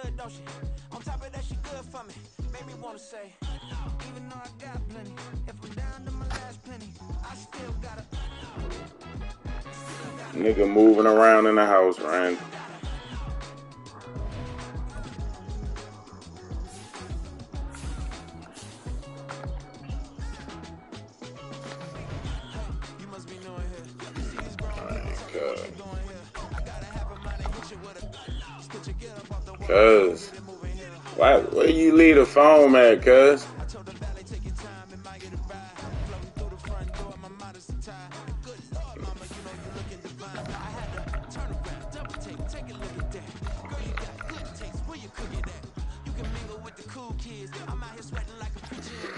good, don't she? On top of that, she good for me. Made me wanna say, even though I got plenty, if I'm down to my last penny, I still gotta. Nigga moving around in the house, Rand. Cuz, where you leave the phone at, cuz?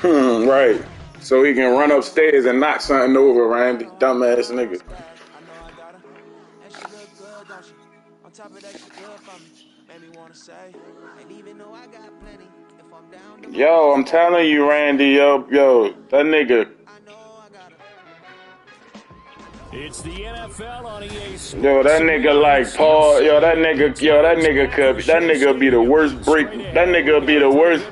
Right. So he can run upstairs and knock something over, Randy. Dumbass nigga. Yo, I'm telling you, Randy, yo, that nigga. It's the NFL on EA Sports. Yo, that nigga like Paul. Yo, that nigga be the worst break. That nigga be the worst.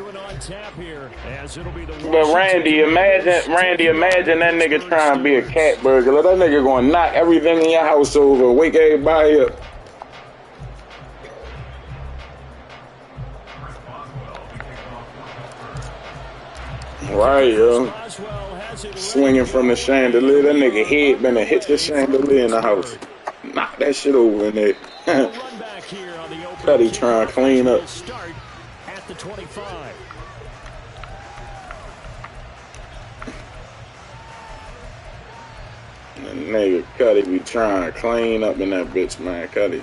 But Randy, imagine that nigga trying to be a cat burglar. That nigga gonna knock everything in your house over, wake everybody up. Right, yo. Swinging from the chandelier. That nigga head been to hit the chandelier in the house. Knock that shit over in there. Cuddy trying to clean up. At the 25. That nigga Cuddy be trying to clean up in that bitch, man. Cuddy.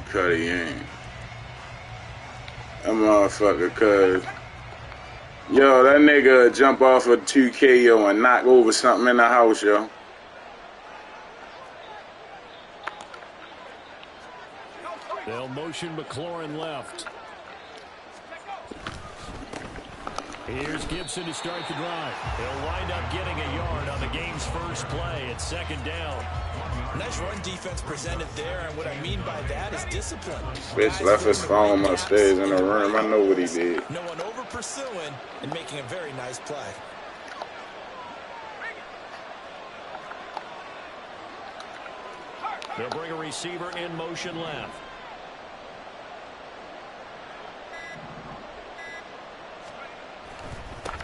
Cuddy ain't. That motherfucker, cuz. Yo, that nigga jump off of 2K, yo, and knock over something in the house, yo. They'll motion McLaurin left. Here's Gibson to start the drive. He'll wind up getting a yard on the game's first play at second down. Nice run defense presented there, and what I mean by that is discipline. Bitch left his phone upstairs in the room. I know what he did. No one over pursuing and making a very nice play. They'll bring a receiver in motion left.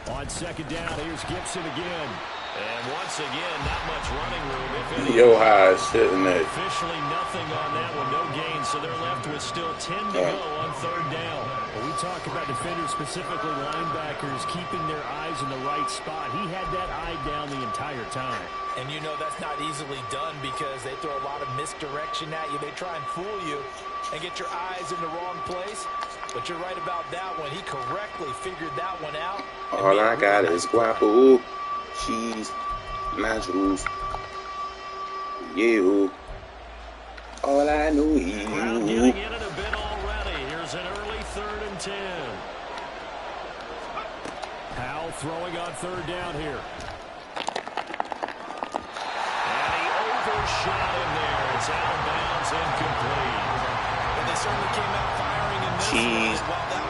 On second down, here's Gibson again. And once again, not much running room, if any. Yo, high shit in there. Officially nothing on that one, no gain, so they're left with still 10 to go on third down. When we talk about defenders, specifically linebackers, keeping their eyes in the right spot, he had that eye down the entire time. And you know that's not easily done because they throw a lot of misdirection at you. They try and fool you and get your eyes in the wrong place. But you're right about that one. He correctly figured that one out. All I got is guapo, cheese, nachos. Yeah. All I know is. Crowd getting in it a bit already. Here's an early 3rd and 10. Powell throwing on third down here. And he overshot him there. It's out of bounds, incomplete. And they certainly came out firing in this cheese,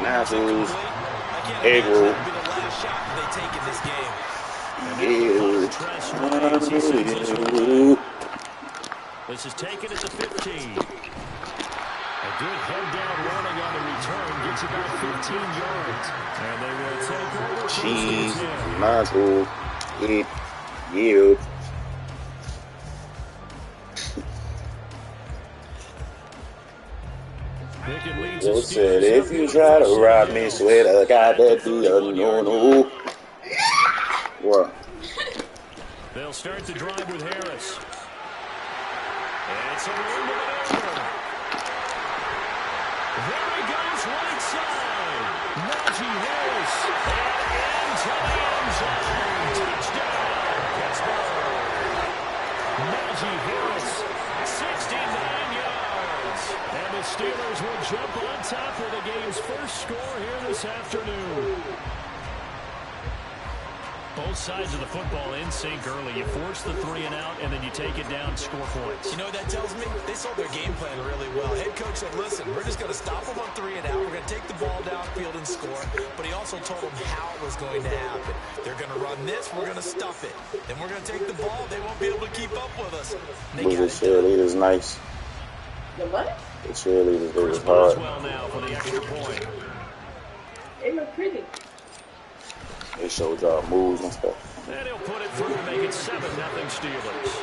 nachos, egg roll. This is taken at the 15. A good head-down running on the return gets about 15 yards. And they will take over. Cheese, nachos, egg, yeah. Well said, if you try to rob me, swear to God that you no. What? They'll start the drive with Harris. And it's a little bit over. There he goes, right side. Najee Harris. And into the end zone. Touchdown, Pittsburgh. Najee Harris, 69 yards. And the Steelers will jump on top of the game's first score here this afternoon. both sides of the football in sync early. You force the 3 and out, and then you take it down, score points. You know what that tells me? They sold their game plan really well. Head coach said, listen, we're just going to stop them on 3 and out. We're going to take the ball downfield and score. But he also told them how it was going to happen. They're going to run this. We're going to stuff it. Then we're going to take the ball. They won't be able to keep up with us. But the cheerleader's nice. The what? The cheerleaders, they was Ball's hard. well now for the extra point. They look pretty. They showed y'all moves and stuff. And he'll put it through to make it 7-0 Steelers.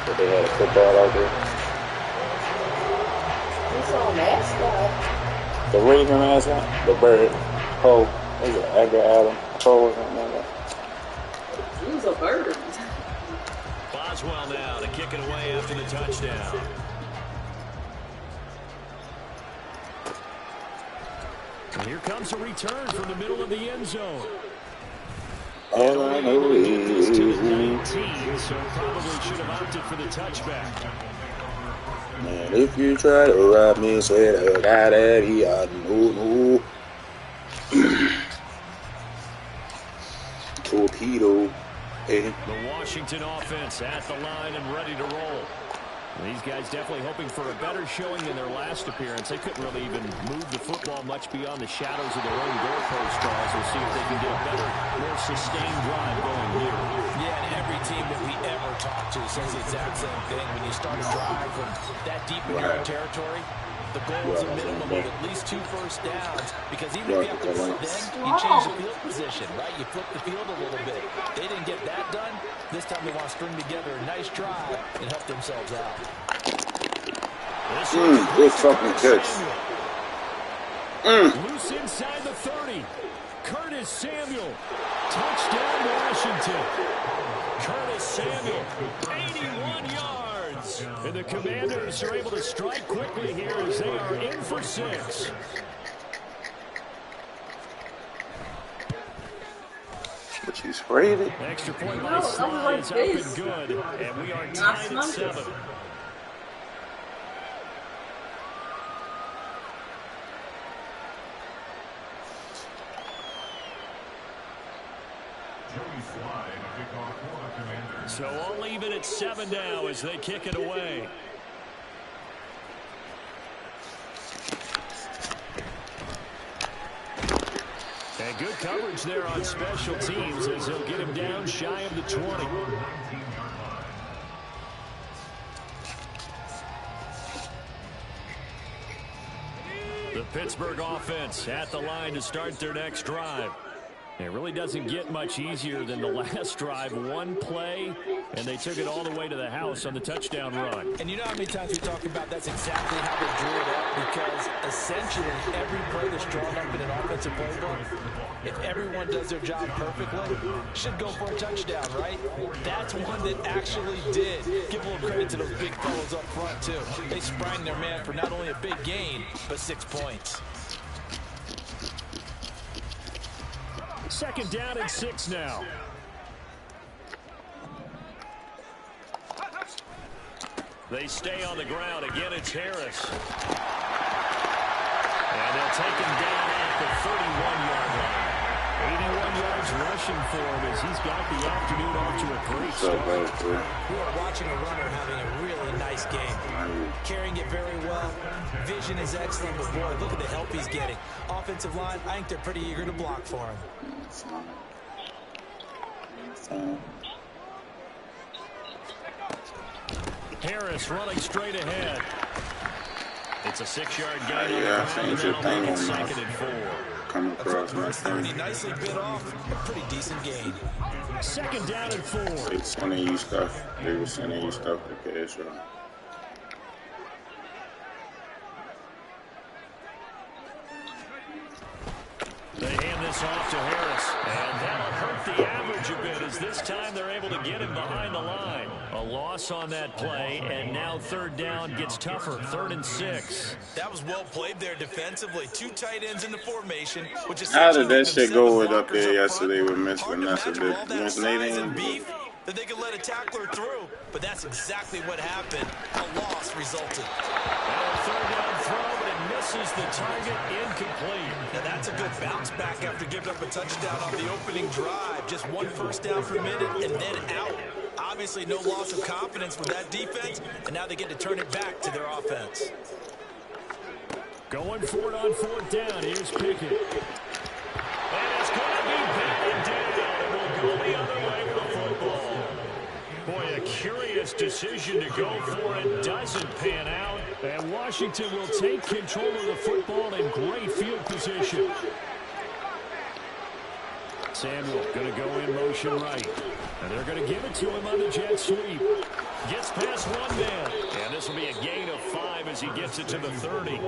But they had a football out there. It's on mascot. The Raven mascot, the bird, Poe, was it Edgar Allan Poe or something like that? He's a bird. Boswell now to kick it away after the touchdown. And here comes a return from the middle of the end zone. All I know is 19, so probably should have opted for the touchback. man, if you try to rob me, say that guy that he out, no. Torpedo. Hey. The Washington offense at the line and ready to roll. And these guys definitely hoping for a better showing in their last appearance. They couldn't really even move the football much beyond the shadows of their own goalpost draws. We'll see if they can get a better, more sustained drive going here. Yeah, and every team that we ever talk to says the exact same thing. When you start a drive from that deep in your own territory, the goal is a minimum of at least 2 first downs, because even if you have to punt, then you change the field position, right? You flip the field a little bit. They didn't get that done. This time they want to string together a nice drive and help themselves out. Good fucking catch. Loose inside the 30. Curtis Samuel. Touchdown Washington. Curtis Samuel. 81 yards. And the Commanders are able to strike quickly here as they are in for 6. But you sprayed it. Extra point by Sly is up and good. And we are tied at 7. So all even at 7 now as they kick it away. And good coverage there on special teams as he'll get him down shy of the 20. The Pittsburgh offense at the line to start their next drive. It really doesn't get much easier than the last drive. One play, and they took it all the way to the house on the touchdown run. And you know how many times we talk about that's exactly how they drew it up, because essentially every play that's drawn up in an offensive playbook, if everyone does their job perfectly, should go for a touchdown, right? That's one that actually did. Give a little credit to those big fellows up front, too. They sprang their man for not only a big gain, but 6 points. Second down and 6 now. They stay on the ground. Again, it's Harris. And they'll take him down at the 31-yard line. 81 yards rushing for him as he's got the afternoon off to a great start. We are watching a runner having a really nice game. Carrying it very well. Vision is excellent, but boy, look at the help he's getting. Offensive line, I think they're pretty eager to block for him. Harris running straight ahead. It's a 6-yard gain. Yeah, I changed your thing on second and 4. Come across my He thing. nicely bit off a pretty decent gain. Second down and 4. They sending you stuff. They were sending you stuff to cash out. They hand this off to Harris, and that'll hurt the average a bit as this time they're able to get him behind the line. A loss on that play, and now third down gets tougher, 3rd and 6. That was well played there defensively. 2 tight ends in the formation, which is How did that shit go with up there yesterday with Miss Vanessa? Miss Nathan? That they could let a tackler through, but that's exactly what happened. A loss resulted. And a 3rd down throw, but it misses the target, incomplete. Now that's a good bounce back after giving up a touchdown on the opening drive. Just 1 first down per minute and then out. Obviously no loss of confidence with that defense, and now they get to turn it back to their offense. Going for it on 4th down. Here's Pickett. And it's going to be batted down. It will go the other way with the football. Boy, a curious decision to go for it. Doesn't pan out. And Washington will take control of the football in great field position. Samuel going to go in motion right. And they're going to give it to him on the jet sweep. Gets past one man. And this will be a gain of 5 as he gets it to the 30.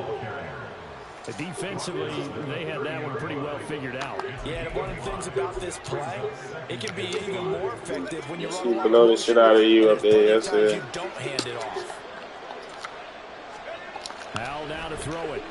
Defensively, they had that one pretty well figured out. Yeah, and one of the things about this play, it can be even more effective when you're running. Blow the shit out of you up there. That's it. You don't hand it off. Howell now to throw it.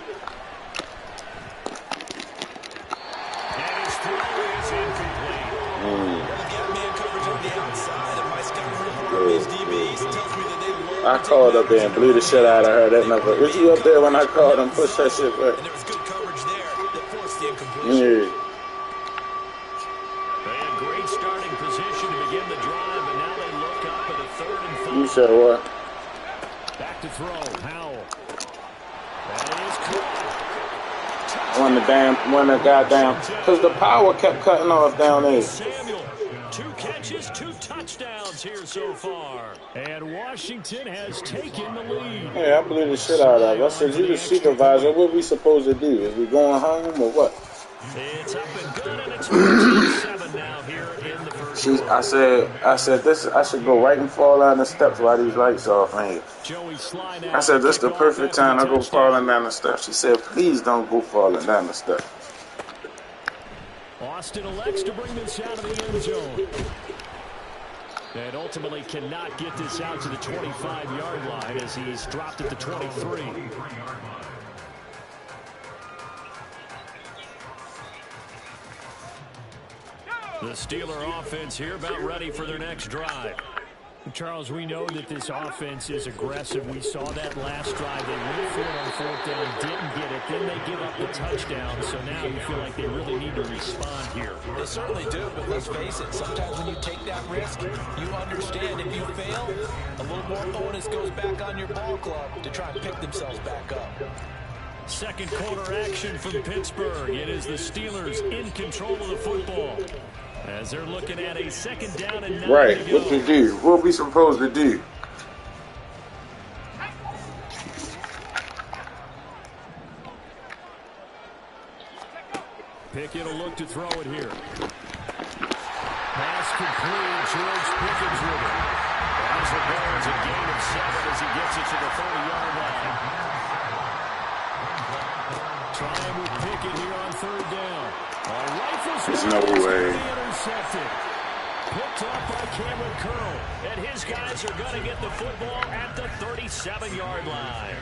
And his throw is incomplete. Man coverage on the outside of my scouting report. These DBs tells me that they I called up there and blew the shit out of her. That number. Was you up there when I called and pushed that shit back? And there was good coverage there that forced the incompletion. They had great starting position to begin the drive, and now they look up at a 3rd and 5. You said what? Back to throw. Howell. That is caught. When the goddamn, because the power kept cutting off down there. Samuel, 2 catches, 2 touchdowns here so far. And Washington has taken the lead. Yeah, I blew the shit out of her. I said, you the supervisor, what we supposed to do? Is we going home or what? It's up and good, and it's 14-7 now here in the first quarter. I said this. I should go right and fall down the steps while these lights off. Man. I said this is the perfect time I go falling down the steps. She said, please don't go falling down the steps. Austin elects to bring this out of the end zone. And ultimately cannot get this out to the 25-yard line as he's dropped at the 23. The Steeler offense here about ready for their next drive. Charles, we know that this offense is aggressive. We saw that last drive. They went for it on 4th down, didn't get it. Then they give up the touchdown. So now you feel like they really need to respond here. They certainly do, but let's face it. Sometimes when you take that risk, you understand if you fail, a little more onus goes back on your ball club to try and pick themselves back up. Second quarter action from Pittsburgh. It is the Steelers in control of the football. As they're looking at a 2nd down and 9 right, to go. what to do? What we supposed to do? Pickett will look to throw it here. Pass complete. George Pickens with it. As the Bears a gain of 7 as he gets it to the 30-yard line. Trying with Pickett here on 3rd down. There's no way. Intercepted. Picked up by Cameron Curl. And his guys are going to get the football at the 37-yard line.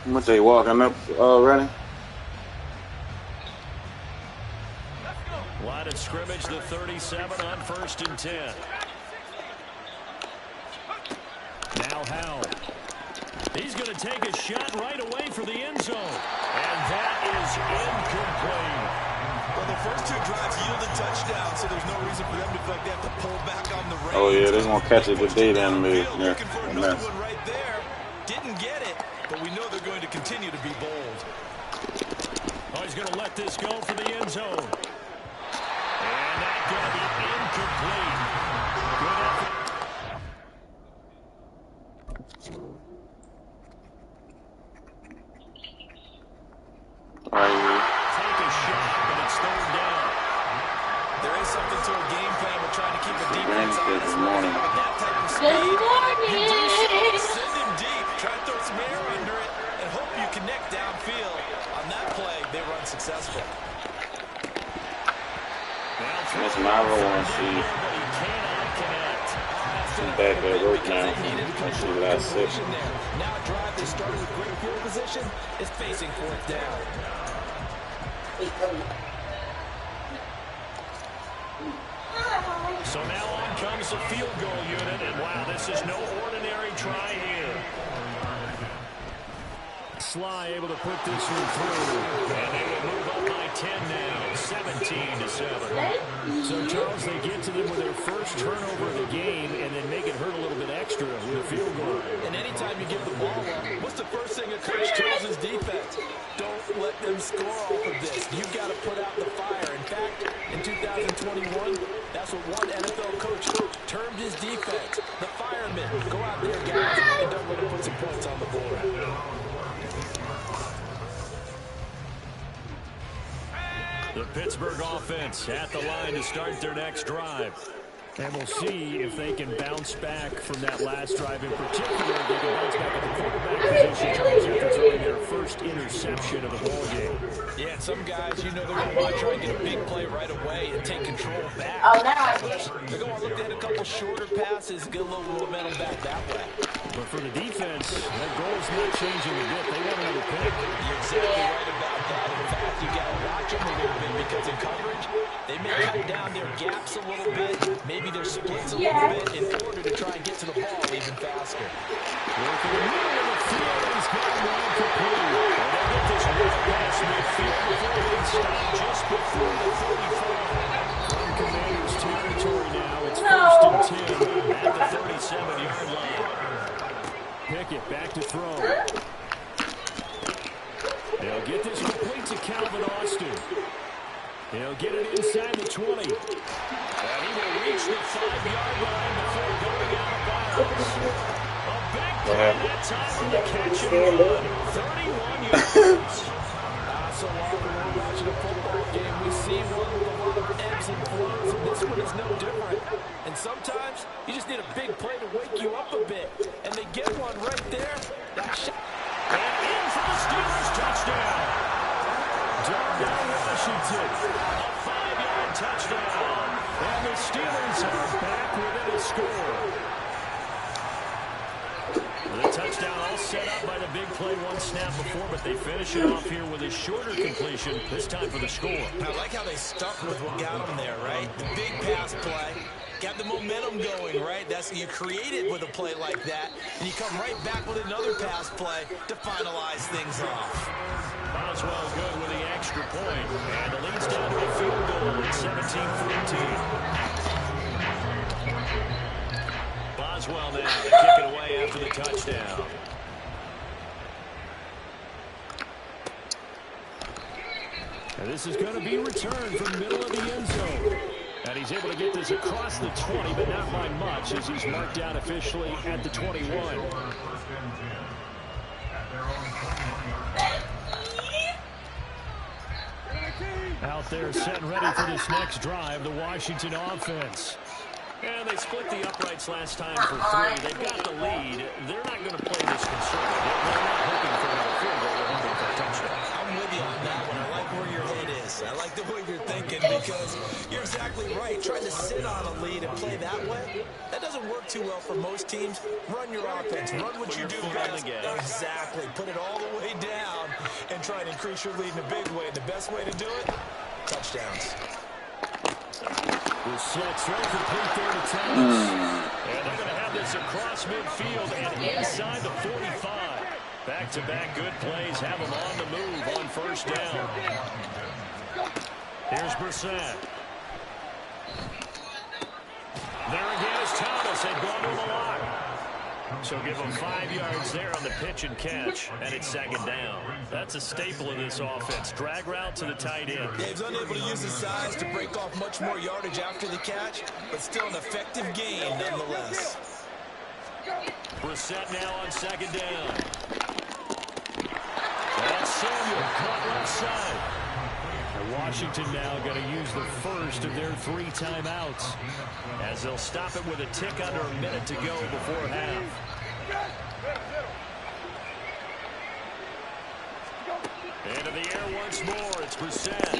What, they walking up already? Line of scrimmage, the 37 on 1st and 10. Now Howell. He's going to take a shot right away for the end zone. And that is incomplete. Well, the first 2 drives yielded touchdowns, so there's no reason for them to feel like they have to pull back on the reins. Oh, yeah, they're going to catch it today then, maybe. Yeah. Looking for another one right there. Didn't get it, but we know they're going to continue to be bold. Oh, he's going to let this go for the end zone. And that's going to be incomplete. Good effort. Take a shot, but it's 3rd down. There is something to a game plan. We're trying to keep the defense honest. Good morning. With that type of speed, you do so. Send him deep. Try to throw some air under it and hope you connect downfield. On that play, they were unsuccessful. That's my role, see. She's back at work now. She last 6. Now a drive they started with great field position is facing 4th down. So now on comes the field goal unit, and wow, this is no ordinary try here. Sly able to put this one through, and they will move up by 10 now, 17-7. So, Charles, they get to them with their first turnover of the game and then make it hurt a little bit extra with a field goal. And anytime you give the ball up, what's the first thing a coach tells his defense? Don't let them score off of this. You've got to put out the fire. In fact, in 2021, that's what one NFL coach termed his defense. The firemen. Go out there, guys, and don't let them put some points on the board. The Pittsburgh offense at the line to start their next drive. And we'll see if they can bounce back from that last drive in particular. They can bounce back at the quarterback position after throwing their first interception of the ball game. Yeah, some guys, you know, they're going to want to try and get a big play right away and take control back. Oh, now I get it. They're going to look at a couple shorter passes, get a little momentum back that way. But for the defense, that goal is not changing a bit. They want another pick. You're exactly right about that. In fact, you got to watch them a little bit because in coverage, they may cut down their gaps a little bit, maybe their splits a little bit in order to try and get to the ball even faster. Working the middle of the field, he's got one complete. And they get this right past midfield before they stop just before the 45. From Commanders territory now, it's first and 10 at the 37-yard line. Pickett back to throw. They'll get this complete to Calvin Austin. He'll get it inside the 20. And he will reach the 5-yard line before going out of bounds. A big play that time on the catch and run. 31 yards. So while we're watching a football game, we see one with a lot of ebbs and flows, and this one is no different. And sometimes you just need a big play to wake you up a bit. And they get one right there. That shot. And in for the Steelers touchdown. Darnell Washington, a 5-yard touchdown. And the Steelers are back within a score. The touchdown all set up by the big play one snap before, but they finish it off here with a shorter completion, this time for the score. I like how they stuck with what got them there, right? The big pass play. Got the momentum going, right? That's you create it with a play like that, and you come right back with another pass play to finalize things off. Boswell good with the extra point, and the lead's down to a field goal at 17-14. Boswell now to kick it away after the touchdown. And this is going to be returned from the middle of the end zone. And he's able to get this across the 20, but not by much, as he's marked down officially at the 21. Out there set and ready for this next drive, the Washington offense. And they split the uprights last time for 3. They've got the lead. They're not going to play this conservative. They're not hoping for another field goal. They're hoping for a touchdown. I'm with you on that one. I like where your head is. I like the way you're thinking because you're exactly right. Trying to sit on a lead and play that way, that doesn't work too well for most teams. Run your offense. Run what you do best. Exactly. Put it all the way down and try and increase your lead in a big way. The best way to do it, touchdowns. The set throw complete there to Thomas. And they're going to have this across midfield and inside the 45. Back-to-back good plays have them on the move on first down. Here's Brissett. There again is Thomas. They've gone to the lock. So give them 5 yards there on the pitch and catch, and it's second down. That's a staple of this offense. Drag route to the tight end. Dave's unable to use his size to break off much more yardage after the catch, but still an effective gain nonetheless. Brissett now on second down. That's Samuel caught left side. And Washington now going to use the first of their 3 timeouts, as they'll stop it with a tick under a minute to go before half. Into the air once more. It's Brissett.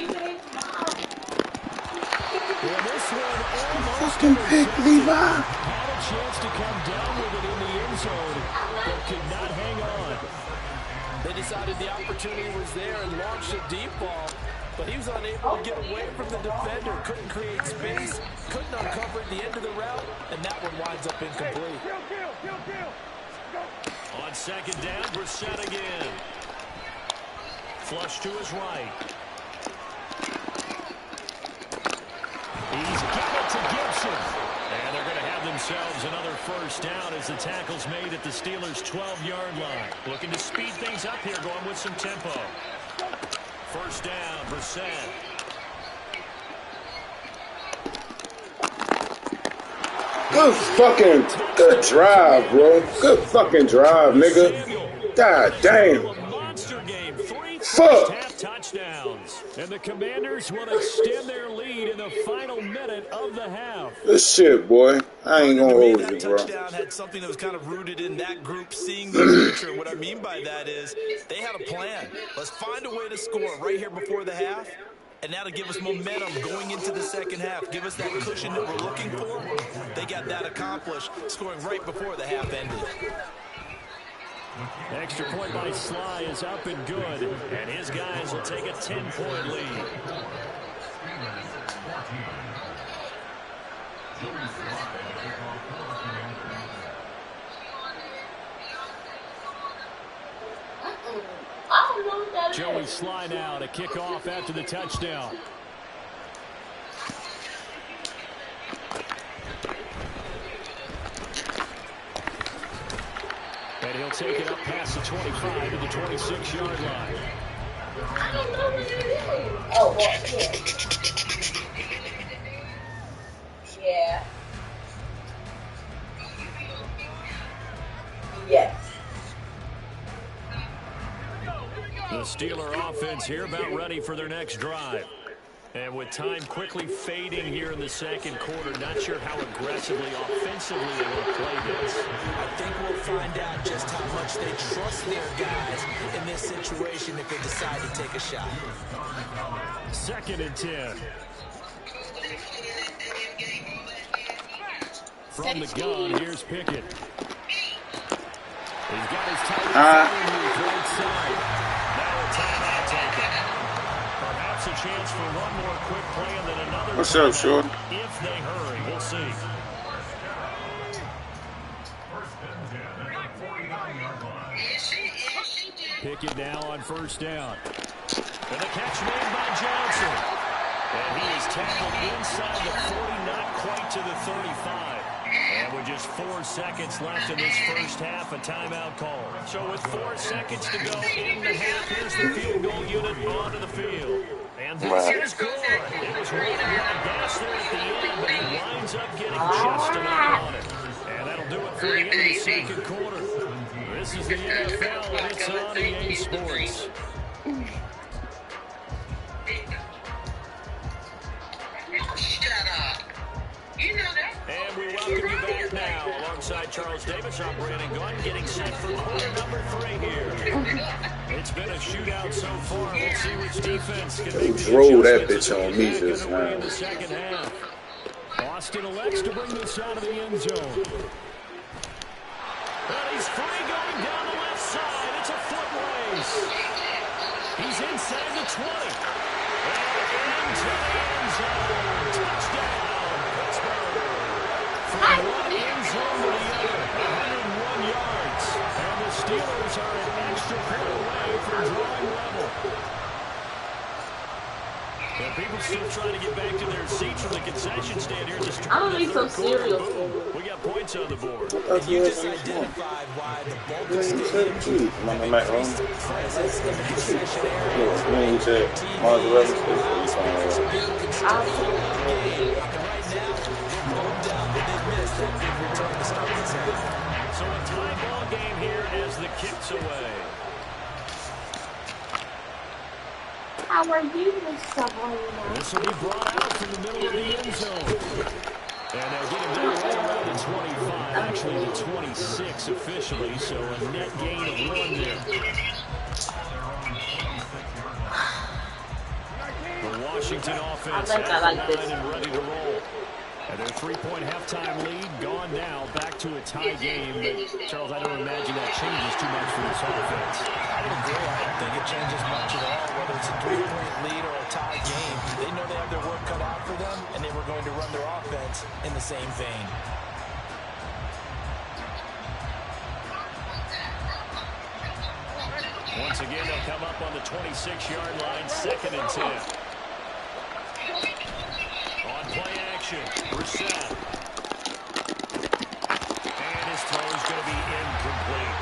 Well, this one almost fucking pick, Levi. had a chance to come down with it in the end zone, but could not hang on. They decided the opportunity was there and launched a deep ball, but he was unable to get away from the defender, couldn't create space, couldn't uncover the the end of the route, and that one winds up incomplete. On second down, Brissett again. Flush to his right. He's got it to Gibson. And they're going to have themselves another first down as the tackle's made at the Steelers' 12-yard line. Looking to speed things up here, going with some tempo. First down, Brissett. Good drive, bro. Good fucking drive, nigga. God damn. Fuck. Half touchdowns. And the Commanders will extend their lead in the final minute of the half. This shit, boy. I ain't gonna hold you, bro. That touchdown had something that was kind of rooted in that group seeing the future. What I mean by that is they had a plan. Let's find a way to score right here before the half. And that'll give us momentum going into the second half. Give us that cushion that we're looking for. They got that accomplished, scoring right before the half ended. Extra point by Sly is up and good. And his guys will take a 10-point lead. I don't know what that is. Joey Sly now to kick off after the touchdown. And he'll take it up past the 25 to the 26-yard line. I don't know what it is. Oh, well, yeah. Yes. The Steeler offense here about ready for their next drive. And with time quickly fading here in the second quarter, not sure how aggressively, offensively they will play this. I think we'll find out just how much they trust their guys in this situation if they decide to take a shot. 2nd and 10. From the gun, here's Pickett. He's got his tight end right side. Now a timeout taken. Perhaps a chance for one more quick play and then another. What's up, Short? If they hurry, we'll see. Pickett now on first down. And the catch made by Johnson. And he is tackled inside the 40, not quite to the 35. And with just 4 seconds left in this first half, a timeout call. So with 4 seconds to go in the half, here's the field goal unit onto the field. And this is good. It was raining hot gas there at the end, but he winds up getting just enough on it. And that'll do it for the end of the second quarter. This is the NFL, and it's on EA Sports. And we welcome you back now. Alongside Charles Davis, I'm Brandon Gunn, getting set for quarter number 3 here. It's been a shootout so far. We'll see which defense can make the Roll that adjustments bitch on me just now. in the second half. Austin elects to bring this out of the end zone. And he's free going down the left side. It's a foot race. He's inside the 20. And into the end zone. Touchdown. From one end zone to the other, 101 yards. And the Steelers are an extra point away from drawing level. And people still trying to get back to their seats from the concession stand here. Just I'm gonna need some cereal. we got points on the board. And you just identified why the bulk of stadium Mama Mac home. presence in the concession area. Yeah, me and Jay, mozzarella sticks. So a tie ball game here as the kick's away. How are you, Mr. Boyna? This will be brought out from the middle of the end zone. And they'll get him down right around the 25, actually the 26 officially, so a net gain of 1 there. The Washington offense at the line and ready to roll. And their 3-point halftime lead gone now, back to a tie game. But Charles, I don't imagine that changes too much for this offense. I don't think it changes much at all, whether it's a 3-point lead or a tie game. They know they have their work cut out for them, and they were going to run their offense in the same vein. Once again, they'll come up on the 26-yard line, 2nd and 10. On play action, Brissett. And his throw is going to be incomplete.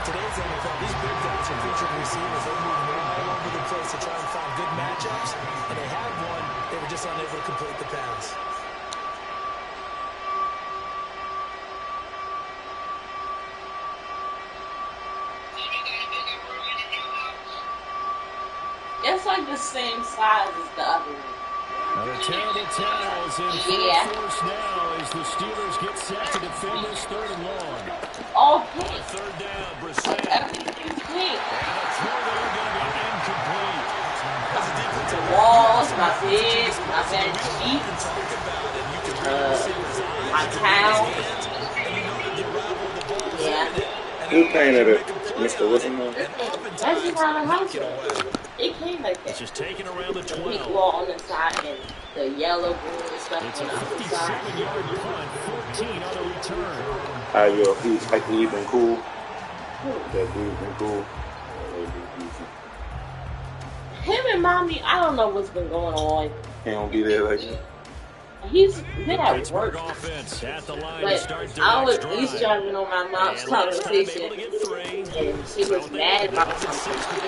Today's NFL, these big guys are featured receivers. They move all over the place to try and find good matchups, and they had one. They were just unable to complete the pass. It's like the same size as the other one. The terrible towels in force now as the Steelers get set to defend this 3rd and long. All pink. 3rd down, Brissett. Everything's pink. And the throw there going to be incomplete. The walls, my bed, my bed sheets, my towel. Yeah. Who painted it? Mr. Wilson? That's just how the house is. It came like that. It's just taken around the 12. The pink wall on the side and the yellow blue stuff It's a on the other side. 57-yard punt, 14 on the return. How you like he been cool? That dude been cool. Him and mommy, I don't know what's been going on. He don't be there like that. He's been at Pittsburgh work. offense at the line to But start their I was next drive. eavesdropping on my mom's And last time conversation, able to get 3. and she was mad about something.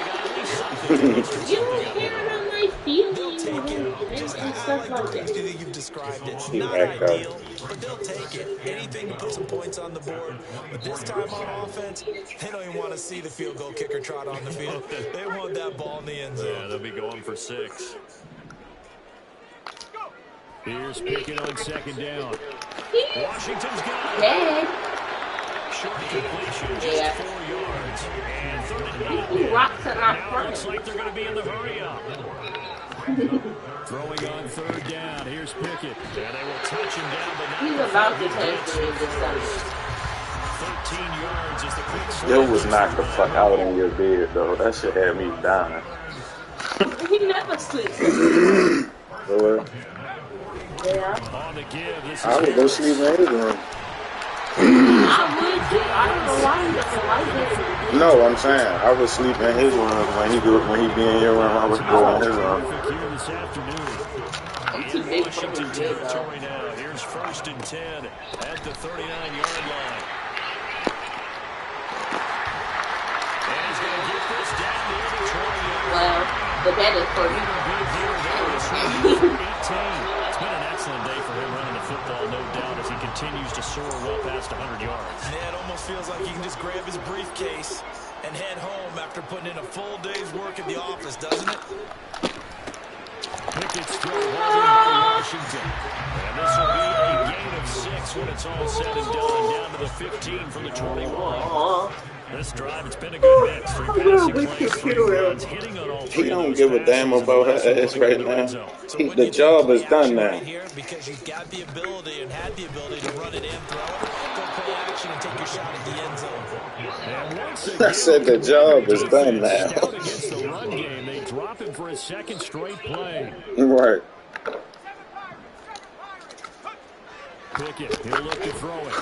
You don't care about my feelings and stuff like I that. think you've described it. He Not backed up. ideal, but they'll take it. Anything to put some points on the board. But this time on offense, they don't even want to see the field goal kicker trot on the field. They want that ball in the end zone. Yeah, they'll be going for 6. Here's Pickett on 2nd down. Washington's got it. Dad, Short completion, just 4 yards. And 3rd and 9. he rocks in my Now it looks front. like they're going to be in the hurry up. Throwing on 3rd down. Here's Pickett. And they will touch him down, but not He's about to touch me this Sunday. 13 yards is the quick slip. It was knocked the fuck out in your bed though. That shit had me dying. He never sleeps. So, Yeah. On the give, this is I would go sleep in his room. I would too. I don't know why he doesn't like it. No, I'm saying I would sleep in his room when he be in your room. I would go in his room. perfect here this afternoon. I'm too In big for Washington his bed, though. territory now. Here's 1st and 10 at the 39-yard line. And he's going to get this down near the 20-yard line. Well, the better for you. Big here, though. This one is for 18. It's been an excellent day for him running the football, no doubt, as he continues to soar well past 100 yards. Yeah, it almost feels like he can just grab his briefcase and head home after putting in a full day's work at the office, doesn't it? Pickett's throw holding by Washington. And this will be a gain of 6 when it's all said and done, down to the 15 from the 21. This drive, it's been a good mix. 3 passing plays, 3 runs, hitting on all 3. He don't give a damn about her ass right now. The job is done now. Because you've got the ability and had the ability to run it in, throw it, go play action, and take your shot at the end zone. I said the job is done now. Stout against the run game. They drop him for his 2nd straight play. Right. Pickett, he'll look to throw it.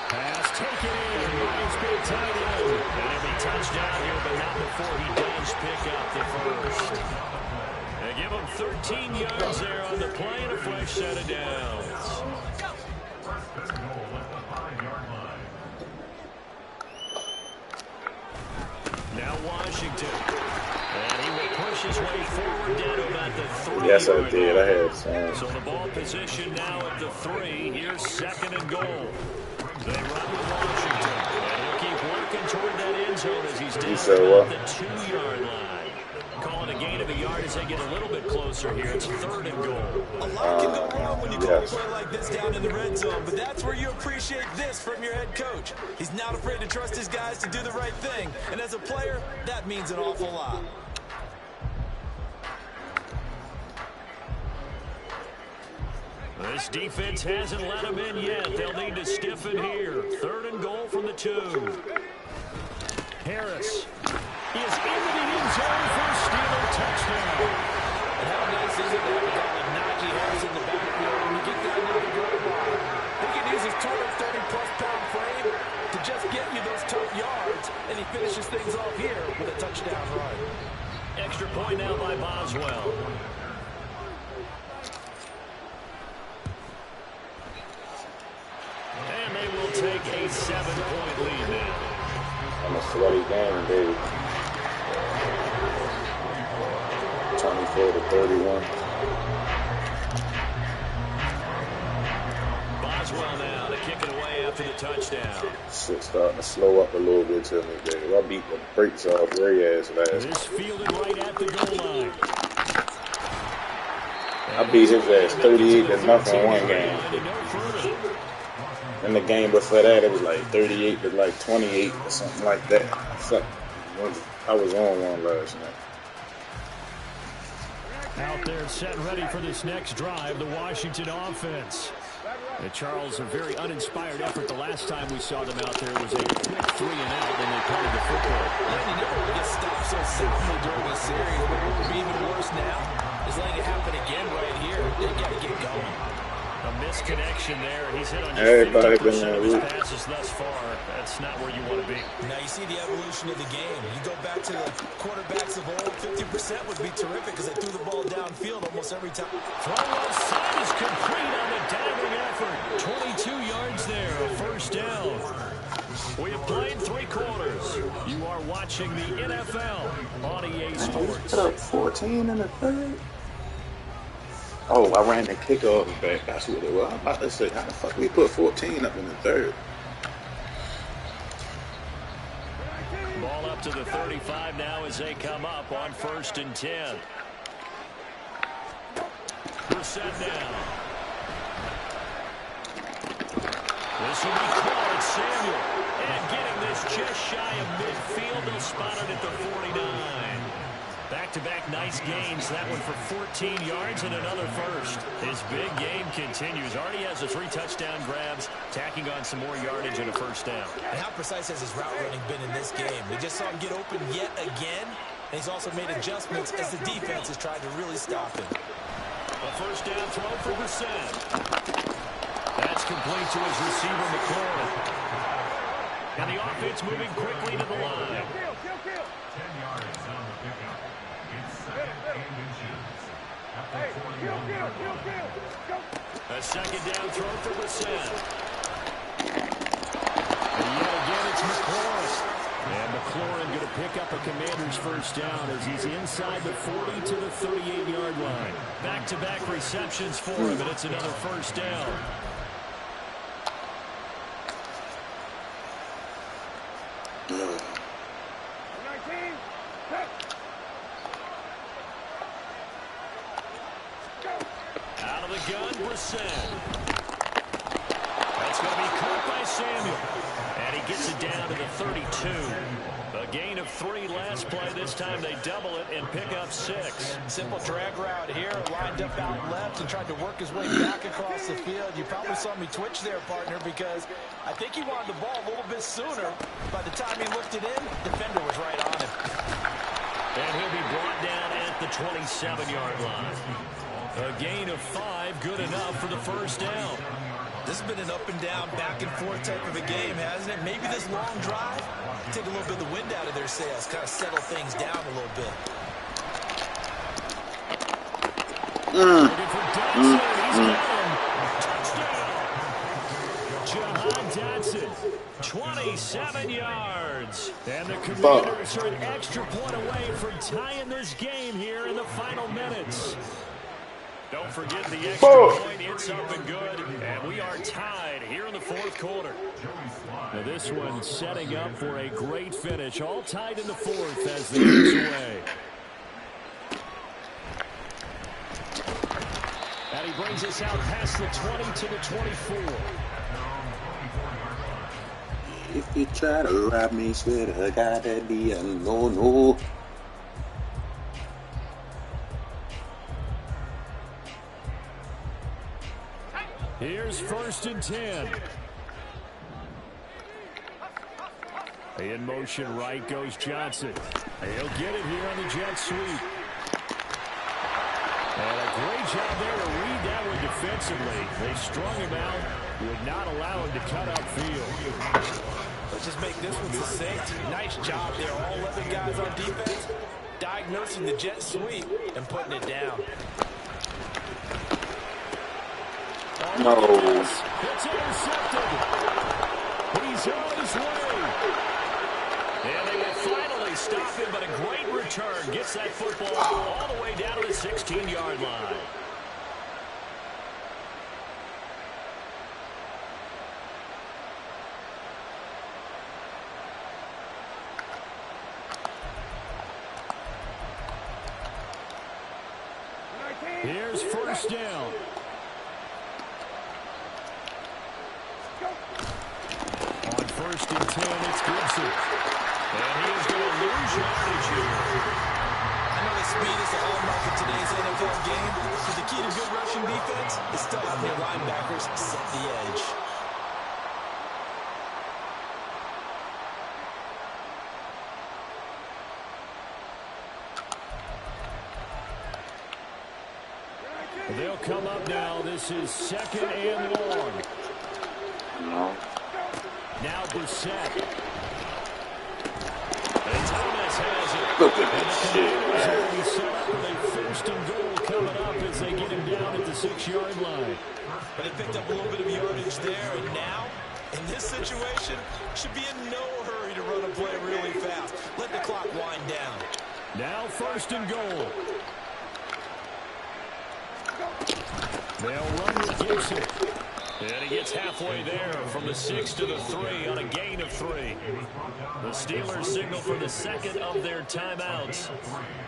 Pass taken in by his big tight end. And he'll be touchdown here, but not before he does pick up the first. They give him 13 yards there on the play and a fresh set of downs. Now Washington. And he will push his way forward down to about the 3. Yes, I did. I had some. So the ball position now at the 3. Here's 2nd and goal. They run with Washington. And he'll keep working toward that end zone as he's down at the 2-yard line. Calling a gain of a yard as they get a little bit closer here. It's 3rd and goal. A lot can go wrong when you call a play like this down in the red zone, but that's where you appreciate this from your head coach. He's not afraid to trust his guys to do the right thing, and as a player, that means an awful lot. This defense hasn't let them in yet. They'll need to stiffen here. 3rd and goal from the 2. Harris is into the end zone for a Steeler touchdown. And how nice is it to have a guy like Najee Harris in the backfield when you get down near the goal line? He can use his 230-plus pound frame to just get you those tough yards, and he finishes things off here with a touchdown run. Extra point now by Boswell. And they will take a 7-point lead now. I'm a sweaty game, baby. 24-31. Boswell now to kick it away after the touchdown. Shit's starting to slow up a little bit to me, baby. I beat the brakes off Ray ass last This fielded right at the goal line. I beat his ass 38-0 one game. In the game before that, it was like 38-28 or something like that. Fuck. I was on one last night. Out there set ready for this next drive, the Washington offense. Charles, a very uninspired effort. The last time we saw them out there was a quick 3 and out, and they punted the football. Yeah, you never really get stopped so soundly during the series, but what would be even worse now is letting it happen again right here. They got to get going. A misconnection there. He's hit on just Everybody 50% of his passes thus far. That's not where you want to be. Now you see the evolution of the game. You go back to the quarterbacks of old, 50% would be terrific because they threw the ball downfield almost every time. Throw outside is complete on the diving effort. 22 yards there, a first down. We have played 3 quarters. You are watching the NFL on EA Sports. Put up 14 in the 3rd. Oh, I ran the kickoff back. That's what it was. I'm about to say, how the fuck we put 14 up in the 3rd? Ball up to the 35 now as they come up on 1st and 10. Brissett now. This will be caught. Samuel. And getting this just shy of midfield. They'll spot it at the 49. Back-to-back nice gains. That one for 14 yards and another first. His big game continues. Already has the 3 touchdown grabs, tacking on some more yardage and a first down. And how precise has his route running been in this game? We just saw him get open yet again, and he's also made adjustments as the defense has tried to really stop him. A first down throw for Brissett. That's complete to his receiver, McLaurin. And the offense moving quickly to the line. 10 yards on the pickup. It's 2nd and inches. A second down throw for Brissett. And yet again, it's McLaurin. And McLaurin going to pick up a Commander's first down as he's inside the 40 to the 38-yard line. Back-to-back receptions for him, and it's another first down. Out of the gun, Brissett. That's going to be caught by Samuel. And he gets it down to the 32. A gain of 3 last play. This time they double it and pick up 6. Simple drag route here. Lined up out left and tried to work his way back across the field. You probably saw me twitch there, partner, because I think he wanted the ball a little bit sooner. By the time he looked it in, the defender was right on him. And he'll be brought down at the 27-yard line. A gain of 5, good enough for the first down. This has been an up and down, back and forth type of a game, hasn't it? Maybe this long drive, take a little bit of the wind out of their sails, kind of settle things down a little bit. Looking for Dodson. He's got him. Touchdown. Jahan Dodson, 27 yards. And the Commanders are an extra point away from tying this game here in the final minutes. Don't forget the extra point. It's up and good. And we are tied here in the 4th quarter. Now this one setting up for a great finish. All tied in the 4th as they lose away. And he brings us out past the 20 to the 24. If you try to rob me, swear to God, that'd be a no-no. Here's 1st and 10. In motion, right goes Johnson. He'll get it here on the jet sweep. And a great job there to read that one defensively. They strung him out, would not allow him to cut upfield. Let's just make this one succinct. Nice job there. All 11 guys on defense diagnosing the jet sweep and putting it down. No. It's intercepted. He's on his way. And they will finally stop him, but a great return. Gets that football all the way down to the 16-yard line. Here's 1st down. On 1st and 10, it's Gibson. And he is going to lose yardage here. I know that speed is the hallmark of today's NFL game, but the key to good rushing defense is still having your linebackers set the edge. They'll come up now. This is 2nd and long. No. Now Brissett. And Thomas has it. Look at this shit, man. He set up with a 1st and goal coming up as they get him down at the 6-yard line. But they picked up a little bit of yardage there, and now, in this situation, should be in no hurry to run a play really fast. Let the clock wind down. Now 1st and goal. They'll run with Gibson. And he gets halfway there from the 6 to the 3 on a gain of 3. The Steelers signal for the 2nd of their timeouts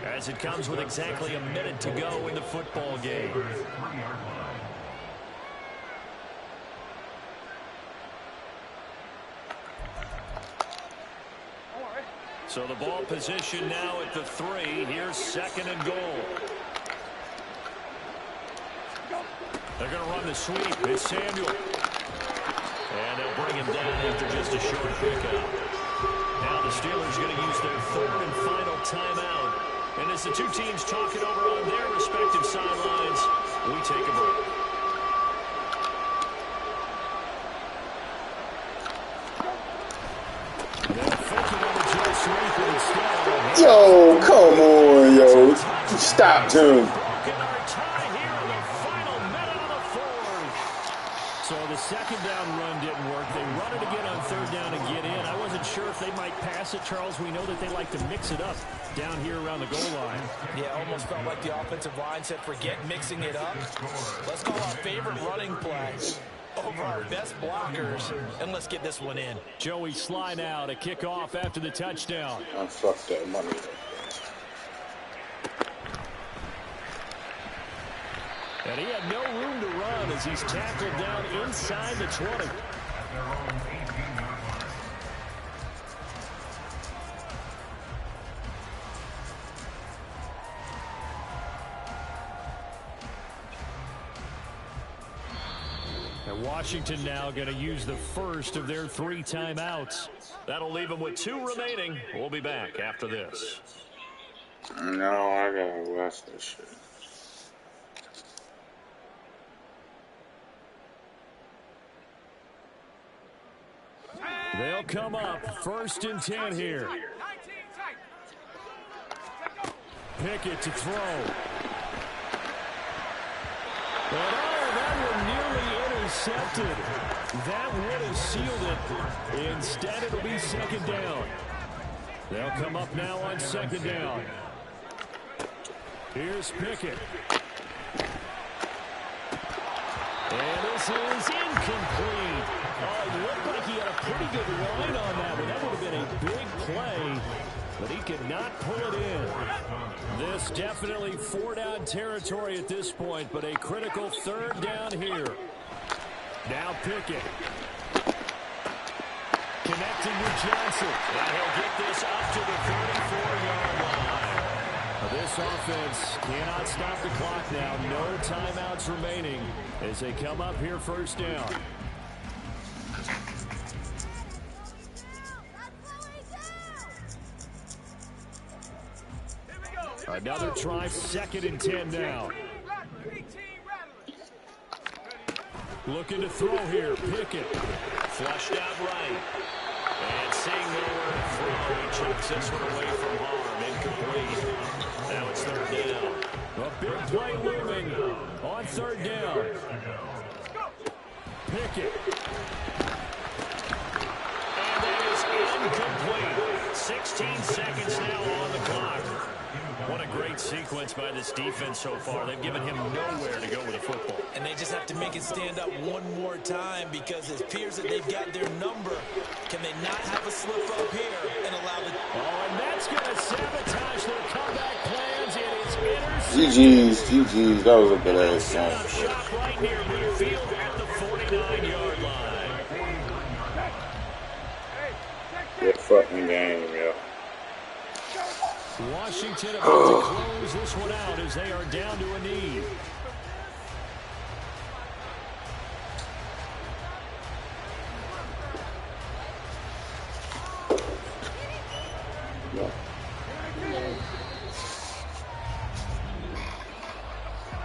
as it comes with exactly a minute to go in the football game. So the ball position now at the 3. Here's 2nd and goal. They're going to run the sweep. It's Samuel. And they'll bring him down after just a short pickup. Now the Steelers are going to use their 3rd and final timeout. And as the two teams talk it over on their respective sidelines, we take a break. They'll fake it on the jet sweep instead. Yo, come on, yo. Stop him. So the 2nd down run didn't work. They run it again on 3rd down and get in. I wasn't sure if they might pass it, Charles. We know that they like to mix it up down here around the goal line. Yeah, almost felt like the offensive line said, forget mixing it up. Let's call our favorite running play over our best blockers, and let's get this one in. Joey Sly now to kick off after the touchdown. Oh, fuck that money. And he had no room to run as he's tackled down inside the 20. And Washington now going to use the 1st of their 3 timeouts. That'll leave them with 2 remaining. We'll be back after this. No, I gotta watch this shit. They'll come up 1st and 10 here. Pickett to throw. And that one nearly intercepted. That would have sealed it. Instead, it'll be 2nd down. They'll come up now on 2nd down. Here's Pickett. And this is incomplete. Oh, it looked like he had a pretty good line on that one. That would have been a big play, but he could not pull it in. This definitely 4-down territory at this point, but a critical 3rd down here. Now Pickett. Connecting with Johnson. And he'll get this up to the 34-yard line. this offense cannot stop the clock now. No timeouts remaining as they come up here first down. Another try, 2nd and 10 now. Looking to throw here. Pickett. Flushed out right. And seeing nowhere to throw, he chucks this one away from harm. Incomplete. Now it's 3rd down. A big play looming on 3rd down. Pickett. And that is incomplete. 16 seconds now on the clock. What a great sequence by this defense so far. They've given him nowhere to go with the football. And they just have to make it stand up one more time because it appears that they've got their number. Can they not have a slip up here and allow the... Oh, and that's going to sabotage their comeback plans. It is intercepted. GG's. That was a good ass game. Shot right near midfield at the 49-yard line. Good fucking game, yo. Washington about to close this one out as they are down to a knee.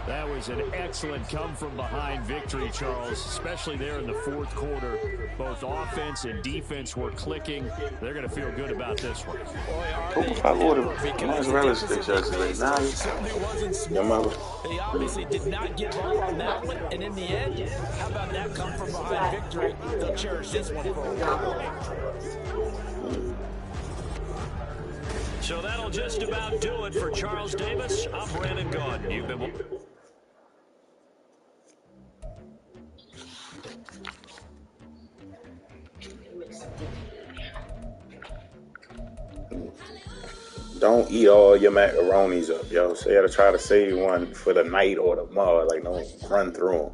That was an excellent come-from-behind victory, Charles, especially there in the 4th quarter. Both offense and defense were clicking. They're going to feel good about this one. I ordered mozzarella sticks yesterday. Now your mother. They obviously did not give up on that one, and in the end, how about that come-from-behind victory? They'll cherish this one for a while. So that'll just about do it for Charles Davis. I'm Brandon Gaudin. You've been... Don't eat all your macaronis up, yo. So you gotta try to save one for the night or tomorrow. Like, don't run through them.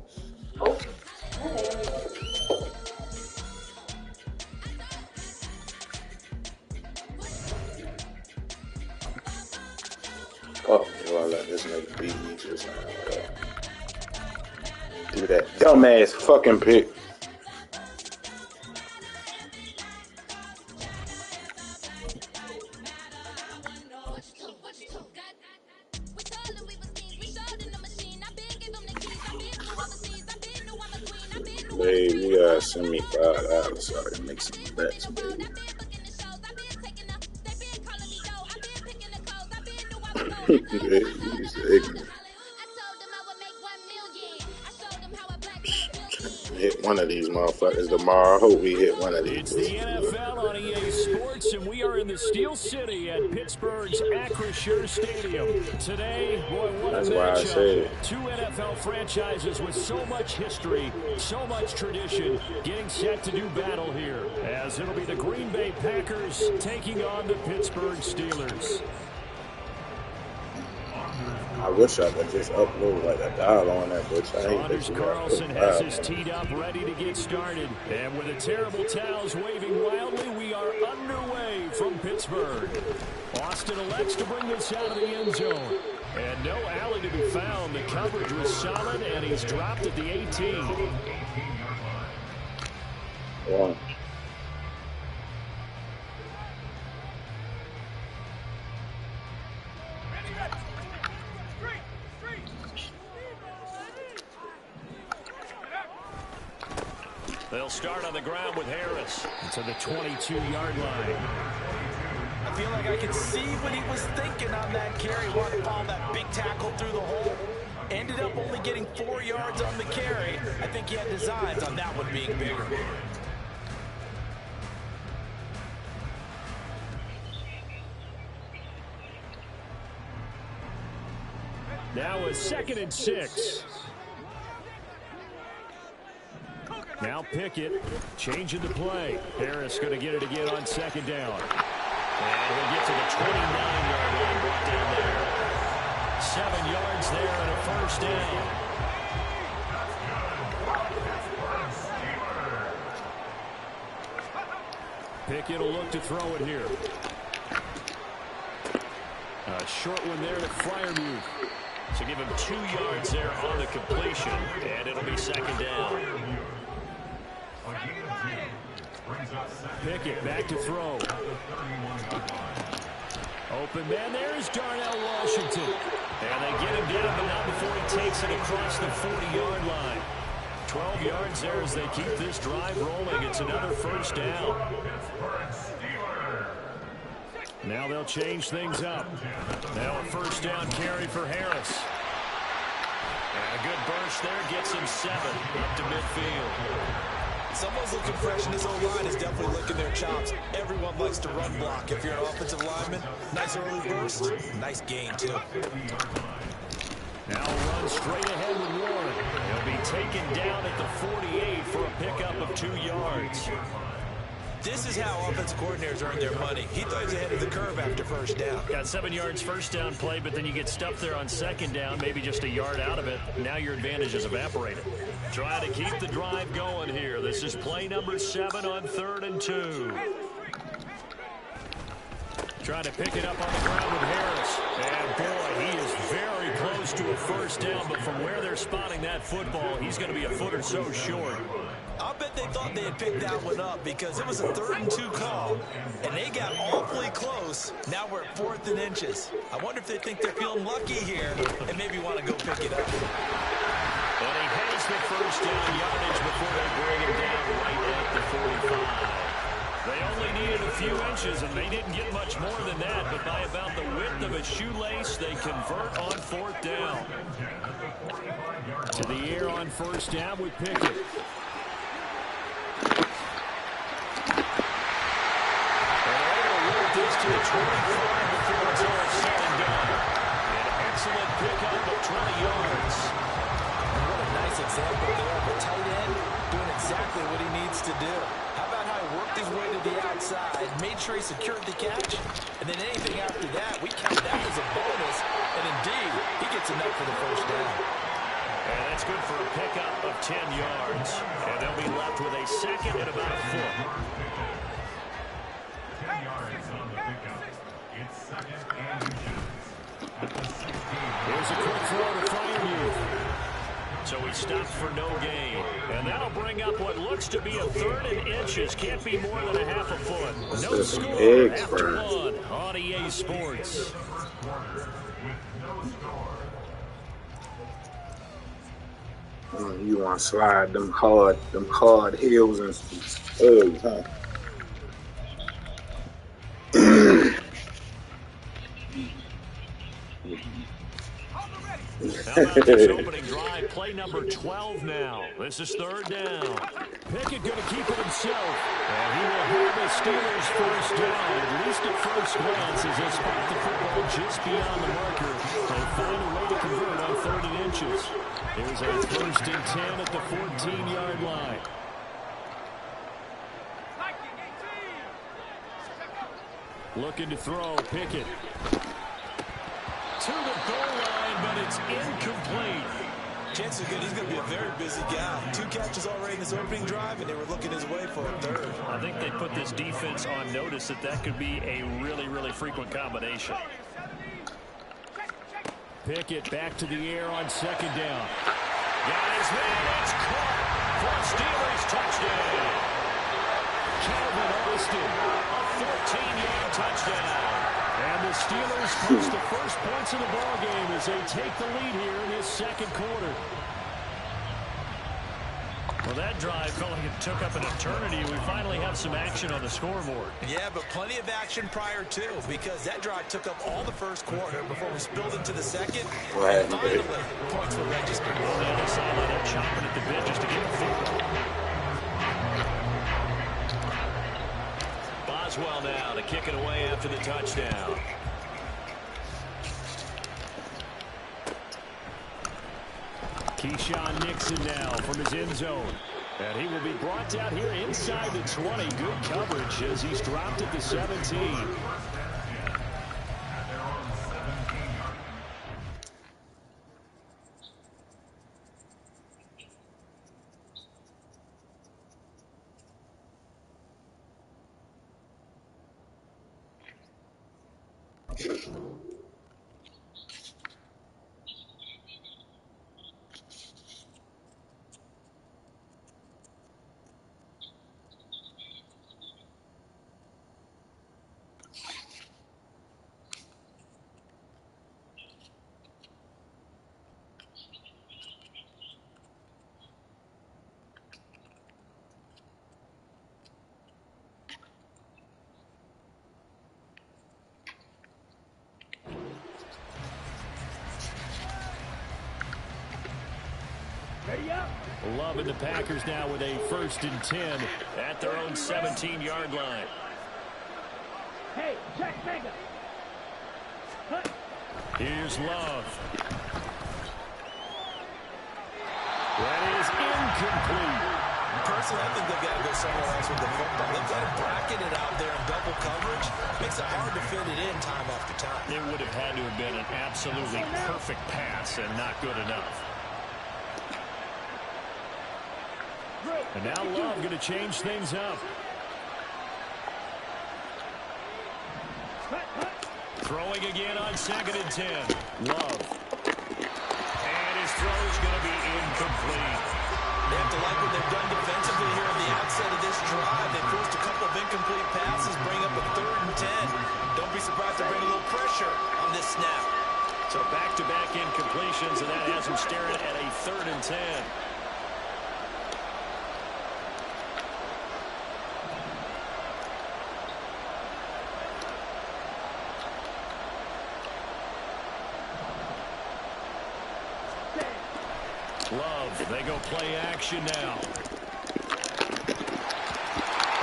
Oh, you wanna let this nigga beat me just now. Do that dumbass fucking pick. Babe, you gotta send me $5 so I can make some bets, baby. He's ignorant. Hit one of these motherfuckers tomorrow. I hope we hit one of these. It's the NFL on EA Sports, and we are in the Steel City at Pittsburgh's Acrisure Stadium. Today, boy, what a matchup. 2 NFL franchises with so much history, so much tradition, getting set to do battle here, as it'll be the Green Bay Packers taking on the Pittsburgh Steelers. I wish I could just upload like a dial on that bitch. I ain't Anders Carlson has his teed up, ready to get started. And with the terrible towels waving wildly, we are underway from Pittsburgh. Austin elects to bring this out of the end zone. And no alley to be found. The coverage was solid, and he's dropped at the 18. One. They'll start on the ground with Harris to the 22-yard line. I feel like I can see what he was thinking on that carry. Wanted to follow that big tackle through the hole. Ended up only getting 4 yards on the carry. I think he had designs on that one being bigger. Now a 2nd and 6. Now Pickett changing the play. Harris going to get it again on 2nd down. And he'll get to the 29-yard line, brought down there. 7 yards there and a first down. Pickett will look to throw it here. A short one there to Freiermuth. So give him 2 yards there on the completion, and it'll be second down. Pickett back to throw. Open man, there's Darnell Washington. And they get him down, but not before he takes it across the 40-yard line. 12 yards there as they keep this drive rolling. It's another first down. Now they'll change things up. Now a first down carry for Harris. And a good burst there gets him 7 up to midfield. Someone's looking fresh, and this O-line is definitely licking their chops. Everyone likes to run block. If you're an offensive lineman, nice early burst, nice gain, too. Now run straight ahead with Warren. He'll be taken down at the 48 for a pickup of 2 yards. This is how offensive coordinators earn their money. He thought he was ahead of the curve after first down. Got 7 yards first down play, but then you get stuffed there on second down, maybe just a yard out of it. Now your advantage is evaporated. Try to keep the drive going here. This is play number 7 on 3rd and 2. Trying to pick it up on the ground with Harris. And boy, he is very close to a first down, but from where they're spotting that football, he's going to be a foot or so short. I'll bet they thought they had picked that one up because it was a 3rd and 2 call, and they got awfully close. Now we're at 4th and inches. I wonder if they think they're feeling lucky here and maybe want to go pick it up. And he has the first down yardage before they bring him down right at the 45. They only needed a few inches, and they didn't get much more than that, but by about the width of a shoelace, they convert on 4th down. To the air on first down with Pickett. This to the 25 before it's all said and done. An excellent pickup of 20 yards. And what a nice example there of a tight end doing exactly what he needs to do. How about how he worked his way to the outside, made sure he secured the catch, and then anything after that, we count that as a bonus, and indeed, he gets enough for the first down. And that's good for a pickup of 10 yards. And they'll be left with a second and about a foot. 10 yards on the pickup. It's 2nd and inches. At the 16. Here's a quick throw to Freiermuth. So he stopped for no gain. And that'll bring up what looks to be a 3rd and inches. Can't be more than a half a foot. No score after 1 on EA Sports. You want to slide them hard heels and studs, huh? How about this opening drive? Play number 12 now. This is 3rd down. Pickett going to keep it himself. And he will have the Steelers first down, at least at first glance, as they spot the football just beyond the marker. They find a way to convert on 3rd and inches. Here's a 1st and 10 at the 14-yard line. Looking to throw, Pickett. To the goal line, but it's incomplete. Chances are good he's going to be a very busy guy. 2 catches already in this opening drive, and they were looking his way for a 3rd. I think they put this defense on notice that could be a really, really frequent combination. Pickett back to the air on 2nd down. Got his man, it's caught for a Steelers touchdown. Calvin Austin, a 14-yard touchdown. And the Steelers post the first points of the ballgame as they take the lead here in this 2nd quarter. Well, that drive felt like it took up an eternity. We finally have some action on the scoreboard. Yeah, but plenty of action prior to, because that drive took up all the first quarter before we spilled into the 2nd. And finally, points were registered. On the other side, they're chomping at the bit just to get the football. Boswell now to kick it away after the touchdown. Keyshawn Nixon now from his end zone. And he will be brought down here inside the 20. Good coverage as he's dropped at the 17. Love and the Packers now with a 1st and 10 at their own 17-yard line. Hey, check finger. Here's Love. That is incomplete. Personally, I think they've got to go somewhere else with the football. They've got to bracket it out there in double coverage. Makes it hard to fit it in time after time. It would have had to have been an absolutely perfect pass and not good enough. And now Love going to change things up. Throwing again on 2nd and 10. Love. And his throw is going to be incomplete. They have to like what they've done defensively here at the outset of this drive. They forced a couple of incomplete passes, bring up a 3rd and 10. Don't be surprised to bring a little pressure on this snap. So back-to-back incompletions, and that has him staring at a 3rd and 10. Love, they go play action now.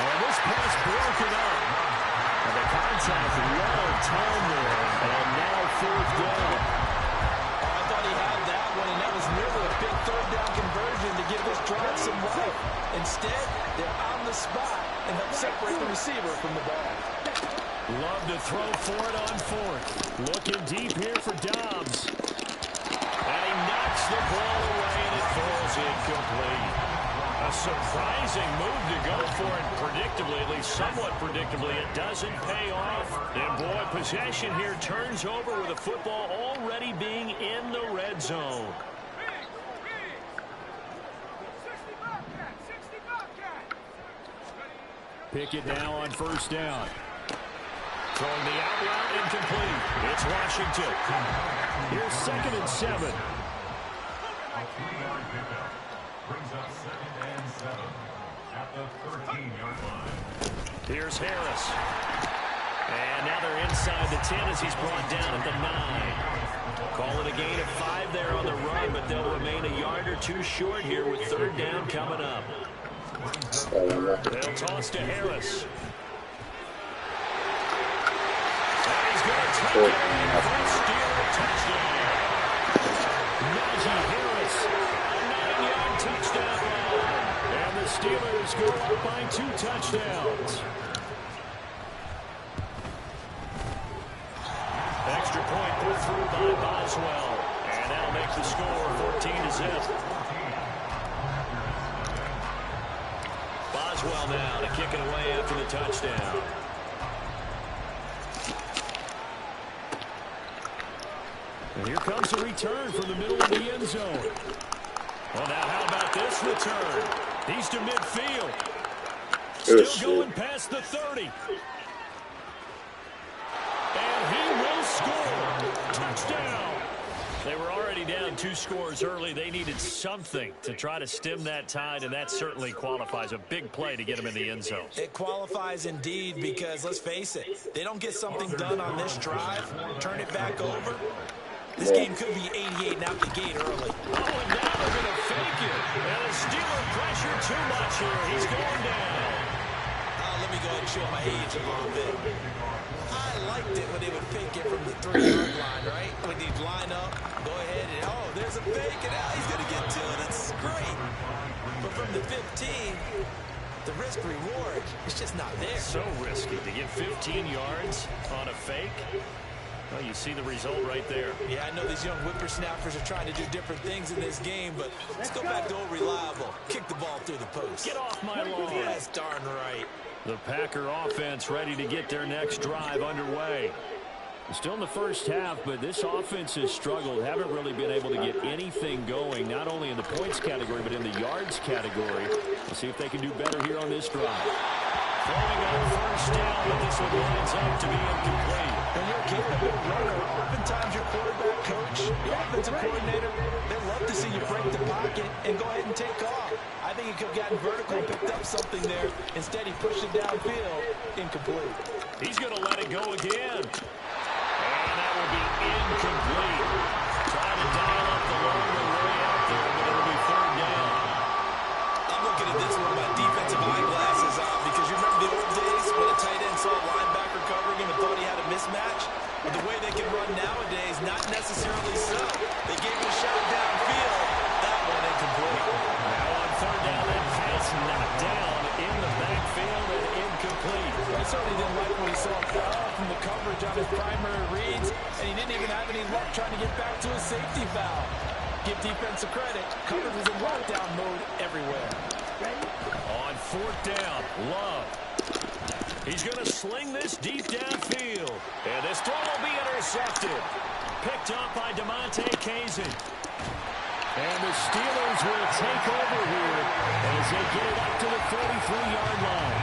And this pass broken up. And the contact, low time there. And now 4th down. I thought he had that one, and that was nearly a big 3rd down conversion to give this drive some life. Instead, they're on the spot and help separate the receiver from the ball. Love to throw for it on 4th. Looking deep here for Dobbs. And he knocks the ball away, and it falls incomplete. A surprising move to go for it predictably, at least somewhat predictably. It doesn't pay off. And, boy, possession here turns over with the football already being in the red zone. Pickett now on 1st down. Throwing the out route incomplete. It's Washington. Here's 2nd and 7. A 3-yard pickup brings up 2nd and 7 at the 13-yard line. Here's Harris. And now they're inside the 10 as he's brought down at the 9. Call it a gain of 5 there on the run, but they'll remain a yard or two short here with 3rd down coming up. They'll toss to Harris. And he's going to take it and steal a touchdown. Najee Harris, a 9-yard touchdown run. And the Steelers go up by 2 touchdowns. Extra point put through by Boswell. And that'll make the score 14-0. Boswell now to kick it away after the touchdown. And here comes a return from the middle of the end zone. Well, now how about this return? He's to midfield. Still going past the 30. And he will score. Touchdown. They were already down 2 scores early. They needed something to try to stem that tide, and that certainly qualifies. A big play to get them in the end zone. It qualifies indeed because, let's face it, they don't get something done on this drive, turn it back over. This game could be 88 and out the gate early. Oh, and now they're going to fake it. And the Steeler pressure too much here. He's going down. Let me go ahead and show my age a little bit. I liked it when they would fake it from the 3-yard line, right? When they'd line up, go ahead, and oh, there's a fake, and now he's going to get to it. It's great. But from the 15, the risk-reward is just not there. So risky to get 15 yards on a fake. Well, you see the result right there. Yeah, I know these young whippersnappers are trying to do different things in this game, but let's go back to old reliable. Kick the ball through the post. Get off my lawn. That's darn right. The Packer offense ready to get their next drive underway. Still in the first half, but this offense has struggled. Haven't really been able to get anything going, not only in the points category, but in the yards category. We'll see if they can do better here on this drive. Throwing on 1st down, but this one lines up to be incomplete. When you're a kid, a big runner, oftentimes your quarterback coach, the offensive coordinator, they love to see you break the pocket and go ahead and take off. I think he could have gotten vertical and picked up something there. Instead, he pushed it downfield, incomplete. He's going to let it go again. And that will be incomplete. Trying to dial up the long way out there, but it'll be 3rd down. certainly didn't like what he saw from the coverage on his primary reads, and he didn't even have any luck trying to get back to his safety valve. Give defensive credit. Coverage was in lockdown mode everywhere. On fourth down, Love. He's going to sling this deep downfield. And this throw will be intercepted. Picked up by DeMonte Casey. And the Steelers will take over here as they get it up to the 43-yard line.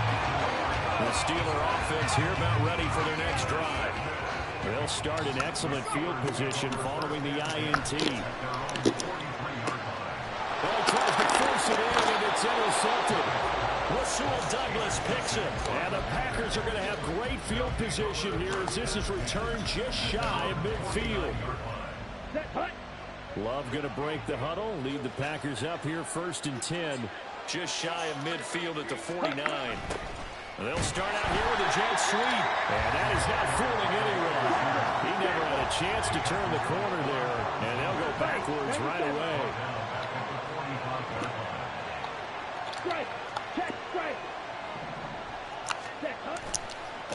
The Steeler offense here about ready for their next drive. They'll start in excellent field position following the INT. Well, tries to force it in, and it's intercepted. Rasul Douglas picks it. And the Packers are going to have great field position here as this is returned just shy of midfield. Love going to break the huddle, lead the Packers up here 1st and 10. Just shy of midfield at the 49. They'll start out here with a jet sweep. And that is not fooling anyone. He never had a chance to turn the corner there. And they'll go backwards right away.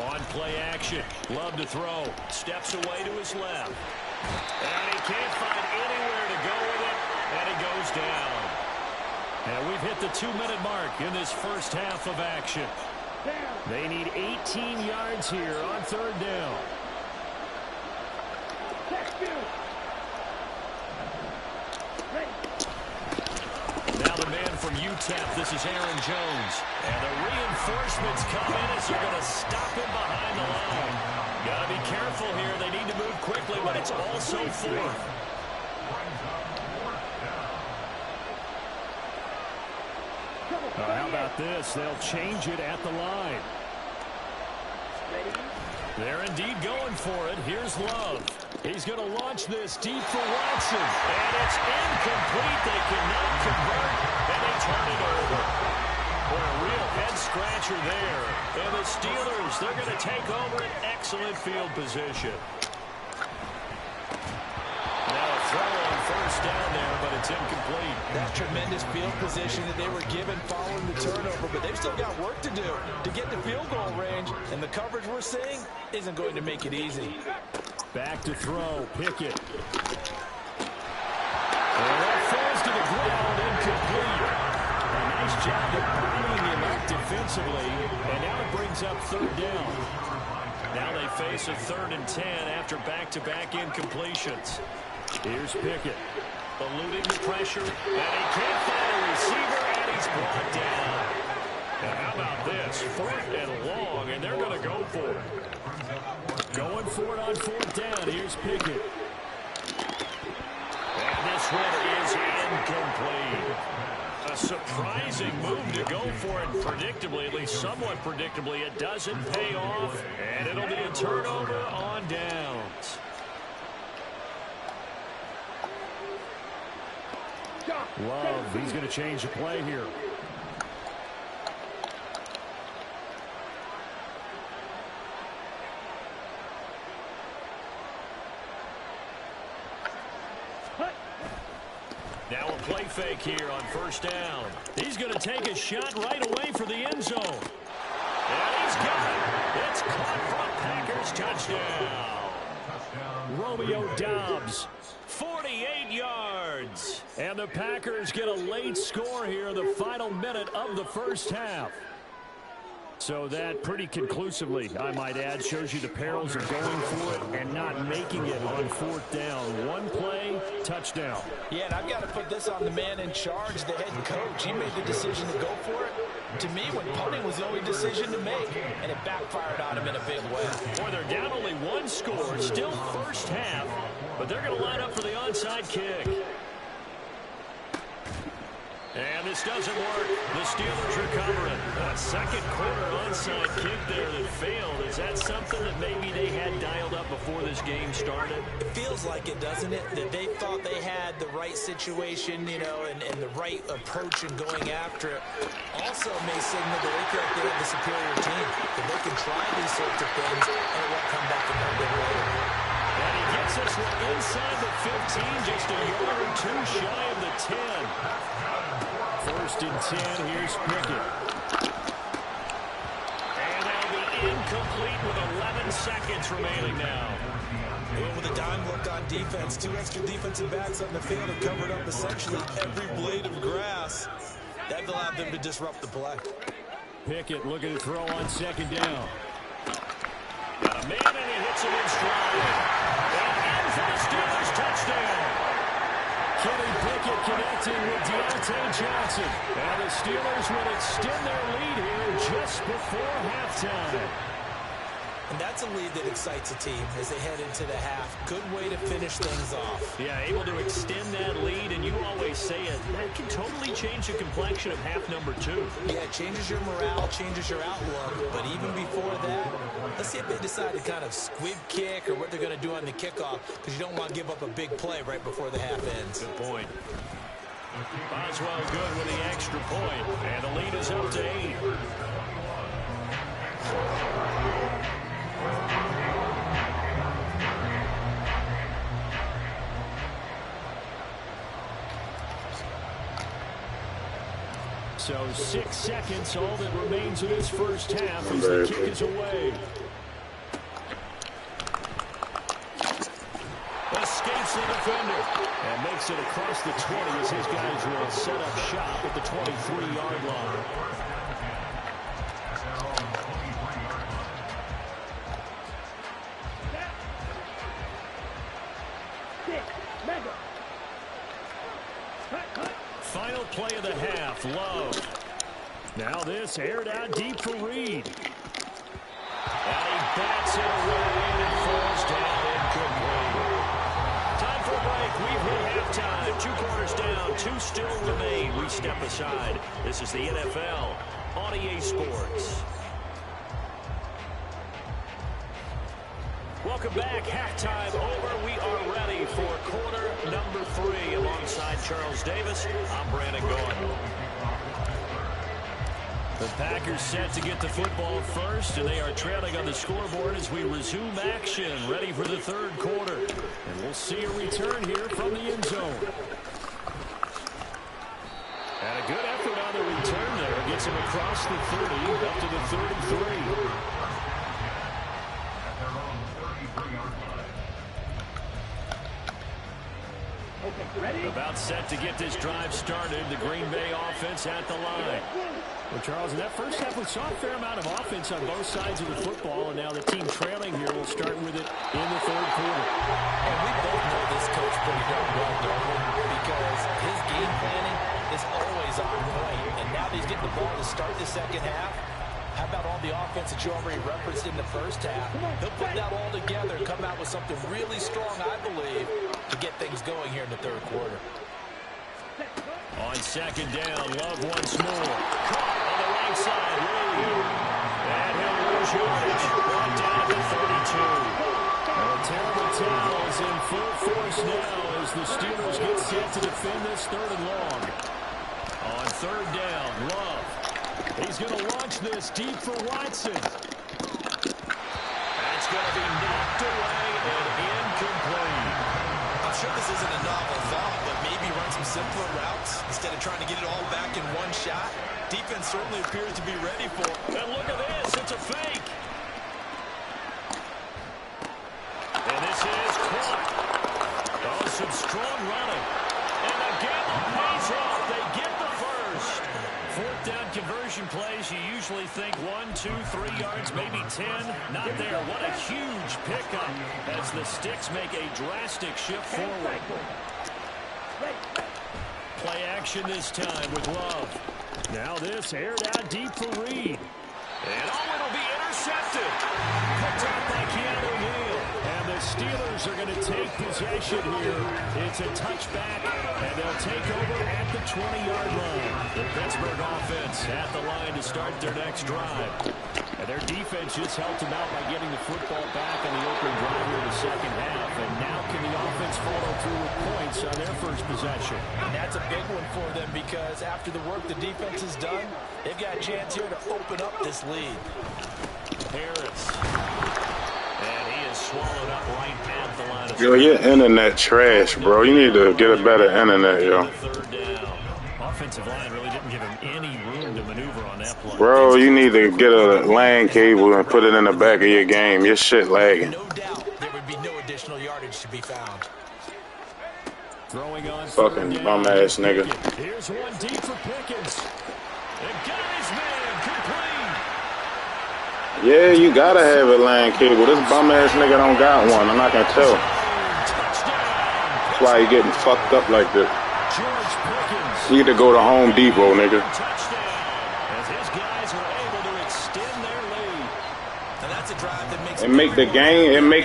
On play action. Love to throw. Steps away to his left. And he can't find anywhere to go with it. And he goes down. And we've hit the 2-minute mark in this first half of action. They need 18 yards here on 3rd down. Now the man from UTEP, this is Aaron Jones. And the reinforcements come in as they're going to stop him behind the line. Got to be careful here. They need to move quickly, but it's also 4th. How about this? They'll change it at the line. They're indeed going for it. Here's Love. He's going to launch this deep for Watson. And it's incomplete. They cannot convert. And they turn it over. Boy, a real head-scratcher there. And the Steelers, they're going to take over an excellent field position. Now a throw on 1st down there, but it's incomplete. That's tremendous field position that they were given following the turnover, but they've still got work to do to get to field goal range, and the coverage we're seeing isn't going to make it easy. Back to throw, Pickett. And that falls to the ground, incomplete. A nice job of bringing him up defensively, and now it brings up 3rd down. Now they face a 3rd and 10 after back-to-back incompletions. Here's Pickett, eluding the pressure, and he can't find a receiver, and he's brought down. And how about this? 4th and long, and they're going to go for it. Going for it on 4th down. Here's Pickett. And this one is incomplete. A surprising move to go for it predictably, at least somewhat predictably. It doesn't pay off, and it'll be a turnover on downs. Love, he's going to change the play here. Now a play fake here on 1st down. He's going to take a shot right away for the end zone. And he's got it. It's caught for a Packers touchdown. Romeo Doubs, 48 yards. And the Packers get a late score here in the final minute of the first half. So that pretty conclusively, I might add, shows you the perils of going for it and not making it on 4th down. One play, touchdown. Yeah, and I've got to put this on the man in charge, the head coach. He made the decision to go for it. To me, when punting was the only decision to make, and it backfired on him in a big way. Boy, they're down only 1 score, still first half, but they're going to line up for the onside kick. And this doesn't work. The Steelers recover it. A second quarter onside kick there that failed. Is that something that maybe they had dialed up before this game started? It feels like it, doesn't it? That they thought they had the right situation, you know, and the right approach in going after it. Also may signal that they feel like they have the superior team. That they can try these sorts of things and it won't come back and hurt them later. And he gets us inside the 15, just a yard or 2 shy of the 10. 1st and 10, here's Pickett. And that'll be complete with 11 seconds remaining now. And with a dime look on defense, 2 extra defensive backs on the field have covered up essentially every blade of grass. That allowed them to disrupt the play. Pickett looking to throw on second down. Got a man, and he hits him in stride. And for the Steelers, touchdown. Kenny Pickett connecting with Deontay Johnson. And the Steelers will extend their lead here just before halftime. And that's a lead that excites a team as they head into the half. Good way to finish things off. Yeah, able to extend that lead, and you always say it, that can totally change the complexion of half number 2. Yeah, it changes your morale, changes your outlook. But even before that, let's see if they decide to kind of squib kick or what they're going to do on the kickoff, because you don't want to give up a big play right before the half ends. Good point. Boswell good with the extra point, and the lead is up to 8. So 6 seconds, all that remains in this first half as the kick is away. Escapes the defender and makes it across the 20 as his guys will set up shop at the 23-yard line. Final play of the half, Love. Now this aired out deep for Reed. And he bats it away and it falls down incomplete. Time for a break. We've hit halftime. 2 quarters down, 2 still remain. We step aside. This is the NFL on EA Sports. Welcome back. Halftime over. We are ready for quarter number 3. Alongside Charles Davis, I'm Brandon Gordon. The Packers set to get the football first, and they are trailing on the scoreboard as we resume action, ready for the third quarter. And we'll see a return here from the end zone. And a good effort on the return there. Gets him across the 30, up to the 33. About set to get this drive started. The Green Bay offense at the line. Well, Charles, in that first half, we saw a fair amount of offense on both sides of the football, and now the team trailing here will start with it in the third quarter. And we both know this coach pretty darn well, don't we? Because his game planning is always on point, and now that he's getting the ball to start the second half, how about all the offense that you already referenced in the first half? He'll put that all together and come out with something really strong, I believe, to get things going here in the third quarter. On second down, Love once more. Caught on the right side, Reed. And he'll lose yardage. Brought down to 32. And terrible towels in full force now as the Steelers get set to defend this third and long. On third down, Love. He's going to launch this deep for Watson. That's going to be knocked away and incomplete. I'm sure this isn't a novel thought, but maybe run some simpler routes instead of trying to get it all back in one shot. Defense certainly appears to be ready for it. And look at this. It's a fake. And this is caught. Oh, some strong running. And again, the pays off. They get the first. Fourth down conversion plays, you usually think 1, 2, 3 yards, maybe 10. Not there. What a huge pickup as the Sticks make a drastic shift forward. Play action this time with Love. Now this aired out deep for Reed. And oh, it'll be intercepted. Picked up by Keanu Neal. And the Steelers are going to take possession here. It's a touchback, and they'll take over at the 20-yard line. The Pittsburgh offense at the line to start their next drive. And their defense just helped them out by getting the football back on the opening drive in the second half. And now can the offense follow through with points on their first possession? And that's a big one for them because after the work the defense has done, they've got a chance here to open up this lead. Harris. And he is swallowed up right at the line of Yo, your internet trash, bro. You need to get a better internet, yo. Third down. Offensive line really didn't give him any room to maneuver maneuver on that play. Bro, you need to get a LAN cable and put it in the back of your game. Your shit lagging. No doubt there would be no additional yardage to be found. Throwing on fucking bum ass nigga. Here's one deep for Pickens. And got his man complete. Yeah, you gotta have a LAN cable. This bum ass nigga don't got one. I'm not gonna tell. That's why he getting fucked up like this. You need to go to Home Depot, nigga. As his guys are able to extend their lead. And that's a drive that makes It make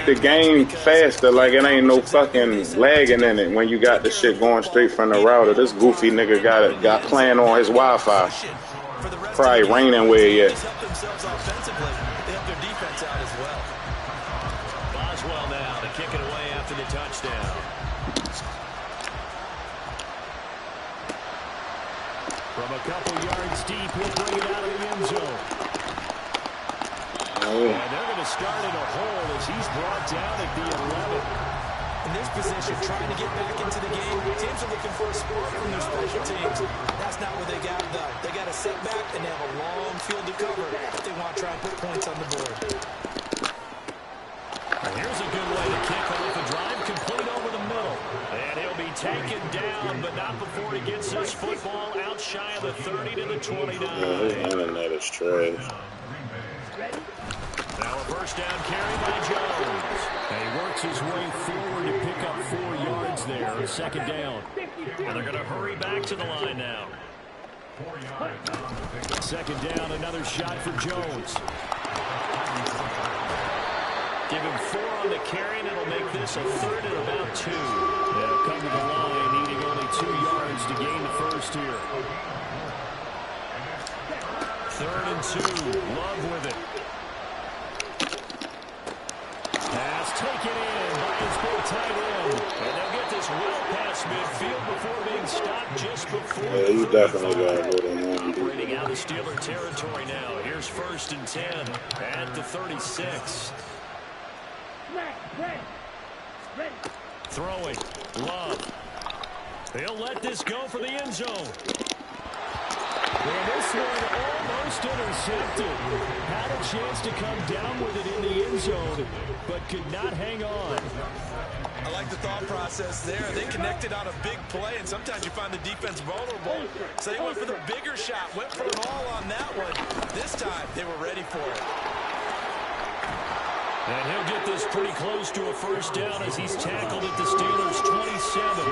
the game faster, like it ain't no fucking lagging in it when you got the shit going straight from the router. This goofy nigga got playing on his Wi-Fi. Probably raining where he at. Boswell now to kick it away after the touchdown. From a couple yards deep, he'll bring it out of the end zone. And they're going to start in a hole as he's brought down at the 11. In this position, trying to get back into the game, teams are looking for a spark from their special teams. That's not what they got, though. They got a setback, and they have a long field to cover if they want to try and put points on the board. Here's a good way to kick off a drive, complete over the middle. And he'll be taken down, but not before he gets his football out shy of the 30 to the 29. Yeah, his internet is trash. Now a first down carry by Jones. And he works his way forward to pick up 4 yards there, second down. And they're going to hurry back to the line now. Second down, another shot for Jones. Give him 4 on the carry, and it'll make this a third and about 2. They'll come to the line, needing only 2 yards to gain the first here. 3rd and 2. Love with it. Pass taken in by his big tight end. And they'll get this well past midfield before being stopped just before. Yeah, you definitely got to go to him. Operating out of Steeler territory now. Here's 1st and 10 at the 36. Throwing. Love. They'll let this go for the end zone. And this one almost intercepted. Had a chance to come down with it in the end zone, but could not hang on. I like the thought process there. They connected on a big play, and sometimes you find the defense vulnerable. So they went for the bigger shot, went for it all on that one. This time, they were ready for it. And he'll get this pretty close to a first down as he's tackled at the Steelers' 27.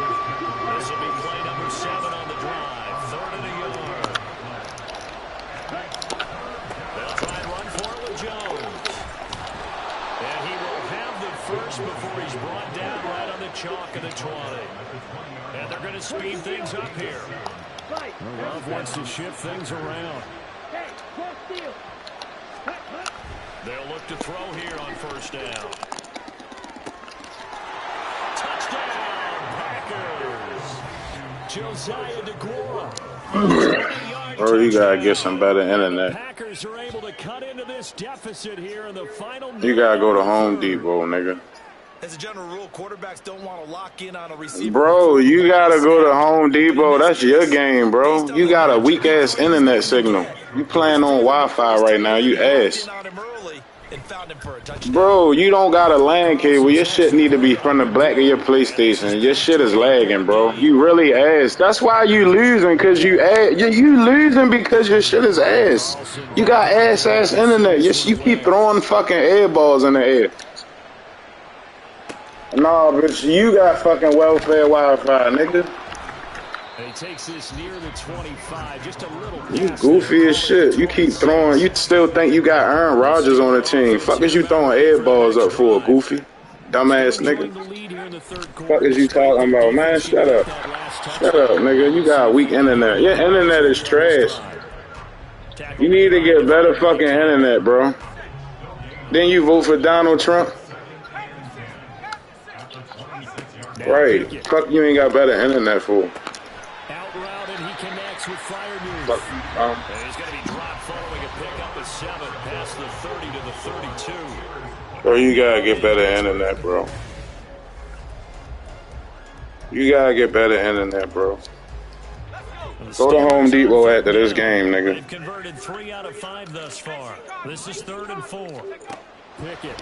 This will be play number 7 on the drive. 3rd and a yard. They'll try and run for it with Jones. And he will have the first before he's brought down right on the chalk of the 20. And they're going to speed things up here. Love wants to shift things around. They'll look to throw here on first down. Touchdown, Packers. Josiah DeGuara. Or you gotta get some better internet. Packers are able to cut into this deficit here in the final. You gotta go to Home Depot, nigga. As a general rule, quarterbacks don't want to lock in on a receiver. Bro, you gotta go to Home Depot. That's your game, bro. You got a weak-ass internet signal. You playing on Wi-Fi right now. You ass. Bro, you don't got a LAN cable. Your shit need to be from the back of your PlayStation. Your shit is lagging, bro. You really ass. That's why you losing, because you ass. You losing because your shit is ass. You got ass internet. You keep throwing fucking air balls in the air. Nah, bitch, you got fucking welfare Wi-Fi, nigga. He takes this near the 25, just a little. You goofy as shit. You keep throwing. You still think you got Aaron Rodgers on the team. Fuck is you throwing air balls up for, goofy? Dumbass nigga. Fuck is you talking about, man? Shut up. Shut up, nigga. You got weak internet. Your internet is trash. You need to get better fucking internet, bro. Then you vote for Donald Trump. Right. Fuck you ain't got better internet for. Out route and he connects with Freiermuth. Fuck. And he's going to be dropped following a pickup of 7 past the 30 to the 32. Bro, you gotta get better internet, bro. You gotta get better internet, bro. Go to Home Depot after this game, nigga. They've converted 3 out of 5 thus far. This is 3rd and 4. Pickett.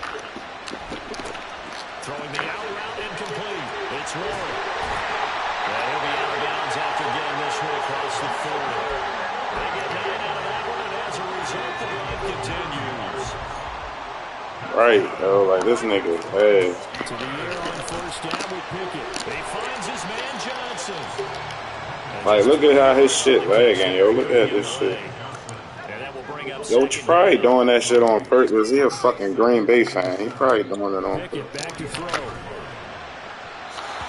Throwing the out route incomplete. It's Ward. And he'll be out of bounds after getting this one across the 40. They get 9 out of that one, and as a result, the drive continues. Right, yo, like this nigga, hey. To the air on 1st down with Pickett. He finds his man Johnson. Like, look at how his shit lagging, yo. Look at this shit. Yo, probably doing that shit on purpose. He a fucking Green Bay fan. He probably doing it on purpose. Back to throw. And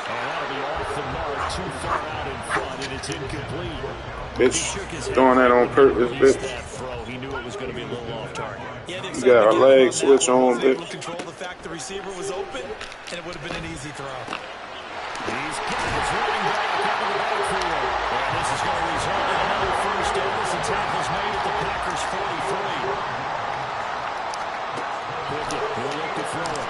that'll be off the mark, too far out in front, and it's incomplete. Bitch, doing that on purpose, bitch. That throw, he knew it was going to be a little off target. You got a leg switch on, bitch. Control the fact the receiver was open, and it would have been an easy throw. He's got his running back out of the backfield. And this is going to result in another 1st down as the tackle's made at the Packers' 43. Pickett will look to throw it.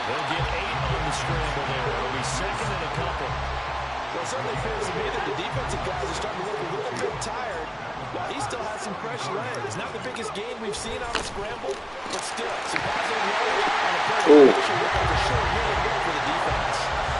They'll get 8 on the scramble there. It'll be 2nd and a couple. Well, it certainly appears to me that the defensive guys are starting to look a little bit tired. While he still has some fresh legs. Not the biggest gain we've seen on a scramble, but still, some positive leverage on a play that actually looked like a short really good for the defense.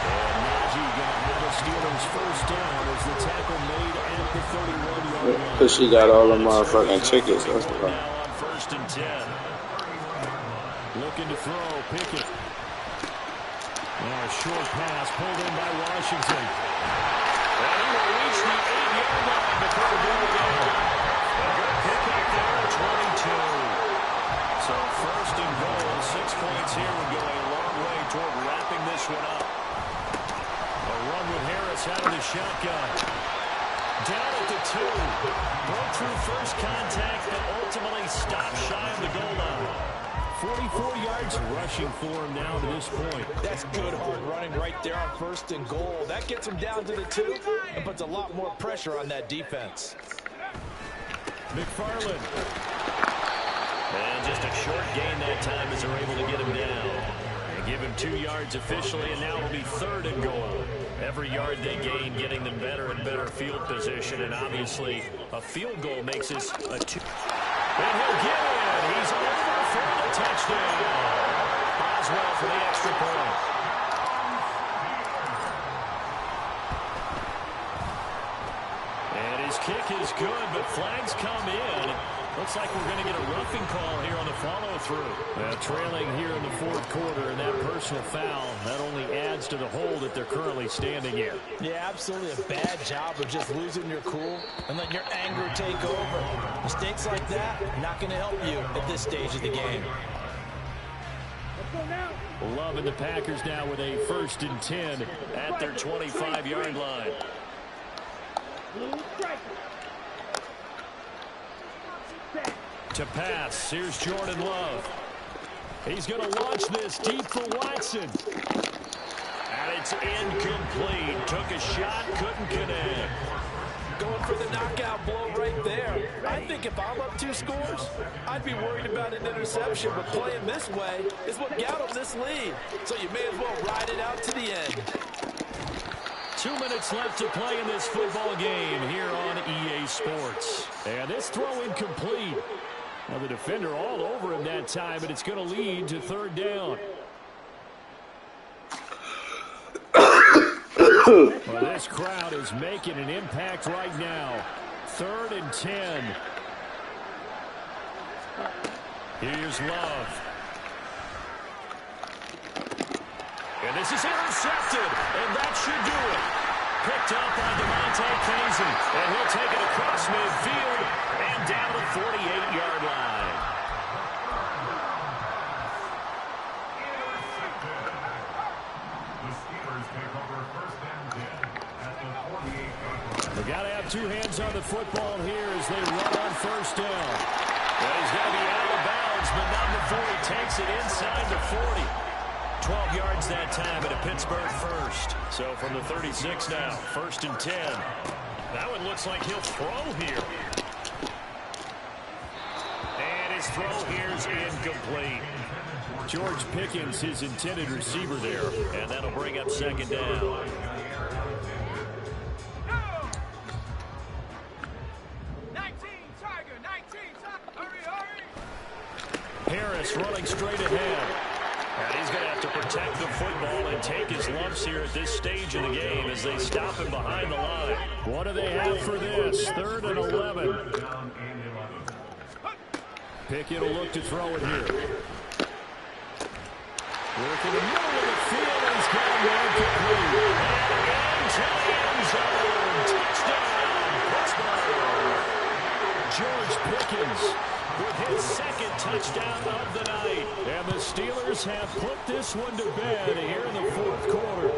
And Najee going to have the Steelers' 1st down as the tackle made at the 31-yard line. Because she got all the motherfucking tickets, that's the problem. Now on 1st and 10. Looking to throw, Pickett. Now a short pass pulled in by Washington. And he will reach the 8-yard line before the goal again. A good pick back there at 22. So 1st and goal, 6 points here would go a long way toward wrapping this one up. A run with Harris out of the shotgun. Down at the 2. Broke through first contact, but ultimately stopped shy of the goal line. 44 yards rushing for him now to this point. That's good hard running right there on 1st and goal. That gets him down to the 2 and puts a lot more pressure on that defense. McFarland. And just a short gain that time as they're able to get him down. And give him 2 yards officially, and now it'll be 3rd and goal. Every yard they gain getting them better and better field position, and obviously a field goal makes this a 2. And he'll get it. He's over for the touchdown. Boswell for the extra point. And his kick is good, but flags come in. Looks like we're going to get a roughing call here on the follow-through. Trailing here in the 4th quarter, and that personal foul, that only adds to the hole that they're currently standing in. Yeah, absolutely a bad job of just losing your cool and letting your anger take over. Mistakes like that, not going to help you at this stage of the game. Loving the Packers now with a 1st and 10 at their 25-yard line. To pass, here's Jordan Love. He's going to launch this deep for Watson. And it's incomplete. Took a shot, couldn't connect. Going for the knockout blow right there. I think if I'm up 2 scores, I'd be worried about an interception, but playing this way is what got him this lead. So you may as well ride it out to the end. 2 minutes left to play in this football game here on EA Sports. And this throw incomplete. Now the defender all over him that time, but it's going to lead to 3rd down. Well, this crowd is making an impact right now. 3rd and 10. Here's Love. And this is intercepted, and that should do it. Picked up by DeMonte Casey, and he'll take it across midfield and down the 48-yard line. The Steelers take over 1st and 10 at the 48-yard line. They got to have 2 hands on the football here as they run on 1st down. Well, he's going to be out of bounds, but not before he takes it inside the 40. 12 yards that time at a Pittsburgh 1st. So from the 36 now, 1st and 10. That one looks like he'll throw here. And his throw here is incomplete. George Pickens, his intended receiver there. And that'll bring up 2nd down. Harris running straight ahead. And he's going to have to protect the football and take his lumps here at this stage of the game as they stop him behind the line. What do they have for this? 3rd and 11. Pickett will look to throw it here. Work in the middle of the field, and he's got one complete. And into the end zone. Touchdown, Pittsburgh. George Pickens with his 2nd touchdown of the night. And the Steelers have put this one to bed here in the 4th quarter.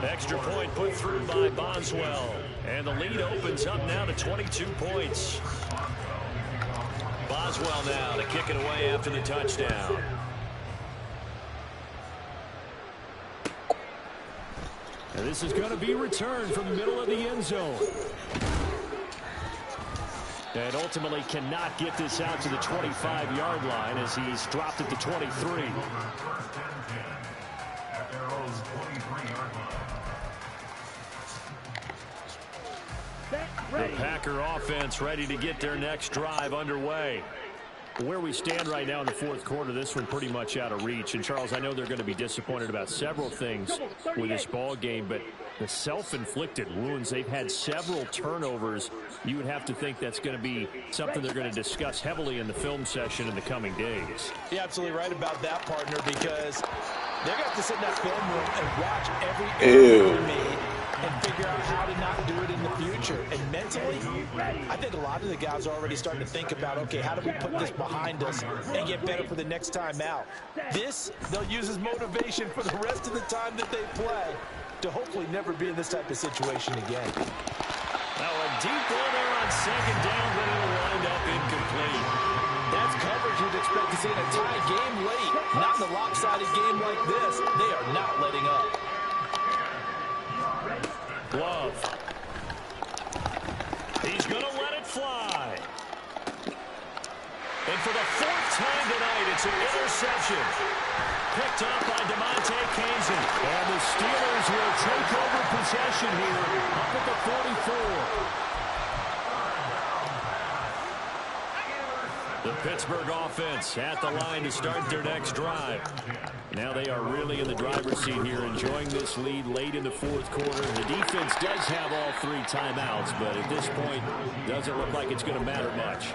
Extra point put through by Boswell. And the lead opens up now to 22 points. Boswell now to kick it away after the touchdown. And this is going to be returned from the middle of the end zone. And ultimately cannot get this out to the 25-yard line as he's dropped at the 23. The Packer offense ready to get their next drive underway. Where we stand right now in the 4th quarter, this one pretty much out of reach. And, Charles, I know they're going to be disappointed about several things with this ball game, but the self-inflicted wounds, they've had several turnovers. You would have to think that's going to be something they're going to discuss heavily in the film session in the coming days. You're absolutely right about that, partner, because they're going to have to sit in that film room and watch every error they made and figure out how to not do it in the future. And mentally, I think a lot of the guys are already starting to think about, okay, how do we put this behind us and get better for the next time out? This, they'll use as motivation for the rest of the time that they play to hopefully never be in this type of situation again. Now a deep ball there on 2nd down, but it'll wind up incomplete. That's coverage you'd expect to see in a tie game late. Not in a lopsided game like this. They are not letting up. Glove. He's going to let it fly. And for the 4th time tonight, it's an interception. Picked up by DeMonte Kazin. And the Steelers will take over possession here up at the 44. The Pittsburgh offense at the line to start their next drive. Now they are really in the driver's seat here, enjoying this lead late in the 4th quarter. The defense does have all 3 timeouts, but at this point, doesn't look like it's going to matter much.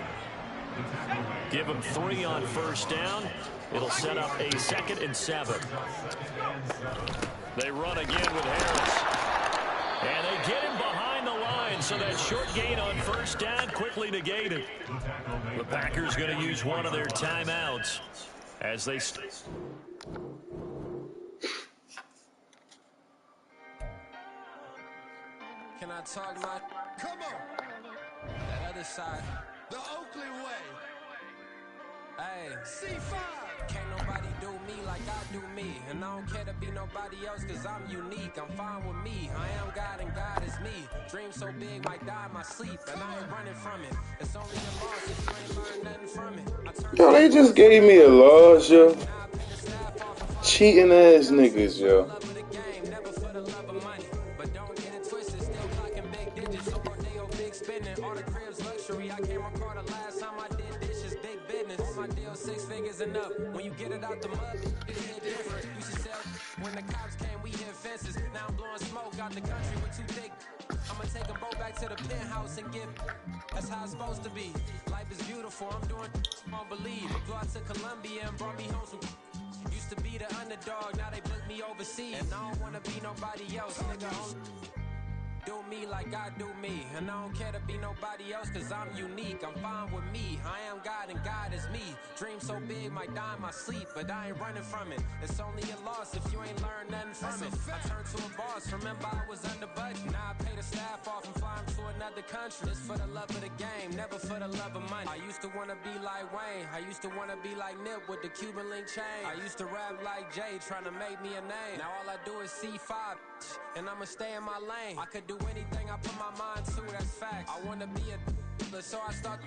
Give them 3 on 1st down. It'll set up a 2nd and 7. They run again with Harris. And they get him behind the line, so that short gain on 1st down quickly negated. The Packers going to use one of their timeouts as they... Can I talk my... Come on! That other side. The Oakland way. Hey. C5. Can't nobody do me like I do me. And I don't care to be nobody else cause I'm unique. I'm fine with me. I am God and God is me. Dream so big might die in my sleep. And I ain't running from it. It's only a loss if you ain't learned nothing from it. Yo, they just gave me a loss, yo. Cheating ass niggas, yo. Enough. When you get it out the mud, it's different. You should sell. When the cops came, we hit fences. Now I'm blowing smoke out the country with 2 thick. I'ma take them both back to the penthouse and give. That's how it's supposed to be. Life is beautiful. I'm doing won't believe. Flew out to Colombia and brought me home some. Used to be the underdog, now they book me overseas. And I don't wanna be nobody else, nigga. Do me like I do me. And I don't care to be nobody else cause I'm unique. I'm fine with me. I am God and God is me. Dream so big might die in my sleep, but I ain't running from it. It's only a loss if you ain't learned nothing from it. I turned to a boss, remember I was under budget. Now I pay the staff off and fly to another country. Just for the love of the game, never for the love of money. I used to wanna be like Wayne. I used to wanna be like Nip with the Cuban link chain. I used to rap like Jay, trying to make me a name. Now all I do is C5, and I'ma stay in my lane. I could do anything I put my mind to, that's fact. I wanna be a so I start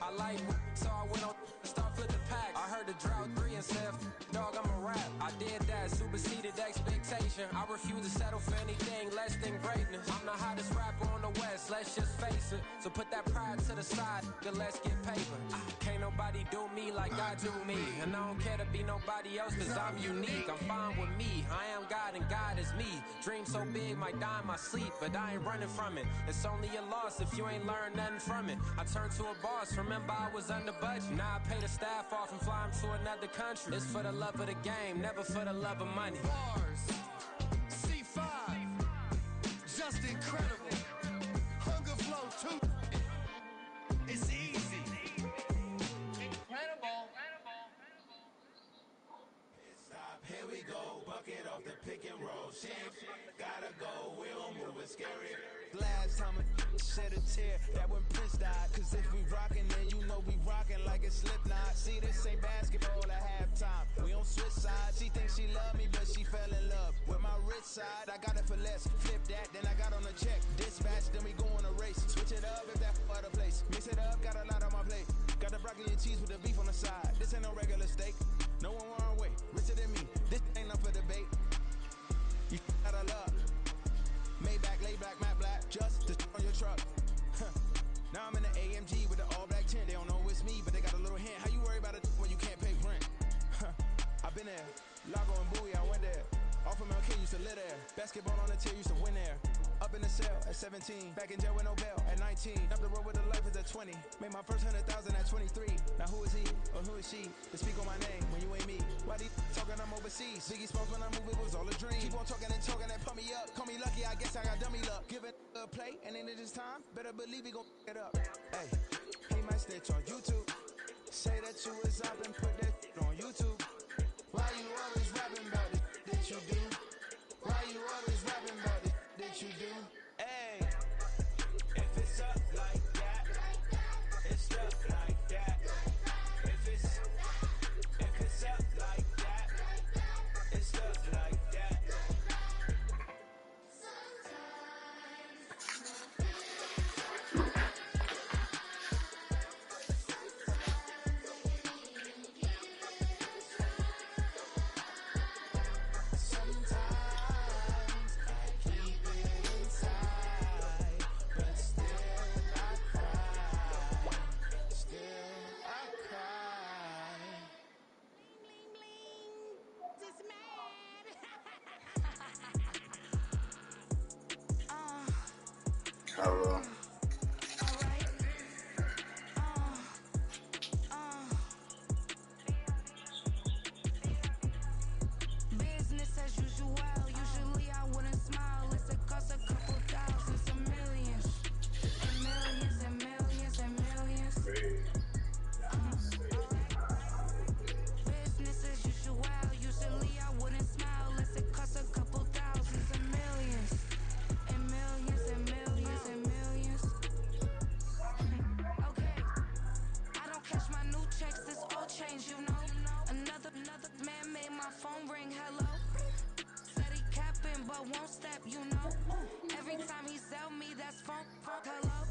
I like so I went on start flipping packs. I heard the drought 3 and said, dog, I'm a rap. I did that, superseded expectation. I refuse to settle for anything less than greatness. I'm the hottest rapper on the West, let's just face it. So put that pride to the side, then let's get paper. Can't nobody do me like I do me. And I don't care to be nobody else, cause I'm unique. I'm fine with me, I am God and God is me. Dream so big, might die in my sleep, but I ain't running from it. It's only a loss if you ain't learned nothing from it. I turned to a boss, remember I was under budget. Now I pay the staff off and fly them to another country. It's for the love of the game, never for the love of money. Bars, C5, just incredible. Hunger flow 2, it's easy. Incredible. Stop, here we go, bucket off the pick and roll. Shit, gotta go, we don't move, it's scary. Last time a shed a tear, that when Prince died. Cause if we rockin', then you know we rockin' like a Slipknot. See, this ain't basketball at halftime, we on switch sides. She thinks she love me, but she fell in love with my rich side. I got it for less, flip that, then I got on a check. Dispatch, then we go on a race. Switch it up if that other place. Mix it up, got a lot on my plate. Got the broccoli and cheese with the beef on the side. This ain't no regular steak, no one wrong way. Richer than me, this ain't up for debate. You out of luck. Maybach, laid back, matte black, just to on your truck. Now I'm in the AMG with the all black tint. They don't know it's me, but they got a little hint. How you worry about it when you can't pay rent? I've been there, Lago and Bowie, I went there. Off of Mount King, used to live there. Basketball on the tier, used to win there. Up in the cell at 17, back in jail with no bail at 19. Up the road with the life is at 20. Made my first 100,000 at 23. Now who is he or who is she to speak on my name when you ain't me? Why they talking I'm overseas? Biggie Smalls when I move, it was all a dream. Keep on talking and pump me up. Call me lucky, I guess I got dummy luck. Give it a play, and then it is time. Better believe he gon' it up. Hey, he might snitch on YouTube. Say that you was up and put that on YouTube. Why you always rapping about it that you do? Why you always rapping about it that you do? Hey, if it's up like that, it's up like that. If it's up like that, it's up like that. Hello. Business as usual. Usually I wouldn't smile. It costs a couple thousand, some millions, and millions, and millions, and millions. Business as usual. Usually I wouldn't smile. It costs a couple thousand, some millions, and millions, and millions, and millions. Okay, I don't cash my new checks. It's all change, you know. Another man made my phone ring. Hello. Said he capping, but won't step, you know. Every time he sell me, that's phone. Hello.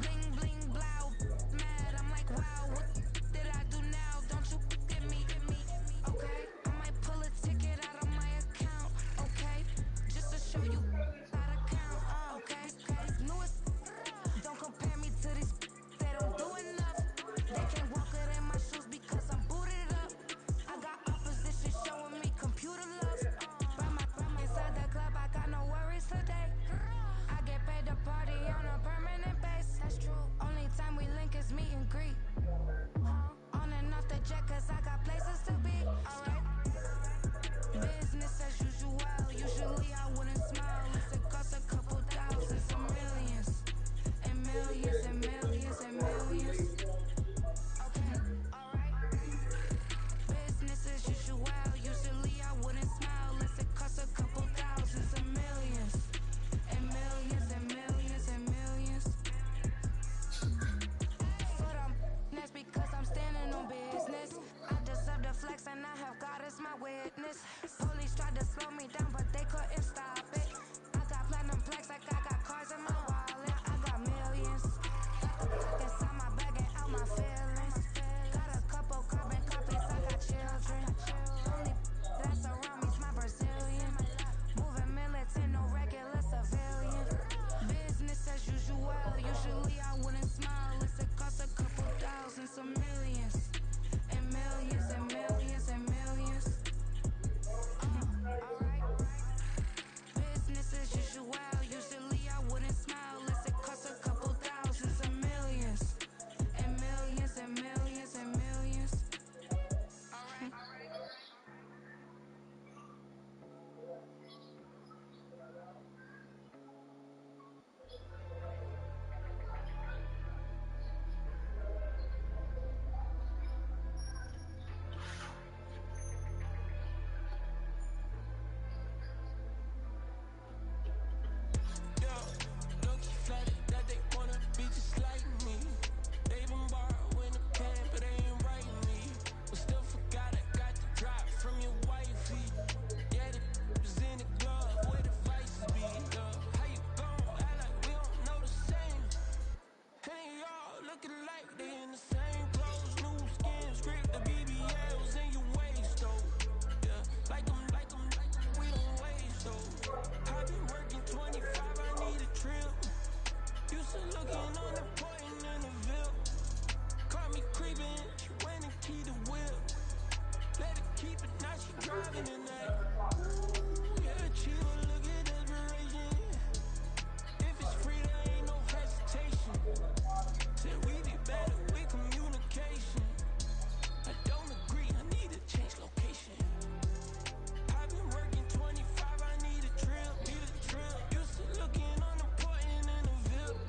Bling bling blow. Mad. I'm like, wow. What did I do now? Don't you get me? Okay. I might pull a ticket out of my account. Okay. Just to show you how to count. Okay. Newest. Don't compare me to these. They don't do enough. They can't walk it in my shoes because I'm booted up. I got opposition showing me computer love. From inside the club, I got no worries. looking like they in the same clothes, new skin, script, the BBLs in your waist, though. Yeah, like them, we don't waste, though. I've been working 25, I need a trip. Used to looking unimportant in the Ville. Caught me creeping, she went and keyed the whip. Let her keep it, now she driving in that. Ooh, yeah, chill, look at desperation. If it's free, there ain't no hesitation. Said we be better with communication. I don't agree, I need to change location. I've been working 25, I need a trip, Used to looking unimportant in the Ville.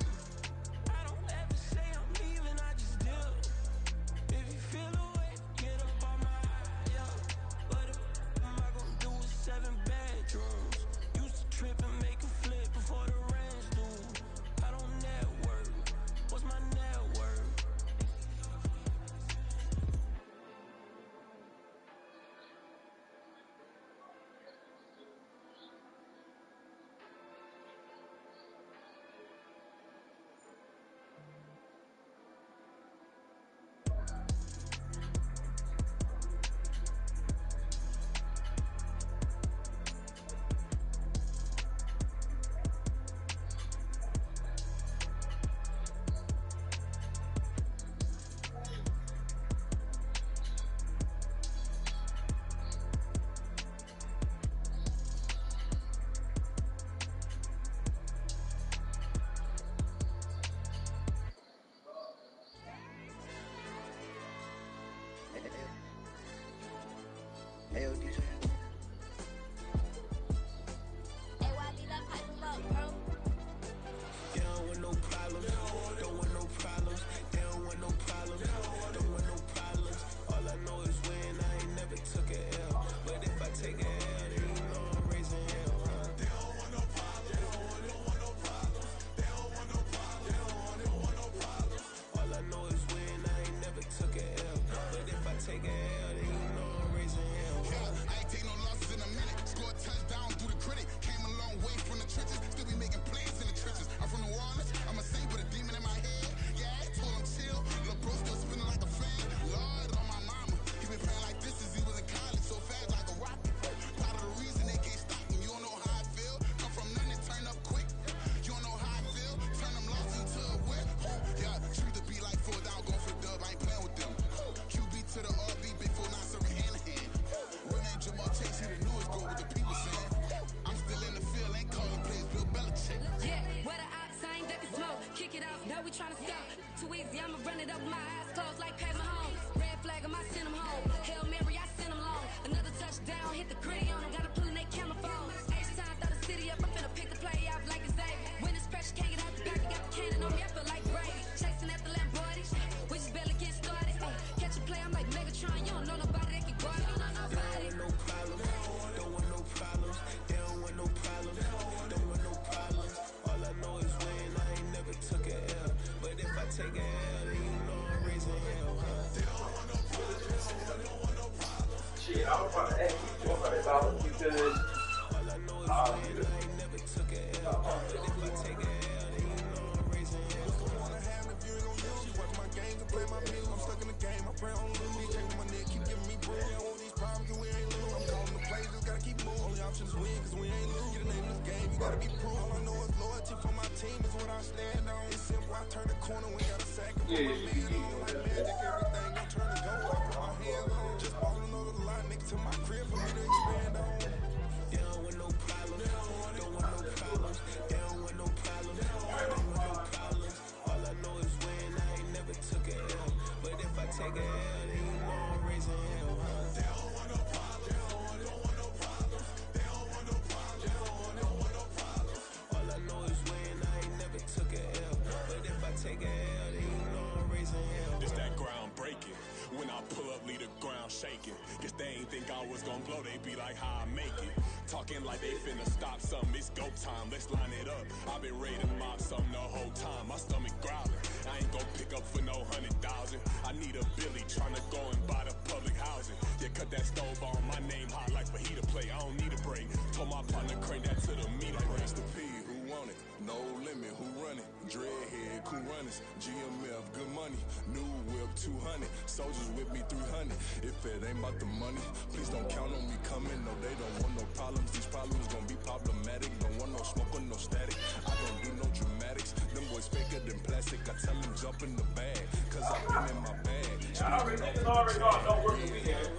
I don't ever say I'm leaving, I just dip. If you feel away, get up on my yeah. What am I gonna do with 7 bedrooms? Used to trip and make a flip before the rent's due. I don't network. What's my net worth? Hey, DJ. Hey, why leave that pipe up, bro? They don't want no problems, don't want no problems. They don't want no problems, don't want no problems. All I know is when I ain't never took a L. But if I take a L, then you know I'm raising hell, huh? They don't want no problems, they don't want no problems. They don't want no problems, they don't want no problems. All I know is when I ain't never took a L. But if I take a L, then you know I'm raising hell, huh? I ain't take no losses in a minute. Scored touchdown through the critic. Came a long way from the trenches. Still be making plays in the trenches. I'm from New Orleans. I'm a saint with a demon in my head. Yeah, I told him chill. Lil' bro still spinning like a fan. Lord on my mama. He been playing like this since he was in college. So fast like a rocket. Part of the reason they can't stop him. You don't know how I feel. Come from nothing, turn up quick. You don't know how I feel. Turn them losses into a whip. Yeah, treat the beat like 4 down. Going for the dub. I ain't playing with them. QB to the RB. Big 4 not serving hand to hand. Real name Jamal Chase. He the newest goal with the people saying. I'm still in the field. Ain't calling plays Bill Belichick. Yeah, where the ops, I ain't ducking smoke. Kick it off, now we tryna scout. Too easy, I'ma run it up with my eyes closed like Pat Mahomes. Red flag, I might send him home. Hail Mary, I send him long. Another touchdown, hit the gritty on him. Gotta put in their camera phone. H-time, throw the city up. I'm finna pick the play off like it's Xavier. When it's pressure, can't get out the pocket. Got the cannon on me, I feel like Brady. Chasing at the Lamborghini. We just barely get started. Catch a play, I'm like Megatron. You don't know nobody that can guard it. You know nobody. No problems, don't want no problems. They don't want no problems, don't want no problems. All I know is when I ain't never took a L. But if I take a L, then you know I'm raising hell, huh? They don't want no problems, don't want no problems. Shit, I was trying to ask you $400 because all I know is when I ain't never took a L. But if I take a L, then you know I'm raising hell. What's the point of having if you ain't gon' use? She watch my games and play my music. I'm stuck in the game, I pray on lose. DJ with my neck, keep giving me bruise. They don't want these problems and we ain't lose. I'm calling the plays, just gotta keep moving. Only option is win, cause we ain't lose. Get a name in this game, you gotta be proof. All I know is loyalty for my team is what I stand on. It's simple, I turn the corner when got a sack and put my man on. Like magic, everything I'm turning gold. I put my hands on. Just ballin' over the line, nigga, to my crib for me to expand on. They don't want no problems, don't want no problems. They don't want no problems, don't want no problems. All I know is when I ain't never took a L. But if I take a L, then you know I'm raising hell, huh? They don't want no problems, don't want no problems. They don't want no problems, don't want no problems. All I know is when I ain't never took a L. But if I take a L, then you know I'm raising hell. It's that ground breaking. When I pull up, leave the ground shaking. Guess they ain't think I was gonna blow, they be like, how I make it. Talking like they finna stop something, it's go time, let's line it up. I've been ready to mob something the whole time, my stomach growling. I ain't gon' pick up for no 100,000. I need a Billy tryna go and buy the public housing. Yeah, cut that stove on, my name hot like fajita play. I don't need a break. Told my partner crank that to the meter. Like race the P, who want it? No limit, who run it? Dreadhead, cool runners. GMF, good money. New whip, 200. Soldiers with me, 300. If it ain't about the money, please don't count on me coming. No, they don't want no problems. These problems gonna be problematic. Don't want no smoke or no static. I don't do no dramatics. Them boys faker than plastic. I tell them jump in the bag, cause I've been in my bag. I already know don't work the weekend.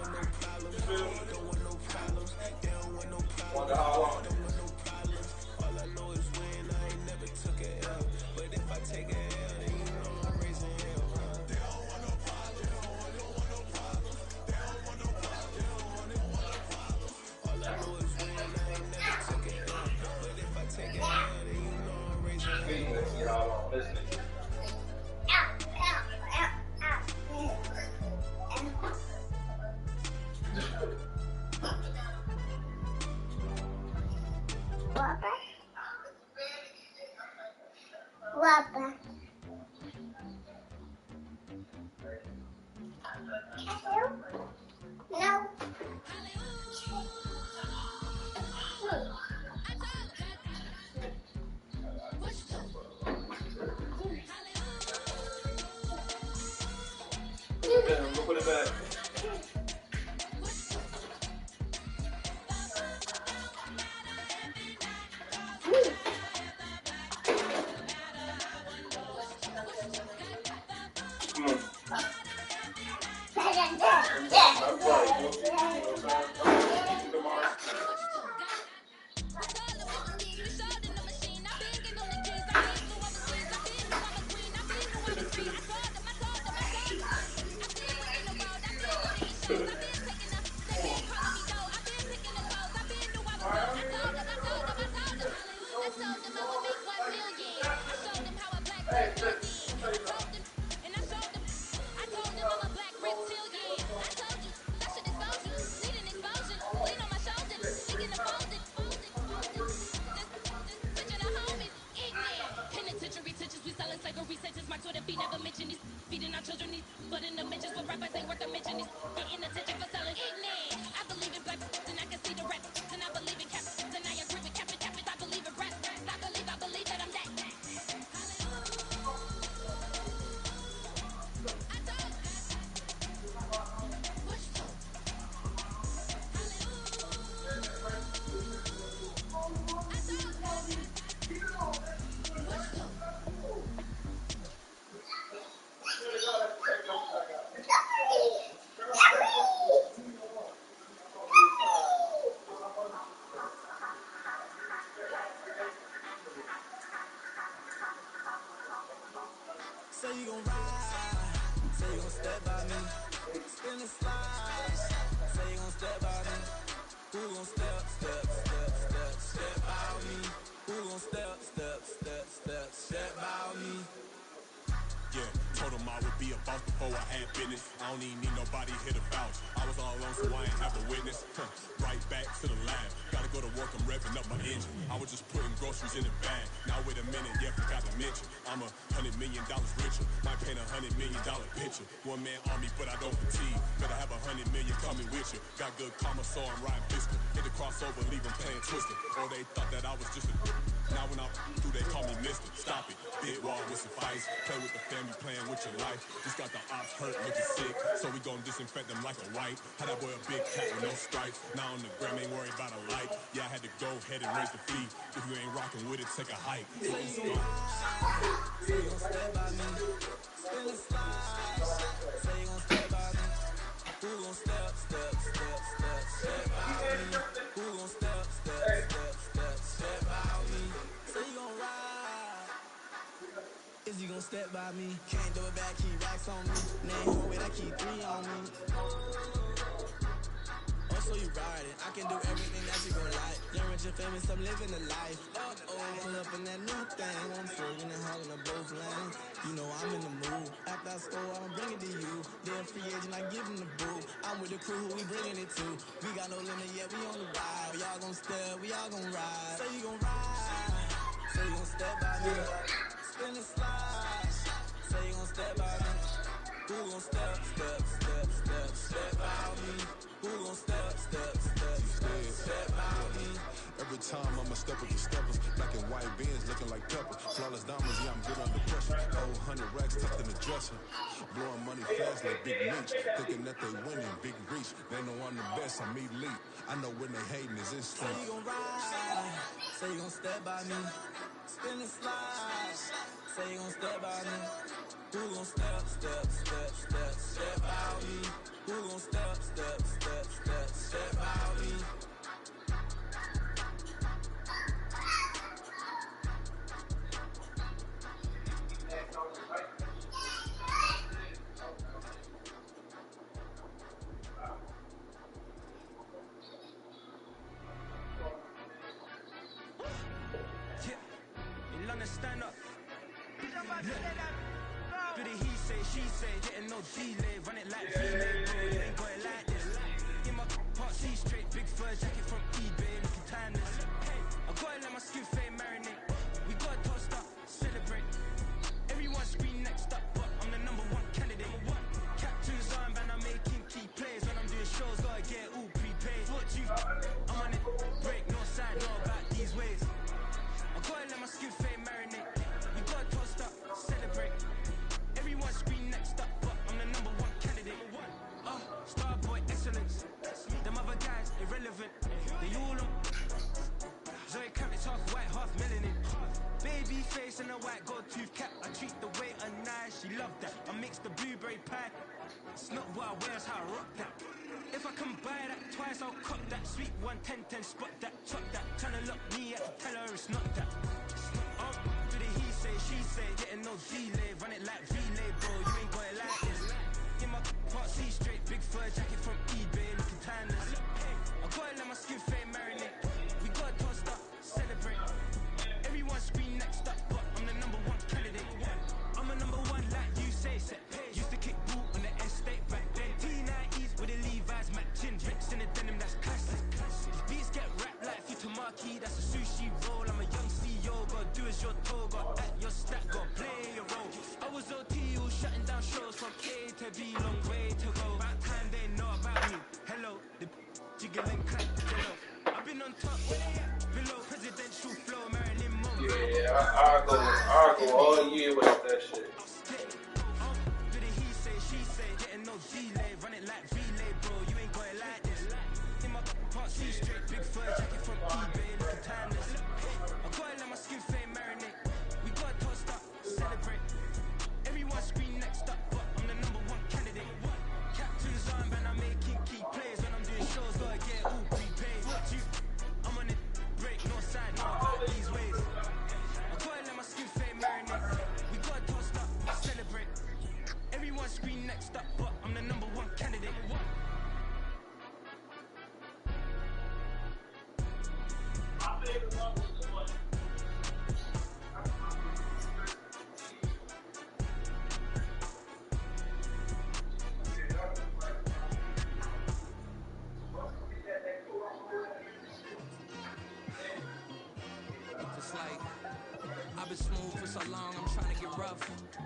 Don't want no problems. They don't want no problems. Wonder how long. Don't want no problems. All I know is win. I ain't never took a L. But if I take a L, then you know I'm raising hell. They don't want no problems. They don't want no problems. They don't want no problems. They don't want no problems. All I know is win. I ain't never took a L. But if I take a L, then you know I'm raising hell. Let's see how long. Listen. Papa. No. Go put it back. Say you gon' ride, say you gon' step by me, spin the slide, say you gon' step by me, who gon' step by me, who gon' step by me. Yeah, told him I would be a boss before I had business. I don't even need nobody here to vouch. I was all alone, so I ain't have a witness. Right back to the lab. Gotta go to work, I'm revving up my engine. I was just putting groceries in the bag. Now wait a minute, yeah, forgot to mention. I'm $100 million richer. Might paint $100 million picture. One man army, but I don't fatigue. Better have 100 million coming with you. Got good karma, so I'm riding pistol. Hit the crossover, leave them playing twisted. Or they thought that I was just a. Now when I through, they call me Mister. Stop it. Big wall with some fights. Play with the family, playing with your life. Just got the ops hurt, looking sick. So we gon' disinfect them like a wipe. Had that boy a big cat with no stripes. Now on the gram, ain't worried about a light. Yeah, I had to go ahead and raise the fee. If you ain't rocking with it, take a hike. Say you gon' step by me, spin the slide. Say you gon' step by me, who gon' step by me, who gon' step by me. Say you gon' ride, is you gon' step by me? Can't do it back, keep racks on me. Name home with I keep 3 on me. So you riding, I can do everything that you gon' like. Young, rich, and famous, I'm living a life. Pull up in that new thing. I'm serving and hollering on both lanes. You know I'm in the mood. After I score, I'ma bring it to you. They're a free agent, I give them the boo. I'm with the crew, who we bringing it to. We got no limit yet, we on the ride. We all gon' step, we all gon' ride. Say you gon' ride, say you gon' step by me. Spin the slide, say you gon' step by me. Who gon' step by me? Who gon' step by me? Every time I'ma step with the steppers, black and white beans looking like pepper. Flawless diamonds, yeah, I'm good under pressure. 100 racks tucked in the dresser. Blowing money fast like Big Meech. Thinking that they winning, big reach. They know I'm the best, I'm elite. I know when they hating is instinct. Say you gon' ride, say you gon' step by me. Spin and slide, say you gon' step by me. Who gon' step by me? Who gon' step by me? In London, stand up. Do the he say, she say, getting no delay, run it like relay, bro, you ain't got it like this. In my part C straight, big fur jacket from eBay, looking timeless. Hey, I gotta let my skin fade marinate. We gotta toast up, celebrate. Everyone scream next up, but I'm the #1 candidate. Captain's armband, I'm making key plays. When I'm doing shows, gotta get all prepaid. What you, I'm on it, break, no side, no about these ways. I gotta let my skin fade marinate. We gotta toast up, celebrate. Everyone scream next up, but I'm the #1 candidate. Starboy excellence. Them other guys irrelevant. They all on. Zoe Kravitz half white, half melanin. Baby face and a white gold tooth cap. I treat the waiter nice, she love that. I mix the blueberry pie. It's not what I wear, it's how I rock that. If I can buy that twice, I'll cop that. Sweet 110, spot that, chop that. Tryna lock me, I can tell her it's not that. Do the he say, she say, getting no delay, run it like relay, bro, you ain't got it like this. In my part C straight, big fur jacket from eBay, looking timeless. I gotta let my skin fade marinate. We gotta toast up, celebrate. Everyone scream next up, but I'm the #1 candidate. I'm a #1 like you say, set pay. Used to kick boot on the estate back then. T90s with the Levi's matching, drinks in the denim, that's classic. These beats get wrapped like Futamaki, that's a sushi roll. I'm a young CEO, gotta do as you're told, gotta act your stack, gotta play your role. I was OT, all shutting down shows from A to B, long way to go. About time they know about me. Hello, the jiggle and clap, hello. I've been on top, below presidential flow, Marilyn Monroe. Yeah, I'll go all year without that shit. Do the he say, she say, getting no delay, run it like relay, bro, you ain't got it like this. In my part C straight, big fur jacket from eBay, looking timeless. I gotta let my skin fade marinate. We gotta toast up, celebrate. Everyone scream next up, but I'm the #1 candidate. Captain's armband, I'm making key plays. When I'm doing shows, gotta get all prepaid. What you, I'm on it, break, no side, no about these ways. I gotta let my skin fade marinate. We gotta toast up, celebrate. Everyone scream next up, but I'm the #1 candidate. It's like, I've been smooth for so long, I'm trying to get rough.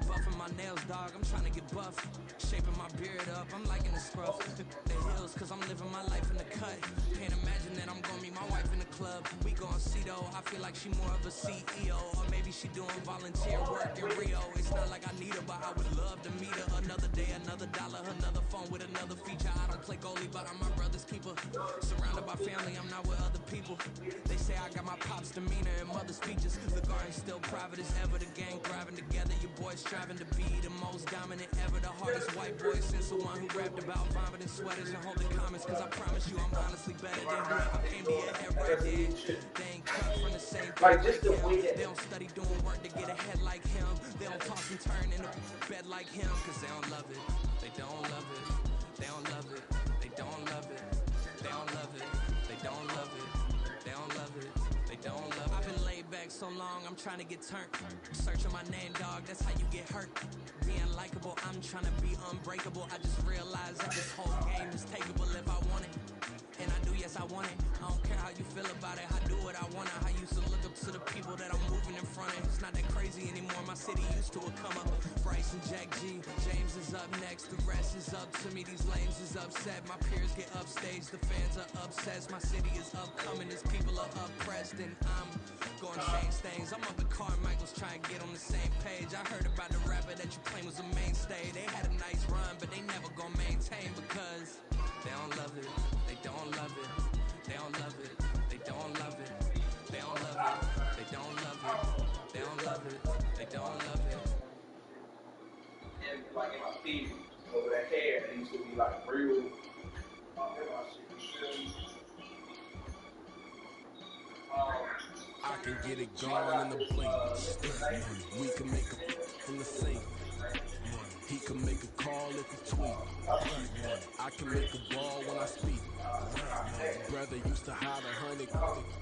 Buffing my nails, dog, I'm trying to get buff. Shaping my beard up, I'm liking the scruff. The hills, cause I'm living my life in the cut. Can't imagine that I'm gonna meet my wife in the club. We gon' see though, I feel like she more of a CEO. Or maybe she doing volunteer work in Rio. It's not like I need her, but I would love to meet her. Another day, another dollar, another phone with another feature. I don't play goalie, but I'm my brother's keeper. Surrounded by family, I'm not with other people. They say I got my pop's demeanor and mother's features. The garden's still private as ever, the gang thriving together. Your boys striving to be the most dominant ever. The hardest white boy since the one who rapped about vomiting sweaters and holding comments. Cause I promise you I'm honestly better than whoever came to your head right there. They ain't cut from the same place like him. They don't study doing work to get ahead like him. They don't toss and turn in the bed like him. Cause they don't love it, they don't love it, they don't love it, they don't love it, they don't love it, they don't love it, they don't love it, they don't love it. I've been laid back so long, I'm trying to get turned. Searching my name, dog, that's how you get hurt. Being likable, I'm trying to be unbreakable. I just realized that this whole game is takeable if I want it. And I do, yes, I want it. I don't care how you feel about it. I do what I want. I used to look up to the people that I'm moving in front of. It's not that crazy anymore. My city used to a come up. Bryce and Jack G. James is up next. The rest is up to me. These lames is upset. My peers get upstaged. The fans are obsessed. My city is upcoming. His people are oppressed. And I'm going to change things. I'm up at Carmichael's trying to get on the same page. I heard about the rapper that you claim was a mainstay. They had a nice run, but they never gonna maintain because they don't love it. They don't love it. They don't love it. They don't love it. They don't love it. They don't love it. They don't love it. They don't love it. And like in my feet, over that hair, it used to be like real. I can get it gone in the blink. We can make a from the sink. He can make a call if he tweet. I can make a ball when I speak. Brother used to hide 100.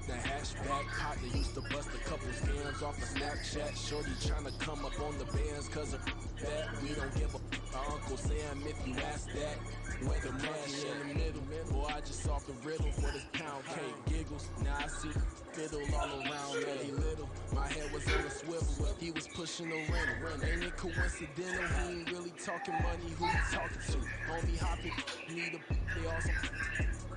The hashback partner used to bust a couple scams off of Snapchat. Shorty tryna come up on the bands cause of that. We don't give a Uncle Sam if you ask that. Where the mash in the middle. Boy, I just saw the riddle for this pound cake. Giggles, now I see fiddle all around me. Little, my head was on a swivel. He was pushing the rental. Ain't it coincidental? He ain't really talking money. Who he talking to? Homie hopping, need a they also.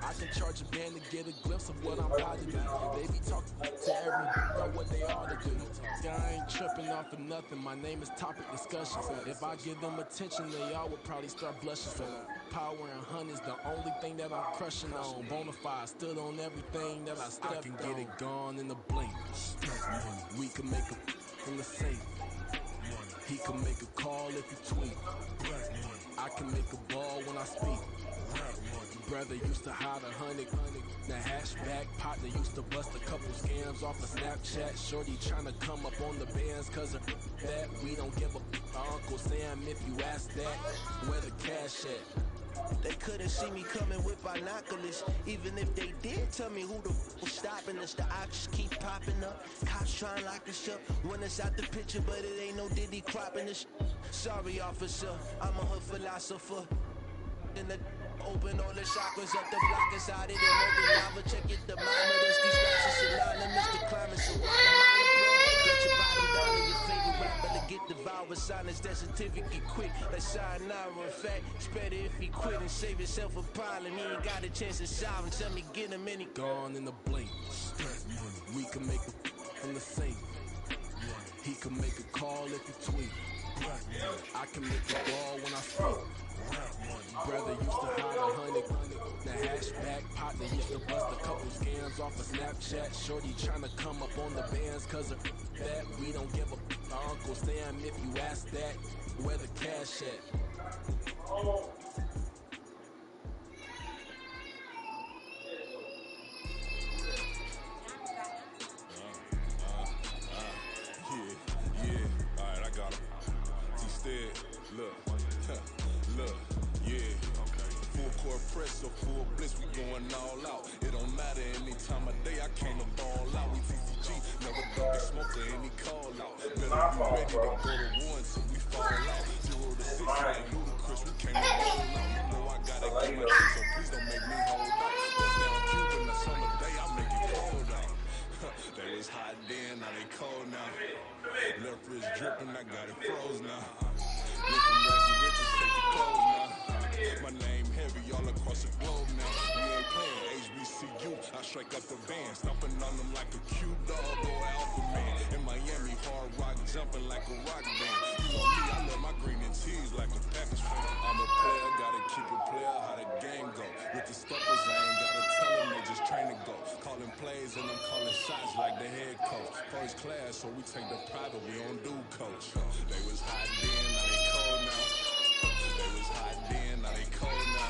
I can charge a band to get a glimpse of what I'm about to do. They be talking to every about what they ought to do. I ain't tripping off of nothing. My name is topic discussion. If I give them attention, they all would probably start blushing. So power and hunt is the only thing that I'm crushing on. Bonafide stood on everything that I stepped on. I can get it gone in the blink. We can make a from the sink. He can make a call if he tweet. I can make a ball when I speak. Brother used to hide 100. The hashback partner used to bust a couple scams off of Snapchat. Shorty tryna come up on the bands cause of that. We don't give a Uncle Sam if you ask that. Where the cash at? They couldn't see me coming with binoculars. Even if they did tell me who the was stopping us, the options keep popping up. Cops trying to lock us up when it's out the picture, but it ain't no Diddy cropping us. Sorry, officer, I'm a hood philosopher. In the open all the chakras up the block inside it and open lava. Check it, the thermometers. These guys are synonymous to climbing. So get your bottom down to your favorite rapper to get devoured. Sign his death certificate quick. Let's sign now. In fact, it's better if he quit and save himself a problem. He ain't got a chance to solve him. Tell me, get him any. Gone in the blink. We can make a from the sink. He can make a call if he tweet. I can make a ball when I speak. Brother used to hide 100. The hashback partner used to bust a couple scams off of Snapchat. Shorty tryna come up on the bands cause of that. We don't give a Uncle Sam if you ask that. Where the cash at? Yeah, alright, I got him. T-Stead, look, yeah, okay. Full court press or full blitz, we going all out. It don't matter any time of day, I came to ball out. We TCG, never dunk the smoke or any call out. Better be ready to go to war until we fall out. 0 to 6, like ludicrous, we came to roll out. You know I gotta get my shit, so please don't make me hold out. Bust down Cuban, a summer day, I make it cold out. They was hot then, now they cold now. Left wrist dripping, I got it froze now. Look from Reggie Richards, take the clothes now. My name heavy all across the globe now. We ain't playing HBCU, I strike up the band. Stomping on them like a cute dog or alpha man. In Miami, hard rock jumping like a rock band. You know me, I love my green and tees like a Packers fan. I'm a player, gotta keep it player, how the game go. With the steppers, I ain't gotta tell them, they just train to go. Calling plays and I'm calling shots like the head coach. First class, so we take the private, we don't do coach. They was hot then, now they cold now. They was hot then, now they cold now.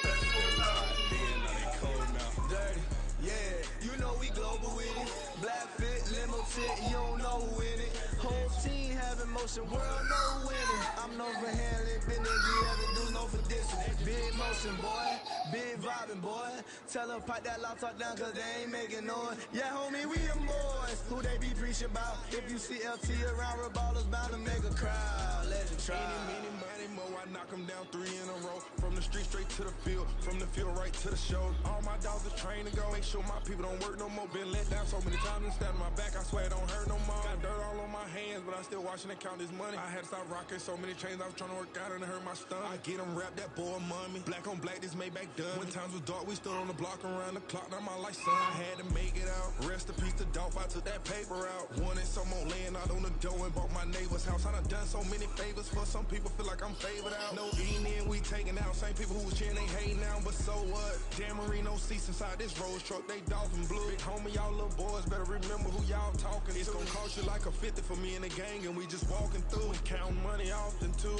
They was hot then, now they cold now. Dirty, yeah, you know we global with it. Black fit, limo tint, you don't know who in it. Whole team having motion, world no winning. I'm known for handling business, you ever do no for this one. Big motion, boy, big vibing, boy. Tell them pipe that laptop down cause they ain't making noise. Yeah, homie, we them boys, who they be preaching about. If you see LT around, Reballer's bound to make a crowd. Let it try. Many, money, more, I knock them down 3 in a row. From the street straight to the field, from the field right to the show. All my dogs are trained to go. Make sure my people don't work no more. Been let down so many times and stand on my back. I swear it don't hurt no more. Got dirt all on my hands, but I still watching and count this money. I had to stop rocking so many chains. I was trying to work out and it hurt my stomach. I get them rap that boy mommy. Black on black, this Maybach done. When times was dark, we stood on the block around the clock. Now my life, son, I had to make it out. Rest in peace to Dolph, I took that paper out. Wanted some more laying out on the dough and bought my neighbor's house. I done so many favors for some people, feel like I'm favored out. No eating in, we taking out. Same people who was cheering, they hating now, but so what? Dan Marino seats inside this Rolls truck, they dolphin blue. Big homie, y'all little boys better remember who y'all talking. It's gonna cost you like a 50 for me and the gang, and we just walking through. Counting money often too.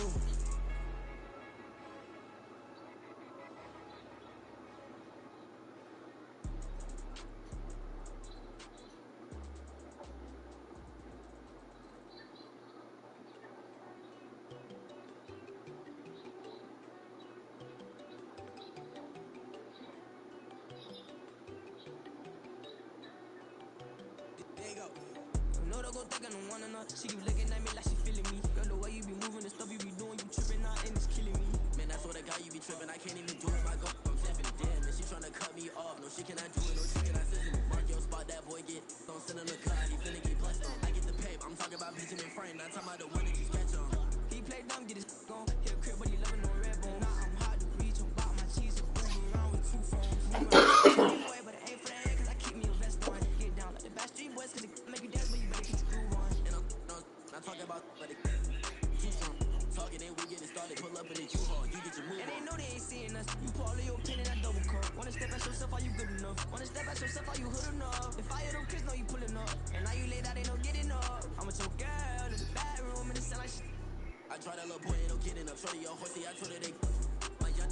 She keep looking at me like she feeling me. Girl, the way you be moving, the stuff you be doing, you tripping out and it's killing me. Man, I swear to God, you be tripping. I can't even do it. I go, I'm flipping it. Damn, man, she tryna cut me off. No shit cannot do it. No shit cannot listen. Mark your spot, that boy get. Don't send him the cut. He finna get blessed on. I get the paper. I'm talking about bitching in frame. Not talking about the one that you sketch on. He play dumb, get his on. Hit a crib, but he loving on red bone. Now I'm hard to reach. I'm about my cheese and move around with 2 phones. Boy, but it ain't for that head, cause I keep me a vest on. Get down like the bad street boys, cause it make you dance, but you better get your groove on. And I'm not talking about, but it keep on talking and we get it started. Pull up in the U-Haul, you get your move. And they know they ain't seeing us. You pull all of your pin in that double cup. Wanna step at yourself, are you good enough? Wanna step at yourself, are you hood enough? If I hear them kids, know you pulling up. And now you lay that ain't no getting up. I'm with your girl in the bedroom and it sound like shit. I try that little boy, ain't no getting up. Shorty, your horsey, I told her they my young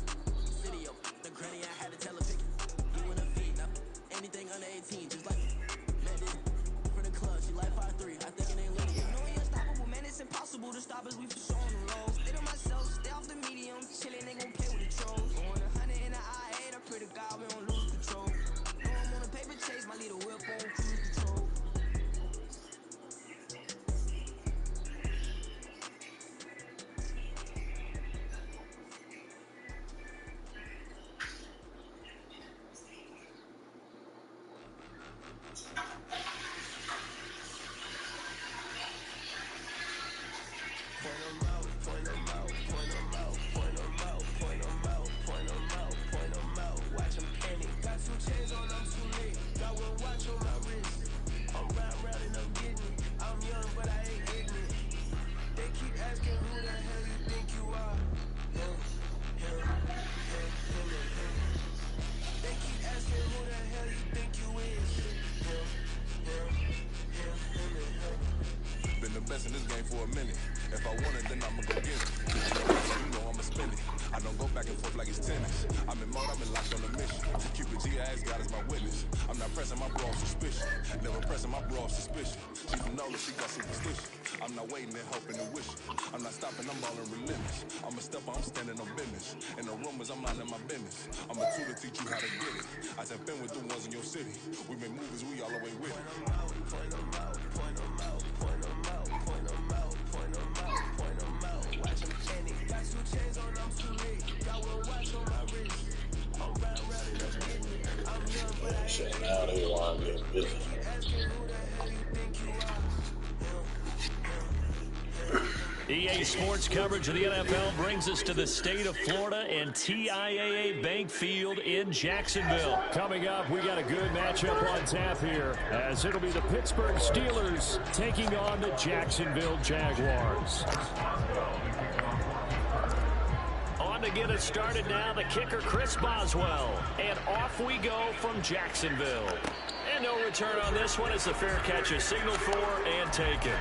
city up. The granny, I had to tell her pick you in the feet. Now anything under 18, just like man, this from the club, she like 5'3". I think it ain't lit. You know we unstoppable, man, it's impossible to stop us. We for sure on the road. Stay to myself, stay off the medium. Chillin', they gon' play with the trolls. Going 100 in the I-8, I pray to God we don't lose control. Know I'm on a paper chase, my leader whip on cruise control. In this game for a minute. If I want it, then I'ma go get it. You know I'ma spend it. I don't go back and forth like it's tennis. I'm in mode, I'm in locked on a mission. Cupid G, I ask God as my witness. I'm not pressing my bro off suspicion. Never pressing my bro off suspicion. She from Nola, she got superstition. I'm not waiting and hoping and wishing. I'm not stopping, I'm balling relentless. I'm a stepper, I'm standing on business. In the rumors, I'm not in my business. I'm a tutor, teach you how to get it. I have been with the ones in your city. We make movies, we all the way with it. Point them out, point them out, point them out, point them out, point them out, point them out. Watch them candy. Got 2 chains on, I'm too late. Got 1 watch on my wrist. I'm round and I'm getting it. I'm young, but I ain't now they want to get busy. keep asking who the hell you think you are. EA Sports coverage of the NFL brings us to the state of Florida and TIAA Bank Field in Jacksonville. Coming up, we got a good matchup on tap here, as it'll be the Pittsburgh Steelers taking on the Jacksonville Jaguars. On to get us started now, the kicker Chris Boswell. And off we go from Jacksonville. And no return on this one as the fair catch is signaled for and taken.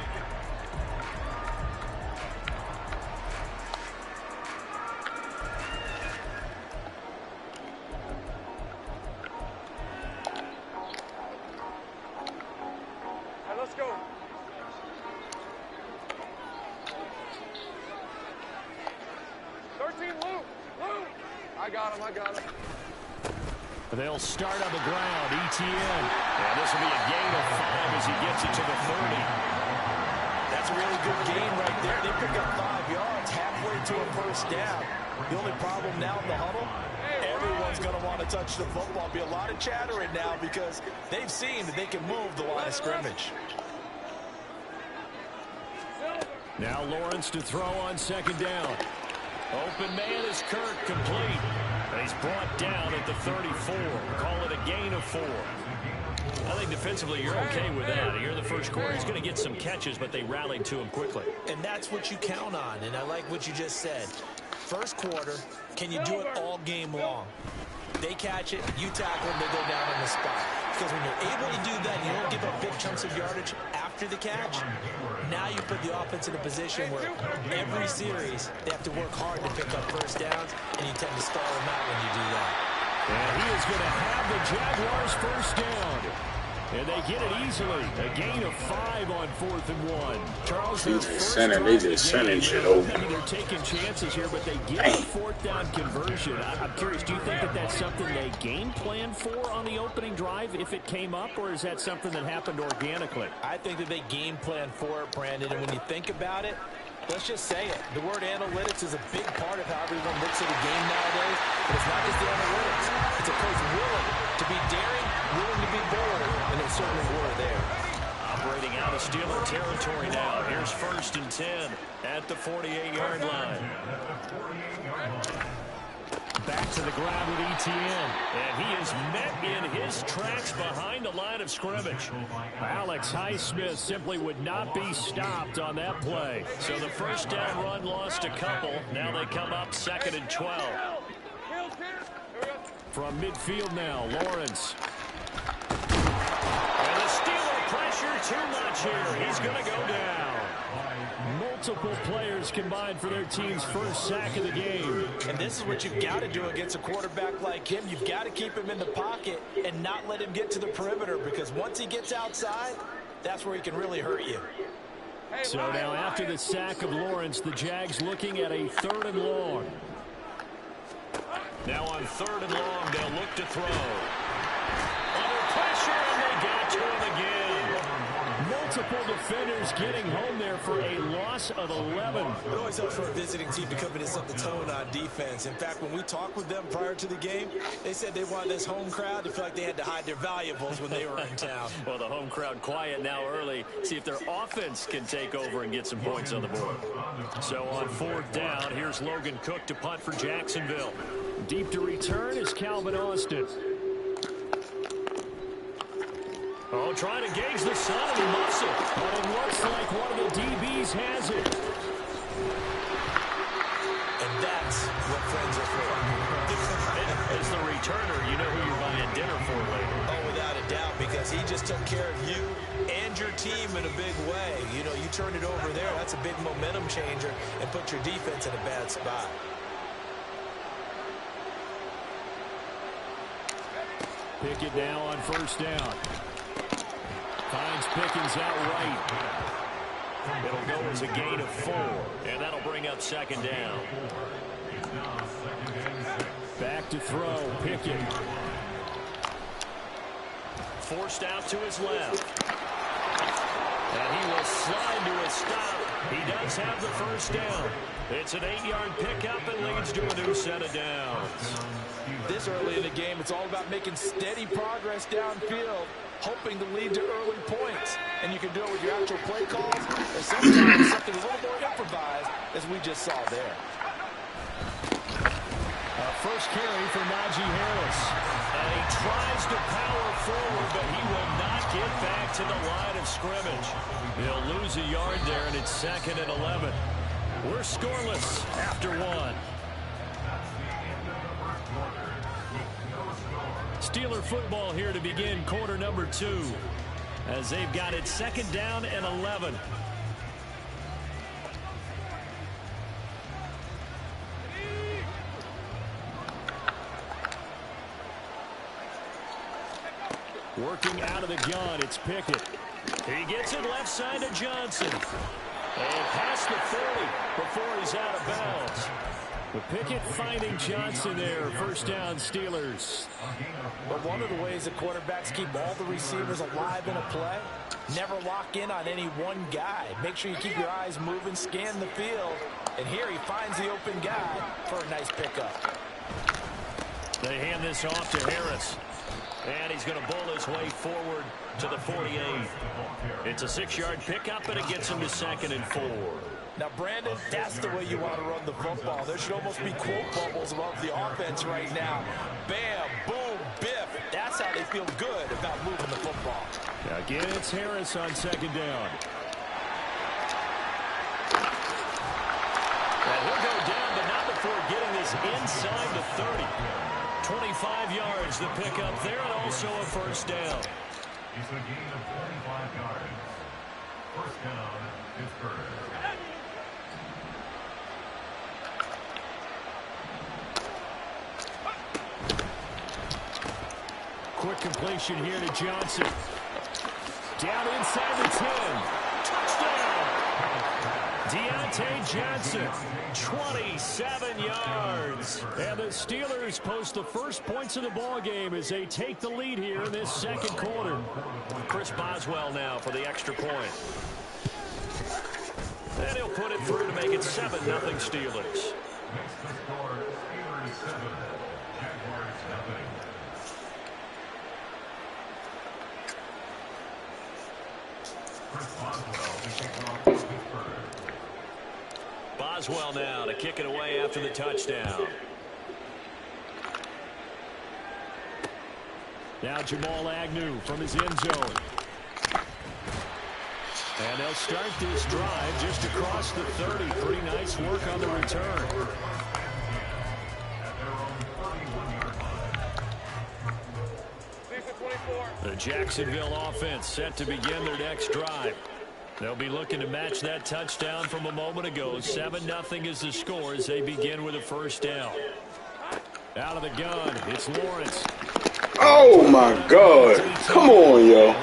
They'll start on the ground, ETN. And this will be a gain of 5 as he gets it to the 30. That's a really good gain right there. They pick up 5 yards halfway to a first down. The only problem now in the huddle, everyone's going to want to touch the football. Be a lot of chattering now because they've seen that they can move the line of scrimmage. Now Lawrence to throw on second down. Open man is Kirk, complete. And he's brought down at the 34. Call it a gain of 4. I think defensively you're okay with that. Here in the first quarter, he's going to get some catches, but they rallied to him quickly. And that's what you count on, and I like what you just said. First quarter, can you do it all game long? They catch it, you tackle them, they go down on the spot. Because when you're able to do that, you don't give up big chunks of yardage after the catch. Now you put the offense in a position where every series they have to work hard to pick up first downs, and you tend to stall them out when you do that. And he is going to have the Jaguars first down. And they get it easily. A gain of 5 on 4th and 1. Charles, they just sending shit over. I mean, they're taking chances here, but they get a 4th down conversion. I'm curious, do you think that that's something they game plan for on the opening drive if it came up, or is that something that happened organically? I think that they game plan for it, Brandon, and when you think about it, let's just say it. The word analytics is a big part of how everyone looks at a game nowadays, but it's not just the analytics. It's a coach willing to be daring, willing to be bold, and they certainly were there. Operating out of Steeler territory now. Here's 1st and 10 at the 48-yard line. Back to the ground with Etienne, and he is met in his tracks behind the line of scrimmage. Alex Highsmith simply would not be stopped on that play. So the first down run lost a couple. Now they come up 2nd and 12. From midfield now, Lawrence. And the Steeler pressure too much here. He's going to go down. Multiple players combined for their team's first sack of the game. And this is what you've got to do against a quarterback like him. You've got to keep him in the pocket and not let him get to the perimeter, because once he gets outside, that's where he can really hurt you. So now after the sack of Lawrence, the Jags looking at a 3rd and long. Now on 3rd and long, they'll look to throw. Under pressure, and they got to him again. Multiple defenders getting home there for a loss of 11. It always helps for a visiting team to come in and set the tone on defense. In fact, when we talked with them prior to the game, they said they wanted this home crowd to feel like they had to hide their valuables when they were in town. Well, the home crowd quiet now early. See if their offense can take over and get some points on the board. So on 4th down, here's Logan Cook to punt for Jacksonville. Deep to return is Calvin Austin. Oh, trying to gauge the sun, and he muffs it. But it looks like one of the DBs has it. And that's what friends are for. As the returner, you know who you're buying dinner for later. Oh, without a doubt, because he just took care of you and your team in a big way. You know, you turn it over there, that's a big momentum changer, and put your defense in a bad spot. Pickett now on 1st down. Finds Pickens out right. It'll go as a gain of 4, and that'll bring up 2nd down. Back to throw, Pickett. Forced out to his left. And he will slide to a stop. He does have the first down. It's an 8-yard pickup and leads to a new set of downs. This early in the game, it's all about making steady progress downfield, hoping to lead to early points. And you can do it with your actual play calls, or sometimes something a little more improvised, as we just saw there. First carry for Najee Harris. And he tries to power forward, but he will not get back to the line of scrimmage. He'll lose a yard there, and it's 2nd and 11. We're scoreless after 1. Steeler football here to begin quarter number 2, as they've got it 2nd down and 11. Working out of the gun, it's Pickett. He gets it left side to Johnson. And past the 40 before he's out of bounds. But Pickett finding Johnson there. First down, Steelers. But one of the ways that quarterbacks keep all the receivers alive in a play Never lock in on any one guy. Make sure you keep your eyes moving, scan the field. And here he finds the open guy for a nice pickup. They hand this off to Harris. And he's going to bowl his way forward to the 48. It's a 6-yard pickup, and it gets him to 2nd and 4. Now, Brandon, that's the way you want to run the football. There should almost be quote bubbles above the offense right now. Bam, boom, biff. That's how they feel good about moving the football. Again, it's Harris on 2nd down. And he'll go down, but not before getting this inside the 30. 25 yards the pickup there, and also a first down. It's a gain of 25 yards. First down, Pittsburgh. Quick completion here to Johnson. Down inside the 10. Touchdown! Deontay Johnson, 27 yards. And the Steelers post the first points of the ball game as they take the lead here in this second quarter. Chris Boswell now for the extra point. And he'll put it through to make it 7-0 Steelers. Makes the score Steelers 7, Jaguars 0. Chris Boswell to kick off Pittsburgh. Boswell now to kick it away after the touchdown. Now Jamal Agnew from his end zone. And they'll start this drive just across the 30. Pretty nice work on the return. The Jacksonville offense set to begin their next drive. They'll be looking to match that touchdown from a moment ago. 7-0 is the score as they begin with a first down. Out of the gun, it's Lawrence. Oh, my God. Come on, yo.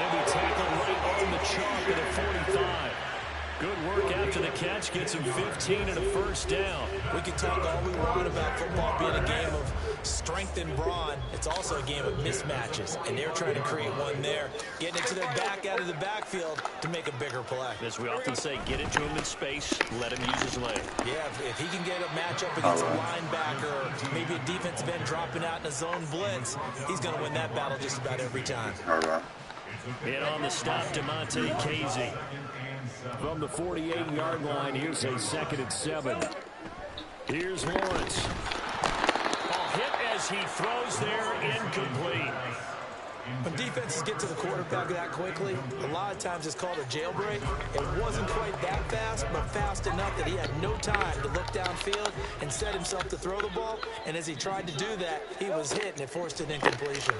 Good work after the catch. Gets him 15 and a first down. We can talk all we want about football being a game of strength and brawn. It's also a game of mismatches, and they're trying to create one there, getting it to their back out of the backfield to make a bigger play. As we often say, get it to him in space, let him use his leg. Yeah, if he can get a matchup against a linebacker or maybe a defensive end dropping out in a zone blitz, he's going to win that battle just about every time. All right. And on the stop, DeMonte Casey. From the 48-yard line, here's a 2nd and 7. Here's Lawrence. Hit as he throws there, incomplete. When defenses get to the quarterback that quickly, a lot of times it's called a jailbreak. It wasn't quite that fast, but fast enough that he had no time to look downfield and set himself to throw the ball. And as he tried to do that, he was hit, and it forced an incompletion.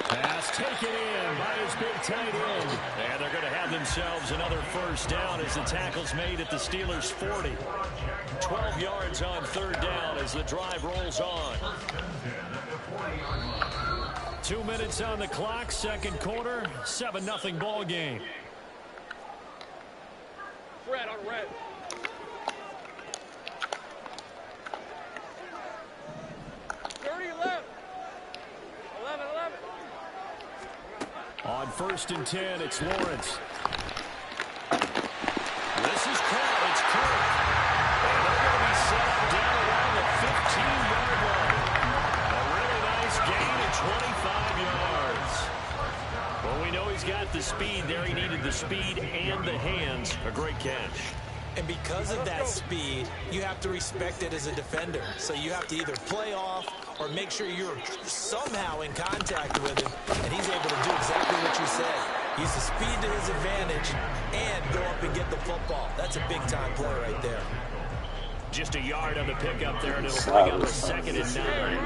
Pass taken in by his big tight end. And they're going to have themselves another first down as the tackle's made at the Steelers' 40. 12 yards on 3rd down as the drive rolls on. 2 minutes on the clock, second quarter, 7-0 ball game. Red on red. On 1st and 10, it's Lawrence. This is caught. It's caught. And they're going to be set up down around the 15-yard line. A really nice gain of 25 yards. Well, we know he's got the speed there. He needed the speed and the hands. A great catch. And because of that speed, you have to respect it as a defender. So you have to either play off or make sure you're somehow in contact with him. And he's able to do exactly what you said. Use the speed to his advantage and go up and get the football. That's a big-time play right there. Just a yard on the pickup there, and it'll bring up a 2nd and 9.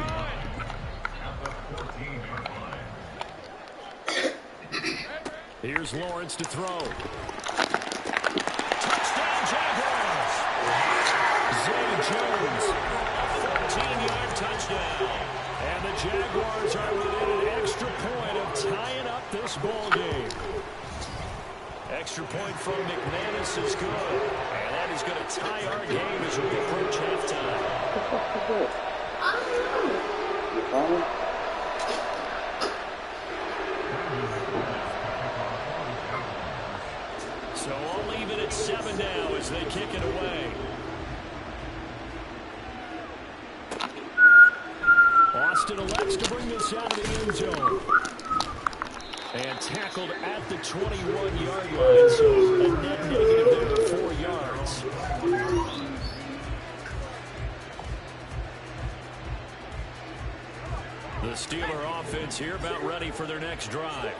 Here's Lawrence to throw. Jaguars. Zay Jones, a 14-yard touchdown. And the Jaguars are within an extra point of tying up this ball game. Extra point from McManus is good. And that is going to tie our game as we approach halftime. and 7 now as they kick it away. Austin elects to bring this out of the end zone. And tackled at the 21-yard line, so a net negative there of 4 yards. The Steeler offense here about ready for their next drive.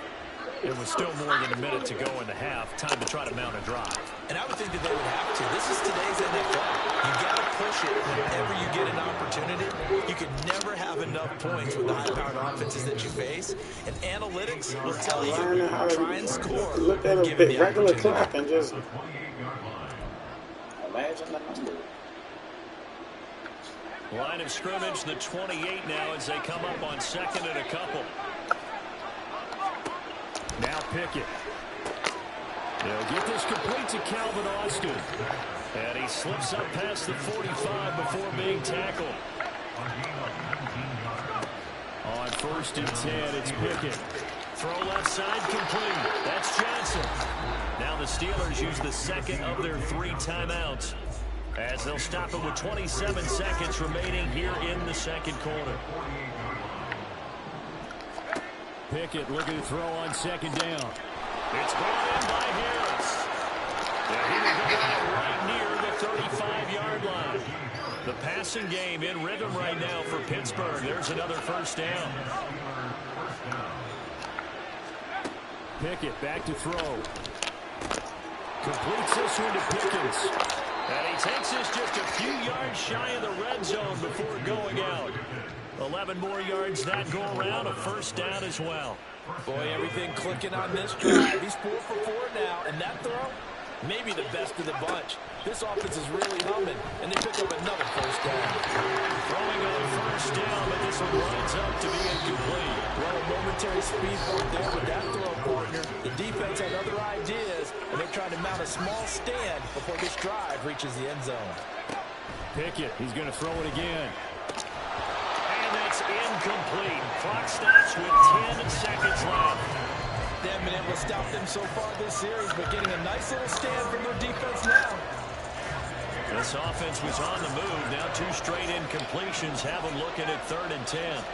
It was still more than a minute to go in the half. Time to try to mount a drive. And I would think that they would have to. This is today's NFL. You got to push it whenever you get an opportunity. You can never have enough points with the high-powered offenses that you face. And analytics will tell you, try and score. Look at a bit regular clock and just imagine the number. Line of scrimmage, the 28 now as they come up on 2nd and a couple. Now Pickett. They'll get this complete to Calvin Austin. And he slips up past the 45 before being tackled. On 1st and 10, it's Pickett. Throw left side complete. That's Johnson. Now the Steelers use the second of their 3 timeouts, as they'll stop it with 27 seconds remaining here in the 2nd quarter. Pickett looking to throw on 2nd down. It's brought in by Harris. And he will go out right near the 35-yard line. The passing game in rhythm right now for Pittsburgh. There's another 1st down. Pickett back to throw. Completes this one to Pickens. And he takes this just a few yards shy of the red zone before going out. 11 more yards that go around, a 1st down as well. Boy, everything clicking on this drive. He's 4 for 4 now, and that throw, maybe the best of the bunch. This offense is really humming, and they pick up another 1st down. Throwing on 1st down, but this one lines up to be incomplete. Well, a momentary speed bump there with that throw, partner. The defense had other ideas, and they're trying to mount a small stand before this drive reaches the end zone. Pickett, he's going to throw it again. That's incomplete. Clock stops with 10 seconds left. They haven't been able to stop them so far this series, but getting a nice little stand from their defense now. This offense was on the move. Now 2 straight incompletions have them looking at 3rd and 10.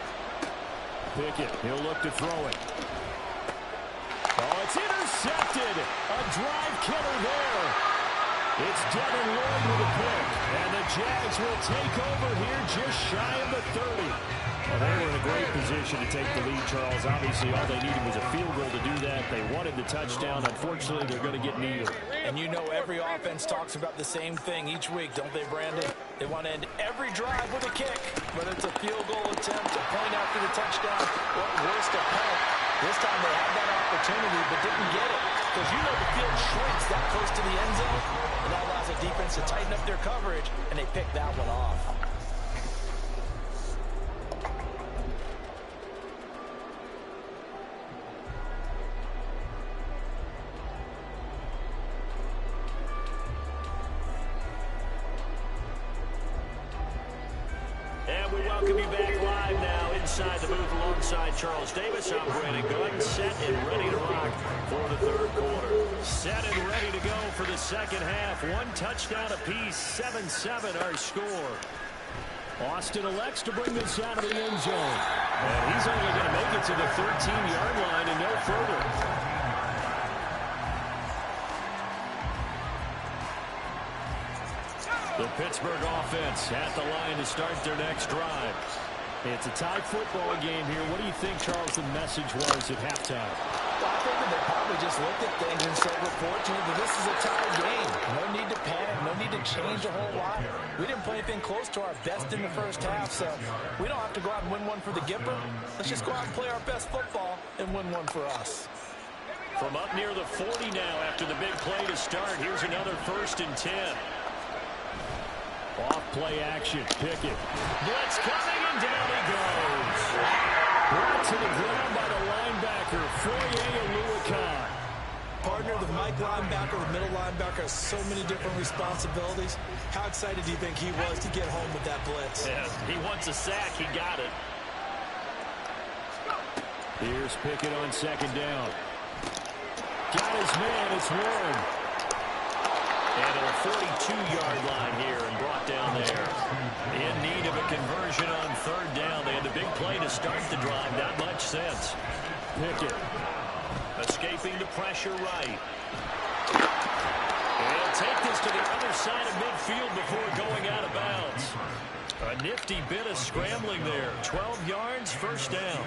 Pickett, he'll look to throw it. Oh, it's intercepted. A drive killer there. It's Devin Lloyd with a pick, and the Jags will take over here just shy of the 30. Well, they were in a great position to take the lead, Charles. Obviously, all they needed was a field goal to do that. They wanted the touchdown. Unfortunately, they're going to get neither. And you know every offense talks about the same thing each week, don't they, Brandon? They want to end every drive with a kick, whether it's a field goal attempt, a point after the touchdown, or worse, a punt. This time they had that opportunity but didn't get it, because you know the field shrinks that close to the end zone, and that allows the defense to tighten up their coverage, and they picked that one off. And we welcome you back live now inside the booth alongside Charles Davis. I'm Brandon Gordon, set and ready to rock for the 3rd quarter. Set and ready to go for the 2nd half. 1 touchdown apiece, 7-7 our score. Austin elects to bring this out of the end zone. And he's only going to make it to the 13-yard line and no further. The Pittsburgh offense at the line to start their next drive. It's a tie football game here. What do you think, Charles, the message was at halftime? Well, I think that they probably just looked at things and said, we're fortunate that this is a tie game. No need to panic. No need to change a whole lot. We didn't play anything close to our best in the 1st half, so we don't have to go out and win one for the Gipper. Let's just go out and play our best football and win one for us. From up near the 40 now after the big play to start, here's another 1st and 10. Off play action, Pickett. Blitz coming, and down he goes. Brought to the ground by the linebacker, Foye Oluokun. Partner, the Mike linebacker, the middle linebacker has so many different responsibilities. How excited do you think he was to get home with that blitz? Yeah, he wants a sack. He got it. Here's Pickett on 2nd down. Got his man. It's Warren. And a 42-yard line here and brought down there. In need of a conversion on third down. They had a big play to start the drive. Not much sense. Pickett escaping the pressure right. And he'll take this to the other side of midfield before going out of bounds. A nifty bit of scrambling there. 12 yards, first down.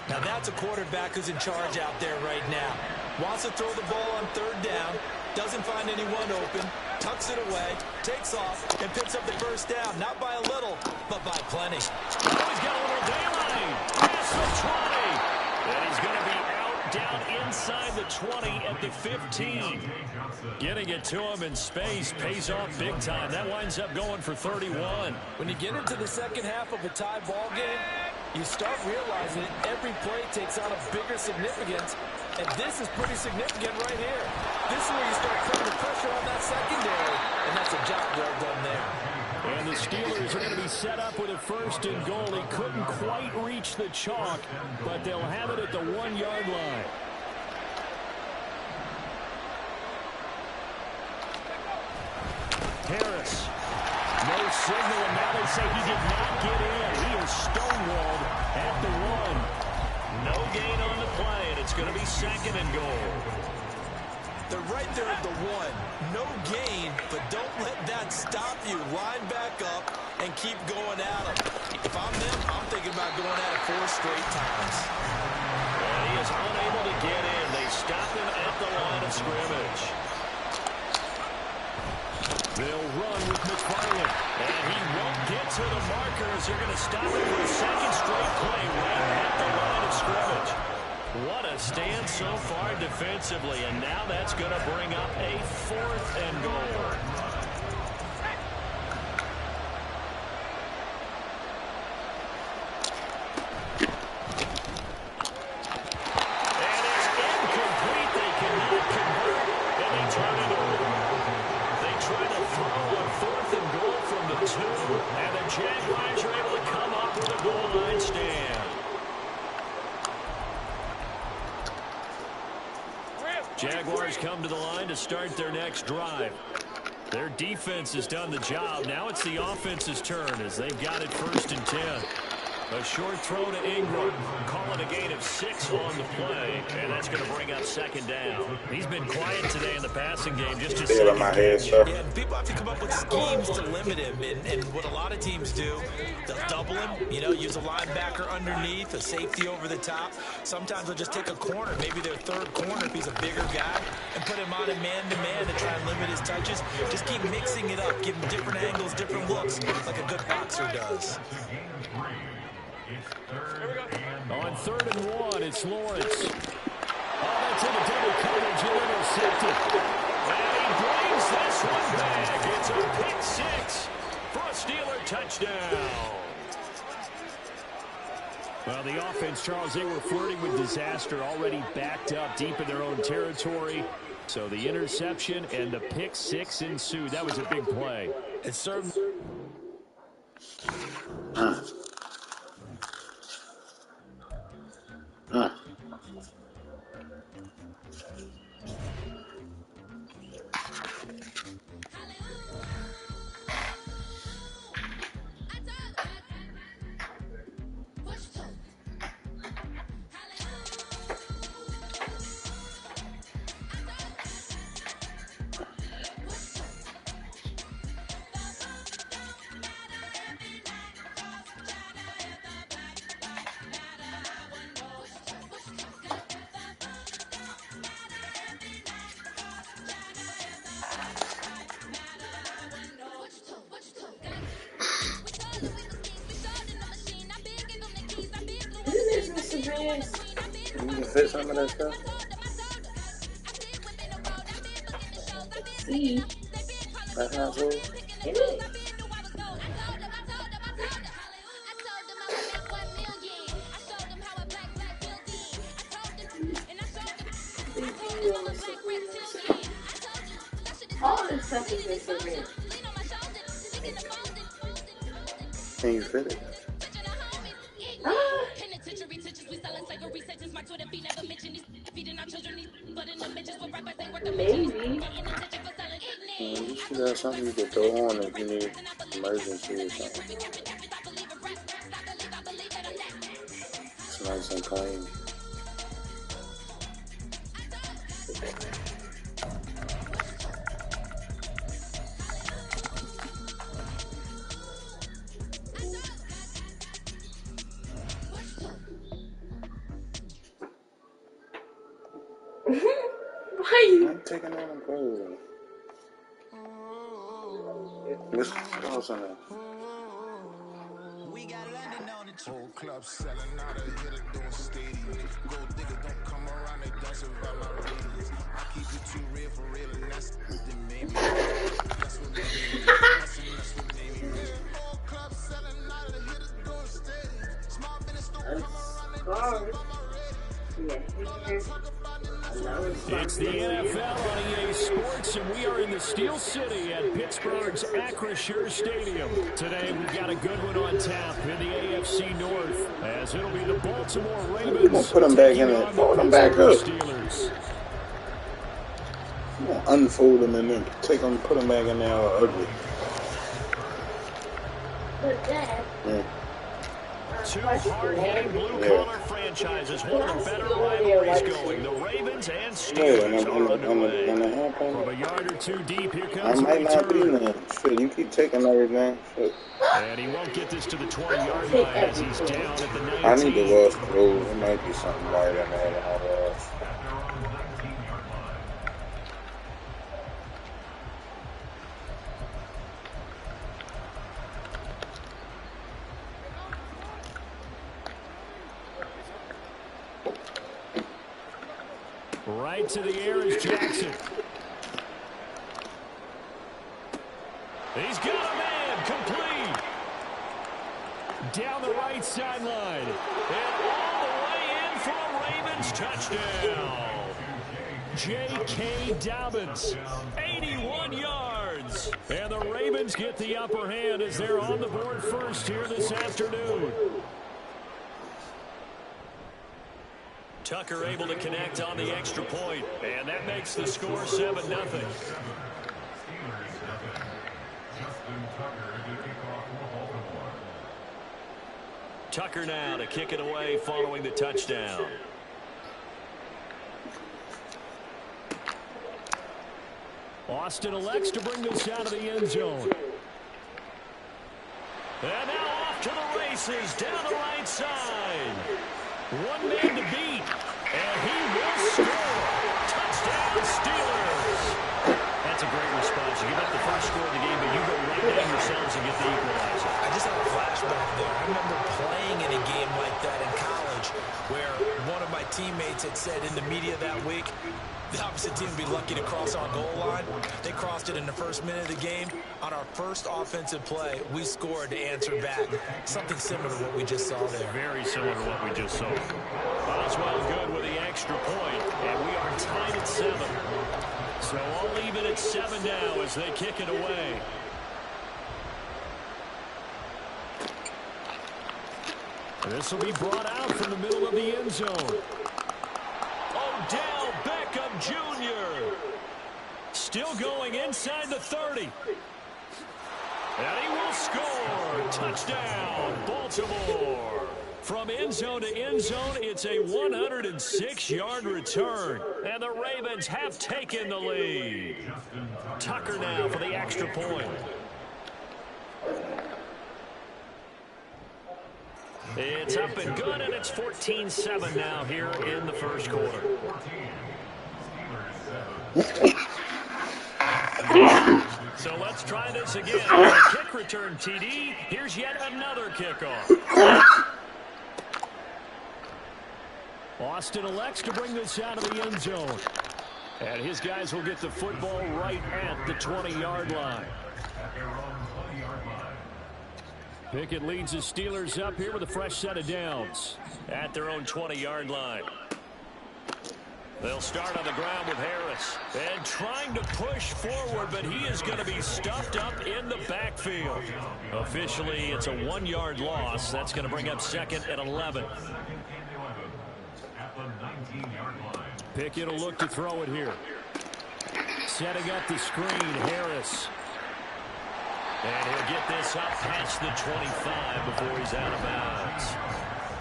Now that's a quarterback who's in charge out there right now. Wants to throw the ball on third down, doesn't find anyone open, tucks it away, takes off, and picks up the first down. Not by a little, but by plenty. Oh, he's got a little daylight. Past the 20. And he's going to be out down inside the 20 at the 15. Getting it to him in space pays off big time. That winds up going for 31. When you get into the second half of a tie ball game, you start realizing that every play takes on a bigger significance, and this is pretty significant right here. This is where you start putting the pressure on that secondary, and that's a job well done there. And the Steelers are going to be set up with a first and goal. He couldn't quite reach the chalk, but they'll have it at the 1-yard line. Harris. No signal, and now they say he did not get in. He is stonewalled at the 1. No gain on the play, and it's going to be second and goal. They're right there at the 1. No gain, but don't let that stop you. Line back up and keep going at them. If I'm them, I'm thinking about going at it 4 straight times. And he is unable to get in. They stop him at the line of scrimmage. They'll run with McFarland, and he won't get to the markers. They're going to stop him for a second straight play right at the line of scrimmage. What a stand so far defensively, and now that's going to bring up a 4th and goal. And it's incomplete. They cannot convert, and they turn it over. They try to throw a 4th and goal from the 2, and the Jaguars are able to come up with a goal line stand. Jaguars come to the line to start their next drive. Their defense has done the job. Now it's the offense's turn as they've got it 1st and 10. A short throw to Ingram. Call it a gain of 6 on the play, and that's going to bring up second down. He's been quiet today in the passing game. Just a second. My head, sir. Yeah, and people have to come up with schemes to limit him, and what a lot of teams do, they'll double him, use a linebacker underneath, a safety over the top. Sometimes they'll just take a corner, maybe their third corner if he's a bigger guy, and put him on a man-to-man to try and limit his touches. Just keep mixing it up, give him different angles, different looks, like a good boxer does. On 3rd and 1, it's Lawrence. Oh, that's in a double coverage and intercepted. And he brings this one back. It's a pick 6 for a Steeler touchdown. Well, the offense, Charles, they were flirting with disaster, already backed up deep in their own territory. So the interception and the pick 6 ensued. That was a big play. It certainly... You can fit some of that stuff. See? That's not cool. It is. All this stuff is just so weird. Can you fit it? Maybe. You should have something you could throw on if you need emergency or something. It's nice and clean. Why you? I'm taking on them clothes. What's else in there? Whole club selling out of hitter doing stadiums. Gold digger don't come around, they don't survive my ratings. I keep it too real for real, and that's that made me rich. That's what made me rich. That's what made me rich. Whole club selling out of the hitters doing stadiums. Small business don't come around, they don't survive my ratings. It's the NFL on EA Sports, and we are in the Steel City at Pittsburgh's Acrisure Stadium. Today, we've got a good one on tap in the AFC North, as it'll be the Baltimore Ravens put them back in there. Fold them back up. Steelers. I'm gonna unfold them and then take them, put them back in there all ugly. But Dad. Yeah. Two hard-hitting blue-collar franchises, one of the better rivalries going. The Ravens and Steelers are underway. From a yard or two deep, here comes I might not be return. there. Shit, you keep taking everything. Shit. And he won't get this to the 20-yard line as he's down at the 19. I need to wash clothes. There might be something right in there than I wash. Right to the air is Jackson. He's got a man, complete. Down the right sideline. And all the way in for a Ravens touchdown. J.K. Dobbins, 81 yards. And the Ravens get the upper hand as they're on the board first here this afternoon. Tucker able to connect on the extra point, and that makes the score 7-0. Tucker now to kick it away following the touchdown. Austin elects to bring this out of the end zone. And now off to the races down the right side. One man to beat, and he will score. Touchdown, Steelers. That's a great response. You give up the first score of the game, but you go right down yourselves and get the equalizer. I just had a flashback there. I remember playing in a game like that in college where one of my teammates had said in the media that week, the opposite team would be lucky to cross our goal line. They crossed it in the first minute of the game. On our first offensive play, we scored to answer back. Something similar to what we just saw there. Very similar to what we just saw. Oswald good with the extra point, and we are tied at 7. So I'll leave it at 7 now as they kick it away. This will be brought out from the middle of the end zone. Odell Beckham Jr. Still going inside the 30. And he will score. Touchdown, Baltimore. From end zone to end zone, it's a 106-yard return. And the Ravens have taken the lead. Tucker now for the extra point. It's up and good, and it's 14-7 now here in the first quarter. So let's try this again. Kick return, TD. Here's yet another kickoff. Austin elects to bring this out of the end zone. And his guys will get the football right at the 20-yard line. Pickett leads the Steelers up here with a fresh set of downs at their own 20-yard line. They'll start on the ground with Harris. And trying to push forward, but he is going to be stuffed up in the backfield. Officially, it's a 1-yard loss. That's going to bring up second and 11. Pickett will look to throw it here. Setting up the screen, Harris. And he'll get this up past the 25 before he's out of bounds.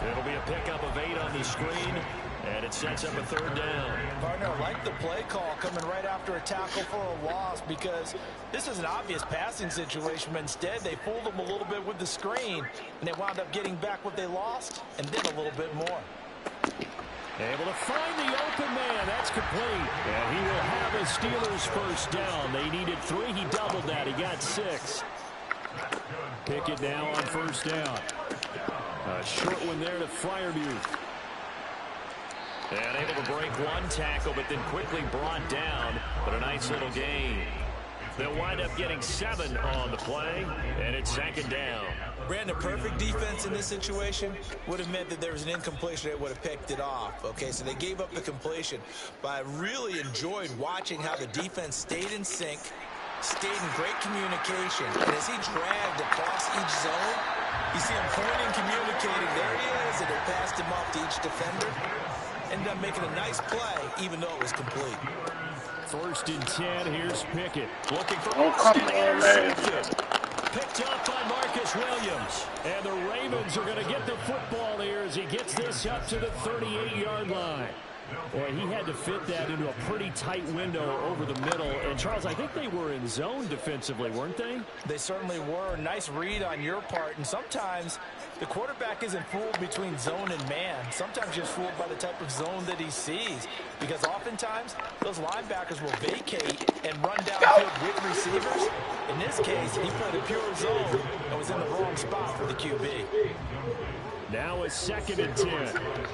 It'll be a pickup of 8 on the screen, and it sets up a 3rd down. Partner, I like the play call coming right after a tackle for a loss, because this is an obvious passing situation, but instead they fooled them a little bit with the screen, and they wound up getting back what they lost, and then a little bit more. Able to find the open man. That's complete. And he will have a Steelers first down. They needed 3. He doubled that. He got 6. Pickett now on first down. A short one there to Freiermuth. And able to break one tackle, but then quickly brought down. But a nice little gain. They'll wind up getting 7 on the play, and it's 2nd down. Brandon, perfect defense in this situation would have meant that there was an incompletion that would have picked it off. Okay, so they gave up the completion. But I really enjoyed watching how the defense stayed in sync, stayed in great communication. And as he dragged across each zone, you see him pointing, communicating. There he is, and they passed him off to each defender. Ended up making a nice play, even though it was complete. 1st and 10. Here's Pickett. Looking for Picked up by Marcus Williams. And the Ravens are going to get the football here as he gets this up to the 38-yard line. Boy, he had to fit that into a pretty tight window over the middle. And, Charles, I think they were in zone defensively, weren't they? They certainly were. Nice read on your part. And sometimes the quarterback isn't fooled between zone and man. Sometimes just fooled by the type of zone that he sees. Because oftentimes, those linebackers will vacate and run downfield with receivers. In this case, he played a pure zone and was in the wrong spot for the QB. Now a 2nd and 10.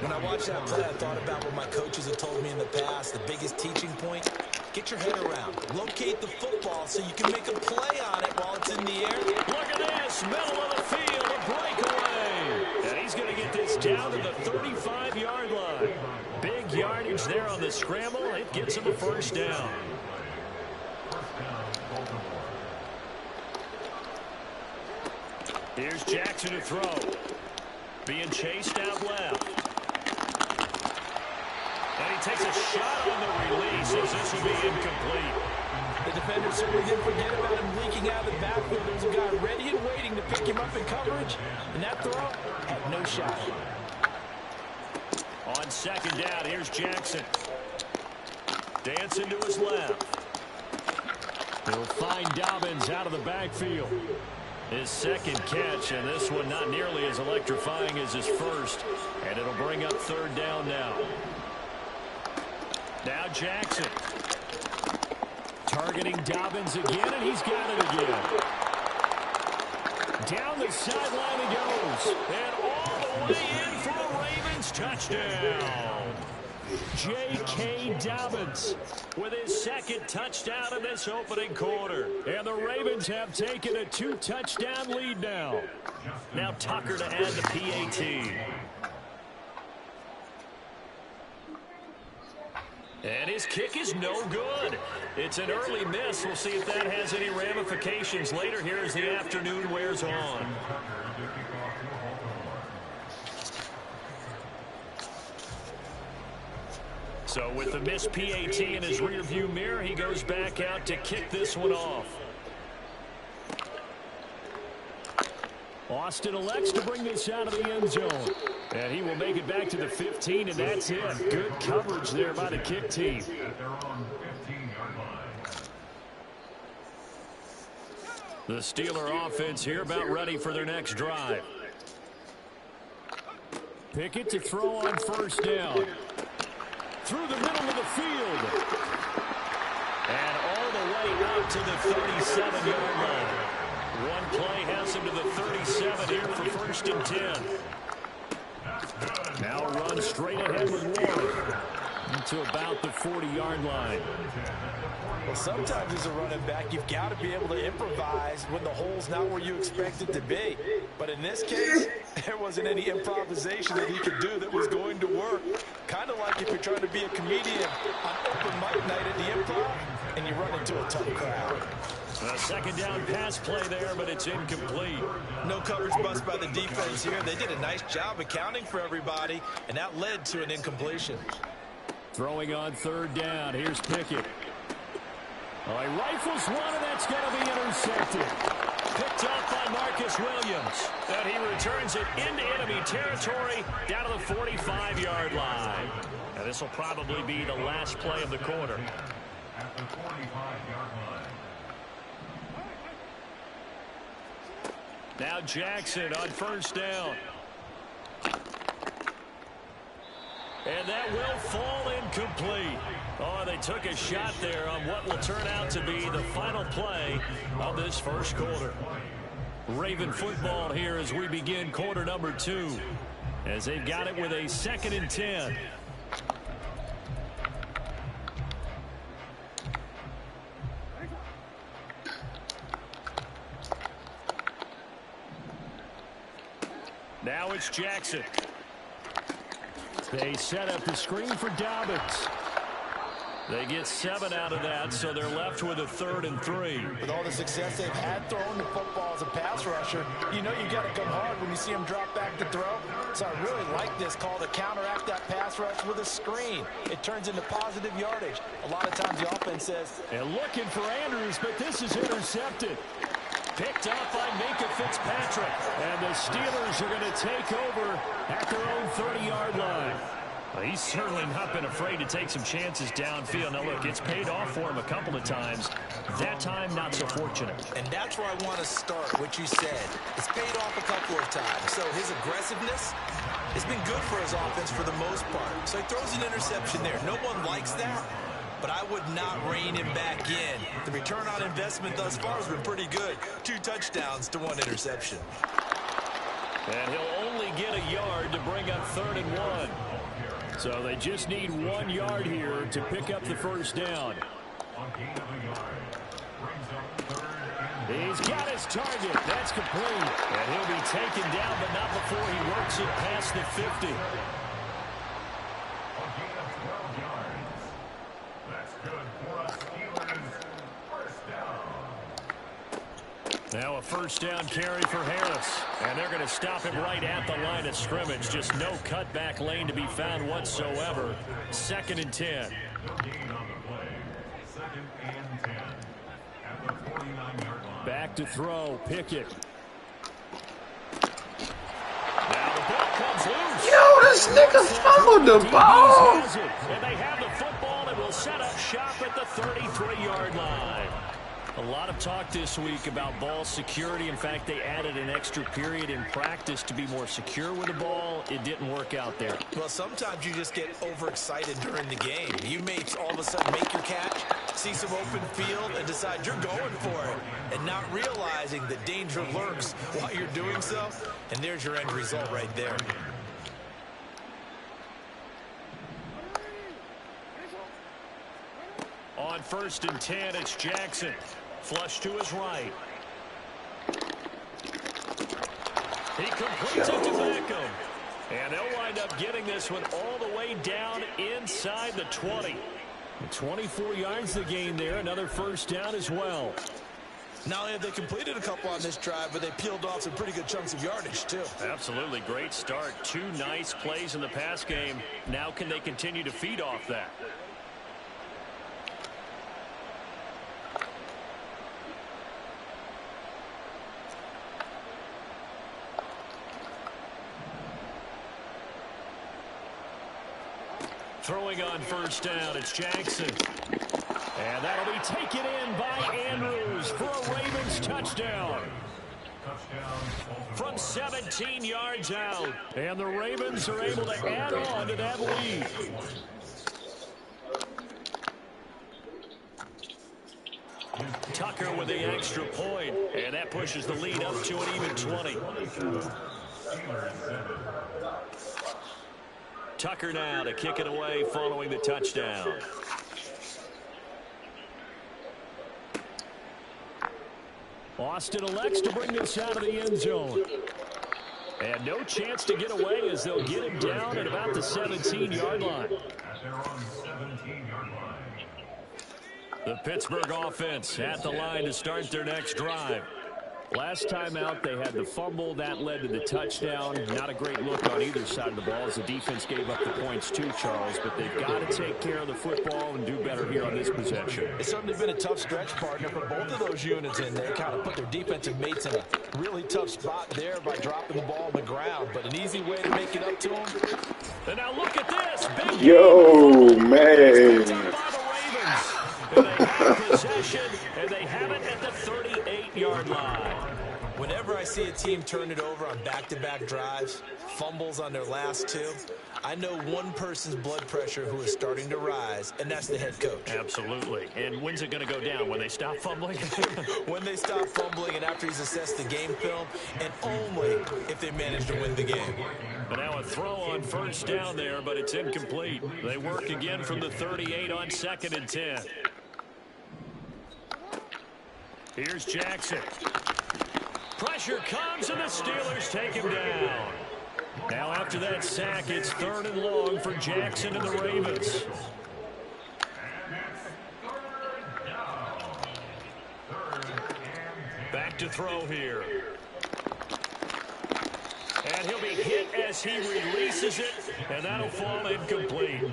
When I watched that play, I thought about what my coaches have told me in the past. The biggest teaching point, get your head around. Locate the football so you can make a play on it while it's in the air. Look at this, middle of the field, a breakaway. And he's going to get this down to the 35-yard line. Big yardage there on the scramble. It gets him a first down. Here's Jackson to throw. Being chased out left. And he takes a shot on the release as this will be incomplete. The defender certainly didn't forget about him leaking out of the backfield. There's a guy ready and waiting to pick him up in coverage. And that throw had no shot. On 2nd down, here's Jackson. Dancing to his left. He'll find Dobbins out of the backfield. His 2nd catch, and this one not nearly as electrifying as his first. And it'll bring up 3rd down now. Now Jackson. Targeting Dobbins again, and he's got it again. Down the sideline he goes. And all the way in for a Ravens touchdown. J.K. Dobbins with his 2nd touchdown in this opening quarter. And the Ravens have taken a 2-touchdown lead now. Now Tucker to add the PAT. And his kick is no good. It's an early miss. We'll see if that has any ramifications later here as the afternoon wears on. So with the missed PAT in his rearview mirror, he goes back out to kick this one off. Austin elects to bring this out of the end zone. And he will make it back to the 15, and that's it. Good coverage there by the kick team. The Steeler offense here about ready for their next drive. Pickett to throw on first down. Through the middle of the field. And all the way out to the 37-yard line. One play has him to the 37 here for 1st and 10. Now run straight ahead with Warren to about the 40-yard line. Well, sometimes as a running back, you've got to be able to improvise when the hole's not where you expect it to be. But in this case, there wasn't any improvisation that he could do that was going to work. Kind of like if you're trying to be a comedian on open mic night at the Improv and you run into a tough crowd. A 2nd down pass play there, but it's incomplete. No coverage bust by the defense here. They did a nice job accounting for everybody, and that led to an incompletion. Throwing on 3rd down. Here's Pickett. Oh, he rifles one, and that's going to be intercepted. Picked up by Marcus Williams. And he returns it into enemy territory down to the 45-yard line. And this will probably be the last play of the quarter. At the 45-yard line. Now Jackson on first down. And that will fall incomplete. Oh, they took a shot there on what will turn out to be the final play of this first quarter. Raven football here as we begin quarter number 2. As they've got it with a 2nd and 10. Now it's Jackson. They set up the screen for Dobbins. They get 7 out of that, so they're left with a 3rd and 3. With all the success they've had throwing the football as a pass rusher, you know you got to come hard when you see them drop back to throw. So I really like this call to counteract that pass rush with a screen. It turns into positive yardage. A lot of times the offense says... And looking for Andrews, but this is intercepted. Picked up by Minka Fitzpatrick. And the Steelers are going to take over at their own 30-yard line. Well, he's certainly not been afraid to take some chances downfield. Now, look, it's paid off for him a couple of times. That time, not so fortunate. And that's where I want to start, what you said. It's paid off a couple of times. So his aggressiveness has been good for his offense for the most part. So he throws an interception there. No one likes that, but I would not rein him back in. The return on investment thus far has been pretty good. 2 touchdowns to 1 interception. And he'll only get a yard to bring up 3rd and 1. So they just need 1 yard here to pick up the first down. He's got his target. That's complete. And he'll be taken down, but not before he works it past the 50. Now a first down carry for Harris. And they're going to stop him right at the line of scrimmage. Just no cutback lane to be found whatsoever. 2nd and 10. Back to throw. Pickett. Now the ball comes loose. Yo, this nigga fumbled the ball. And they have the football and will set up shop at the 33-yard line. A lot of talk this week about ball security. In fact, they added an extra period in practice to be more secure with the ball. It didn't work out there. Well, sometimes you just get overexcited during the game. You may all of a sudden make your catch, see some open field, and decide you're going for it, and not realizing the danger lurks while you're doing so. And there's your end result right there. On 1st and 10, it's Jackson. Flush to his right. He completes it to Beckham. And they'll wind up getting this one all the way down inside the 20. 24 yards the gain there. Another first down as well. Not only have they completed a couple on this drive, but they peeled off some pretty good chunks of yardage, too. Absolutely. Great start. 2 nice plays in the pass game. Now can they continue to feed off that? Throwing on first down, it's Jackson. And that'll be taken in by Andrews for a Ravens touchdown. From 17 yards out. And the Ravens are able to add on to that lead. Tucker with the extra point. And that pushes the lead up to an even 20. Tucker now to kick it away following the touchdown. Austin elects to bring this out of the end zone. And no chance to get away as they'll get him down at about the 17-yard line. The Pittsburgh offense at the line to start their next drive. Last time out, they had the fumble. That led to the touchdown. Not a great look on either side of the ball as the defense gave up the points too, Charles. But they've got to take care of the football and do better here on this possession. It's certainly been a tough stretch, partner, for both of those units in there. Kind of put their defensive mates in a really tough spot there by dropping the ball on the ground. But an easy way to make it up to them. And now look at this. Big Yo, man. And they have possession, and they have it at the 38-yard line. Whenever I see a team turn it over on back-to-back drives, fumbles on their last two, I know one person's blood pressure who is starting to rise, and that's the head coach. Absolutely. And when's it going to go down? When they stop fumbling? When they stop fumbling and after he's assessed the game film, and only if they manage to win the game. But now a throw on first down there, but it's incomplete. They work again from the 38 on 2nd and 10. Here's Jackson. Pressure comes, and the Steelers take him down. Now after that sack, it's 3rd and long for Jackson and the Ravens. Back to throw here. And he'll be hit as he releases it, and that'll fall incomplete.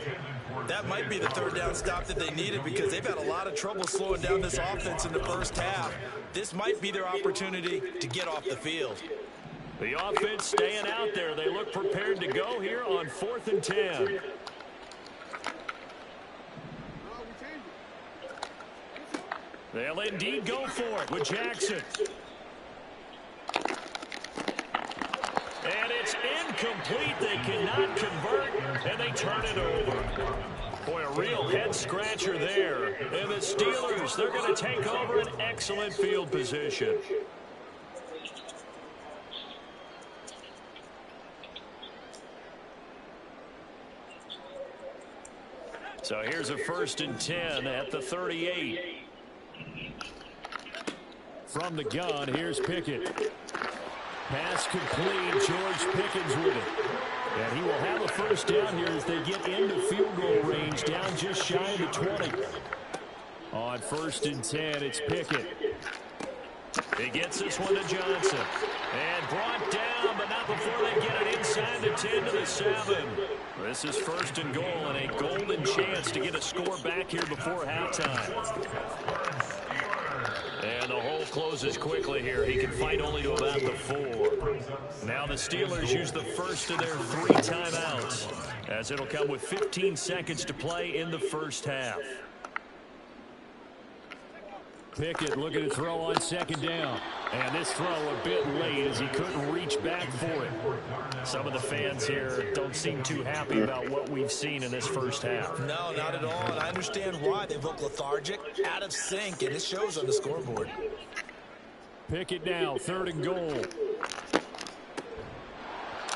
That might be the 3rd down stop that they needed because they've had a lot of trouble slowing down this offense in the first half. This might be their opportunity to get off the field. The offense staying out there. They look prepared to go here on 4th and 10. They'll indeed go for it with Jackson. And it's incomplete. They cannot convert, and they turn it over. Boy, a real head-scratcher there. And the Steelers, they're going to take over an excellent field position. So here's a 1st and 10 at the 38. From the gun, here's Pickett. Pass complete. George Pickens with it. And he will have a first down here as they get into field goal range, down just shy of the 20. On 1st and 10, it's Pickett. He gets this one to Johnson. And brought down, but not before they get it inside the 10 to the 7. This is 1st and goal, and a golden chance to get a score back here before halftime. And the hole closes quickly here. He can fight only to about the 4. Now the Steelers use the first of their 3 timeouts, as it'll come with 15 seconds to play in the first half. Pickett looking to throw on 2nd down. And this throw a bit late as he couldn't reach back for it. Some of the fans here don't seem too happy about what we've seen in this first half. No, not at all. And I understand why. They look lethargic, out of sync, and it shows on the scoreboard. Pickett now, 3rd and goal.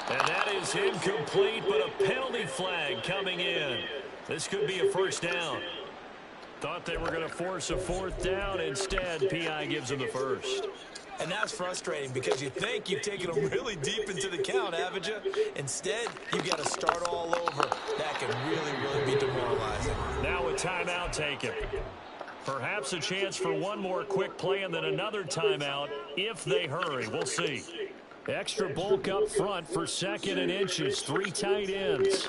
And that is incomplete, but a penalty flag coming in. This could be a first down. Thought they were going to force a 4th down. Instead, P.I. gives them the first. And that's frustrating because you think you've taken them really deep into the count, haven't you? Instead, you've got to start all over. That can really be demoralizing. Now a timeout taken. Perhaps a chance for one more quick play and then another timeout if they hurry. We'll see. Extra bulk up front for 2nd and inches. 3 tight ends.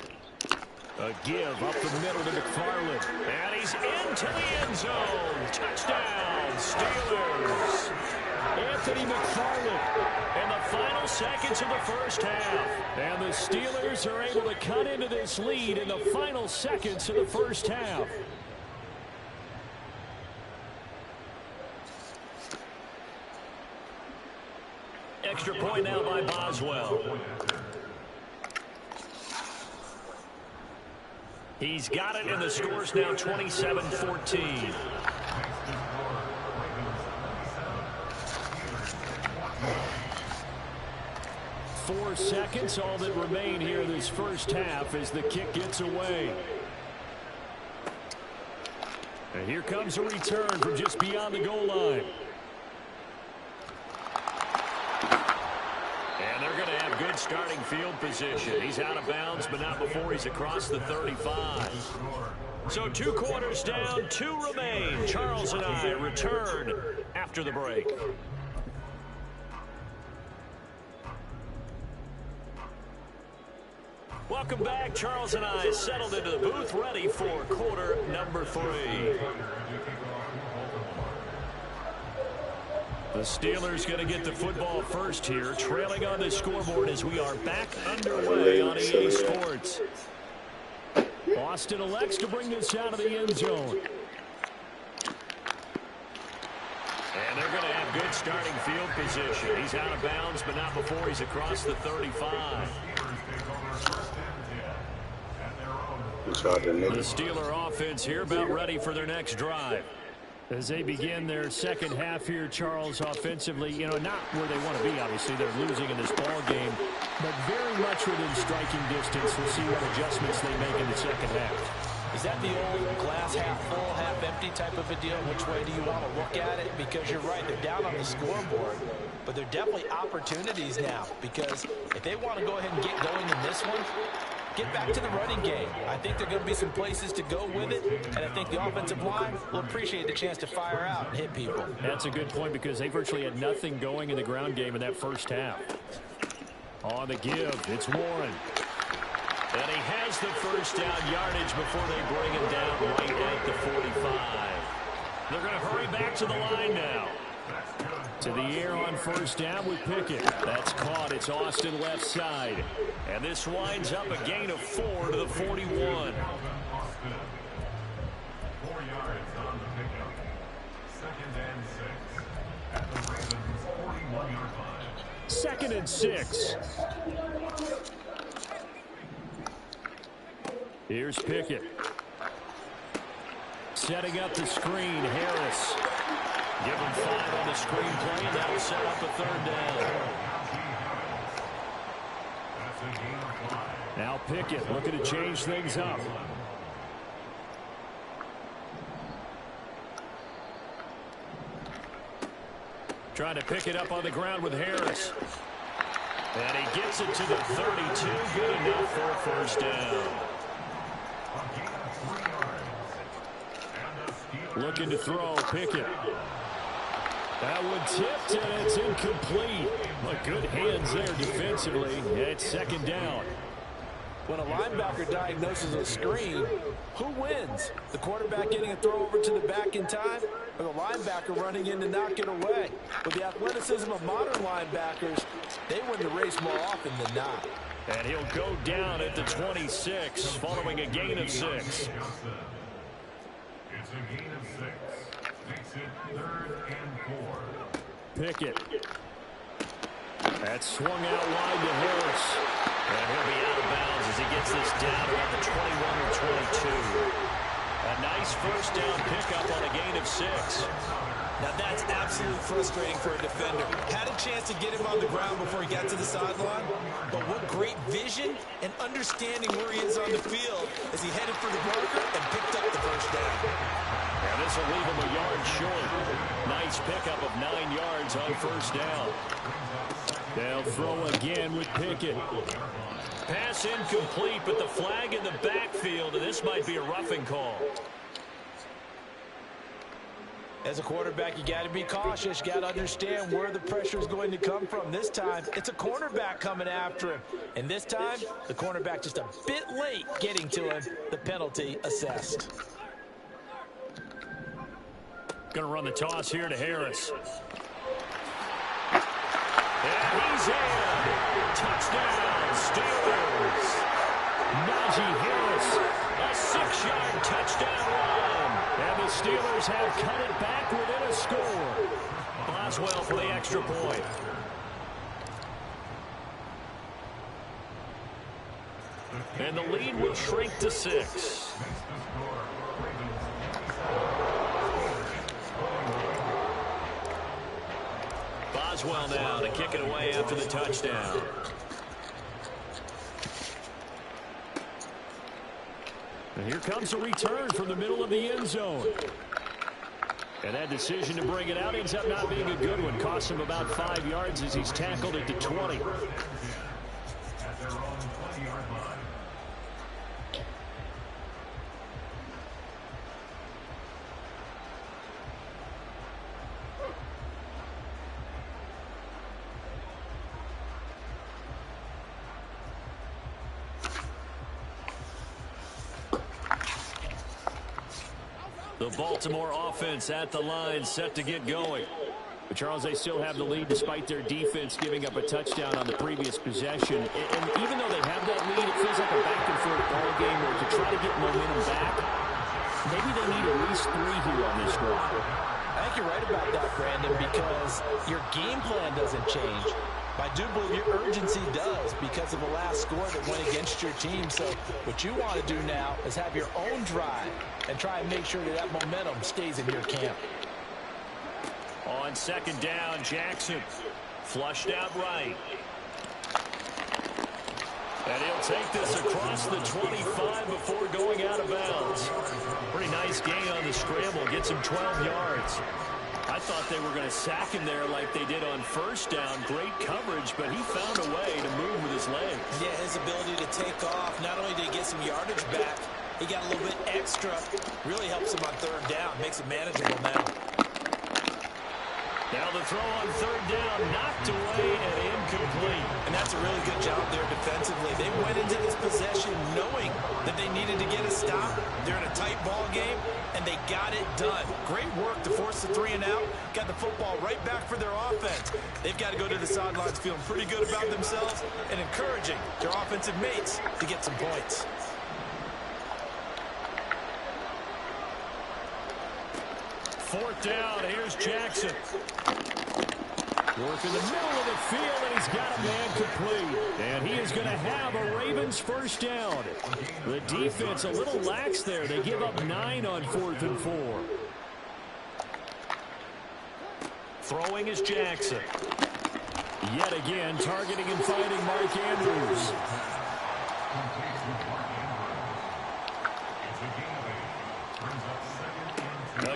A give up the middle to McFarland. And he's into the end zone. Touchdown, Steelers. Anthony McFarland in the final seconds of the first half. And the Steelers are able to cut into this lead in the final seconds of the first half. Extra point now by Boswell. He's got it, and the score's now 27-14. 4 seconds, all that remain here this first half as the kick gets away. And here comes a return from just beyond the goal line. And they're going to have good starting field position. He's out of bounds, but not before he's across the 35. So 2 quarters down, 2 remain. Charles and I return after the break. Welcome back. Charles and I settled into the booth, ready for quarter number 3. The Steelers going to get the football first here, trailing on the scoreboard as we are back underway on EA Sports. Austin elects to bring this out of the end zone. And they're going to have good starting field position. He's out of bounds, but not before he's across the 35. The Steeler offense here about ready for their next drive. As they begin their second half here, Charles, offensively, not where they want to be. Obviously, they're losing in this ball game, but very much within striking distance. We'll see what adjustments they make in the second half. Is that the old glass half full, half empty type of a deal? Which way do you want to look at it? Because you're right, they're down on the scoreboard, but they're definitely opportunities now. Because if they want to go ahead and get going in this one, get back to the running game. I think there are going to be some places to go with it, and I think the offensive line will appreciate the chance to fire out and hit people. That's a good point because they virtually had nothing going in the ground game in that first half. On the give, it's Warren. And he has the first down yardage before they bring him down right at the 45. They're going to hurry back to the line now. To the air on first down with Pickett. That's caught. It's Austin left side. And this winds up a gain of 4 to the 41. 4 yards on the pickup. 2nd and 6 at the Ravens' 41-yard line. 2nd and 6. Here's Pickett. Setting up the screen, Harris. Give him 5 on the screen play, and that'll set up a 3rd down. Now Pickett looking to change things up. Trying to pick it up on the ground with Harris. And he gets it to the 32. Good enough for a first down. Looking to throw, Pickett. That one tipped, and it's incomplete. But good hands there defensively. It's 2nd down. When a linebacker diagnoses a screen, who wins? The quarterback getting a throw over to the back in time, or the linebacker running in to knock it away? With the athleticism of modern linebackers, they win the race more often than not. And he'll go down at the 26, following a gain of 6. It's a gain of 6. Makes it 3rd and 4. Pickett. That's swung out wide to Harris. And he'll be out of bounds as he gets this down around the 21 or 22. A nice first down pickup on a gain of 6. Now that's absolutely frustrating for a defender. Had a chance to get him on the ground before he got to the sideline, but what great vision and understanding where he is on the field as he headed for the marker and picked up the first down. And this will leave him a yard short. Nice pickup of 9 yards on first down. They'll throw again with Pickett. Pass incomplete, but the flag in the backfield, and this might be a roughing call. As a quarterback, you got to be cautious. You got to understand where the pressure is going to come from. This time, it's a cornerback coming after him. And this time, the cornerback just a bit late getting to him. The penalty assessed. Going to run the toss here to Harris. And he's in. Touchdown, Steelers. Najee Harris, a 6-yard touchdown run. And the Steelers have cut it back within a score. Boswell for the extra point. And the lead will shrink to 6. Boswell now to kick it away after the touchdown. And here comes a return from the middle of the end zone. And that decision to bring it out ends up not being a good one. Costs him about 5 yards as he's tackled at the 20. At their own 20-yard line. The Baltimore offense at the line, set to get going. But Charles, they still have the lead despite their defense giving up a touchdown on the previous possession. And even though they have that lead, it feels like a back-and-forth ball game where to try to get momentum back, maybe they need at least 3 here on this drive. I think you're right about that, Brandon, because your game plan doesn't change. But I do believe your urgency does because of the last score that went against your team. So what you want to do now is have your own drive and try and make sure that that momentum stays in your camp. On second down, Jackson flushed out right. And he'll take this across the 25 before going out of bounds. Pretty nice gain on the scramble. Gets him 12 yards. I thought they were going to sack him there like they did on first down. Great coverage, but he found a way to move with his legs. Yeah, his ability to take off. Not only did he get some yardage back, he got a little bit extra. Really helps him on third down. Makes it manageable now. Now the throw on third down, knocked away and incomplete. And that's a really good job there defensively. They went into this possession knowing that they needed to get a stop. They're in a tight ball game, and they got it done. Great work to force the 3 and out. Got the football right back for their offense. They've got to go to the sidelines feeling pretty good about themselves and encouraging their offensive mates to get some points. Fourth down, here's Jackson. Work in the middle of the field, and he's got a man complete. And he is going to have a Ravens first down. The defense a little lax there. They give up 9 on 4th and 4. Throwing is Jackson. Yet again, targeting and finding Mark Andrews.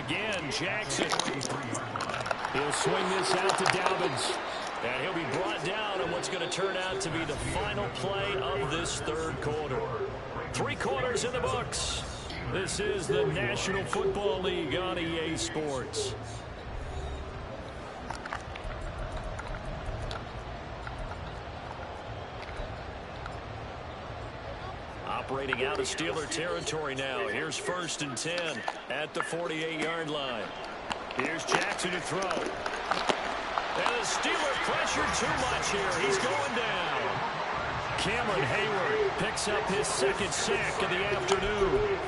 Again, Jackson. He'll swing this out to Dobbins. And he'll be brought down on what's going to turn out to be the final play of this third quarter. 3 quarters in the books. This is the National Football League on EA Sports. Operating out of Steeler territory now. Here's 1st and 10 at the 48-yard line. Here's Jackson to throw. And the Steeler pressured too much here. He's going down. Cameron Hayward picks up his 2nd sack of the afternoon.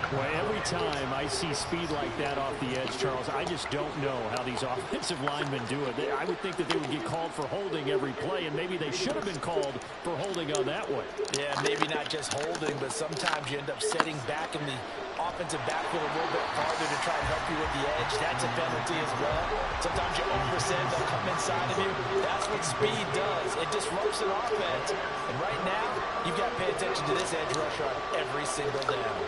Well, every time I see speed like that off the edge, Charles, I just don't know how these offensive linemen do it. I would think that they would get called for holding every play, and maybe they should have been called for holding on that one. Yeah, maybe not just holding, but sometimes you end up setting back in the offensive backfield a little bit farther to try and help you with the edge. That's a penalty as well. Sometimes you overset, they'll come inside of you. That's what speed does. It disrupts an offense. And right now, you've got to pay attention to this edge rusher on every single down.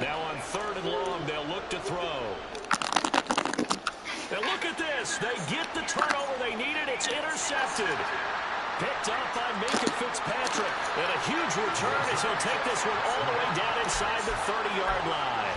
Now on 3rd and long, they'll look to throw. And look at this. They get the turnover they needed. It's intercepted. Picked up by Minka Fitzpatrick. And a huge return as he'll take this one all the way down inside the 30-yard line.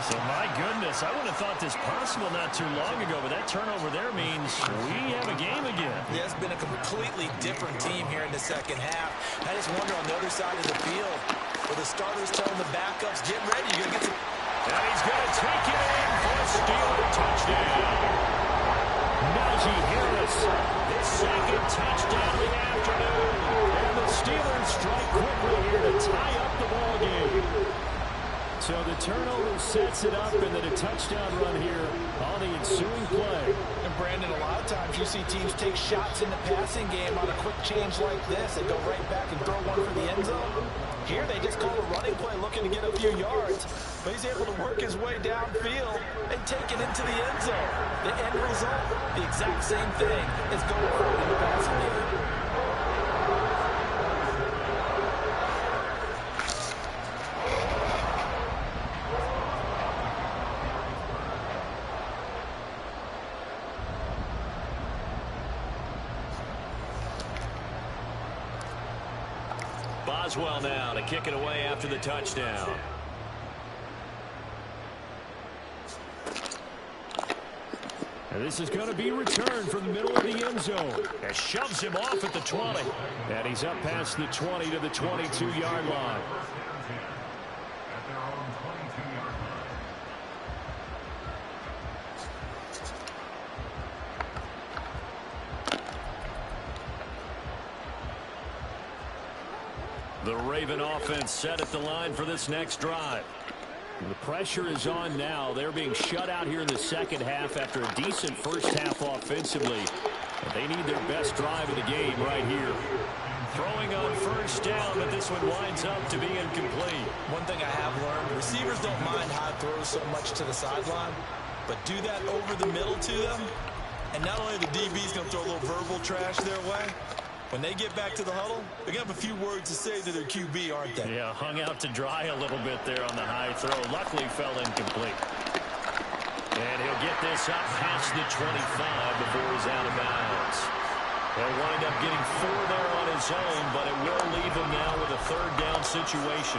So, my goodness, I wouldn't have thought this possible not too long ago, but that turnover there means we have a game again. Yeah, it's been a completely different team here in the second half. I just wonder on the other side of the field, where the starters telling the backups, get ready, you're going to get some... And he's going to take it in for a Steeler touchdown. Najee Harris, his 2nd touchdown of the afternoon. And the Steelers strike quickly here to tie up the ball game. So the turnover sets it up, and then a touchdown run here on the ensuing play. And Brandon, a lot of times you see teams take shots in the passing game on a quick change like this. They go right back and throw one for the end zone. Here they just call a running play looking to get a few yards. But he's able to work his way downfield and take it into the end zone. The end result, the exact same thing as going for it in the passing game. Boswell now to kick it away after the touchdown. And this is going to be returned from the middle of the end zone. It shoves him off at the 20. And he's up past the 20 to the 22-yard line. At their own The Raven offense set at the line for this next drive. The pressure is on now. They're being shut out here in the second half after a decent first half offensively. But they need their best drive of the game right here. Throwing on first down, but this one winds up to be incomplete. One thing I have learned, receivers don't mind high throws so much to the sideline, but do that over the middle to them, and not only the DB's going to throw a little verbal trash their way, when they get back to the huddle, they're going to have a few words to say to their QB, aren't they? Yeah, hung out to dry a little bit there on the high throw. Luckily fell incomplete. And he'll get this up past the 25 before he's out of bounds. He'll wind up getting 4 there on his own, but it will leave him now with a third down situation.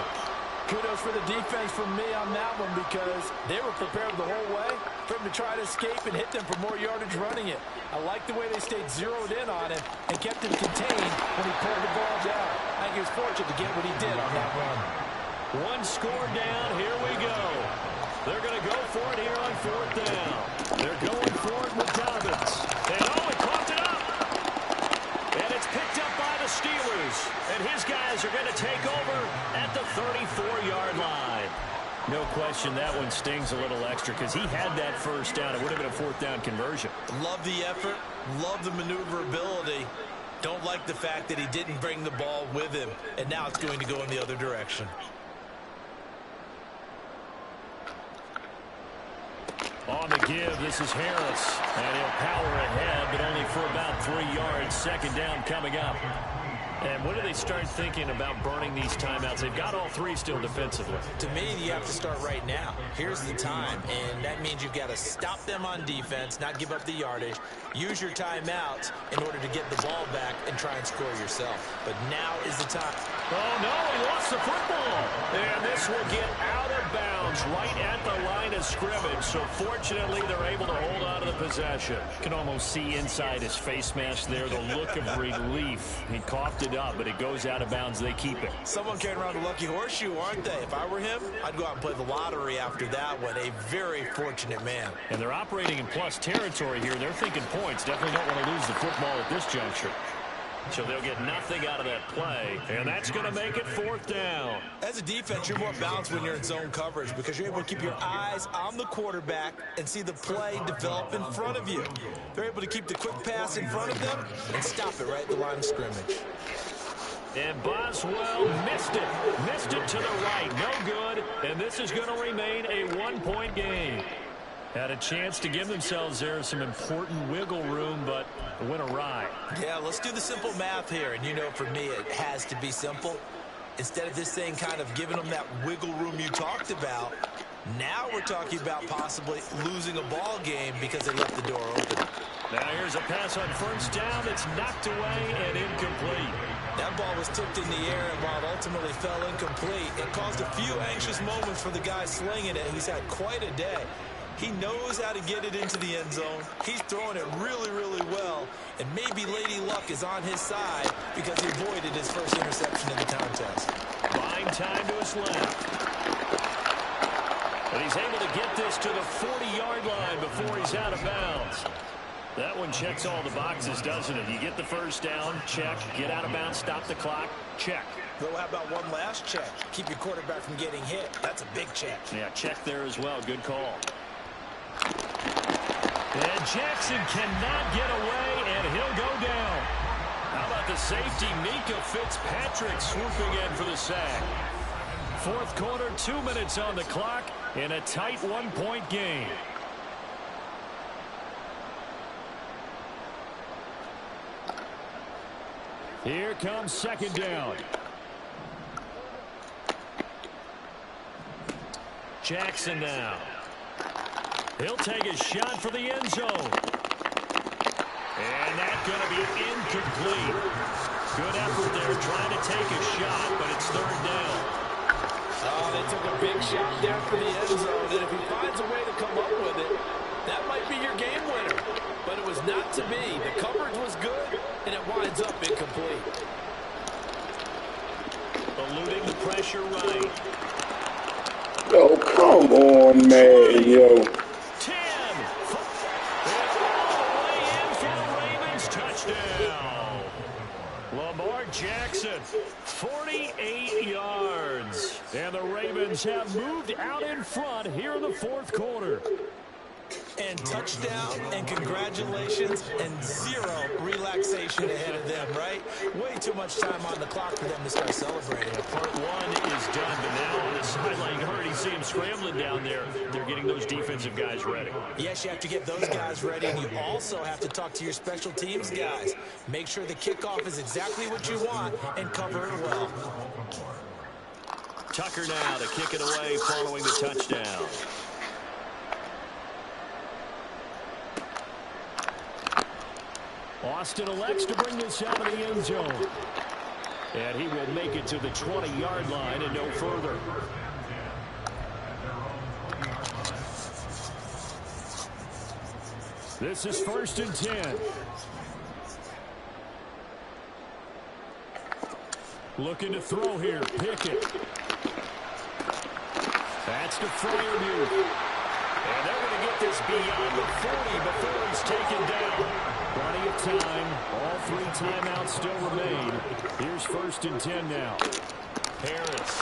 Kudos for the defense from me on that one because they were prepared the whole way for him to try to escape and hit them for more yardage running it. I like the way they stayed zeroed in on him and kept him contained when he pulled the ball down. I think he was fortunate to get what he did on that run. One score down. Here we go. They're going to go for it here on fourth down. They're going for it with Dobbins. And he coughed it up. And it's picked up by the Steelers. And his guys are going to take over at the 34-yard line. No question that one stings a little extra because he had that first down. It would have been a fourth down conversion. Love the effort. Love the maneuverability. Don't like the fact that he didn't bring the ball with him. And now it's going to go in the other direction. On the give, this is Harris. And he'll power ahead, but only for about 3 yards. Second down coming up. And when do they start thinking about burning these timeouts? They've got all 3 still defensively. To me, you have to start right now. Here's the time, and that means you've got to stop them on defense, not give up the yardage, use your timeouts in order to get the ball back and try and score yourself. But now is the time. Oh, no, he lost the football. And this will get out of bounds right at the line of scrimmage. So fortunately, they're able to hold on to the possession. You can almost see inside his face mask there the look of relief. He coughed it up, but it goes out of bounds. They keep it. Someone carrying around a lucky horseshoe, aren't they? If I were him, I'd go out and play the lottery after that one. A very fortunate man. And they're operating in plus territory here. They're thinking points. Definitely don't want to lose the football at this juncture. So they'll get nothing out of that play, and that's going to make it fourth down. As a defense, you're more balanced when you're in zone coverage because you're able to keep your eyes on the quarterback and see the play develop in front of you. They're able to keep the quick pass in front of them and stop it right at the line of scrimmage. And Boswell missed it to the right. No good, and this is going to remain a 1-point game. Had a chance to give themselves there some important wiggle room, but it went awry. Yeah, let's do the simple math here. And you know, for me, it has to be simple. Instead of this thing kind of giving them that wiggle room you talked about, now we're talking about possibly losing a ball game because they left the door open. Now here's a pass on first down. It's knocked away and incomplete. That ball was tipped in the air, and while it ultimately fell incomplete, it caused a few anxious moments for the guy slinging it. He's had quite a day. He knows how to get it into the end zone. He's throwing it really, really well. And maybe Lady Luck is on his side because he avoided his first interception in the contest. Buying time to his left. But he's able to get this to the 40-yard line before he's out of bounds. That one checks all the boxes, doesn't it? You get the first down, check. Get out of bounds, stop the clock, check. Though, how about one last check? Keep your quarterback from getting hit. That's a big check. Yeah, check there as well. Good call. And Jackson cannot get away, and he'll go down. How about the safety, Mika Fitzpatrick, swooping in for the sack. Fourth quarter, 2 minutes on the clock in a tight 1-point game. Here comes second down. Jackson now. He'll take a shot for the end zone. And that's going to be incomplete. Good effort there trying to take a shot, but it's third down. Oh, they took a big shot there for the end zone, and if he finds a way to come up with it, that might be your game winner. But it was not to be. The coverage was good, and it winds up incomplete. Eluding the pressure right. Oh, come on, man, yo. 10. And all the way in for the Ravens touchdown. Lamar Jackson 48 yards. And the Ravens have moved out in front here in the fourth quarter. And touchdown, and congratulations, and zero relaxation ahead of them, right? Way too much time on the clock for them to start celebrating. Part one is done, but now on the sideline, you already see him scrambling down there. They're getting those defensive guys ready. Yes, you have to get those guys ready, and you also have to talk to your special teams guys. Make sure the kickoff is exactly what you want and cover it well. Tucker now to kick it away following the touchdown. Austin elects to bring this out of the end zone. And he will make it to the 20-yard line and no further. This is 1st and 10. Looking to throw here. Pickett. That's to Freiermuth. And they're going to get this beyond the 40 before he's taken down. Plenty of time. All 3 timeouts still remain. Here's 1st and 10 now. Harris.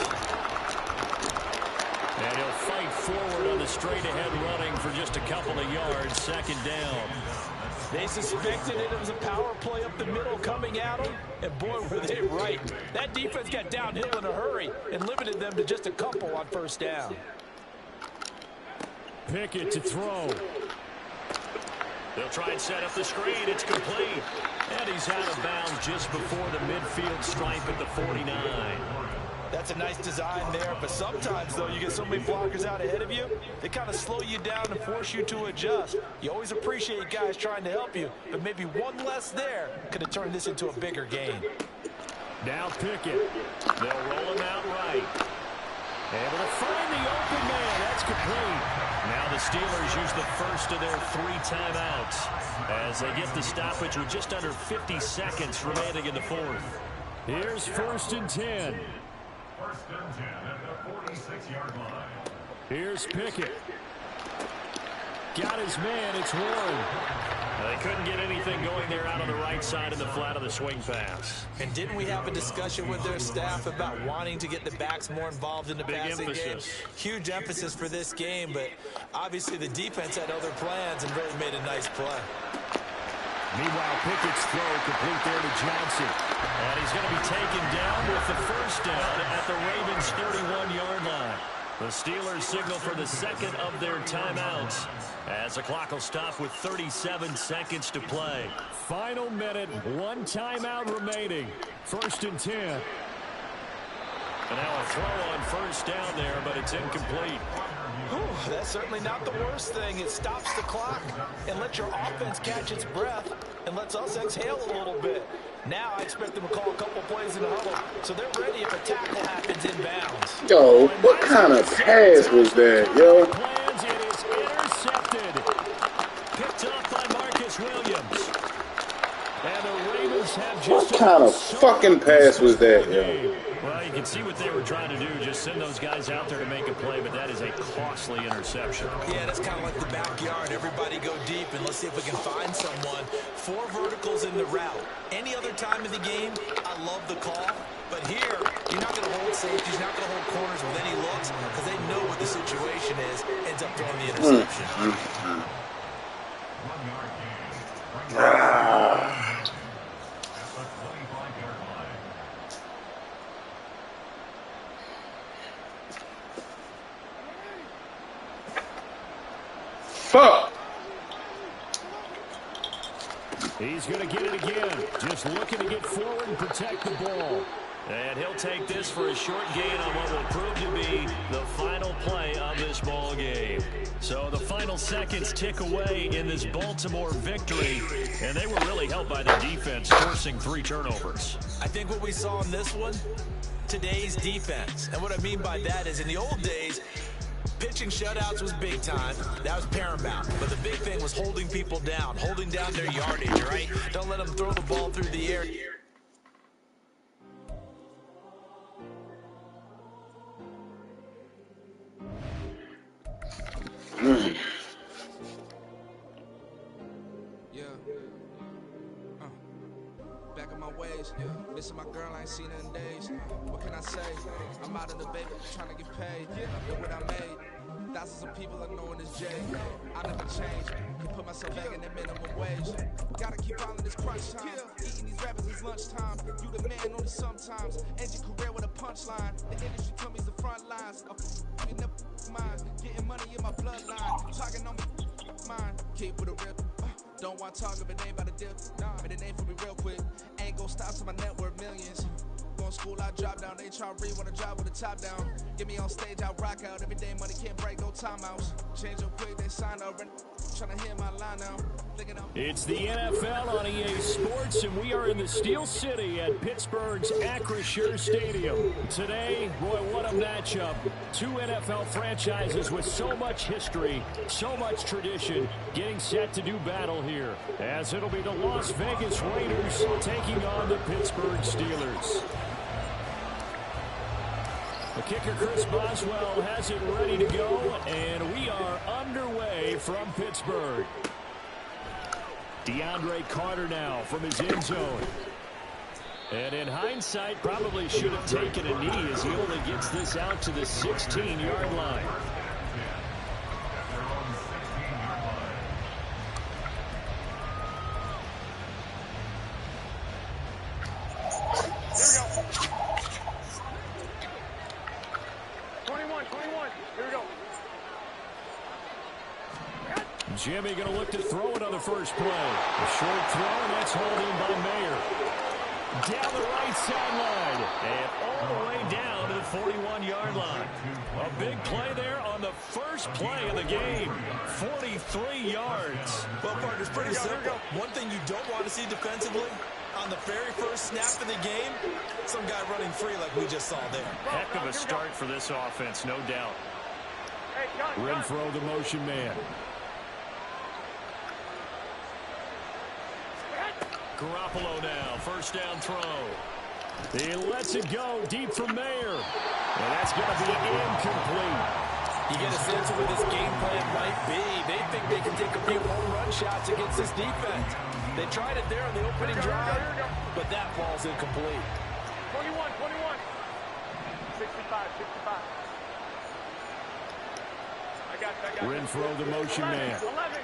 And he'll fight forward on the straight-ahead running for just a couple of yards. 2nd down. They suspected it was a power play up the middle coming at them, and boy, were they right. That defense got downhill in a hurry and limited them to just a couple on 1st down. Pickett to throw. They'll try and set up the screen. It's complete. And he's out of bounds just before the midfield stripe at the 49. That's a nice design there, but sometimes, though, you get so many blockers out ahead of you, they kind of slow you down and force you to adjust. You always appreciate guys trying to help you, but maybe one less there could have turned this into a bigger game. Now Pickett. They'll roll him out right. Able to find the open man. That's complete. Now the Steelers use the first of their 3 timeouts as they get the stoppage with just under 50 seconds remaining in the 4th. Here's 1st and 10. 1st and 10 at the 46-yard line. Here's Pickett. Got his man. It's Warren. They couldn't get anything going there out on the right side of the flat of the swing pass. And didn't we have a discussion with their staff about wanting to get the backs more involved in the passing game? Huge emphasis for this game, but obviously the defense had other plans and really made a nice play. Meanwhile, Pickett's throw complete there to Johnson. And he's going to be taken down with the 1st down at the Ravens' 31-yard line. The Steelers signal for the 2nd of their timeouts as the clock will stop with 37 seconds to play. Final minute, 1 timeout remaining. 1st and 10. And now a throw on 1st down there, but it's incomplete. Whew, that's certainly not the worst thing. It stops the clock and lets your offense catch its breath and lets us exhale a little bit. Now I expect them to call a couple plays in the huddle, so they're ready if a tackle happens inbounds. Yo, what kind of pass was that, yo? It is intercepted. Picked up by Marcus Williams. And the Ravens have just what kind of fucking pass was that, yo? Well, you can see what they were trying to do, just send those guys out there to make a play, but that is a costly interception. Yeah, that's kind of like the backyard. Everybody go deep, and let's see if we can find someone. 4 verticals in the route. Any other time of the game, I love the call. But here, you're not going to hold safeties, you're not going to hold corners with any looks, because they know what the situation is, ends up throwing the interception. 1 yard gain. At the 25-yard line. Fuck! He's going to get it again. Just looking to get forward and protect the ball. And he'll take this for a short gain on what will prove to be the final play of this ball game. So the final seconds tick away in this Baltimore victory. And they were really helped by the defense, forcing 3 turnovers. I think what we saw in this one, today's defense. And what I mean by that is in the old days, pitching shutouts was big time. That was paramount. But the big thing was holding people down, holding down their yardage, right? Don't let them throw the ball through the air. Yeah. back on my ways. Missing my girl, I ain't seen her in days. What can I say? I'm out of the baby, trying to get paid. Look what I made. Thousands of people are knowing this J. I never change. Can put myself back in the minimum wage. Gotta keep on this crunch time. Eating these rappers is lunchtime. You the man only sometimes. End your career with a punchline. The industry told me it's the front lines. You never mind. Getting money in my bloodline. Talking on mine. Keep with a rip. Don't want to talk if it ain't about a dip. But it ain't for me real quick. Ain't gon' stop till my net worth millions. Going school, I drop down. They try to read when I drop with the top down. Get me on stage, I rock out. Every day money can't break, no timeouts. Change up quick, they sign up. Trying to hear my line now. It's the NFL on EA Sports, and we are in the Steel City at Pittsburgh's Acrisure Stadium. Today, boy, what a matchup. Two NFL franchises with so much history, so much tradition, getting set to do battle here, as it'll be the Las Vegas Raiders taking on the Pittsburgh Steelers. The kicker, Chris Boswell, has it ready to go, and we are underway from Pittsburgh. DeAndre Carter now from his end zone. And in hindsight, probably should have taken a knee as he only gets this out to the 16-yard line. Jimmy going to look to throw it on the first play. A short throw, and that's hauled in by Mayer. Down the right sideline, and all the way down to the 41-yard line. A big play there on the first play of the game. 43 yards. Well, partner, it's pretty simple. One thing you don't want to see defensively, on the very first snap of the game, some guy running free like we just saw there. Heck of a start for this offense, no doubt. Renfro, the motion man. Garoppolo now, first down throw. He lets it go deep for Mayer. And that's going to be incomplete. You get a sense of where this game plan might be. They think they can take a few home run shots against this defense. They tried it there on the opening drive, but that ball's incomplete. 21. 65. I got Renfro, the motion man. 11.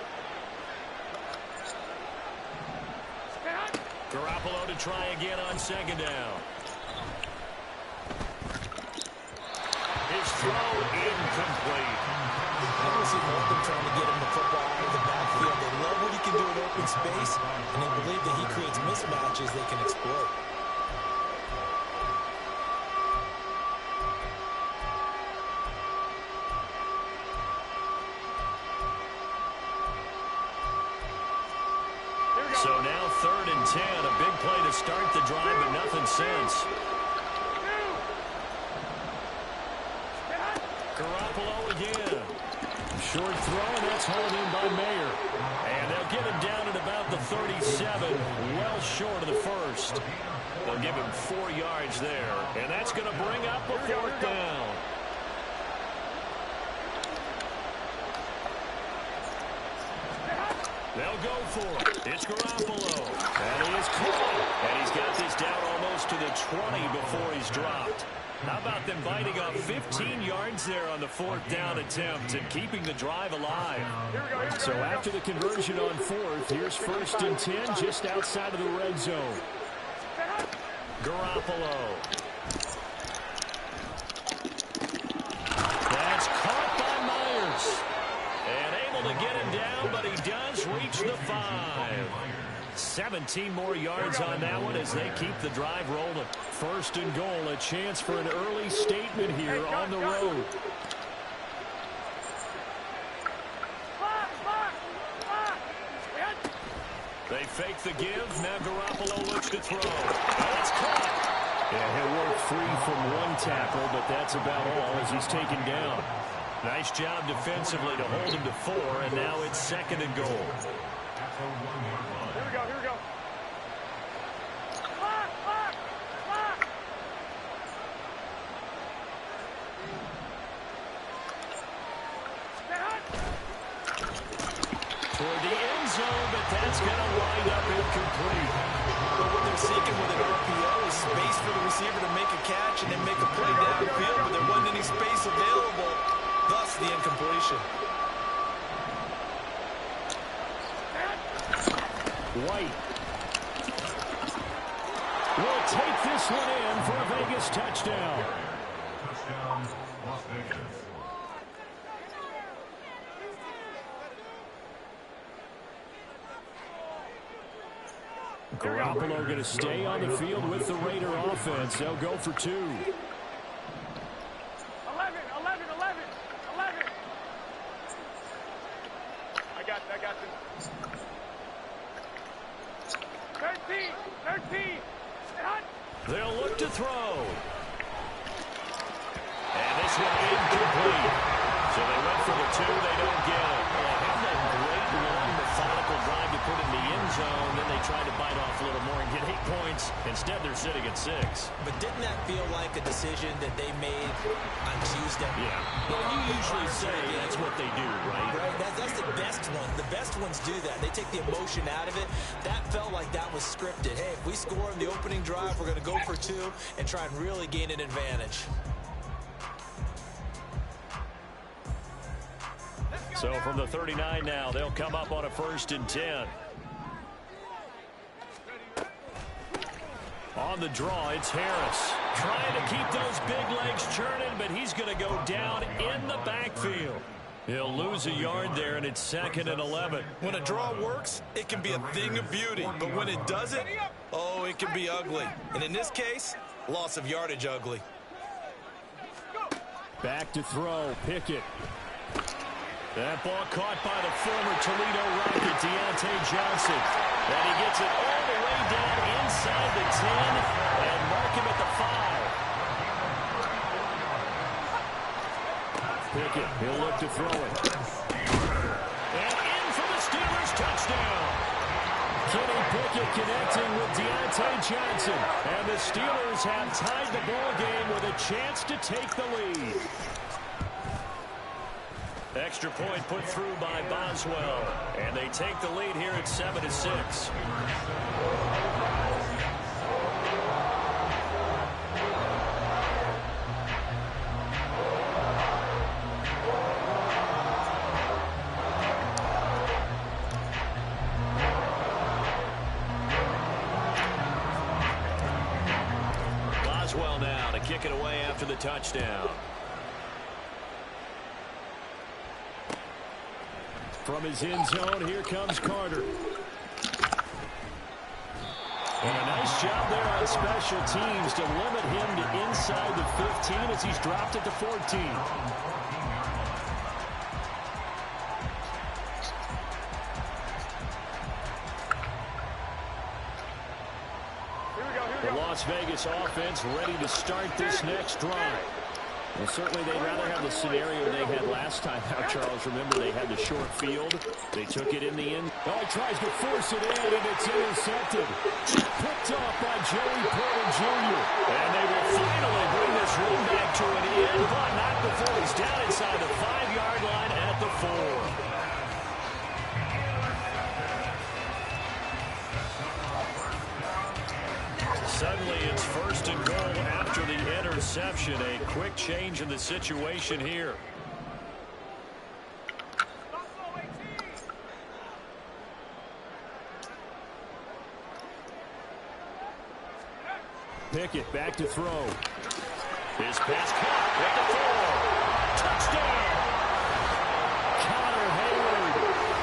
Garoppolo to try again on second down. His throw incomplete. I don't see more of them trying to get him the football out of the backfield. They love what he can do in open space, and they believe that he creates mismatches they can exploit. So now 3rd and 10, a big play to start the drive, but nothing since. Garoppolo again. Short throw, and that's hauled in by Mayer. And they'll get him down at about the 37, well short of the first. They'll give him 4 yards there, and that's going to bring up a 4th down. They'll go for it. It's Garoppolo. And he is caught. And he's got this down almost to the 20 before he's dropped. How about them biting off 15 yards there on the 4th down attempt and keeping the drive alive? So after the conversion on 4th, here's 1st and 10 just outside of the red zone. Garoppolo. That's caught by Myers. And able to get him down, but he does reach the 5. 17 more yards on that one as they keep the drive rolling. 1st and goal, a chance for an early statement here on the road. They fake the give. Now Garoppolo looks to throw. And it's caught. Yeah, he'll work free from one tackle, but that's about all as he's taken down. Nice job defensively to hold him to 4, and now it's 2nd and goal. Here we go. Toward the end zone, but that's going to wind up incomplete. But what they're seeking with an RPO is space for the receiver to make a catch and then make a play downfield, but there wasn't any space available, thus the incompletion. White will take this one in for a Vegas touchdown. Touchdown, Las Vegas. Garoppolo going to stay on the field with the Raider offense. They'll go for 2. 11. I got this. 13. They'll look to throw. And this one incomplete. So they went for the 2. They don't get it. Well, they have that great long methodical drive to put in the end zone. Then they tried to bite off a little more and get 8 points. Instead, they're sitting at 6. But didn't that feel like a decision that they made on Tuesday? Yeah. Well, you usually say that's what they do, right? Right. That's the best one. The best ones do that. They take the emotion out of it. That felt like that was scripted. Hey, if we score in the opening drive, we're going to go for 2 and try and really gain an advantage. So from the 39 now, they'll come up on a 1st and 10. On the draw, it's Harris. Trying to keep those big legs churning, but he's going to go down in the backfield. He'll lose a yard there, and it's 2nd and 11. When a draw works, it can be a thing of beauty. But when it doesn't, oh, it can be ugly. And in this case, loss of yardage ugly. Back to throw, Pickett. That ball caught by the former Toledo Rocket, Deontay Johnson. And he gets it all the way down inside the 10 and mark him at the 5. Pickett, he'll look to throw it. And in for the Steelers touchdown. Kenny Pickett connecting with Deontay Johnson. And the Steelers have tied the ball game with a chance to take the lead. Extra point put through by Boswell. And they take the lead here at 7-6. Boswell now to kick it away after the touchdown. From his end zone, here comes Carter. And a nice job there on special teams to limit him to inside the 15 as he's dropped at the 14. The Las Vegas offense ready to start this next drive. Well, certainly they'd rather have the scenario they had last time out, Charles. Remember, they had the short field. They took it in the end. Oh, he tries to force it in, and it's intercepted. Picked off by Joey Porter Jr. And they will finally bring this run back to an end, but not before he's down inside the 5-yard line at the 4. Suddenly it's 1st and goal after the interception. A quick change in the situation here. Pickett back to throw. His pass caught at the 4. Touchdown! Connor Hayward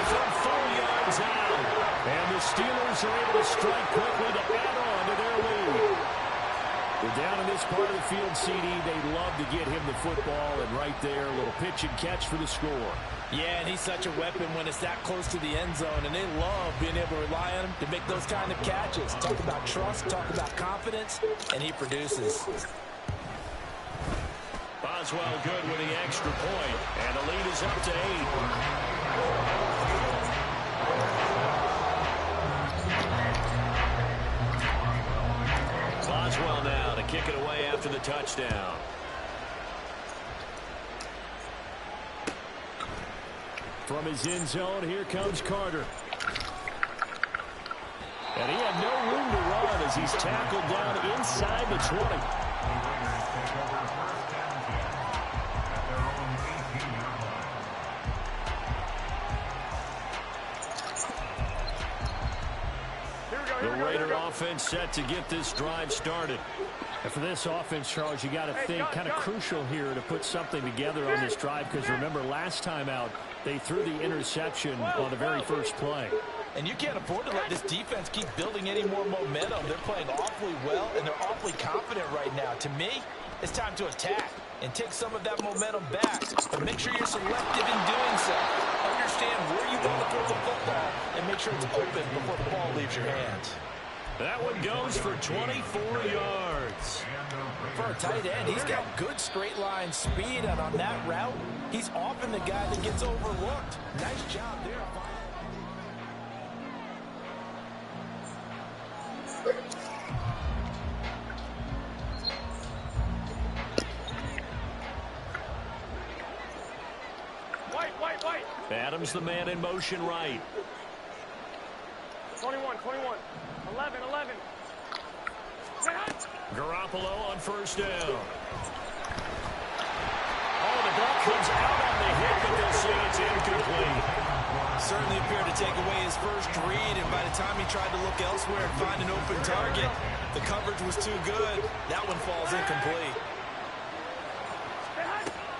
from 4 yards out. And the Steelers are able to strike quickly to add on to their lead. We're down in this part of the field, CD. They'd love to get him the football, and right there, a little pitch and catch for the score. Yeah, and he's such a weapon when it's that close to the end zone, and they love being able to rely on him to make those kind of catches. Talk about trust, talk about confidence, and he produces. Boswell good with the extra point, and the lead is up to 8. Boswell now to kick it away after the touchdown. From his end zone, here comes Carter. And he had no room to run as he's tackled down inside the 20. The Raider offense set to get this drive started. And for this offense, Charles, you got to think kind of crucial here to put something together on this drive, because remember last time out they threw the interception on the very first play. And you can't afford to let this defense keep building any more momentum. They're playing awfully well, and they're awfully confident right now. To me, it's time to attack and take some of that momentum back. But make sure you're selective in doing so. Understand where you want to throw the football and make sure it's open before the ball leaves your hands. That one goes for 24 yards. For a tight end, he's got good straight line speed, and on that route, he's often the guy that gets overlooked. Nice job there. White. Adams, the man in motion right. 21. 11. Garoppolo on first down. Oh, the ball comes out on the hit, but they'll say it's incomplete. Certainly appeared to take away his first read, and by the time he tried to look elsewhere and find an open target, the coverage was too good. That one falls incomplete.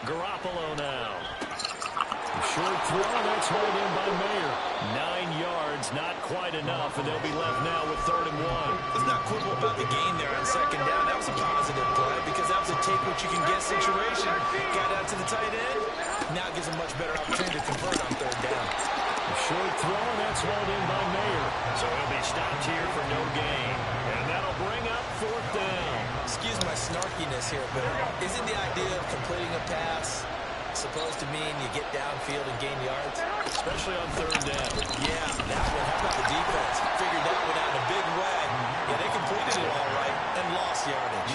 Garoppolo now. Short throw, that's hauled in by Mayer. 9 yards, not quite enough, and they'll be left now with 3rd and 1. Let's not quibble about the gain there on second down. That was a positive play because that was a take-what-you-can-get situation. Got out to the tight end. Now gives a much better opportunity to convert on 3rd down. Short throw, and that's hauled in by Mayer. So he'll be stopped here for no gain. And that'll bring up 4th down. Excuse my snarkiness here, but isn't the idea of completing a pass supposed to mean you get downfield and gain yards? Especially on 3rd down. Yeah, that one. How about the defense? Figured that one out in a big way. Yeah, they completed it all right and lost yardage.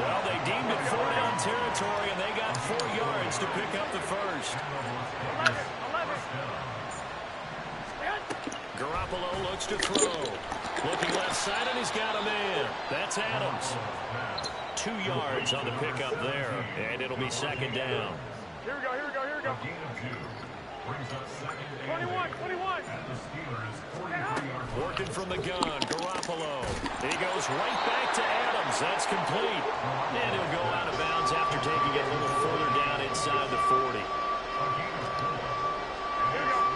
Well, they deemed it 4-down territory, and they got 4 yards to pick up the first. 11. Garoppolo looks to throw. Looking left side, and he's got a man. That's Adams. 2 yards on the pickup there, and it'll be 2nd down. Here we go. Gain of 2. Brings up 2nd and 21. At the Steelers' 43-yard line. Working from the gun, Garoppolo. He goes right back to Adams. That's complete. And he'll go out of bounds after taking it a little further down inside the 40.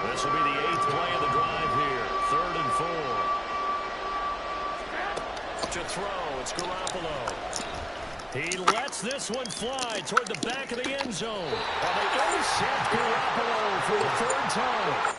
This will be the 8th play of the drive here. 3rd and 4. To throw, it's Garoppolo. He lets this one fly toward the back of the end zone. And they intercept Garoppolo for the 3rd time.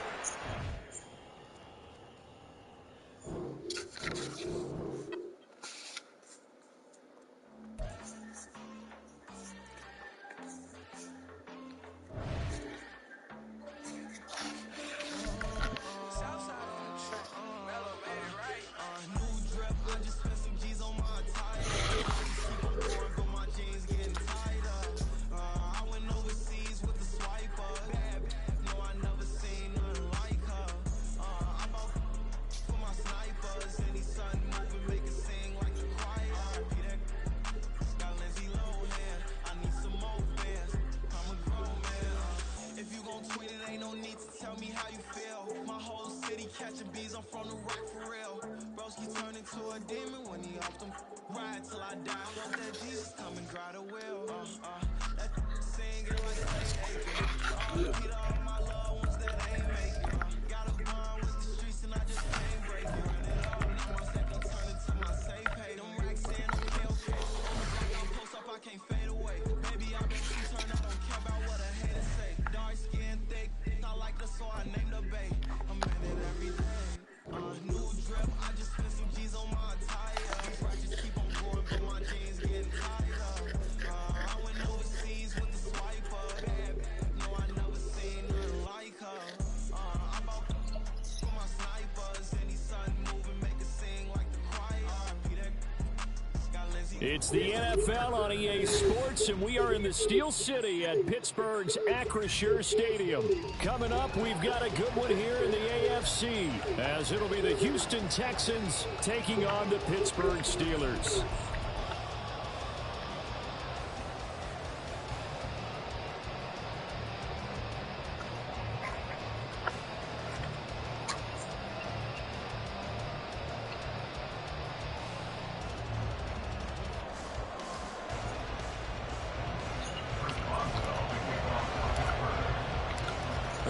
Catching bees, I'm from the rock for real. Broski turned into a demon when he off them ride till I die. Fuck that Jesus come and dry the wheel. That singing like a aching. Peter, all my loved ones that ain't making. Got a bond with the streets and I just can't break it. Run it up, now my second turn into my safe pay. Them racks in, them kill fish. I'm close up, I can't fade away. Baby, I've been turned, I don't care about what a hater say. Dark skin, thick, I like the so I named the bay. I'm in it every day. New drip, I just spent some G's on my attire. Ratchets keep on going, but my jeans getting tighter. I went overseas with the swiper. Bad, no, I never seen It's the NFL on EA Sports, and we are in the Steel City at Pittsburgh's Acrisure Stadium. Coming up, we've got a good one here in the AFC, as it'll be the Houston Texans taking on the Pittsburgh Steelers.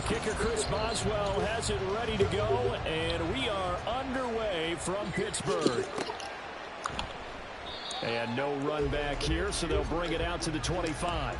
Kicker Chris Boswell has it ready to go, and we are underway from Pittsburgh. And no run back here, so they'll bring it out to the 25.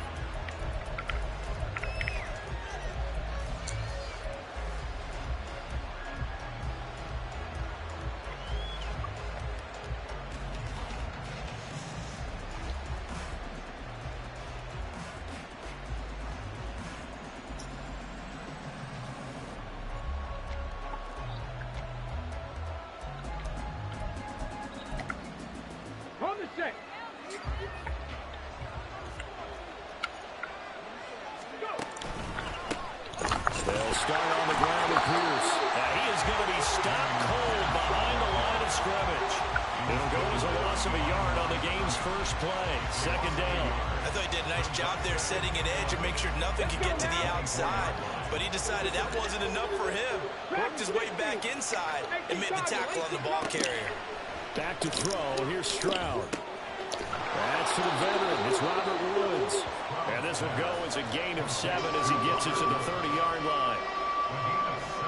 But he decided that wasn't enough for him. Worked his way back inside and made the tackle on the ball carrier. Back to throw. Here's Stroud. That's to the veteran. It's Robert Woods. And this will go as a gain of 7 as he gets it to the 30-yard line.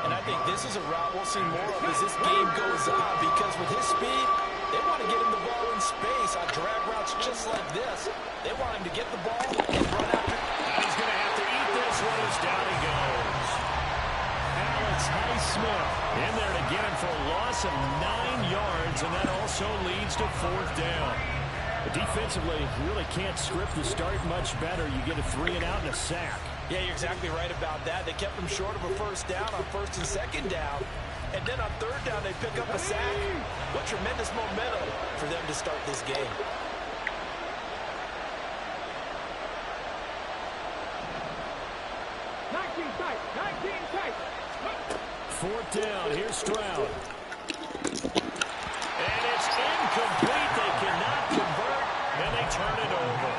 And I think this is a route we'll see more of as this game goes on, because with his speed, they want to get him the ball in space on drag routes just like this. They want him to get the ball and run after. And he's going to have to eat this one as down he goes. Alex Highsmith in there to get him for a loss of 9 yards, and that also leads to 4th down. But defensively, you really can't script the start much better. You get a 3-and-out and a sack. Yeah, you're exactly right about that. They kept him short of a 1st down on 1st and 2nd down. And then on 3rd down, they pick up a sack. What tremendous momentum for them to start this game. Fourth down, here's Stroud. And it's incomplete. They cannot convert, and they turn it over.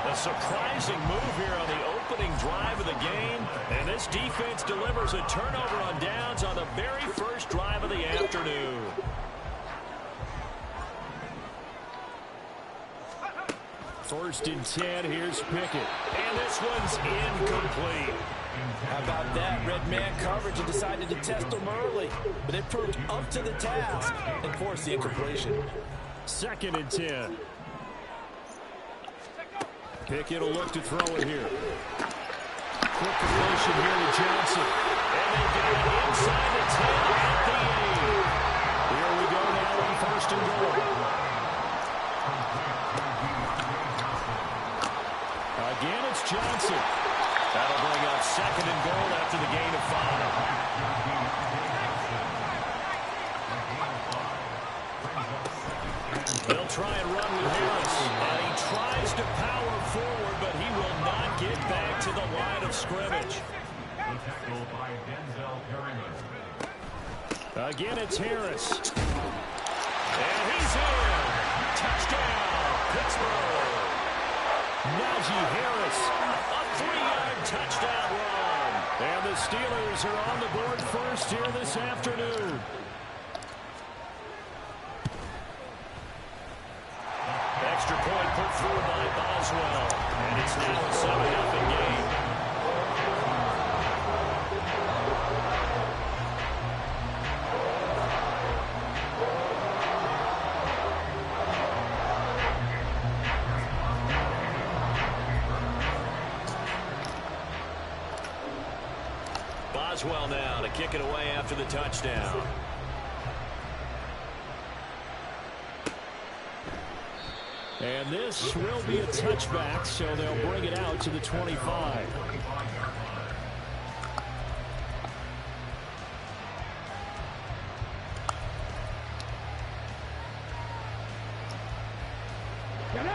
A surprising move here on the opening drive of the game, and this defense delivers a turnover on downs on the very first drive of the afternoon. First and 10, here's Pickett. And this one's incomplete. How about that? Red man coverage and decided to test them early. But it proved up to the task and forced the incompletion. 2nd and 10. Pickett will look to throw it here. Quick completion here to Johnson. And they get it inside the 10 at the 8. Here we go now on 1st and goal. Again, it's Johnson. That'll bring up 2nd and goal after the gain of 5. They'll try and run with Harris. And he tries to power forward, but he will not get back to the line of scrimmage. Again, it's Harris. And he's in. Touchdown, Pittsburgh. Najee Harris, a 3-yard touchdown run. And the Steelers are on the board first here this afternoon. Extra point put through by Boswell. And it's now a 7-0 game. Boswell now to kick it away after the touchdown. And this will be a touchback, so they'll bring it out to the 25.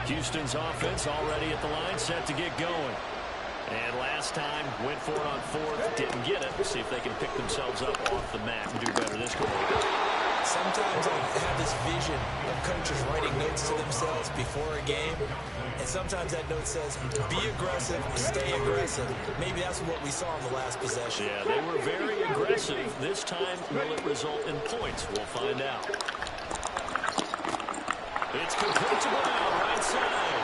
Houston's offense already at the line, set to get going. And last time, went for it on fourth, didn't get it. See if they can pick themselves up off the mat and do better this go. Sometimes I have this vision of coaches writing notes to themselves before a game, and sometimes that note says, be aggressive, stay aggressive. Maybe that's what we saw in the last possession. Yeah, they were very aggressive. This time, will it result in points? We'll find out. It's complete to Brown, right side.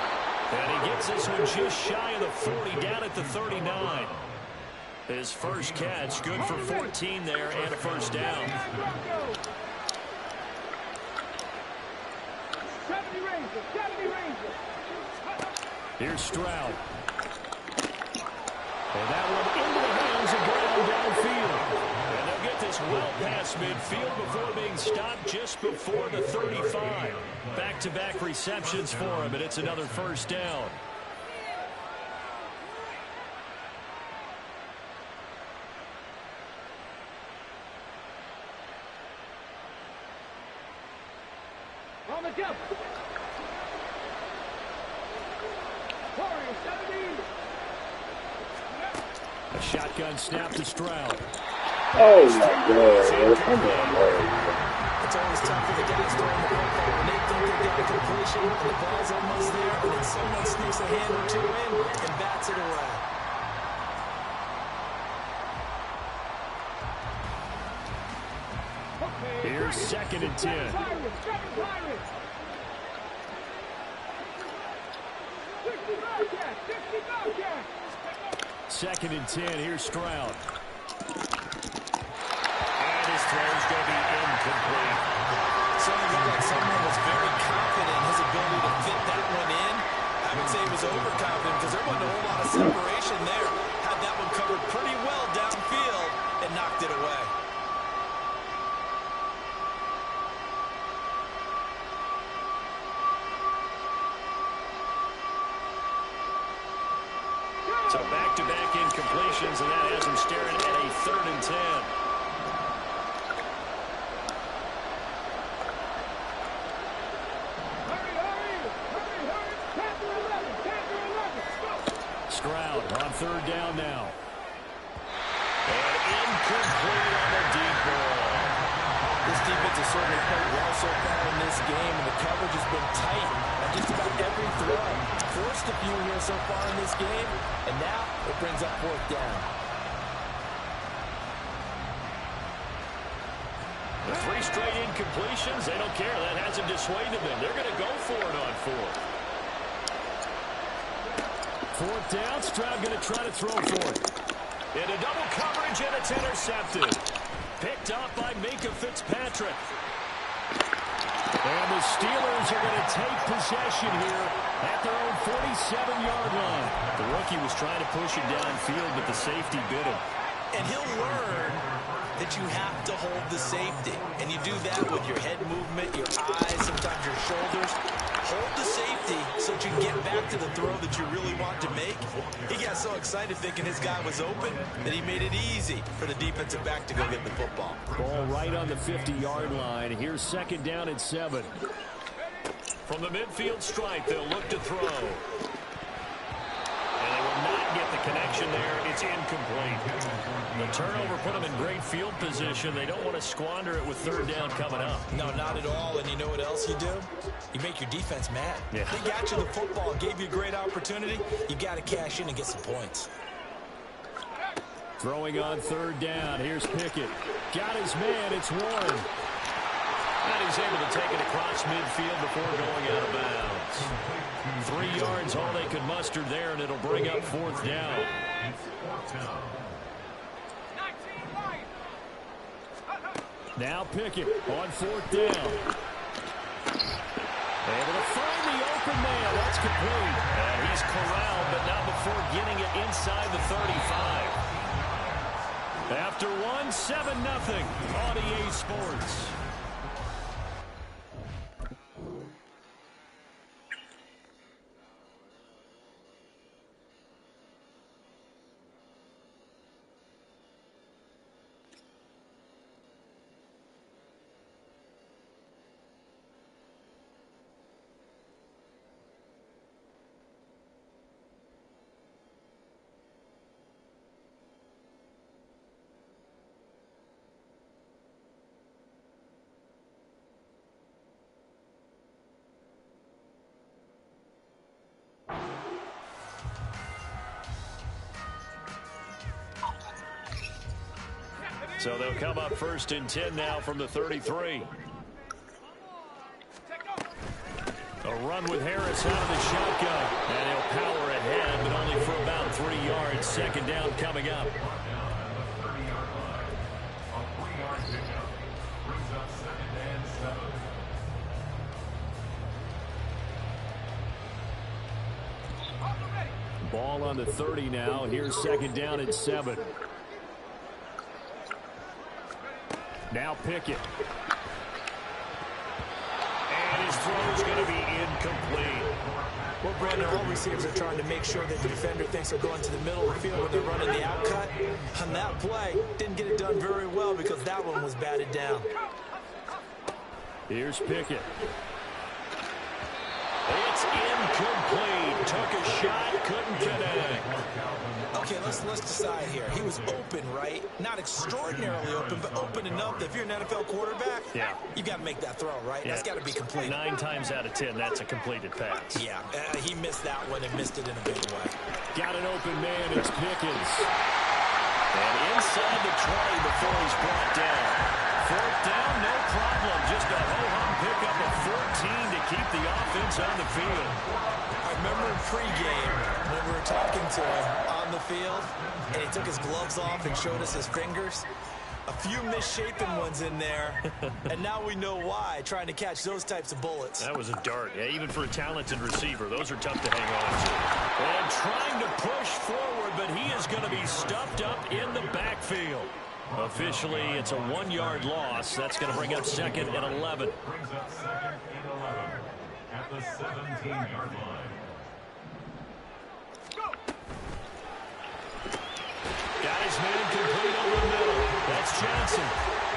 And he gets this one just shy of the 40, down at the 39. His first catch, good for 14 there and a first down. Here's Stroud. And that one into the hands of Brown downfield. And they'll get this well past midfield before being stopped just before the 35. Back-to-back receptions for him, and it's another first down. On the jump. A shotgun snap to Stroud. Oh my God! Come on, man. It's always tough for the guys throwing the football when they think they got a completion and the ball's almost there, and then someone sneaks a hand or two in and bats it away. Here's 2nd and 10. Second and 10. Here's Stroud. And his throw's going to be incomplete. Certainly looked like someone was very confident in his ability to fit that one in. I would say he was overconfident because there wasn't a whole lot of separation there. Had that one covered pretty well downfield and knocked it away. So back-to-back incompletions, and that has him staring at a 3rd and 10. Stroud on 3rd down now. And incomplete on the deep ball. This defense has certainly played well so far in this game, and the coverage has been tight on just about every throw. Forced a few here so far in this game, and now it brings up 4th down. The 3 straight incompletions, they don't care. That hasn't dissuaded them. They're going to go for it on 4th. 4th down, Stroud going to try to throw for it. Into double coverage, and it's intercepted. Picked up by Minka Fitzpatrick. And the Steelers are going to take possession here at their own 47-yard line. The rookie was trying to push it downfield, but the safety bit him. And he'll learn that you have to hold the safety. And you do that with your head movement, your eyes, sometimes your shoulders. Hold the safety so that you can get back to the throw that you really want to make. He got so excited thinking his guy was open that he made it easy for the defensive back to go get the football. Ball right on the 50-yard line. Here's 2nd down and 7. From the midfield stripe, they'll look to throw. And they will not get the connection there. It's incomplete. The turnover put them in great field position. They don't want to squander it with 3rd down coming up. No, not at all. And you know what else you do? You make your defense mad. Yeah. They got you the football, gave you a great opportunity. You got to cash in and get some points. Throwing on 3rd down. Here's Pickett. Got his man. It's Warren. And he's able to take it across midfield before going out of bounds. 3 yards, all they could muster there, and it'll bring up 4th down. Now Pickett on 4th down. Able to find the open man. That's complete. And he's corralled, but not before getting it inside the 35. After 7-0 on EA Sports. So they'll come up 1st and 10 now from the 33. A run with Harris out of the shotgun. And he'll power ahead, but only for about 3 yards. 2nd down coming up. Ball on the 30 now. Here's 2nd down and 7. Now Pickett. And his throw is going to be incomplete. Well, Brandon, all receivers are trying to make sure that the defender thinks they're going to the middle of the field when they're running the outcut. On that play, didn't get it done very well because that one was batted down. Here's Pickett. It's incomplete. Took a shot, couldn't connect. Okay, let's decide here. He was open, right? Not extraordinarily open, but open enough that if you're an NFL quarterback, yeah, you got to make that throw, right? Yeah. That's got to be complete. 9 times out of 10, that's a completed pass. Yeah, he missed that one and missed it in a big way. Got an open man. It's Pickens. And inside the 20 before he's brought down. 4th down, no problem. Just a ho-hum pickup of 14 to keep the offense on the field. I remember in pregame when we were talking to him on the field, and he took his gloves off and showed us his fingers. A few misshapen ones in there, and now we know why, trying to catch those types of bullets. That was a dart. Yeah, even for a talented receiver, those are tough to hang on to. And trying to push forward, but he is going to be stuffed up in the backfield. Officially, it's a 1-yard loss. That's going to bring up 2nd and 11. Brings up 2nd and 11 at the 17-yard line. Got his man complete over the middle. That's Johnson.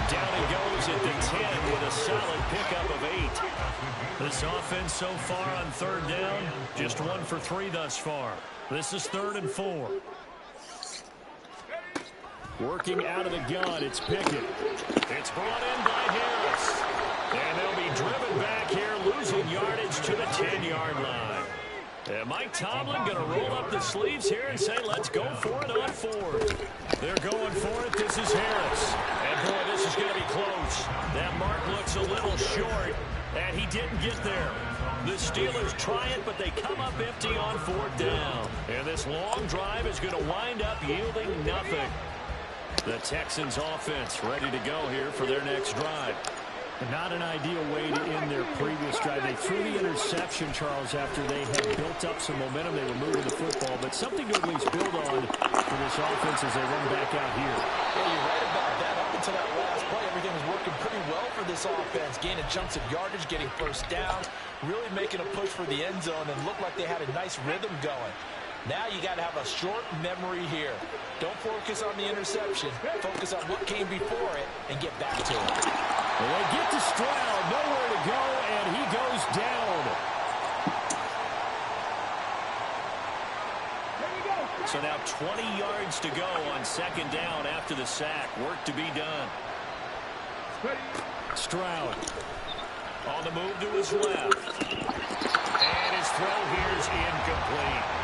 Down he goes at the 10 with a solid pickup of 8. This offense so far on 3rd down, just 1 for 3 thus far. This is 3rd and 4. Working out of the gun, it's Pickett. It's brought in by Harris. And they'll be driven back here, losing yardage to the 10-yard line. And Mike Tomlin going to roll up the sleeves here and say, let's go for it on 4th. They're going for it. This is Harris. And, boy, this is going to be close. That mark looks a little short, and he didn't get there. The Steelers try it, but they come up empty on 4th down. And this long drive is going to wind up yielding nothing. The Texans offense ready to go here for their next drive. Not an ideal way to end their previous drive. They threw the interception, Charles, after they had built up some momentum. They were moving the football, but something to at least build on for this offense as they run back out here. Yeah, you're right about that. Up until that last play, everything was working pretty well for this offense. Gaining chunks of yardage, getting 1st down, really making a push for the end zone, and looked like they had a nice rhythm going. Now you got to have a short memory here. Don't focus on the interception. Focus on what came before it and get back to it. Well, they get to Stroud, nowhere to go, and he goes down. So now 20 yards to go on 2nd down after the sack. Work to be done. Stroud on the move to his left. And his throw here is incomplete.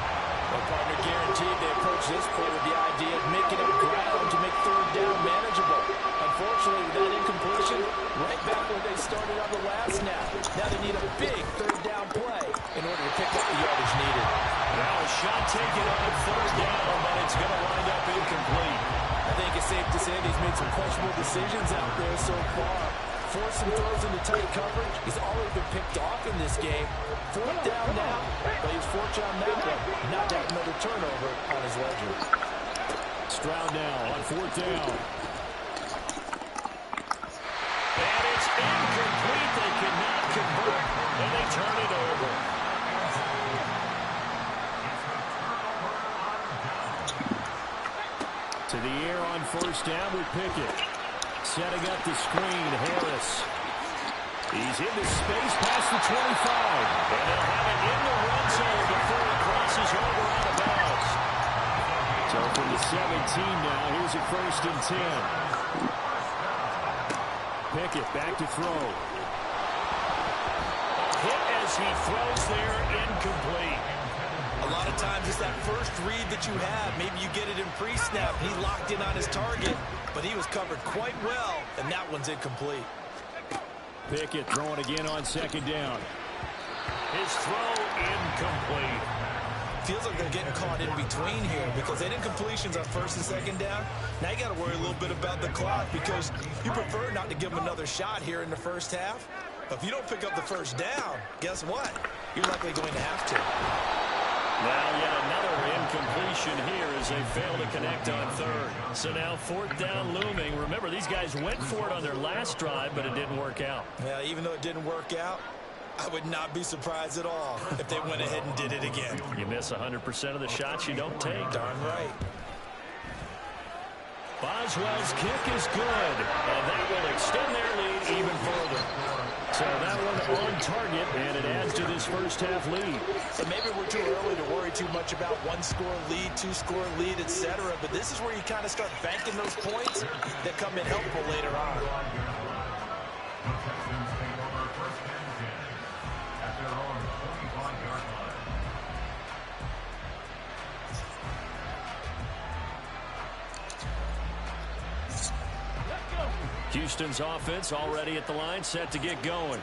Well, partner, guaranteed they approach this play with the idea of making up ground to make 3rd down manageable. Unfortunately, with that incompletion, right back where they started on the last snap. Now they need a big 3rd down play in order to pick up the yardage needed. Now a shot taken on 3rd down, but it's going to wind up incomplete. I think it's safe to say that he's made some questionable decisions out there so far. Forced some throws into tight coverage. He's already been picked off in this game. 4th down now, but he's fortunate on that one. Not have another turnover on his ledger. Stroud now on 4th down. And it's incomplete. They cannot convert, and they turn it over. To the air on 1st down with Pickett. Setting up the screen, Harris. He's into space past the 25. And they'll have it in the red zone before it crosses over out of bounds. So from the 17 now, here's a 1st and 10. Pickett back to throw. A hit as he throws there, incomplete. A lot of times it's that first read that you have. Maybe you get it in pre-snap. He locked in on his target, but he was covered quite well, and that one's incomplete. Pickett throwing again on second down. His throw incomplete. Feels like they're getting caught in between here because they didn't completions on first and second down. Now you got to worry a little bit about the clock because you prefer not to give them another shot here in the first half. But if you don't pick up the first down, guess what? You're likely going to have to. Now yet another incompletion here as they fail to connect on third. So now fourth down looming. Remember, these guys went for it on their last drive, but it didn't work out. Yeah, even though it didn't work out, I would not be surprised at all if they went ahead and did it again. You miss 100% of the shots you don't take. Darn right. Boswell's kick is good, and that will extend their lead even further. So that one on target, and it adds to this first half lead. So maybe we're too early to worry too much about one-score lead, two-score lead, etc. But this is where you kind of start banking those points that come in helpful later on. The Texans take over first and 10 at their own 25-yard line. Houston's offense already at the line, set to get going.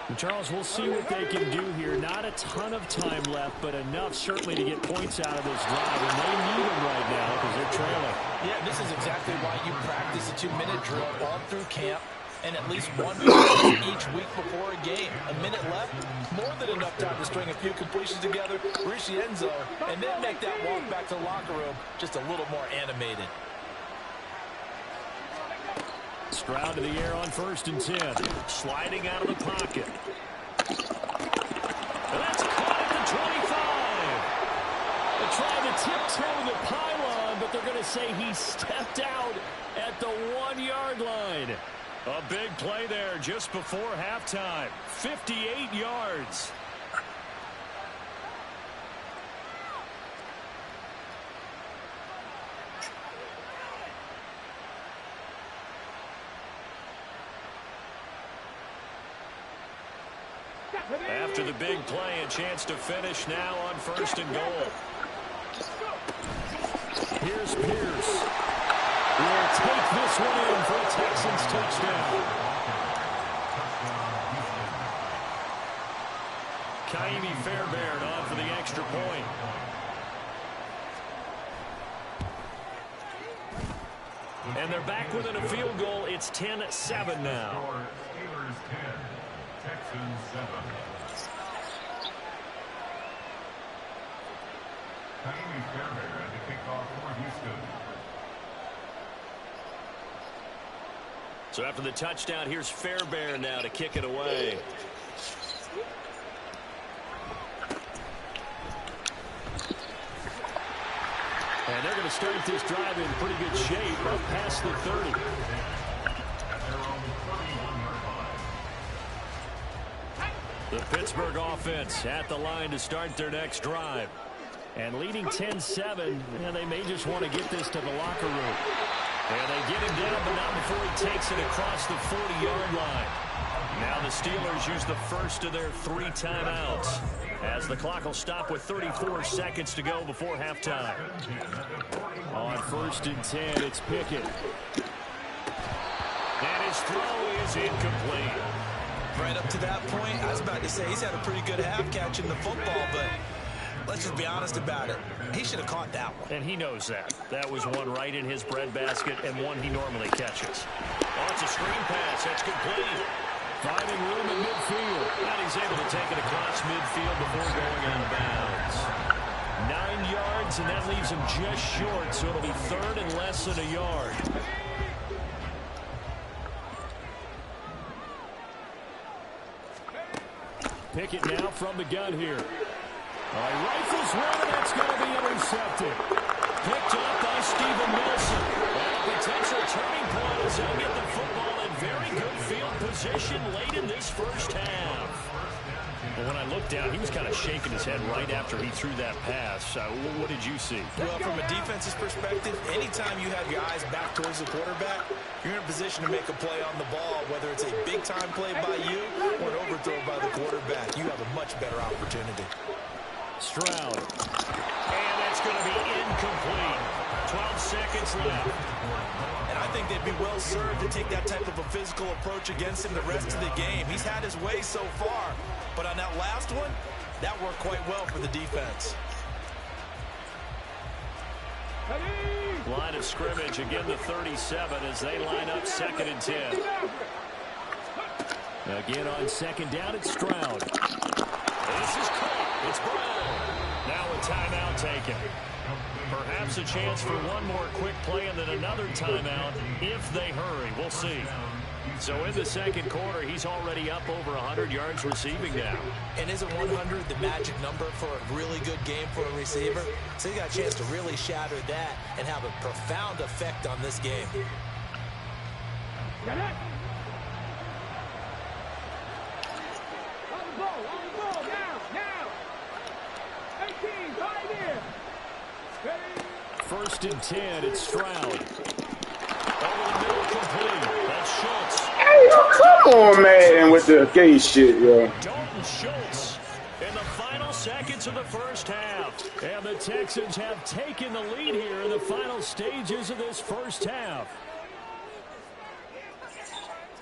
And Charles, we'll see what they can do here. Not a ton of time left, but enough certainly to get points out of this drive. And they need them right now because they're trailing. Yeah, this is exactly why you practice a 2-minute drill all through camp and at least one practice each week before a game. A minute left, more than enough time to string a few completions together, reach the end zone, and then make that walk back to the locker room just a little more animated. Stroud to the air on first and 10. Sliding out of the pocket. And that's caught at the 25. They tried to tiptoe the pylon, but they're going to say he stepped out at the 1-yard line. A big play there just before halftime. 58 yards. After the big play, a chance to finish now on first and goal. Here's Pierce. Will take this one in for a Texans touchdown. Kaimi Fairbairn on for the extra point. And they're back within a field goal. It's 10-7 now. Steelers 10, Texans 7. Kaimi Fairbairn at the kickoff for Houston. So after the touchdown, here's Fairbairn now to kick it away. And they're going to start this drive in pretty good shape, up past the 30. The Pittsburgh offense at the line to start their next drive. And leading 10-7, and they may just want to get this to the locker room. And they get him down, but not before he takes it across the 40-yard line. Now the Steelers use the first of their 3 timeouts, as the clock will stop with 34 seconds to go before halftime. On first and 10, it's Pickett. And his throw is incomplete. Right up to that point, I was about to say he's had a pretty good half catching the football, but let's just be honest about it. He should have caught that one. And he knows that. That was one right in his breadbasket and one he normally catches. Oh, it's a screen pass. That's complete. Finding room in midfield. Now he's able to take it across midfield before going out of bounds. 9 yards, and that leaves him just short, so it'll be third and less than a yard. Pickett now from the gun here. Rifles one, and that's going to be intercepted. Picked up by Steven Nelson. And a potential turning point as he'll get the football in very good field position late in this first half. But when I looked down, he was kind of shaking his head right after he threw that pass. What did you see? Well, from a defense's perspective, anytime you have your eyes back towards the quarterback, you're in a position to make a play on the ball, whether it's a big-time play by you or an overthrow by the quarterback. You have a much better opportunity. Stroud. And that's going to be incomplete. 12 seconds left. And I think they'd be well served to take that type of a physical approach against him the rest of the game. He's had his way so far, but on that last one, that worked quite well for the defense. Line of scrimmage, again the 37 as they line up 2nd and 10. Again on 2nd down, it's Stroud. This is caught. It's Brown. Now a timeout taken. Perhaps a chance for one more quick play and then another timeout if they hurry. We'll see. So in the 2nd quarter, he's already up over 100 yards receiving now. And isn't 100 the magic number for a really good game for a receiver? So he got a chance to really shatter that and have a profound effect on this game. Got it. On the ball, now. 18, right here. 1st and 10, it's Stroud. Over the middle, complete. That's Schultz. Hey, come on, Madden, with the gay shit, yo. Dalton Schultz in the final seconds of the first half. And the Texans have taken the lead here in the final stages of this first half.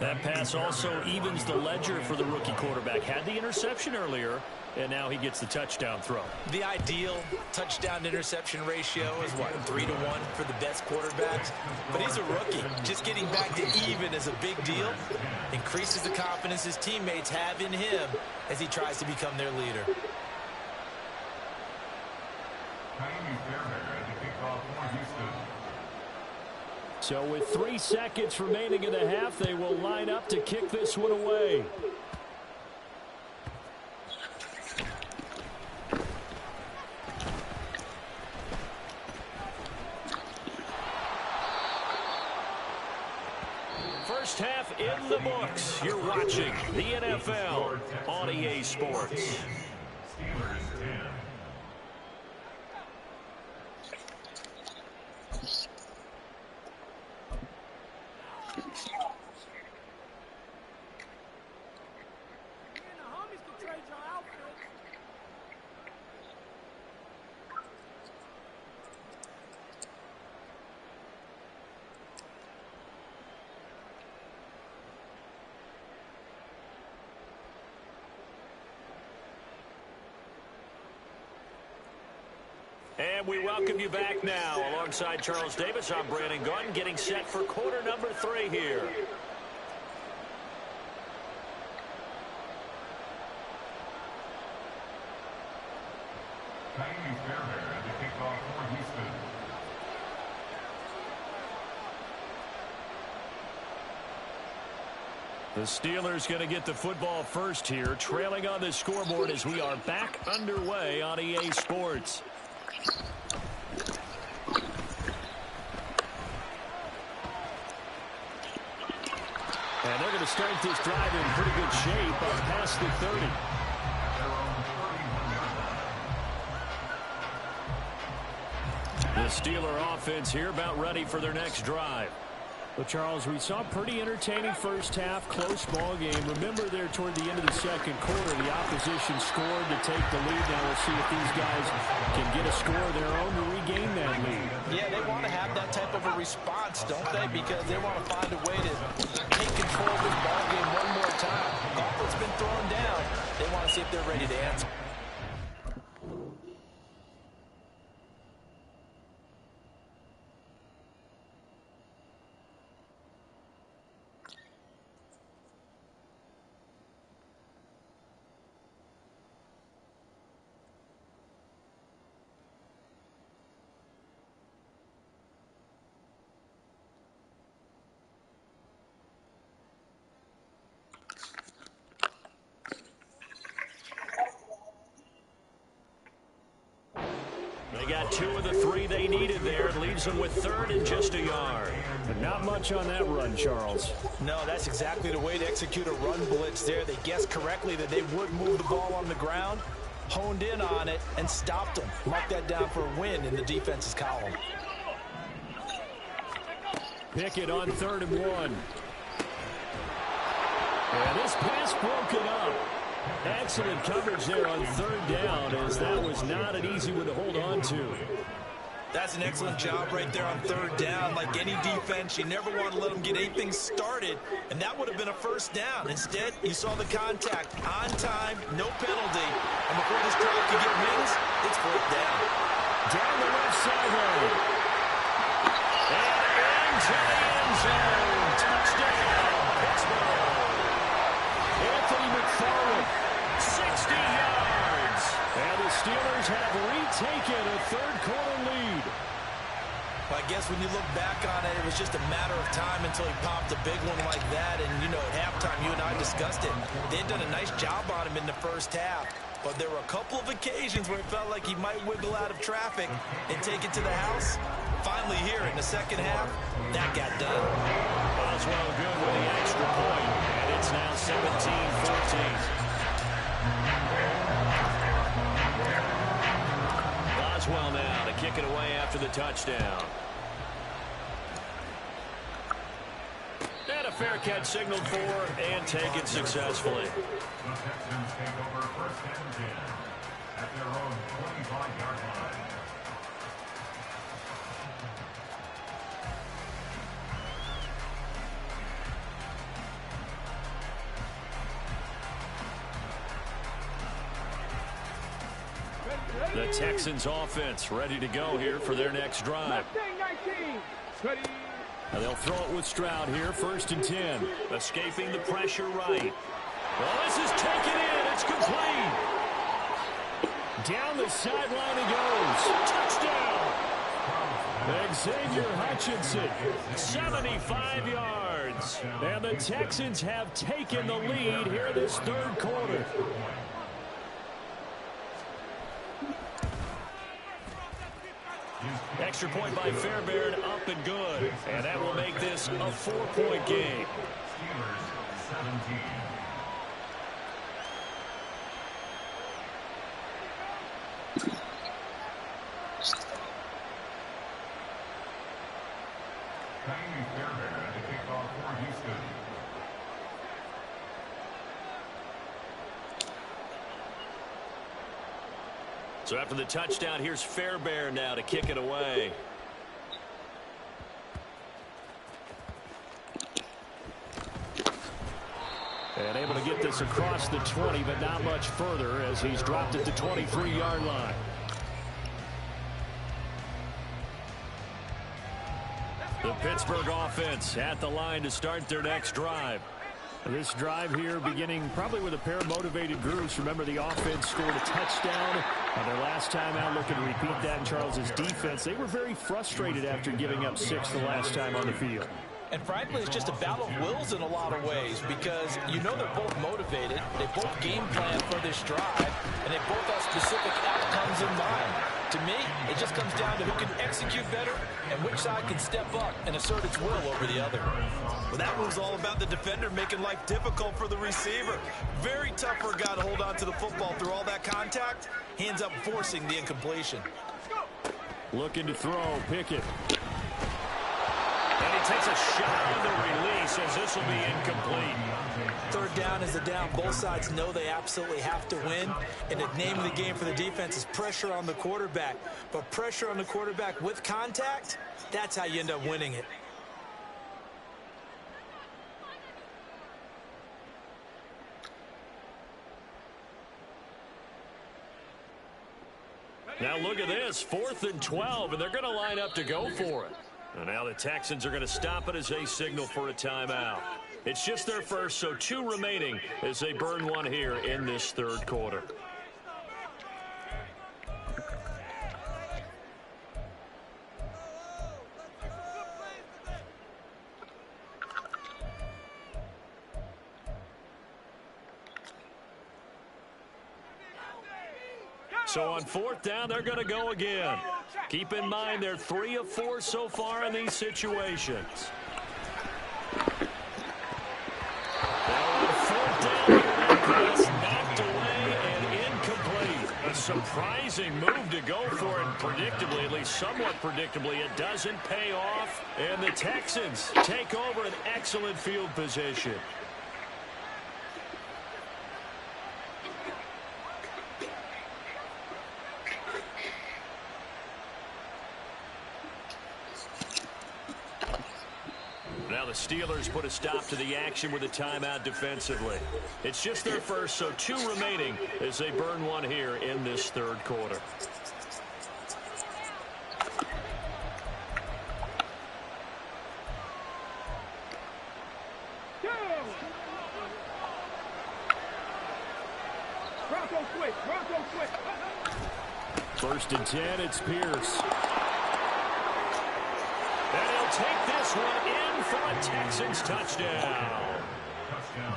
That pass also evens the ledger for the rookie quarterback. Had the interception earlier, and now he gets the touchdown throw. The ideal touchdown-interception ratio is, what, 3-to-1 for the best quarterbacks? But he's a rookie. Just getting back to even is a big deal. Increases the confidence his teammates have in him as he tries to become their leader. So with 3 seconds remaining in the half, they will line up to kick this one away. First half in the books. You're watching the NFL on EA Sports. And we welcome you back now. Alongside Charles Davis, I'm Brandon Gunn, getting set for quarter number 3 here. The Steelers going to get the football first here, trailing on the scoreboard as we are back underway on EA Sports. And they're going to start this drive in pretty good shape up past the 30. The Steeler offense here about ready for their next drive. Well, Charles, we saw a pretty entertaining first half, close ball game. Remember there toward the end of the 2nd quarter, the opposition scored to take the lead. Now we'll see if these guys can get a score of their own to regain that lead. Yeah, they want to have that type of a response, don't they? Because they want to find a way to take control of this ball game one more time. Gauntlet's been thrown down. They want to see if they're ready to answer. Got 2 of the 3 they needed there. It leaves them with 3rd and just a yard. But not much on that run, Charles. No, that's exactly the way to execute a run blitz there. They guessed correctly that they would move the ball on the ground, honed in on it, and stopped them. Mark that down for a win in the defense's column. Pickett on 3rd and 1. And this pass broken up. Excellent coverage there on third down, as that was not an easy one to hold on to. That's an excellent job right there on third down. Like any defense, you never want to let them get anything started, and that would have been a first down. Instead, you saw the contact on time, no penalty, and before this drive could get wings, it's fourth down. Down the left sideline. And into the end zone. Touchdown, Pittsburgh. Anthony McFarland, 60 yards. And the Steelers have retaken a third-quarter lead. Well, I guess when you look back on it, it was just a matter of time until he popped a big one like that. And, you know, at halftime, you and I discussed it. They'd done a nice job on him in the first half. But there were a couple of occasions where it felt like he might wiggle out of traffic and take it to the house. Finally here in the second half, that got done. Boswell good with the extra point. And it's now 17-14. Boswell now to kick it away after the touchdown. And a fair catch signaled for and taken successfully. The Texans take over first and 10 at their own 25-yard line. The Texans offense ready to go here for their next drive. And they'll throw it with Stroud here, first and 10. Escaping the pressure right. Well, this is taken in. It's complete. Down the sideline he goes. Touchdown. Xavier Hutchinson, 75 yards. And the Texans have taken the lead here this third quarter. Extra point by Fairbairn, up and good. And that will make this a 4-point game. Steelers 17. Kylie Fairbairn to kick off for Houston. So after the touchdown, here's Fairbairn now to kick it away. And able to get this across the 20, but not much further as he's dropped at the 23-yard line. The Pittsburgh offense at the line to start their next drive. This drive here beginning probably with a pair of motivated groups. Remember, the offense scored a touchdown on their last time out. Looking to repeat that in Charles's defense. They were very frustrated after giving up 6 the last time on the field. And frankly, it's just a battle of wills in a lot of ways because you know they're both motivated. They both game plan for this drive, and they both have specific outcomes in mind. To me, it just comes down to who can execute better and which side can step up and assert its will over the other. Well, that was all about the defender making life difficult for the receiver. Very tough for a guy to hold on to the football through all that contact. He ends up forcing the incompletion. Looking to throw, Pickett. And he takes a shot on the release as this will be incomplete. Third down is the down. Both sides know they absolutely have to win. And the name of the game for the defense is pressure on the quarterback. But pressure on the quarterback with contact, that's how you end up winning it. Now look at this, 4th and 12, and they're going to line up to go for it. And now the Texans are going to stop it as they signal for a timeout. It's just their first, so 2 remaining as they burn one here in this third quarter. So on 4th down, they're going to go again. Keep in mind they're 3 of 4 so far in these situations. Now on 4th down, that pass knocked away and incomplete. A surprising move to go for it predictably, at least somewhat predictably. It doesn't pay off, and the Texans take over an excellent field position. the Steelers put a stop to the action with a timeout defensively. It's just their first, so 2 remaining as they burn one here in this third quarter. First and 10, it's Pierce. And he'll take this one in for a Texans touchdown.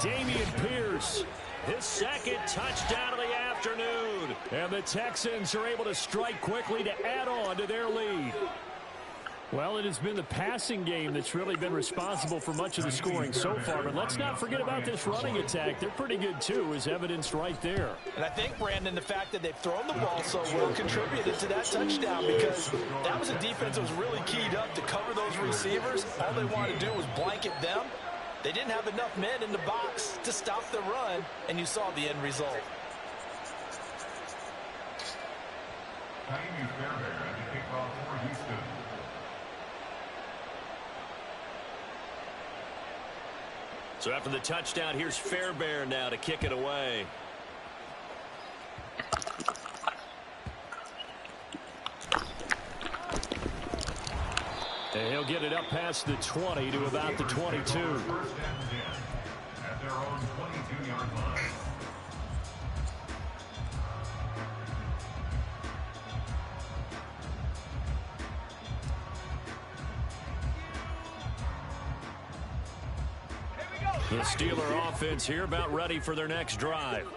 Damian Pierce, his second touchdown of the afternoon. And the Texans are able to strike quickly to add on to their lead. Well, it has been the passing game that's really been responsible for much of the scoring so far. But let's not forget about this running attack. They're pretty good, too, as evidenced right there. And I think, Brandon, the fact that they've thrown the ball so well contributed to that touchdown, because that was a defense that was really keyed up to cover those receivers. All they wanted to do was blanket them. They didn't have enough men in the box to stop the run, and you saw the end result. Jamie Fairbairn at the kickoff for Houston. So after the touchdown, here's Fairbairn now to kick it away. And he'll get it up past the 20 to about the 22. First and 10 at their own 22-yard line. The Steeler offense here about ready for their next drive.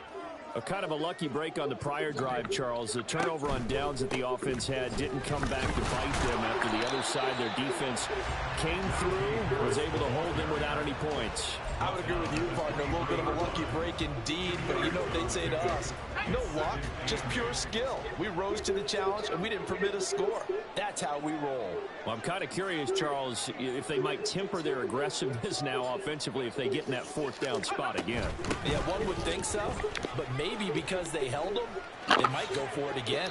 A kind of a lucky break on the prior drive, Charles. The turnover on downs that the offense had didn't come back to bite them after the other side. Their defense came through, was able to hold them without any points. I would agree with you, partner. A little bit of a lucky break indeed, but you know what they'd say to us? No luck, just pure skill. We rose to the challenge, and we didn't permit a score. That's how we roll. Well, I'm kind of curious, Charles, if they might temper their aggressiveness now offensively if they get in that 4th down spot again. Yeah, one would think so, but maybe because they held them, they might go for it again.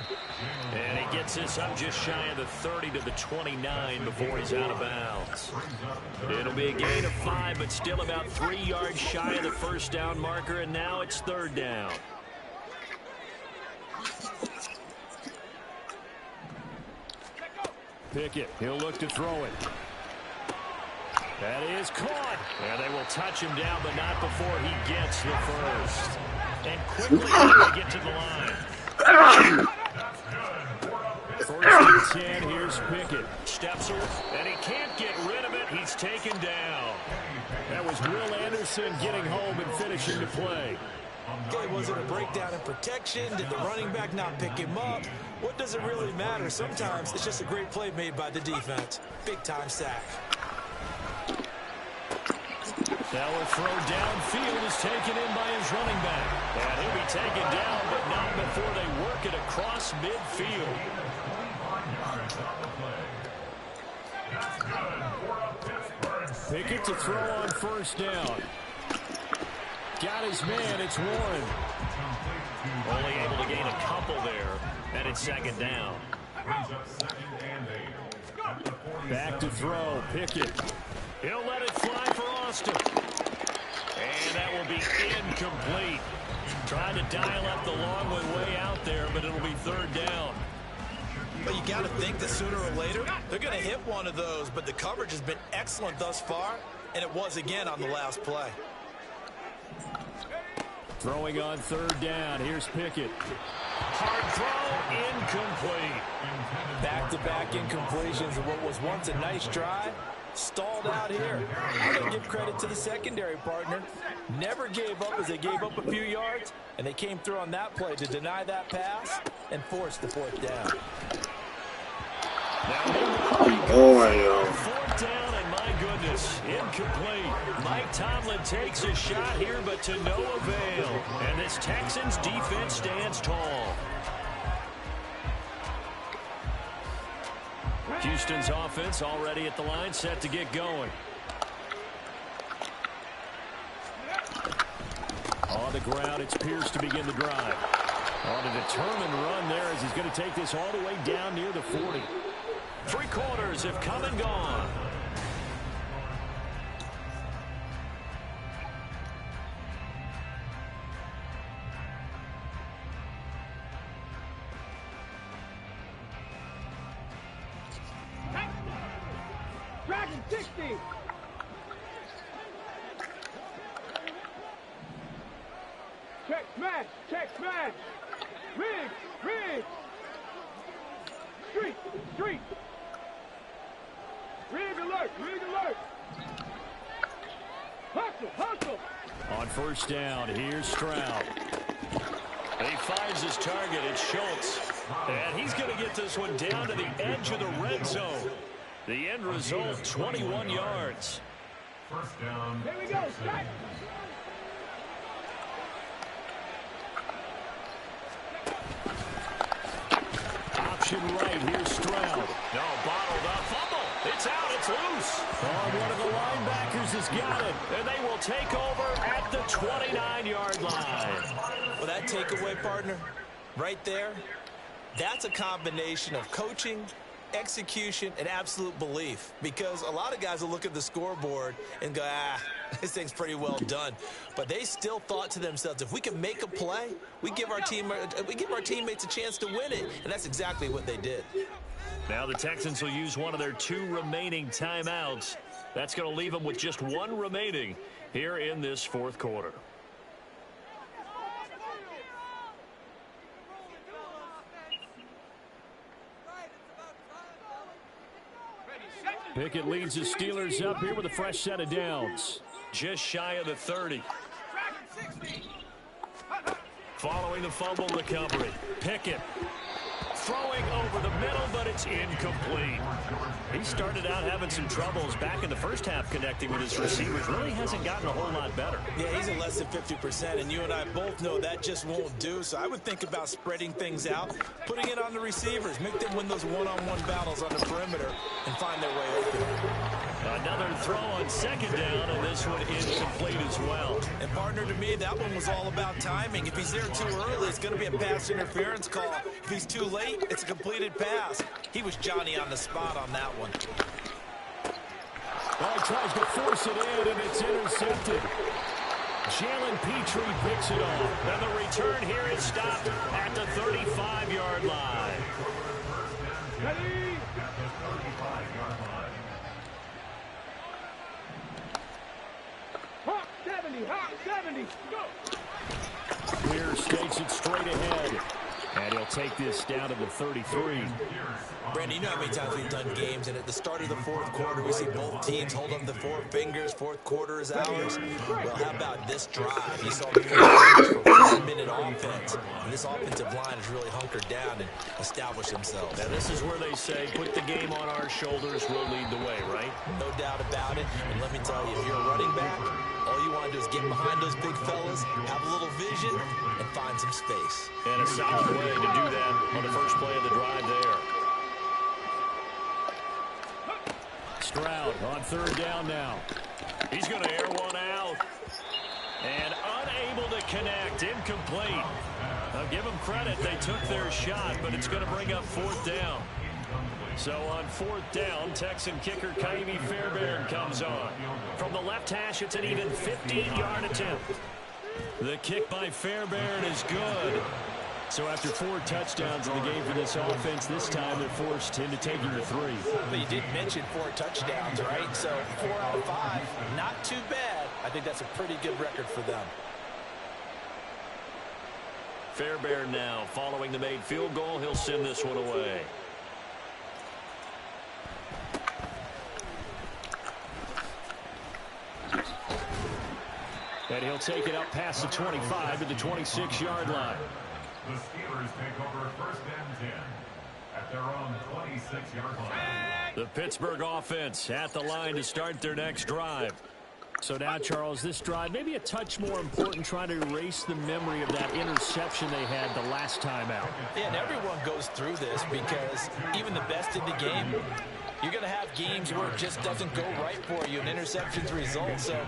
And he gets this up just shy of the 30 to the 29 before he's out of bounds. It'll be a gain of 5, but still about 3 yards shy of the first down marker, and now it's 3rd down. Pickett, he'll look to throw it. That is caught. And they will touch him down, but not before he gets the first. And quickly they get to the line. First and 10, here's Pickett. Steps her, and he can't get rid of it. He's taken down. That was Will Anderson getting home and finishing the play. Okay, was it a breakdown in protection? Did the running back not pick him up? What does it really matter? Sometimes it's just a great play made by the defense. Big-time sack. Now a throw downfield is taken in by his running back. And he'll be taken down, but not before they work it across midfield. Pickett to throw on first down. Got his man, it's Warren. Only able to gain a couple there, and it's 2nd down. Back to throw, Pickett. He'll let it fly for Austin. And that will be incomplete. Trying to dial up the long way out there, but it'll be 3rd down. But you got to think that sooner or later, they're going to hit one of those, but the coverage has been excellent thus far, and it was again on the last play. Throwing on 3rd down. Here's Pickett. Hard throw, incomplete. Back-to-back incompletions of what was once a nice drive. Stalled out here. I'm going to give credit to the secondary partner. Never gave up as they gave up a few yards, and they came through on that play to deny that pass and force the 4th down. Fourth down, and my goodness, incomplete. Mike Tomlin takes a shot here, but to no avail. And this Texans defense stands tall. Houston's offense already at the line, set to get going. On the ground, it's Pierce to begin the drive. On a determined run there as he's going to take this all the way down near the 40. 3 quarters have come and gone. 60. Check smash. Check smash. Rig. Rig. Street. Street. Rig alert. Rig alert. Hustle. Hustle. On first down, here's Stroud. And he finds his target. It's Schultz. And he's going to get this one down to the edge of the red zone. The end result, 21 yards. First down. Here we go. Strike. Option right, here's Stroud. No, bottled up. Fumble. It's out. It's loose. Oh, one of the linebackers has got it. And they will take over at the 29-yard line. Well, that takeaway, partner, right there, that's a combination of coaching, execution, and absolute belief. Because a lot of guys will look at the scoreboard and go, this thing's pretty well done. But they still thought to themselves, if we can make a play, we give our teammates a chance to win it. And that's exactly what they did. Now the Texans will use one of their 2 remaining timeouts. That's going to leave them with just 1 remaining here in this fourth quarter. Pickett leads the Steelers up here with a fresh set of downs. Just shy of the 30. Following the fumble recovery. Pickett throwing over the middle, but it's incomplete. He started out having some troubles back in the first half connecting with his receivers. Really hasn't gotten a whole lot better. Yeah, he's at less than 50%, and you and I both know that just won't do. So I would think about spreading things out, putting it on the receivers, make them win those one-on-one battles on the perimeter, and find their way open. Another throw on second down, and this one incomplete as well. And partner, to me, that one was all about timing. If he's there too early, it's going to be a pass interference call. If he's too late, it's a completed pass. He was Johnny on the spot on that one. Well, he tries to force it in, and it's intercepted. Jalen Petrie picks it off. And the return here is stopped at the 35-yard line. Ready? Hawk 70, Hawk 70, go! Weir stakes it straight ahead. And he'll take this down to the 33. Brandon, you know how many times we've done games, and at the start of the fourth quarter, we see both teams hold up the 4 fingers. Fourth quarter is ours. Well, how about this drive? You saw the 4-minute offense, and this offensive line has really hunkered down and established themselves. Now, this is where they say, put the game on our shoulders, we'll lead the way, right? No doubt about it. And let me tell you, if you're a running back, all you want to do is get behind those big fellas, have a little vision, and find some space. And a solid way to do that on the first play of the drive there. Stroud on third down now. He's going to air one out. And unable to connect. Incomplete. I'll give them credit. They took their shot, but it's going to bring up fourth down. So on fourth down, Texan kicker Kaimi Fairbairn comes on. From the left hash, it's an even 15-yard attempt. The kick by Fairbairn is good. So after 4 touchdowns in the game for this offense, this time they're forced into taking the 3. But you did mention 4 touchdowns, right? So 4 out of 5, not too bad. I think that's a pretty good record for them. Fairbairn now following the made field goal. He'll send this one away. And he'll take it up past the 25 to the 26-yard line. The Steelers take over first and 10 at their own 26-yard line. The Pittsburgh offense at the line to start their next drive. So now, Charles, this drive maybe a touch more important, trying to erase the memory of that interception they had the last time out. Yeah, and everyone goes through this because even the best in the game, you're going to have games where it just doesn't go right for you, and interceptions result. So,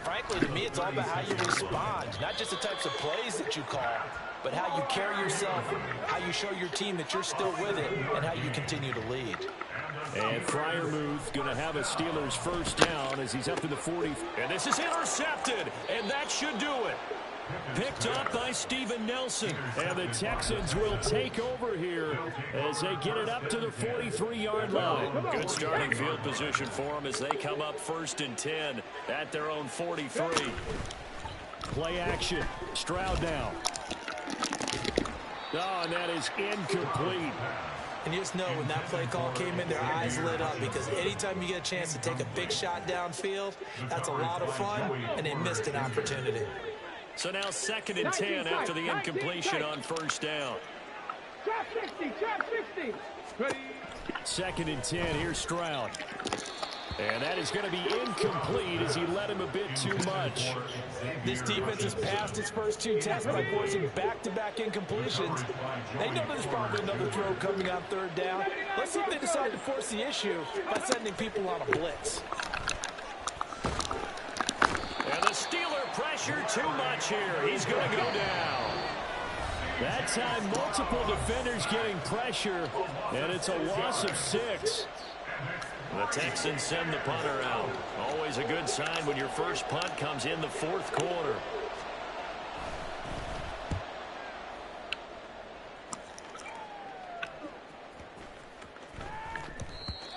frankly, to me, it's all about how you respond, not just the types of plays that you call, but how you carry yourself, how you show your team that you're still with it, and how you continue to lead. And Freiermuth going to have a Steelers first down as he's up to the 40. And this is intercepted, and that should do it. Picked up by Steven Nelson. And the Texans will take over here as they get it up to the 43-yard line. Good starting field position for them as they come up 1st and 10 at their own 43. Play action. Stroud now. Oh, and that is incomplete. And you just know when that play call came in, their eyes lit up because anytime you get a chance to take a big shot downfield, that's a lot of fun, and they missed an opportunity. So now 2nd and 10 after the incompletion on 1st down. Trap 60, trap 60. Ready. 2nd and 10, here's Stroud. And that is going to be incomplete as he led him a bit too much. This defense has passed its first 2 tests by forcing back-to-back incompletions. They know there's probably another throw coming on 3rd down. Let's see if they decide to force the issue by sending people on a blitz. And the Steeler pressure too much here. He's going to go down. That time, multiple defenders getting pressure, and it's a loss of 6. The Texans send the punter out. Always a good sign when your first punt comes in the 4th quarter.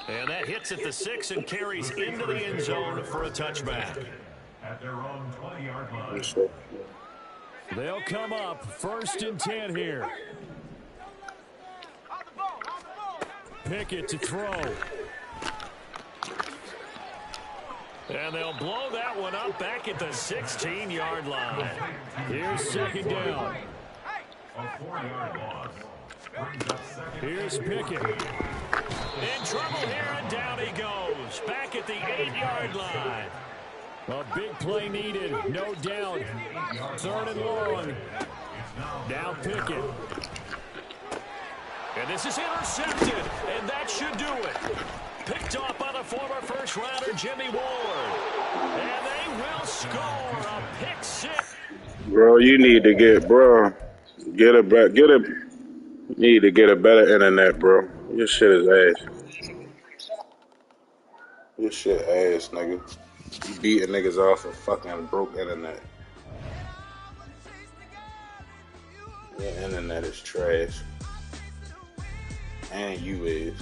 And that hits at the 6 and carries into the end zone for a touchback. At their own 20-yard line. They'll come up 1st and 10 here. Pickett to throw. And they'll blow that one up back at the 16-yard line. Here's 2nd down. A 4-yard loss. Brings up 2nd. Here's Pickett. In trouble here, and down he goes. Back at the 8-yard line. A big play needed, no doubt. 3rd and long. Now Pickett. And this is intercepted, and that should do it. Picked off by the former first-rounder Jimmy Ward. And they will score a pick 6. Bro, you need to need to get a better internet, bro. Your shit is ass. Your shit ass, nigga. You beating niggas off of fucking broke internet. Your internet is trash. And you is.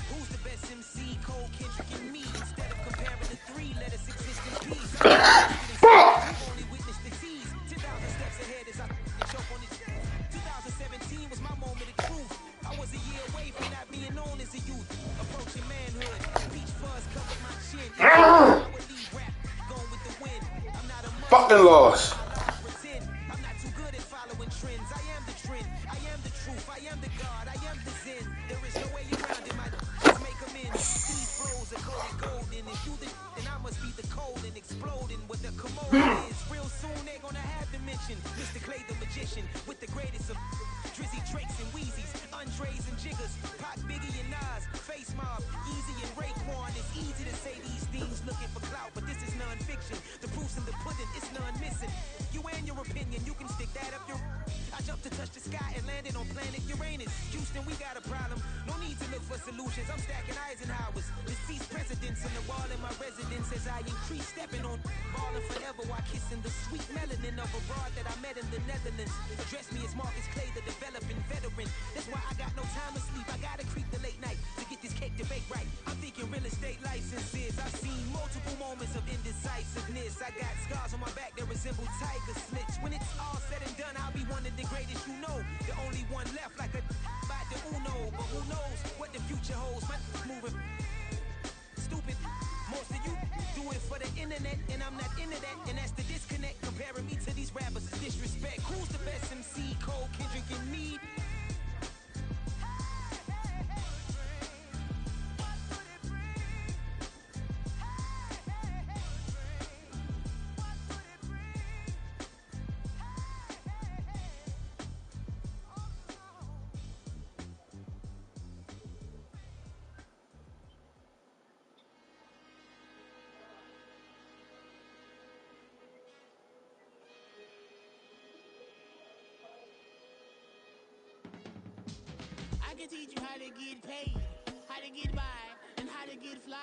Who's the best MC? Cole, Kendrick, and me. Instead of comparing the 3, let us exist in peace. Fuck! Only witness the tease. 10,000 steps ahead as I choke on it. 2017 was my moment of truth. I was a year away from not being known as a youth. Approaching manhood. Peach fuzz covered my chin. I would lead rap. Going with the wind. I'm not a fucking loss. I'm not too good at following trends. I am the trend. I am the truth. I am the God. I am the Zen. There is no way around it. My just make them in. These flows are coated golden. And through the and I must be the cold and exploding what the commode is. Real soon they're gonna have to mention Mr. Clay the magician with the greatest of Drizzy Drakes and Wheezies, Andres and Jiggers, Pac, Biggie and Nas, Face Mob, Easy and Raekwon. It's easy to say these things looking for clout, but this is non-fiction. The proof's in the pudding, it's none missing. You and your opinion, you can stick that up your. I jumped to touch the sky and landed on planet Uranus. Houston, we got a problem. No need to look for solutions. I'm stacking Eisenhowers. Deceased presidents in the wall in my residence as I increase stepping on ballin' forever while kissing the sweet melanin of a broad that I met in the Netherlands. Address me as Marcus Clay, the developing veteran. That's why I got no time to sleep. I gotta creep the late night to get this cake to bake right. I'm thinking real estate licenses. I've seen multiple moments of indecisiveness. I got scars on my back that resemble tiger slits. When it's all said and done, I'll be one of the greatest you know. The only one left like a by the Uno. But who knows what the future holds? My moving stupid. Most of you do it for the internet, and I'm not into that. And that's the disconnect. Comparing me to these rappers is disrespect. Who's the best MC? Cole, Kendrick, and me. I can teach you how to get paid, how to get by, and how to get fly.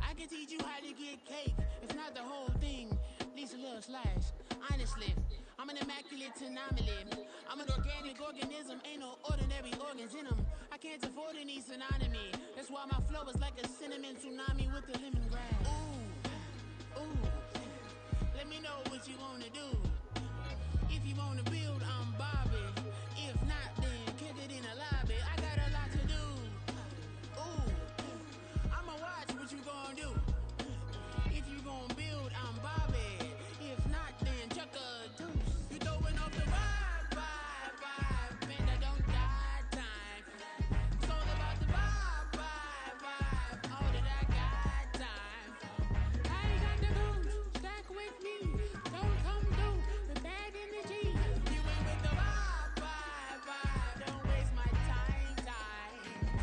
I can teach you how to get cake. If not the whole thing, at least a little slice. Honestly, I'm an immaculate anomaly. I'm an organic organism, ain't no ordinary organs in them. I can't afford any synonymy. That's why my flow is like a cinnamon tsunami with the lemongrass. Ooh, ooh. Let me know what you wanna do. If you wanna build, I'm Bobby. If not, then kick it in the lobby. I got a lot to do. Ooh, I'ma watch what you gonna do. If you gon' build, I'm Bobby. If not, then chuck a deuce. You throwing off the vibe. Man, I don't die time. It's all about the vibe. All that I got time. I ain't got the goose. Stack with me. Don't come through with bad energy. You ain't with the vibe. Don't waste my time.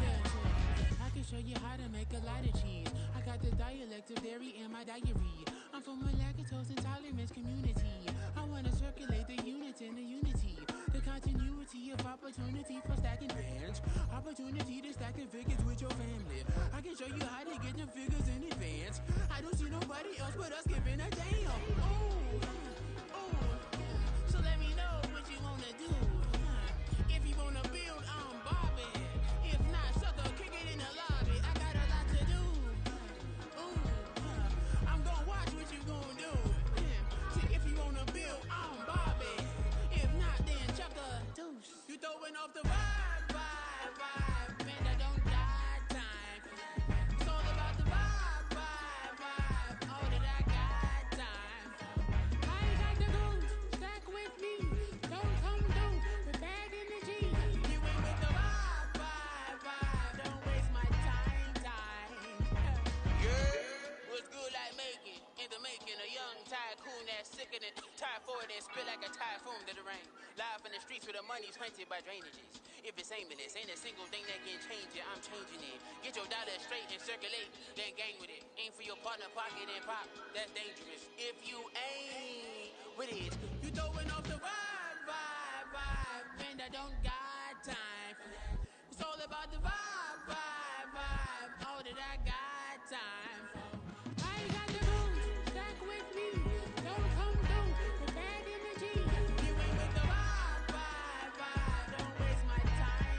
Yeah. I can show you how to make a lot of cheese. I got the dialect of dairy in my diary. I'm from a lactose intolerance community. I wanna circulate the unity and the unity. The continuity of opportunity for stacking bands. Opportunity to stacking figures with your family. I can show you how to get them figures in advance. I don't see nobody else but us giving a damn. Ooh. So let me know what you wanna do. If you wanna build, I'm Bobby. If not, sucker, kick it in the lobby. I got a lot to do. Ooh, I'm gonna watch what you gonna do. See, if you wanna build, I'm Bobby. If not, then chuck a deuce. You throwing off the vibe. Man, I don't die time. It's all about the vibe. All that I got time. I ain't got the goose. Stack with me. Don't come through with bad energy. You ain't with the vibe. Don't waste my time. Yeah, what's good like making? In the making, a young tycoon that's sicker than typhoid and spit like a typhoon to the rain. Live in the streets where the money's hunted by drainages. If it's aimless, ain't a single thing that can change it. I'm changing it. Get your dollar straight and circulate, then gang with it. Aim for your partner, pocket and pop. That's dangerous. If you ain't with it, you throwing off the vibe. Man, I don't got time for that. It's all about the vibe. All that I got time for. I ain't got the goose. Stack with me. Don't come through with bad energy. You ain't with the vibe. Don't waste my time.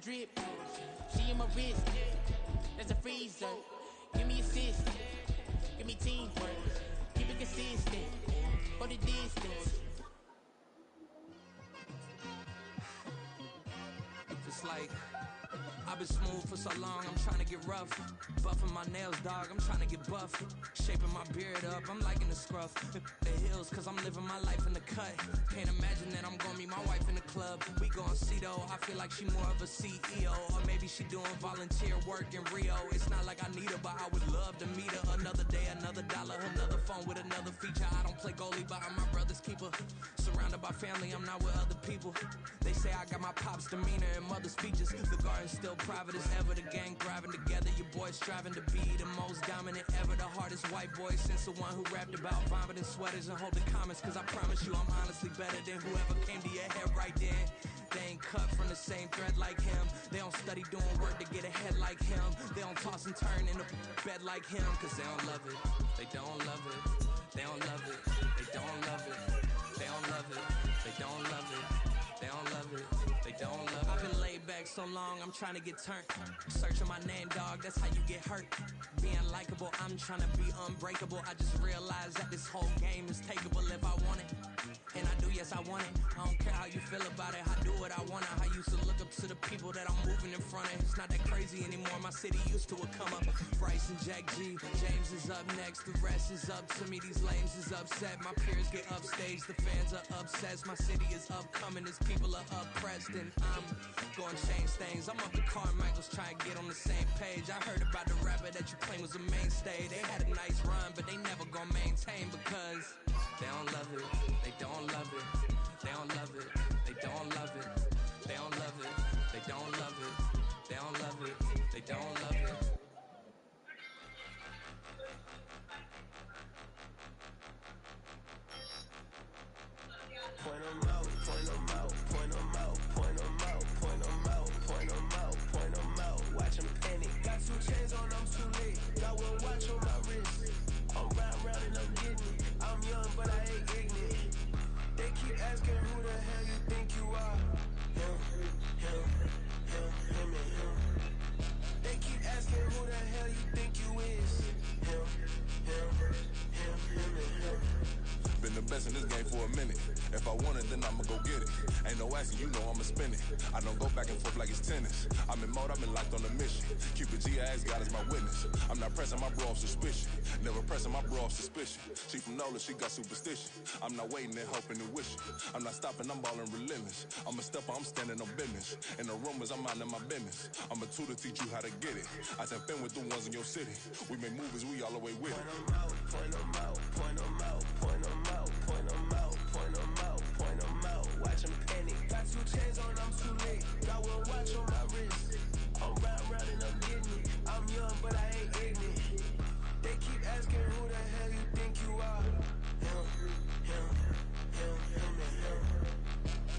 Drip, she in my wrist, that's a freezer. Give me assist, give me teamwork, keep it consistent, go the distance. Just like I've been smooth for so long, I'm trying to get rough. Buffing my nails, dog, I'm trying to get buff. Shaping my beard up, I'm liking the scruff. The hills, cause I'm living my life in the cut. Can't imagine that I'm gonna meet my wife in the club. We gon' see though, I feel like she more of a CEO. Or maybe she doing volunteer work in Rio. It's not like I need her, but I would love to meet her. Another day, another dollar, another phone phone with another feature. I don't play goalie, but I'm my brother's keeper. Surrounded by family, I'm not with other people. They say I got my pop's demeanor and mother's features. The garden's still private as ever. The gang thriving together. Your boys striving to be the most dominant ever. The hardest white boy since the one who rapped about vomiting sweaters and hold the comments. Cause I promise you I'm honestly better than whoever came to your head right then. They ain't cut from the same thread like him. They don't study doing work to get ahead like him. They don't toss and turn in the bed like him. Cause they don't love it. They don't love it. They don't love it. They don't love it. They don't love it. They don't love it. They don't love it. They don't love it. I've been laid back so long, I'm trying to get turned. Searching my name, dog, that's how you get hurt. Being likable, I'm trying to be unbreakable. I just realized that this whole game is takeable if I want it. And I do, yes, I want it. I don't care how you feel about it. I do what I want. I used to look up to the people that I'm moving in front of. It's not that crazy anymore. My city used to come up. Bryce and Jack G. James is up next. The rest is up to me. These lames is upset. My peers get upstage. The fans are obsessed. My city is upcoming. These people are oppressed. And I'm going to change things. I'm up to Carmichael's trying to get on the same page. I heard about the rapper that you claim was a mainstay. They had a nice run, but they never gonna maintain because they don't love it. They don't love it. They don't love it. They don't love it. They don't love it. They don't love it. They don't love it. They don't love it. Point 'em out, point 'em out, point 'em out, point 'em out, point 'em out, point 'em out, point 'em out. Watch 'em panic. Got 2 chains on, I'm too late. Got 1 watch on my wrist. I'm round and I'm getting it. I'm young, but I ain't ignorant. They keep asking who the hell you think you are. Him, him, him, him, and him. They keep asking who the hell you think you is. Him, him, him, him, and him. Been the best in this game for a minute. If I want it, then I'ma go get it. Ain't no asking, you know I'ma spin it. I don't go back and forth like it's tennis. I'm in mode, I've been locked on a mission. Cupid G ass God is my witness. I'm not pressing my bro off suspicion. Never pressing my bro off suspicion. She from Nola, she got superstition. I'm not waiting and hoping and wishing. I'm not stopping, I'm balling relentless. I'm a stepper, I'm standing on business. In the rumors, I'm minding my business. I'm a tutor, teach you how to get it. I tap in with the ones in your city. We make movies, we all the way with it. Point 'em out, point 'em out, point 'em out, point 'em out, point 'em out, point 'em out, point 'em out. Watch 'em panic. Got 2 chains on, I'm too late. Got 1 watch on my wrist. I'm round and I'm getting it. I'm young, but I ain't ignorant. They keep asking who the hell you think you are. Him, him, him, him, and him.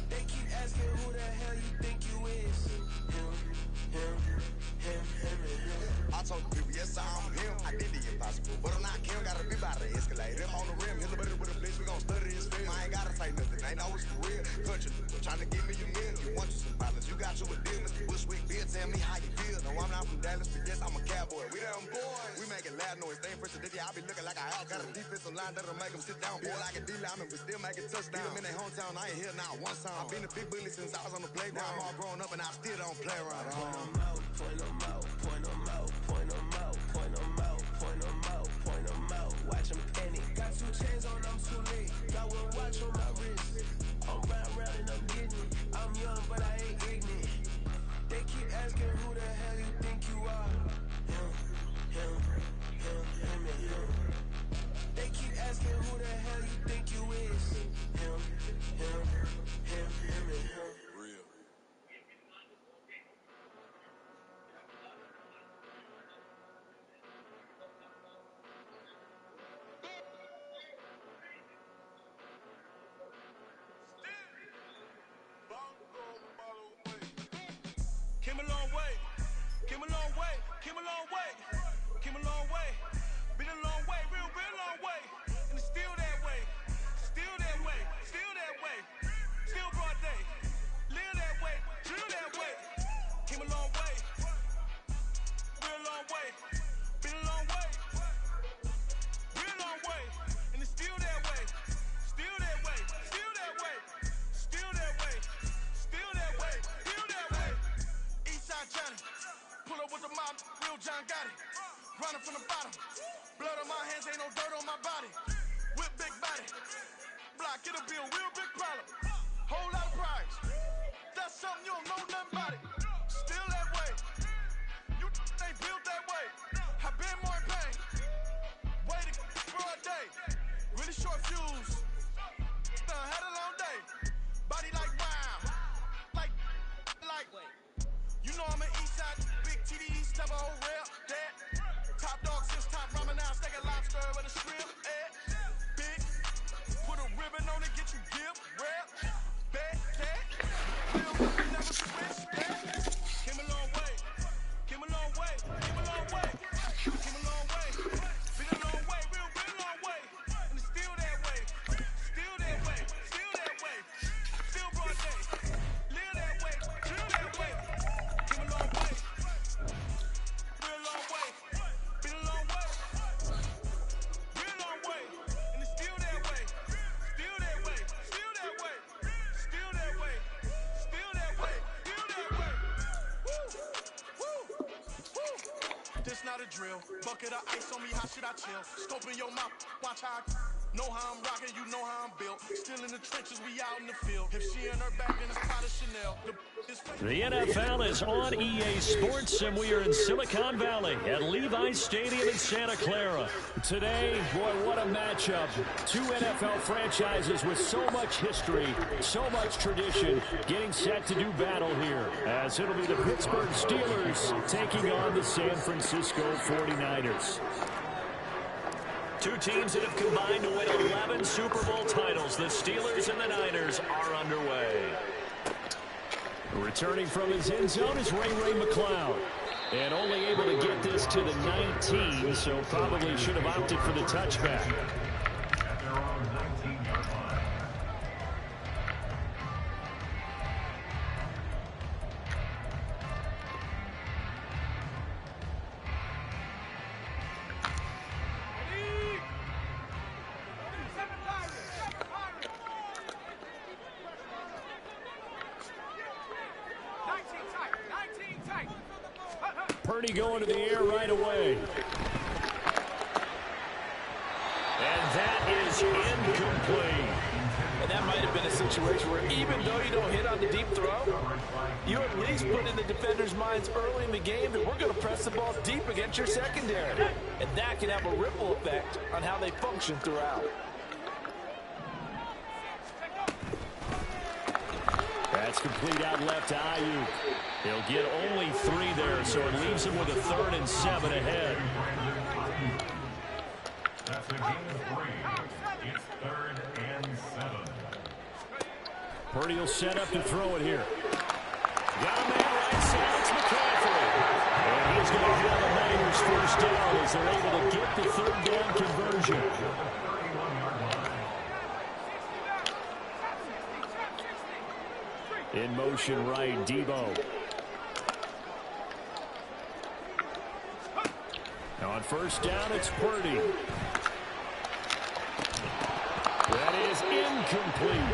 They keep asking who the hell you think you is. Him, him, him, him, and him. I told the people, yes, I'm him. I did the impossible, but I'm not Kim. Gotta be by the escalator. If on the rim, hit the butter with a blitz, we gon' study his film. I ain't gotta say nothing, ain't know it's for real. Country, trying to give me your meal. You want you some violence, you got you a deal. Mr. Bushwick, Bill, tell me how you feel. No, I'm not from Dallas, but yes, I'm a cowboy. We them boys. We making loud noise, they ain't fresh today. I be looking like I out. Got a defensive line that'll make them sit down. Boy, like a D-lineman, but still making touchdowns. Beat them in their hometown, I ain't here now one time. I've been a big bully since I was on the playground. Now I'm all grown up and I still don't play around. Point 'em out, point 'em out, point 'em out, point 'em out, point 'em out, point 'em out, point 'em out. Watch 'em panic. Got 2 chains on, I'm too late. Got 1 watch on my wrist. I'm round and I'm getting it. I'm young, but I ain't ignorant. They keep asking who the hell you think you are. Him, him, him, him, and him. They keep asking who the hell you think you is. Him, him, him, him, and him. Real. Came a long way, came a long way, came a long way, came a long way. Been a long way, real long way. And it's still that way, still that way, still that way. Still broad day, live that way, drill that way. Came a long way, real long way. Been a long way, real long way. And it's still that way, still that way, still that way, still that way, still that way, still that way. Eastside Johnny, pull up with the mob, real John got it. Running from the bottom, blood on my hands, ain't no dirt on my body. Whip big body, block, it'll be a real big problem. Whole lot of prize, that's something you don't know nothing about it. Still that way, you ain't built that way. I've been more in pain, waiting for a day. This not a drill. Bucket of ice on me, how should I chill? Scope in your mouth, watch how I know how I'm rocking, you know how I'm built. Still in the trenches, we out in the field. If she in her bag, then it's Prada Chanel. The NFL is on EA Sports, and we are in Silicon Valley at Levi's Stadium in Santa Clara. Today, boy, what a matchup. Two NFL franchises with so much history, so much tradition, getting set to do battle here, as it'll be the Pittsburgh Steelers taking on the San Francisco 49ers. Two teams that have combined to win 11 Super Bowl titles. The Steelers and the Niners are underway. Returning from his end zone is Ray McCloud. And only able to get this to the 19, so probably should have opted for the touchback. At their own 19-yard line. Purdy going to the air right away. And that is incomplete. And that might have been a situation where even though you don't hit on the deep throw, you at least put in the defenders' minds early in the game that we're going to press the ball deep against your secondary. And that can have a ripple effect on how they function throughout. That's complete out left to Ayuk. He'll get only 3 there, so it leaves him with a 3rd and 7 ahead. That's a gain of 3. It's 3rd and 7. Purdy will set up to throw it here. Got a man right side. It's McCaffrey. And he's going to have the Niners first down as they're able to get the 3rd down conversion. In motion right, Debo. Now on first down, it's Purdy. That is incomplete.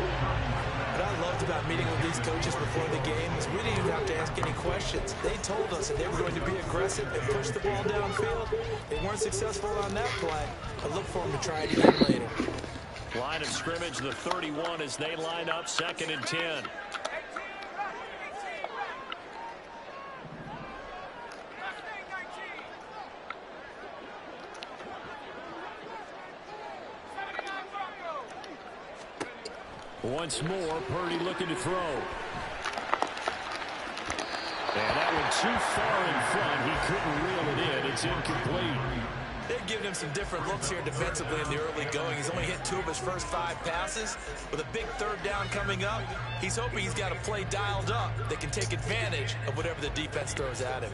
What I loved about meeting with these coaches before the game is we didn't even have to ask any questions. They told us that they were going to be aggressive and push the ball downfield. They weren't successful on that play. I look for them to try it again later. Line of scrimmage, the 31 as they line up, 2nd and 10. Once more, Purdy looking to throw. And that one too far in front. He couldn't reel it in. It's incomplete. They've given him some different looks here defensively in the early going. He's only hit 2 of his first 5 passes. With a big 3rd down coming up, he's hoping he's got a play dialed up that can take advantage of whatever the defense throws at him.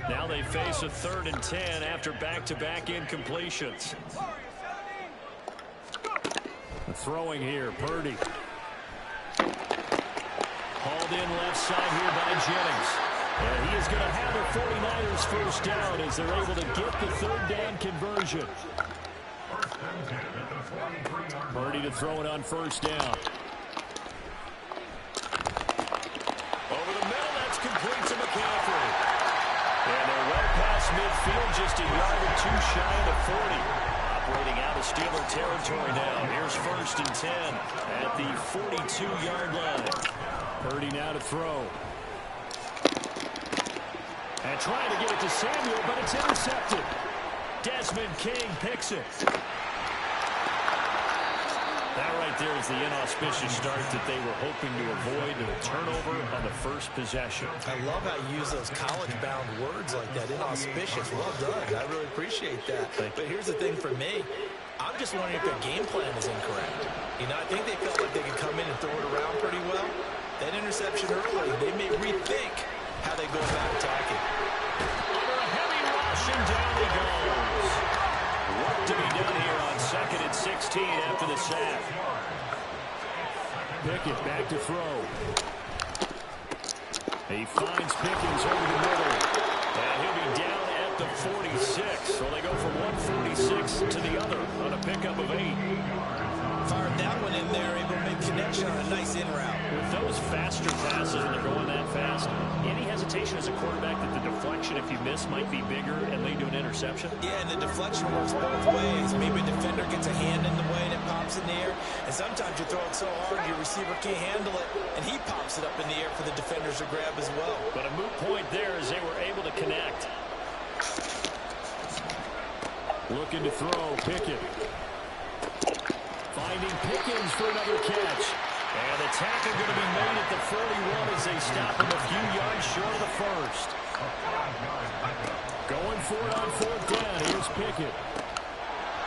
Now they face a 3rd and 10 after back-to-back incompletions. Throwing here, Purdy. Hauled in left side here by Jennings. And he is going to have the 49ers first down as they're able to get the 3rd down conversion. Purdy to throw it on first down. Over the middle, that's complete to McCaffrey. And they're well past midfield, just a yard or 2 shy of the 40. Operating out of Steeler territory now. Here's 1st and 10 at the 42-yard line. Purdy now to throw. And trying to get it to Samuel, but it's intercepted. Desmond King picks it. That right there is the inauspicious start that they were hoping to avoid, a turnover on the first possession. I love how you use those college-bound words like that, inauspicious. Well done. I really appreciate that. But here's the thing for me. I'm just wondering if their game plan is incorrect. You know, I think they felt like they could come in and throw it around pretty well. That interception early, they may rethink how they go about attacking. Under a heavy rush, and down he goes. Work to be done here on 2nd and 16 after the sack. Pickett back to throw. He finds Pickens over the middle. And he'll be down at the 46. So they go from 146 to the other on a pickup of 8. Fired that one in there, able to make good connection on a nice in route. With those faster passes when they're going that fast, any hesitation as a quarterback that the deflection, if you miss, might be bigger and lead to an interception? Yeah, and the deflection works both ways. Maybe a defender gets a hand in the way and it pops in the air, and sometimes you throw it so hard your receiver can't handle it, and he pops it up in the air for the defenders to grab as well. But a moot point there as they were able to connect. Looking to throw, Pickett. Finding Pickens for another catch. And the tackle going to be made at the 41 as they stop him a few yards short of the first. Going for it on fourth down. Here's Pickett.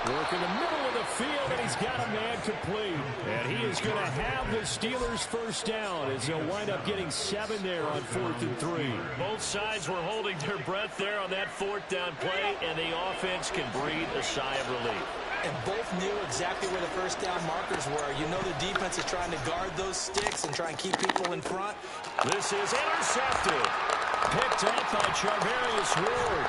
Work in the middle of the field, and he's got a man complete. And he is going to have the Steelers first down as they'll wind up getting 7 there on 4th and 3. Both sides were holding their breath there on that 4th down play, and the offense can breathe a sigh of relief. And both knew exactly where the first down markers were. You know the defense is trying to guard those sticks and try and keep people in front. This is intercepted. Picked up by Charvarius Ward.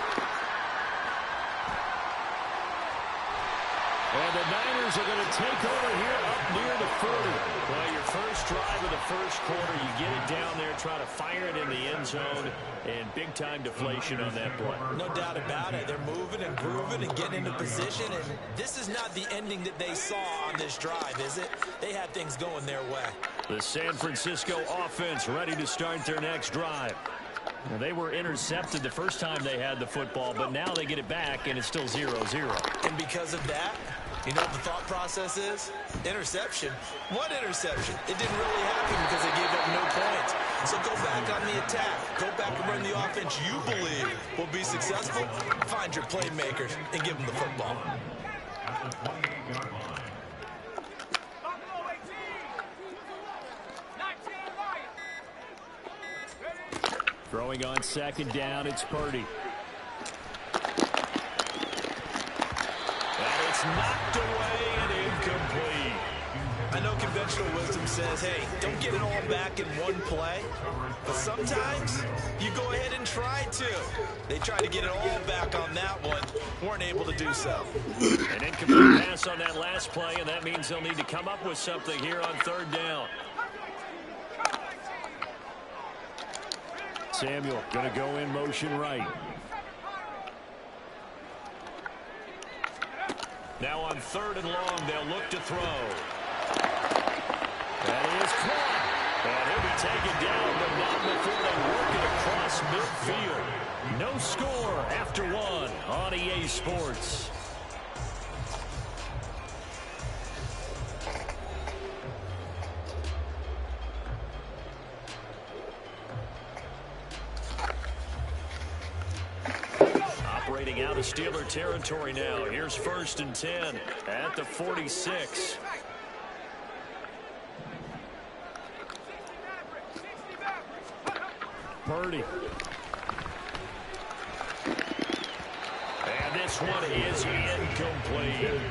And the Niners are going to take over here up near the 40. Well, your first drive of the first quarter, you get it down there, try to fire it in the end zone, and big-time deflation on that play. No doubt about it. They're moving and grooving and getting into position, and this is not the ending that they saw on this drive, is it? They had things going their way. The San Francisco offense ready to start their next drive. Well, they were intercepted the first time they had the football, but now they get it back, and it's still 0-0. And because of that, you know what the thought process is? Interception. What interception? It didn't really happen because they gave up no points. So go back on the attack. Go back and run the offense you believe will be successful. Find your playmakers and give them the football. Throwing on second down, it's Purdy. And it's knocked away and incomplete. I know conventional wisdom says, hey, don't get it all back in one play. But sometimes you go ahead and try to. They tried to get it all back on that one. Weren't able to do so. An incomplete pass on that last play, and that means they'll need to come up with something here on third down. Samuel going to go in motion right. Now on third and long, they'll look to throw. That is caught. And he'll be taken down, but not before they work it across midfield. No score after one on EA Sports. Operating out of Steeler territory now. Here's 1st and 10 at the 46. Purdy. And this one is incomplete.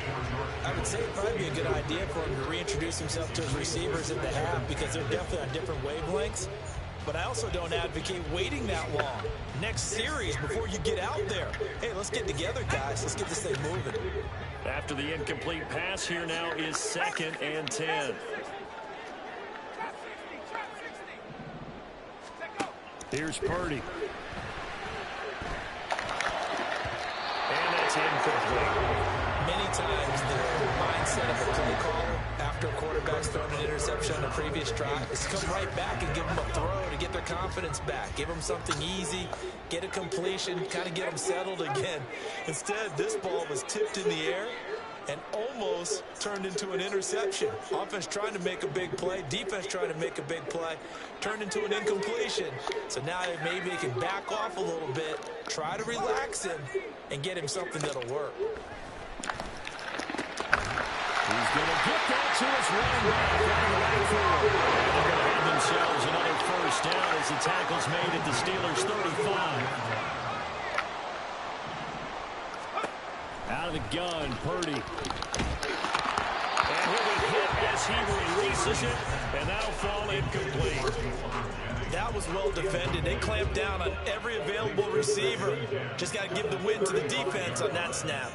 I would say it'd probably be a good idea for him to reintroduce himself to his receivers at the half because they're definitely on different wavelengths. But I also don't advocate waiting that long. Next series before you get out there. Hey, let's get together, guys. Let's get this thing moving. After the incomplete pass, here now is 2nd and 10. Here's Purdy. And that's incomplete. Many times the mindset of a play caller after a quarterback's thrown an interception on a previous drive is to come right back and give them a throw to get their confidence back. Give them something easy, get a completion, kind of get them settled again. Instead, this ball was tipped in the air and almost turned into an interception. Offense trying to make a big play, defense trying to make a big play, turned into an incompletion. So now maybe they can back off a little bit, try to relax him, and get him something that'll work. He's going to get that to his running back. They're going to have themselves another first down as the tackle's made at the Steelers' 35. Out of the gun, Purdy. And he'll be hit as he releases it, and that'll fall incomplete. That was well defended. They clamped down on every available receiver. Just got to give the win to the defense on that snap.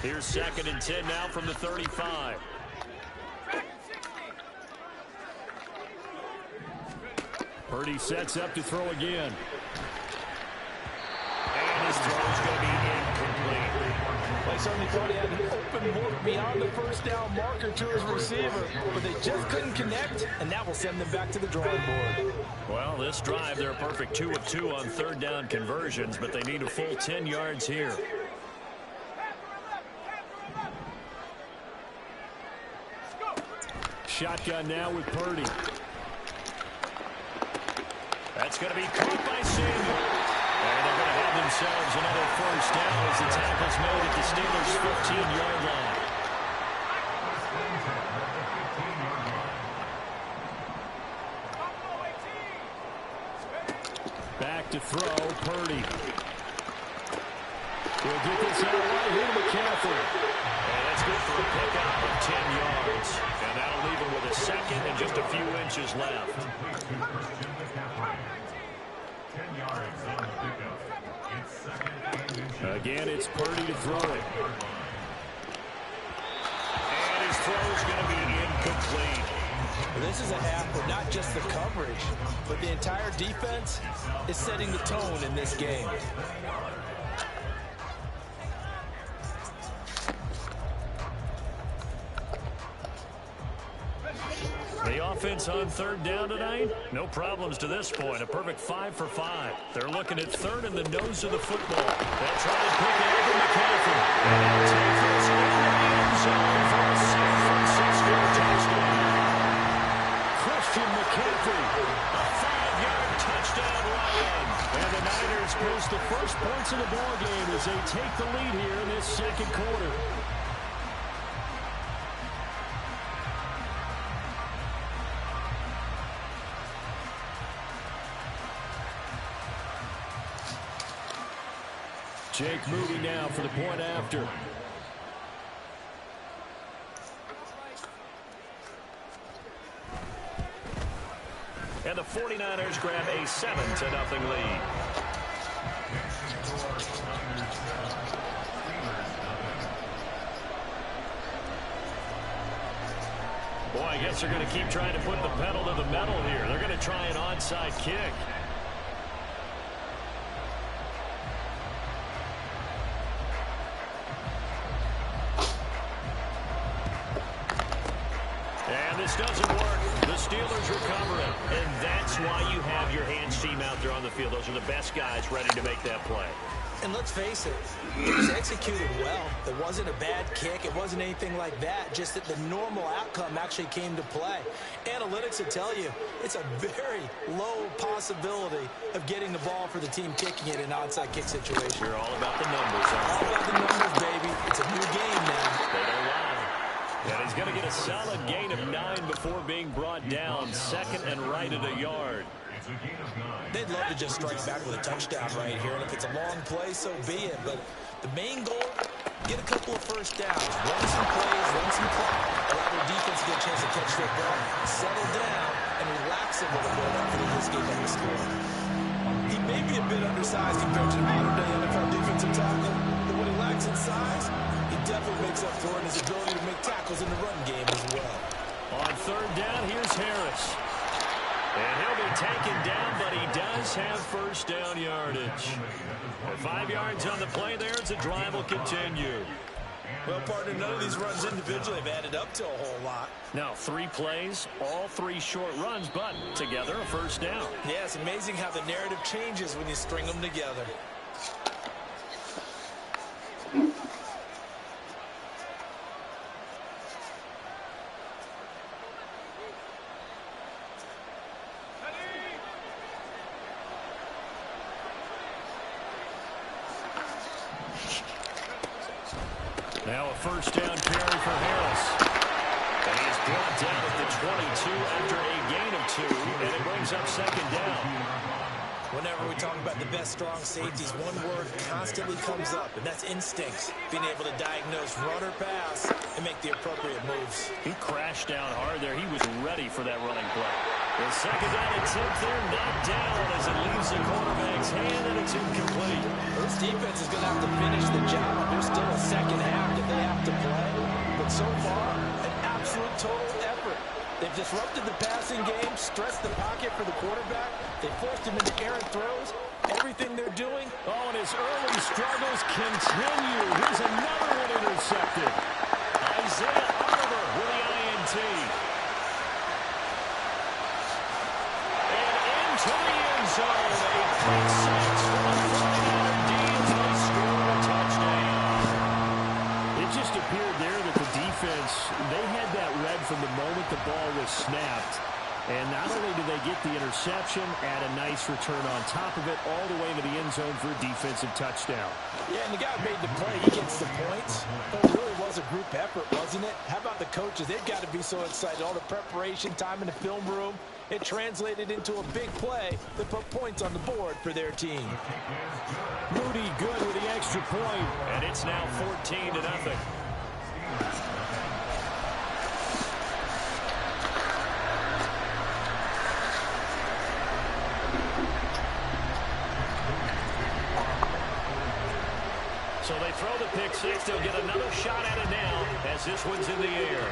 Here's 2nd and 10 now from the 35. Purdy sets up to throw again. And his throw is going to be incomplete. They certainly thought he had an open look beyond the first down marker to his receiver, but they just couldn't connect, and that will send them back to the drawing board. Well, this drive, they're a perfect 2 of 2 on 3rd down conversions, but they need a full 10 yards here. Shotgun now with Purdy. That's going to be caught by Samuel. And they're going to have themselves another first down as the tackle's made at the Steelers' 15-yard line. Back to throw, Purdy. He'll get this out right here to McCaffrey. And that's good for a pickup of 10 yards. And that'll leave him with a second and just a few inches left. 10 yards on the pickup. It's 2nd and inches. Again, it's Purdy to throw it. And his throw is going to be incomplete. This is a half where not just the coverage, but the entire defense is setting the tone in this game. The offense on 3rd down tonight, no problems to this point. A perfect 5 for 5. They're looking at 3rd in the nose of the football. They'll try to pick it up in McCaffrey. And they'll take this in the end zone for a San Francisco touchdown. Christian McCaffrey, a 5-yard touchdown run. And the Niners post the first points of the ballgame as they take the lead here in this 2nd quarter. Jake moving now for the point after. And the 49ers grab a 7-0 lead. Boy, I guess they're going to keep trying to put the pedal to the metal here. They're going to try an onside kick. This doesn't work. The Steelers recover it. And that's why you have your hands team out there on the field. Those are the best guys ready to make that play. And let's face it, it was executed well. It wasn't a bad kick. It wasn't anything like that. Just that the normal outcome actually came to play. Analytics will tell you it's a very low possibility of getting the ball for the team kicking it in an onside kick situation. You're all about the numbers, huh? All about the numbers, baby. It's a new game now. They don't lie. And he's going to get a solid gain of 9 before being brought down. 2nd and right at a yard. They'd love to just strike back with a touchdown right here. And if it's a long play, so be it. But the main goal, get a couple of first downs. Run some plays, run some clock. Allow their defense to get a chance to catch their ball, settle down, and relax a little bit after they just gave up the score. He may be a bit undersized compared to the modern-day NFL defensive tackle, but when he lacks in size, he definitely makes up for it in his ability to make tackles in the run game as well. On 3rd down, here's Harris. And he'll be taken down, but he does have first down yardage. 5 yards on the play there as the drive will continue. Well, partner, none of these runs individually have added up to a whole lot. Now, 3 plays, all 3 short runs, but together a first down. Yeah, it's amazing how the narrative changes when you string them together. Now a first down carry for Harris. And he's brought down at the 22 after a gain of 2, and it brings up 2nd down. Whenever we talk about the best strong safeties, one word constantly comes up, and that's instincts. Being able to diagnose run or pass and make the appropriate moves. He crashed down hard there. He was ready for that running play. The second down attempt there, knocked down as it leaves the quarterback's hand, and it's incomplete. This defense is going to have to finish the job. There's still a second half that they have to play. But so far, an absolute total effort. They've disrupted the passing game, stressed the pocket for the quarterback. They forced him into errant throws. Everything they're doing. Oh, and his early struggles continue. Here's another one intercepted. Isaiah Oliver with the INT. To the end zone, a quick six from a 40-yard deep. They score a touchdown. It just appeared there that the defense, they had that read from the moment the ball was snapped. And not only did they get the interception, add a nice return on top of it, all the way to the end zone for a defensive touchdown. Yeah, and the guy made the play. He gets the points. But it really was a group effort, wasn't it? How about the coaches? They've got to be so excited. All the preparation, time in the film room. It translated into a big play that put points on the board for their team. Moody good with the extra point, and it's now 14-0. So they throw the pick six. They'll get another shot at it now as this one's in the air.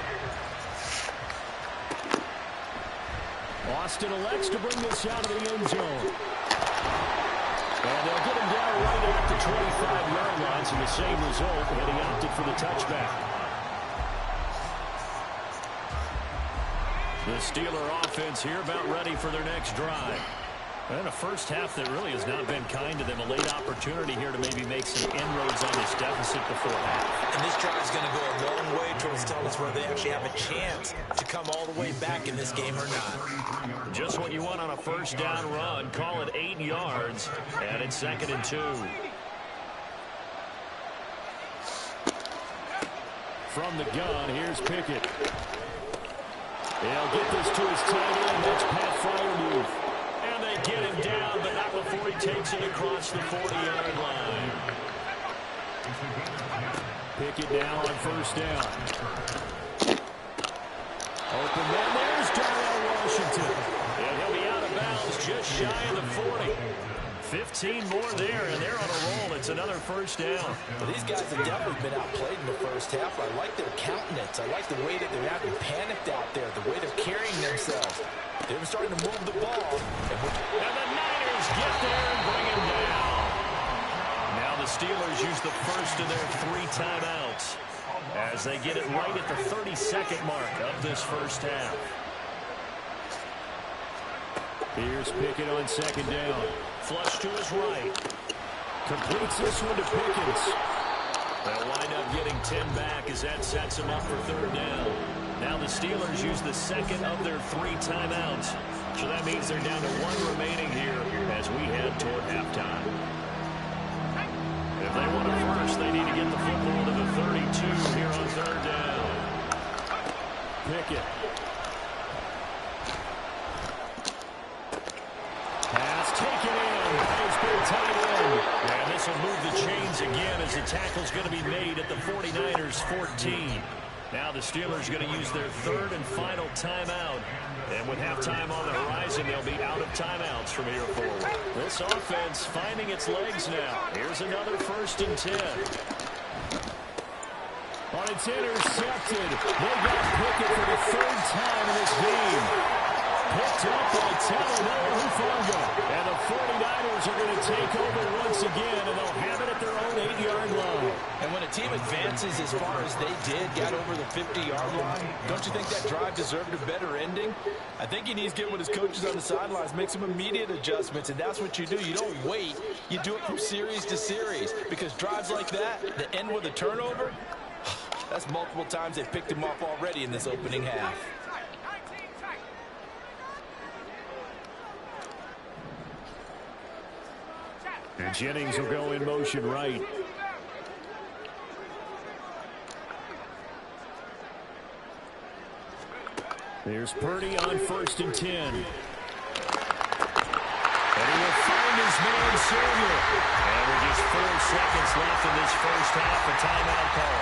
Austin elects to bring this out of the end zone. And they'll get him down right at the 25-yard line, so the same result, and he opted for the touchback. The Steeler offense here about ready for their next drive. And a first half that really has not been kind to them. A late opportunity here to maybe make some inroads on this deficit before half. And this drive is going to go a long way towards telling us whether they actually have a chance to come all the way back in this game or not. Just what you want on a first down run. Call it 8 yards. And it's 2nd and 2. From the gun, here's Pickett. He'll get this to his tight end. That's Pat Freiermuth. And they get him down, but not before he takes it across the 40-yard line. Pickett now on first down. Open man, there's Darrell Washington. And he'll be out of bounds just shy of the 40. 15 more there, and they're on a roll. It's another first down. Well, these guys have definitely been outplayed in the first half. I like their countenance. I like the way that they're having panicked out there, the way they're carrying themselves. They're starting to move the ball. And the Niners get there and bring him down. Now the Steelers use the first of their 3 timeouts as they get it right at the 32nd mark of this first half. Here's Pickett on second down. Flush to his right. Completes this one to Pickens. They'll wind up getting 10 back as that sets him up for third down. Now the Steelers use the second of their 3 timeouts. So that means they're down to 1 remaining here as we head toward halftime. If they want it first, they need to get the football to the 32 here on third down. Pickett. Pass taken in by his big tight end. And this will move the chains again as the tackle's going to be made at the 49ers 14. Now the Steelers are going to use their 3rd and final timeout. And with halftime on the horizon, they'll be out of timeouts from here forward. This offense finding its legs now. Here's another 1st and 10. On it's intercepted. They got Pickett for the 3rd time in this game. Picked up by Talanoa Hufanga. And the 49ers are going to take over once again, and they'll have it at their own 8-yard line. And when a team advances as far as they did, got over the 50-yard line, don't you think that drive deserved a better ending? I think he needs to get with his coaches on the sidelines, make some immediate adjustments, and that's what you do. You don't wait. You do it from series to series, because drives like that end with a turnover, that's multiple times they've picked him off already in this opening half. And Jennings will go in motion right. There's Purdy on 1st and 10. And he will find his man Samuel. And with just 4 seconds left in this first half, a timeout call.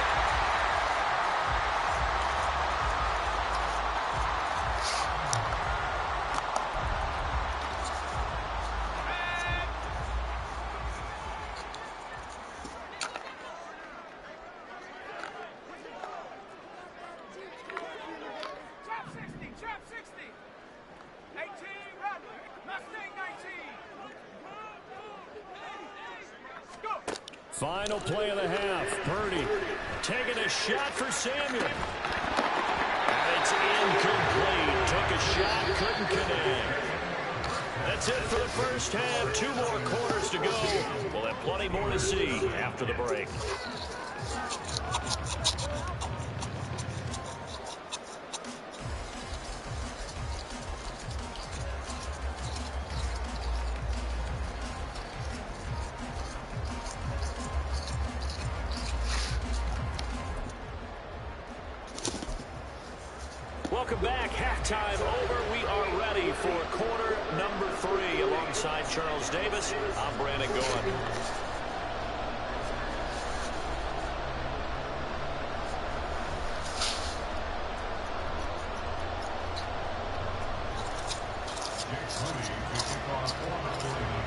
Final play of the half. Purdy taking a shot for Samuel. And it's incomplete. Took a shot, couldn't connect. That's it for the first half. 2 more quarters to go. We'll have plenty more to see after the break. Welcome back. Halftime over. We are ready for quarter number 3. Alongside Charles Davis, I'm Brandon Gaughan.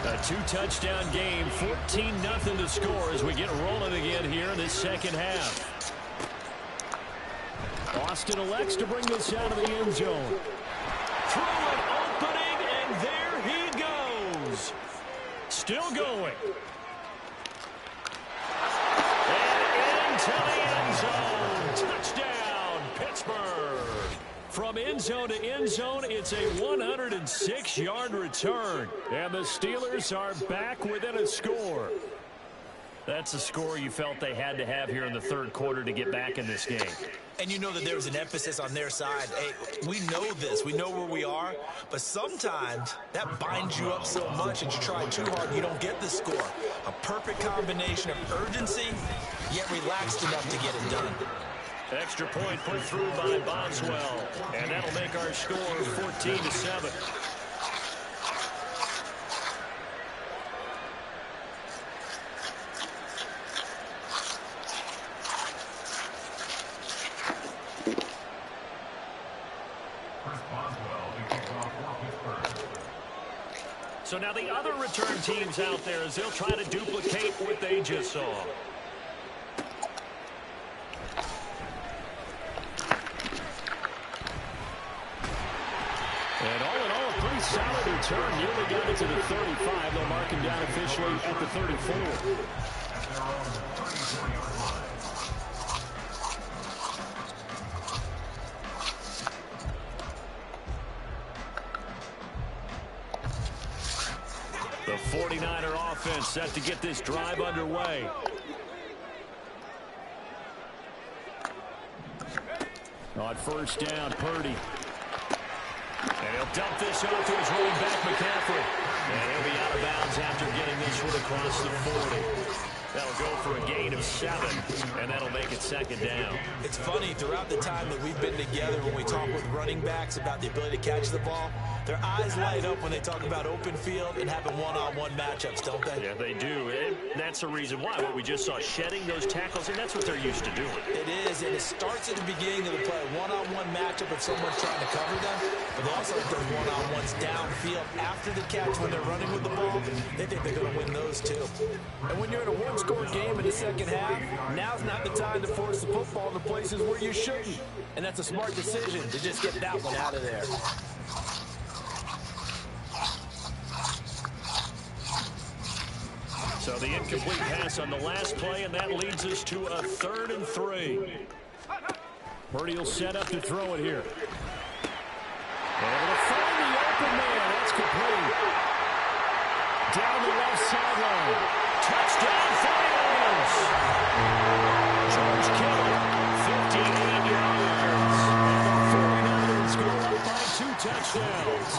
A 2-touchdown game, 14-0 to score as we get rolling again here in this second half. Austin elects to bring this out of the end zone. Through an opening, and there he goes. Still going. And into the end zone. Touchdown, Pittsburgh. From end zone to end zone, it's a 106-yard return. And the Steelers are back within a score. That's a score you felt they had to have here in the third quarter to get back in this game. And you know that there was an emphasis on their side. Hey, we know this. We know where we are. But sometimes that binds you up so much and you try too hard and you don't get the score. A perfect combination of urgency, yet relaxed enough to get it done. Extra point put through by Boswell. And that'll make our score 14-7. So now the other return teams out there as they'll try to duplicate what they just saw. And all in all, a pretty solid return. Nearly got it to the 35. They'll mark him down officially at the 34. The 49er offense set to get this drive underway. On first down, Purdy. And he'll dump this off to his running back, McCaffrey. And he'll be out of bounds after getting this one across the 40. That'll go for a gain of 7, and that'll make it second down. It's funny, throughout the time that we've been together, when we talk with running backs about the ability to catch the ball, their eyes light up when they talk about open field and having one-on-one matchups, don't they? Yeah, they do. And that's the reason why. What we just saw, shedding those tackles, and that's what they're used to doing. It is, and it starts at the beginning of the play. One-on-one matchup if someone's trying to cover them, but they also like those one-on-ones downfield after the catch when they're running with the ball. They think they're going to win those, too. And when you're in a one-score game in the second half, now's not the time to force the football to places where you shouldn't. And that's a smart decision to just get that one out of there. So the incomplete pass on the last play, and that leads us to a 3rd and 3. Purdy will set up to throw it here. Able to find the open man. That's complete. Down the left sideline. Touchdown, 49ers. George Kittle, 58 yards. And the 49ers go up by 2 touchdowns.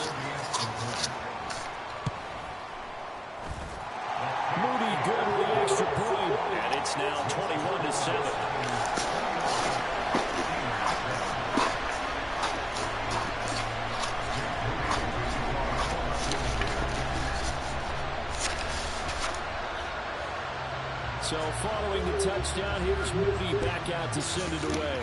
Moody good with the extra point. And it's now 21-7. So following the touchdown, here's Moody back out to send it away.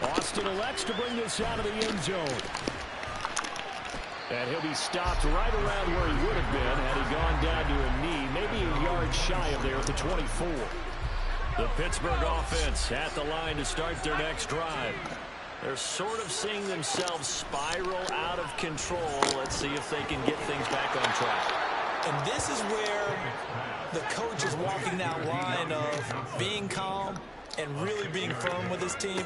Austin elects to bring this out of the end zone. And he'll be stopped right around where he would have been had he gone down to a knee, maybe a yard shy of there at the 24. The Pittsburgh offense at the line to start their next drive. They're sort of seeing themselves spiral out of control. Let's see if they can get things back on track. And this is where the coach is walking that line of being calm and really being firm with his team.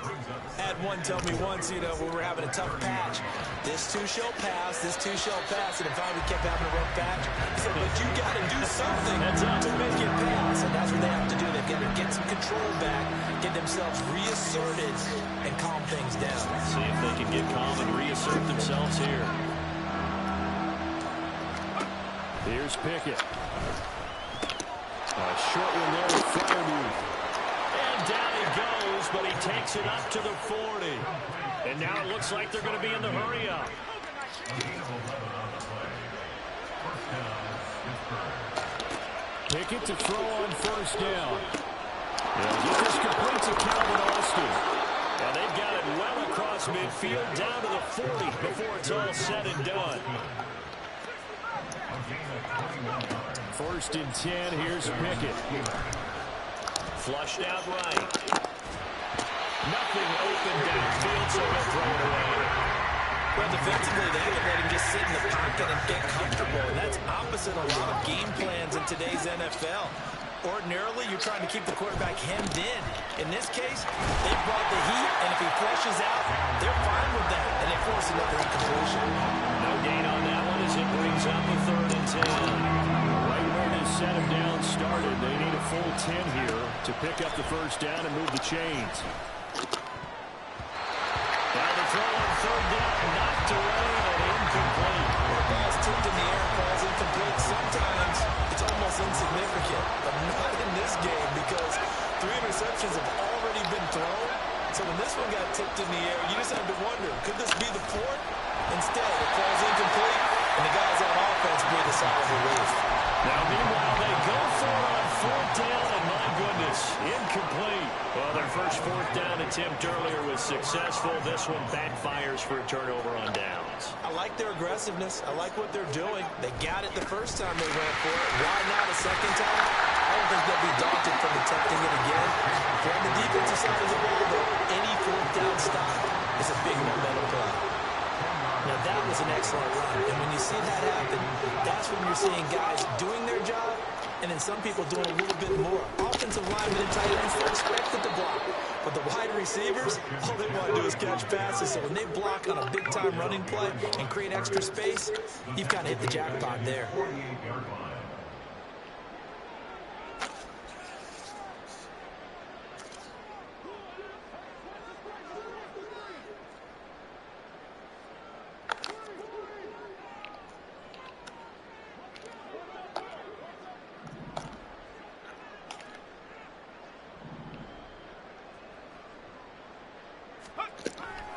I had one tell me once, you know, when we were having a tough patch, this too shall pass, this too shall pass, and if we kept having a rough patch, he said, but you got to do something to make it pass, and that's what they have to do. They've got to get some control back, get themselves reasserted, and calm things down. See if they can get calm and reassert themselves here. Here's Pickett. A short one there with Freiermuth. And down he goes, but he takes it up to the 40. And now it looks like they're going to be in the hurry-up. Pickett to throw on first down. They'll get this complete to Calvin Austin. And they've got it well across midfield down to the 40 before it's all said and done. First and 10, here's Pickett. Flushed out right. Nothing open downfield, so he'll throw it away. Well, defensively, they have to let him just sit in the pocket and get comfortable, and that's opposite a lot of game plans in today's NFL. Ordinarily, you're trying to keep the quarterback hemmed in. In this case, they brought the heat, and if he flushes out, they're fine with that, and they force another incompletion. No gain on that one as it brings up a 3rd and 10. Right where they set him down started, they need a full 10 here to pick up the first down and move the chains. Now the throw on 3rd down, knocked away and incomplete. When the ball's tipped in the air and falls incomplete, sometimes it's almost insignificant, but not in this game because 3 interceptions have already been thrown. So when this one got tipped in the air, you just had to wonder, could this be the 4th? Instead, it falls incomplete, and the guys on offense breathe a sigh of relief. Now, meanwhile, they go for it on 4th down, and my goodness, incomplete. Well, their first 4th down attempt earlier was successful. This one backfires for a turnover on downs. I like their aggressiveness. I like what they're doing. They got it the first time they went for it. Why not a second time? I don't think they'll be daunted from attempting it again. For on the defensive side of the ball, though, any 4th down stop is a big momentum play. Now, that was an excellent run, and when you see that happen, that's when you're seeing guys doing their job, and then some people doing a little bit more. Offensive linemen and tight ends, they're expected to block, but the wide receivers, all they want to do is catch passes, so when they block on a big-time running play and create extra space, you've kind of hit the jackpot there.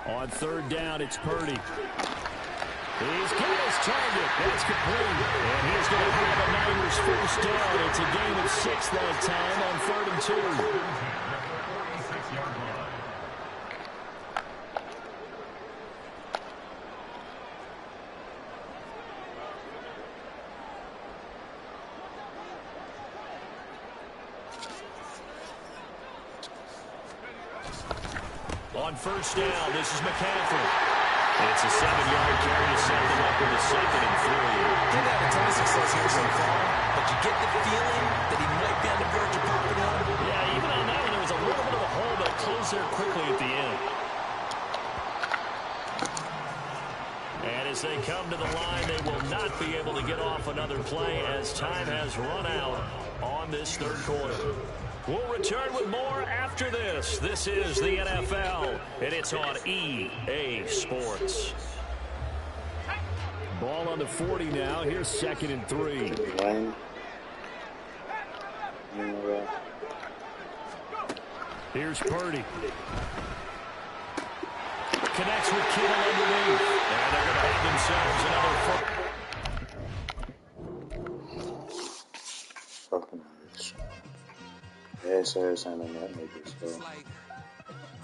On 3rd down, it's Purdy. He's got his target. That's complete. And he's going to have a Niners first down. It's a gain of 6 that time on 3rd and 2. On first down, this is McCaffrey. It's a 7-yard carry to set them up with a 2nd and 3. They've had a ton of success here so far, but you get the feeling that he might be on the verge of popping one. Yeah, even on that one, there was a little bit of a hole, but it closed there quickly at the end. And as they come to the line, they will not be able to get off another play as time has run out on this 3rd quarter. We'll return with more after this. This is the NFL, and it's on EA Sports. Ball on the 40 now. Here's 2nd and 3. Here's Purdy. Connects with Kittle underneath. And they're going to have themselves another Fucking bitch. Yes, ain't in that nigga, so.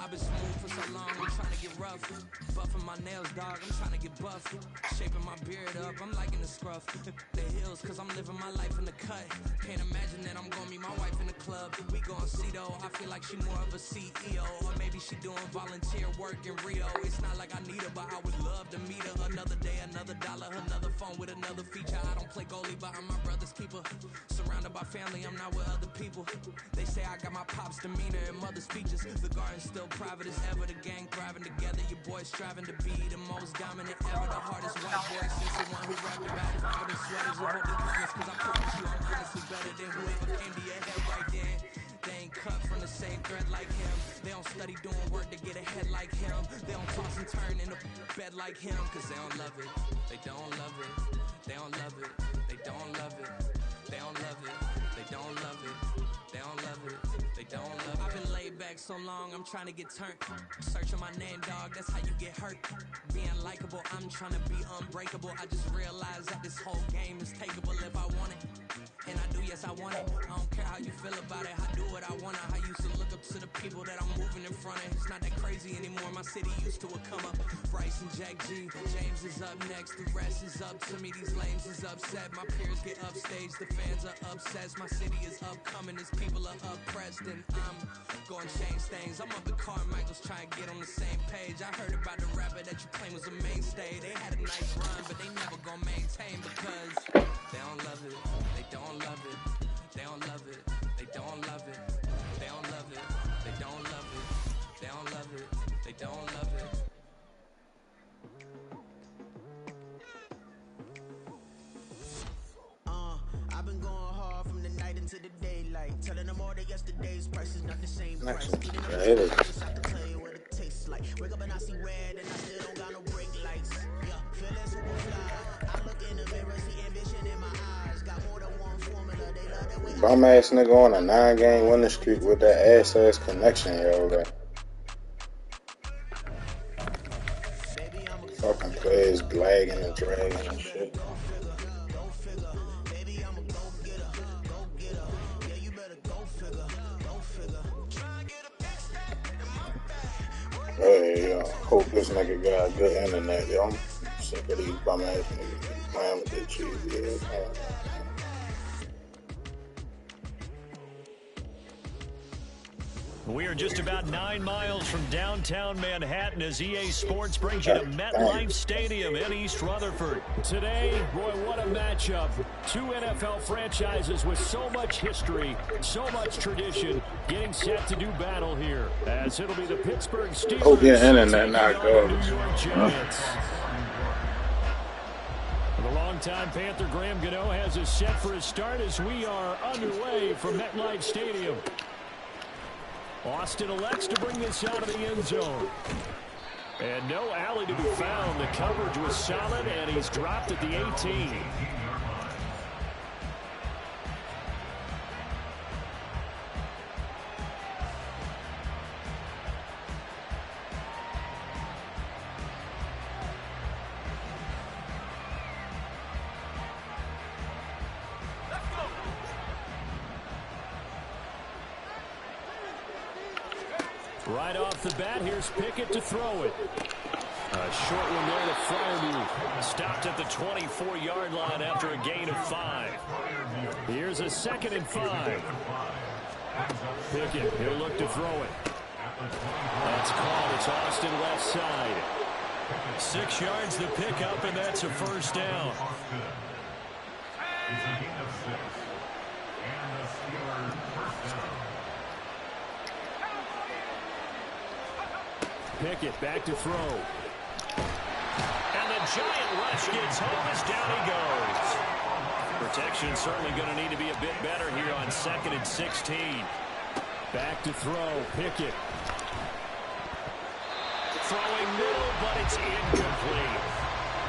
I've been smooth for for so long, I'm trying to get rough. Buffing my nails, dog, I'm trying to get buff. Shaping my beard up, I'm liking the scruff. The hills, cause I'm living my life in the cut. Can't imagine that I'm gonna meet my wife in the club. We gon' see though, I feel like she more of a CEO. Or maybe she doing volunteer work in Rio. It's not like I need her, but I would love to meet her. Another day, another dollar, another phone with another feature. I don't play goalie, but I'm my brother's keeper. Surrounded by family, I'm not with other people. They say I got my pop's demeanor and mother's features. The garden's still private as ever. The gang thriving together. Your boys striving to be the most dominant ever. The hardest white boy since the one who rapped about it. Covered in sweaters with holding promise. Cause I promise you I'm honestly better than whoever came to your head right then. They ain't cut from the same thread like him. They don't study doing work to get ahead like him. They don't toss and turn in a bed like him. Cause they don't love it. They don't love it. They don't love it. They don't love it. They don't love it. They don't love it. They don't love it. They don't love it. I've been laid back so long, I'm trying to get turned. Searching my name, dog, that's how you get hurt. Being likable, I'm trying to be unbreakable. I just realized that this whole game is takeable if I want it. And I do, yes, I want it. I don't care how you feel about it. I do what I want to. I used to look up to the people that I'm moving in front of. It's not that crazy anymore. My city used to a come up. Bryce and Jack G. James is up next. The rest is up to me. These lames is upset. My peers get upstaged. The fans are obsessed. My city is upcoming. These people are oppressed. And I'm going to change things. I'm up at Carmichael's trying to get on the same page. I heard about the rapper that you claim was a mainstay. They had a nice run, but they never gonna maintain because they don't love it. They don't love it. They don't love it. They don't love it. They don't love it. They don't love it. They don't love it. They don't love it. I've been going hard from the night into the daylight. Telling them all that yesterday's price is not the same price. Getting them I have to tell you what it tastes like. Wake up and I see red and I still don't got no brake lights. Yeah, feeling super fly. I look in the mirror, see ambition in my eyes. Got more than one formula. They love that way. Bum ass nigga on a 9-game winning streak with that ass connection, yo. Like, fucking players lagging and dragging and shit. Hey, yo, hope this nigga got good internet, yo. I'm sick of these bum ass niggas playing with this cheese, yeah. We are just about 9 miles from downtown Manhattan as EA Sports brings you to MetLife Stadium in East Rutherford. Today, boy, what a matchup. Two NFL franchises with so much history, so much tradition, getting set to do battle here. As it'll be the Pittsburgh Steelers. Hope your internet not good. New York Giants. The longtime Panther Graham Gano has us set for his start as we are underway from MetLife Stadium. Austin elects to bring this out of the end zone. And no alley to be found. The coverage was solid, and he's dropped at the 18. Right off the bat, here's Pickett to throw it. A short one there to Freiermuth. Stopped at the 24-yard line after a gain of 5. Here's a 2nd and 5. Pickett, he'll look to throw it. That's caught. It's Austin left side. 6 yards the pickup, and that's a first down. Pickett back to throw. And the giant rush gets home as down he goes. Protection certainly going to need to be a bit better here on 2nd and 16. Back to throw. Pickett. Throwing middle, but it's incomplete.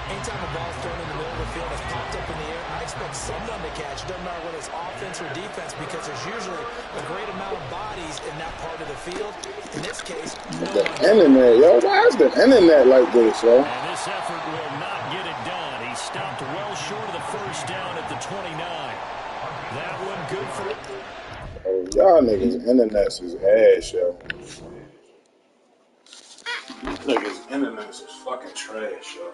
Anytime a ball's thrown in the middle of the field, it's popped up in the air, I expect someone to catch. Doesn't matter whether it's offense or defense, because there's usually a great amount of bodies in that part of the field. In this case, the internet, yo. Why is the internet like this, yo? And this effort will not get it done. He stopped well short of the first down at the 29. That one good for it. Oh, y'all niggas' internets is ass, yo. Niggas' internet is fucking trash, yo.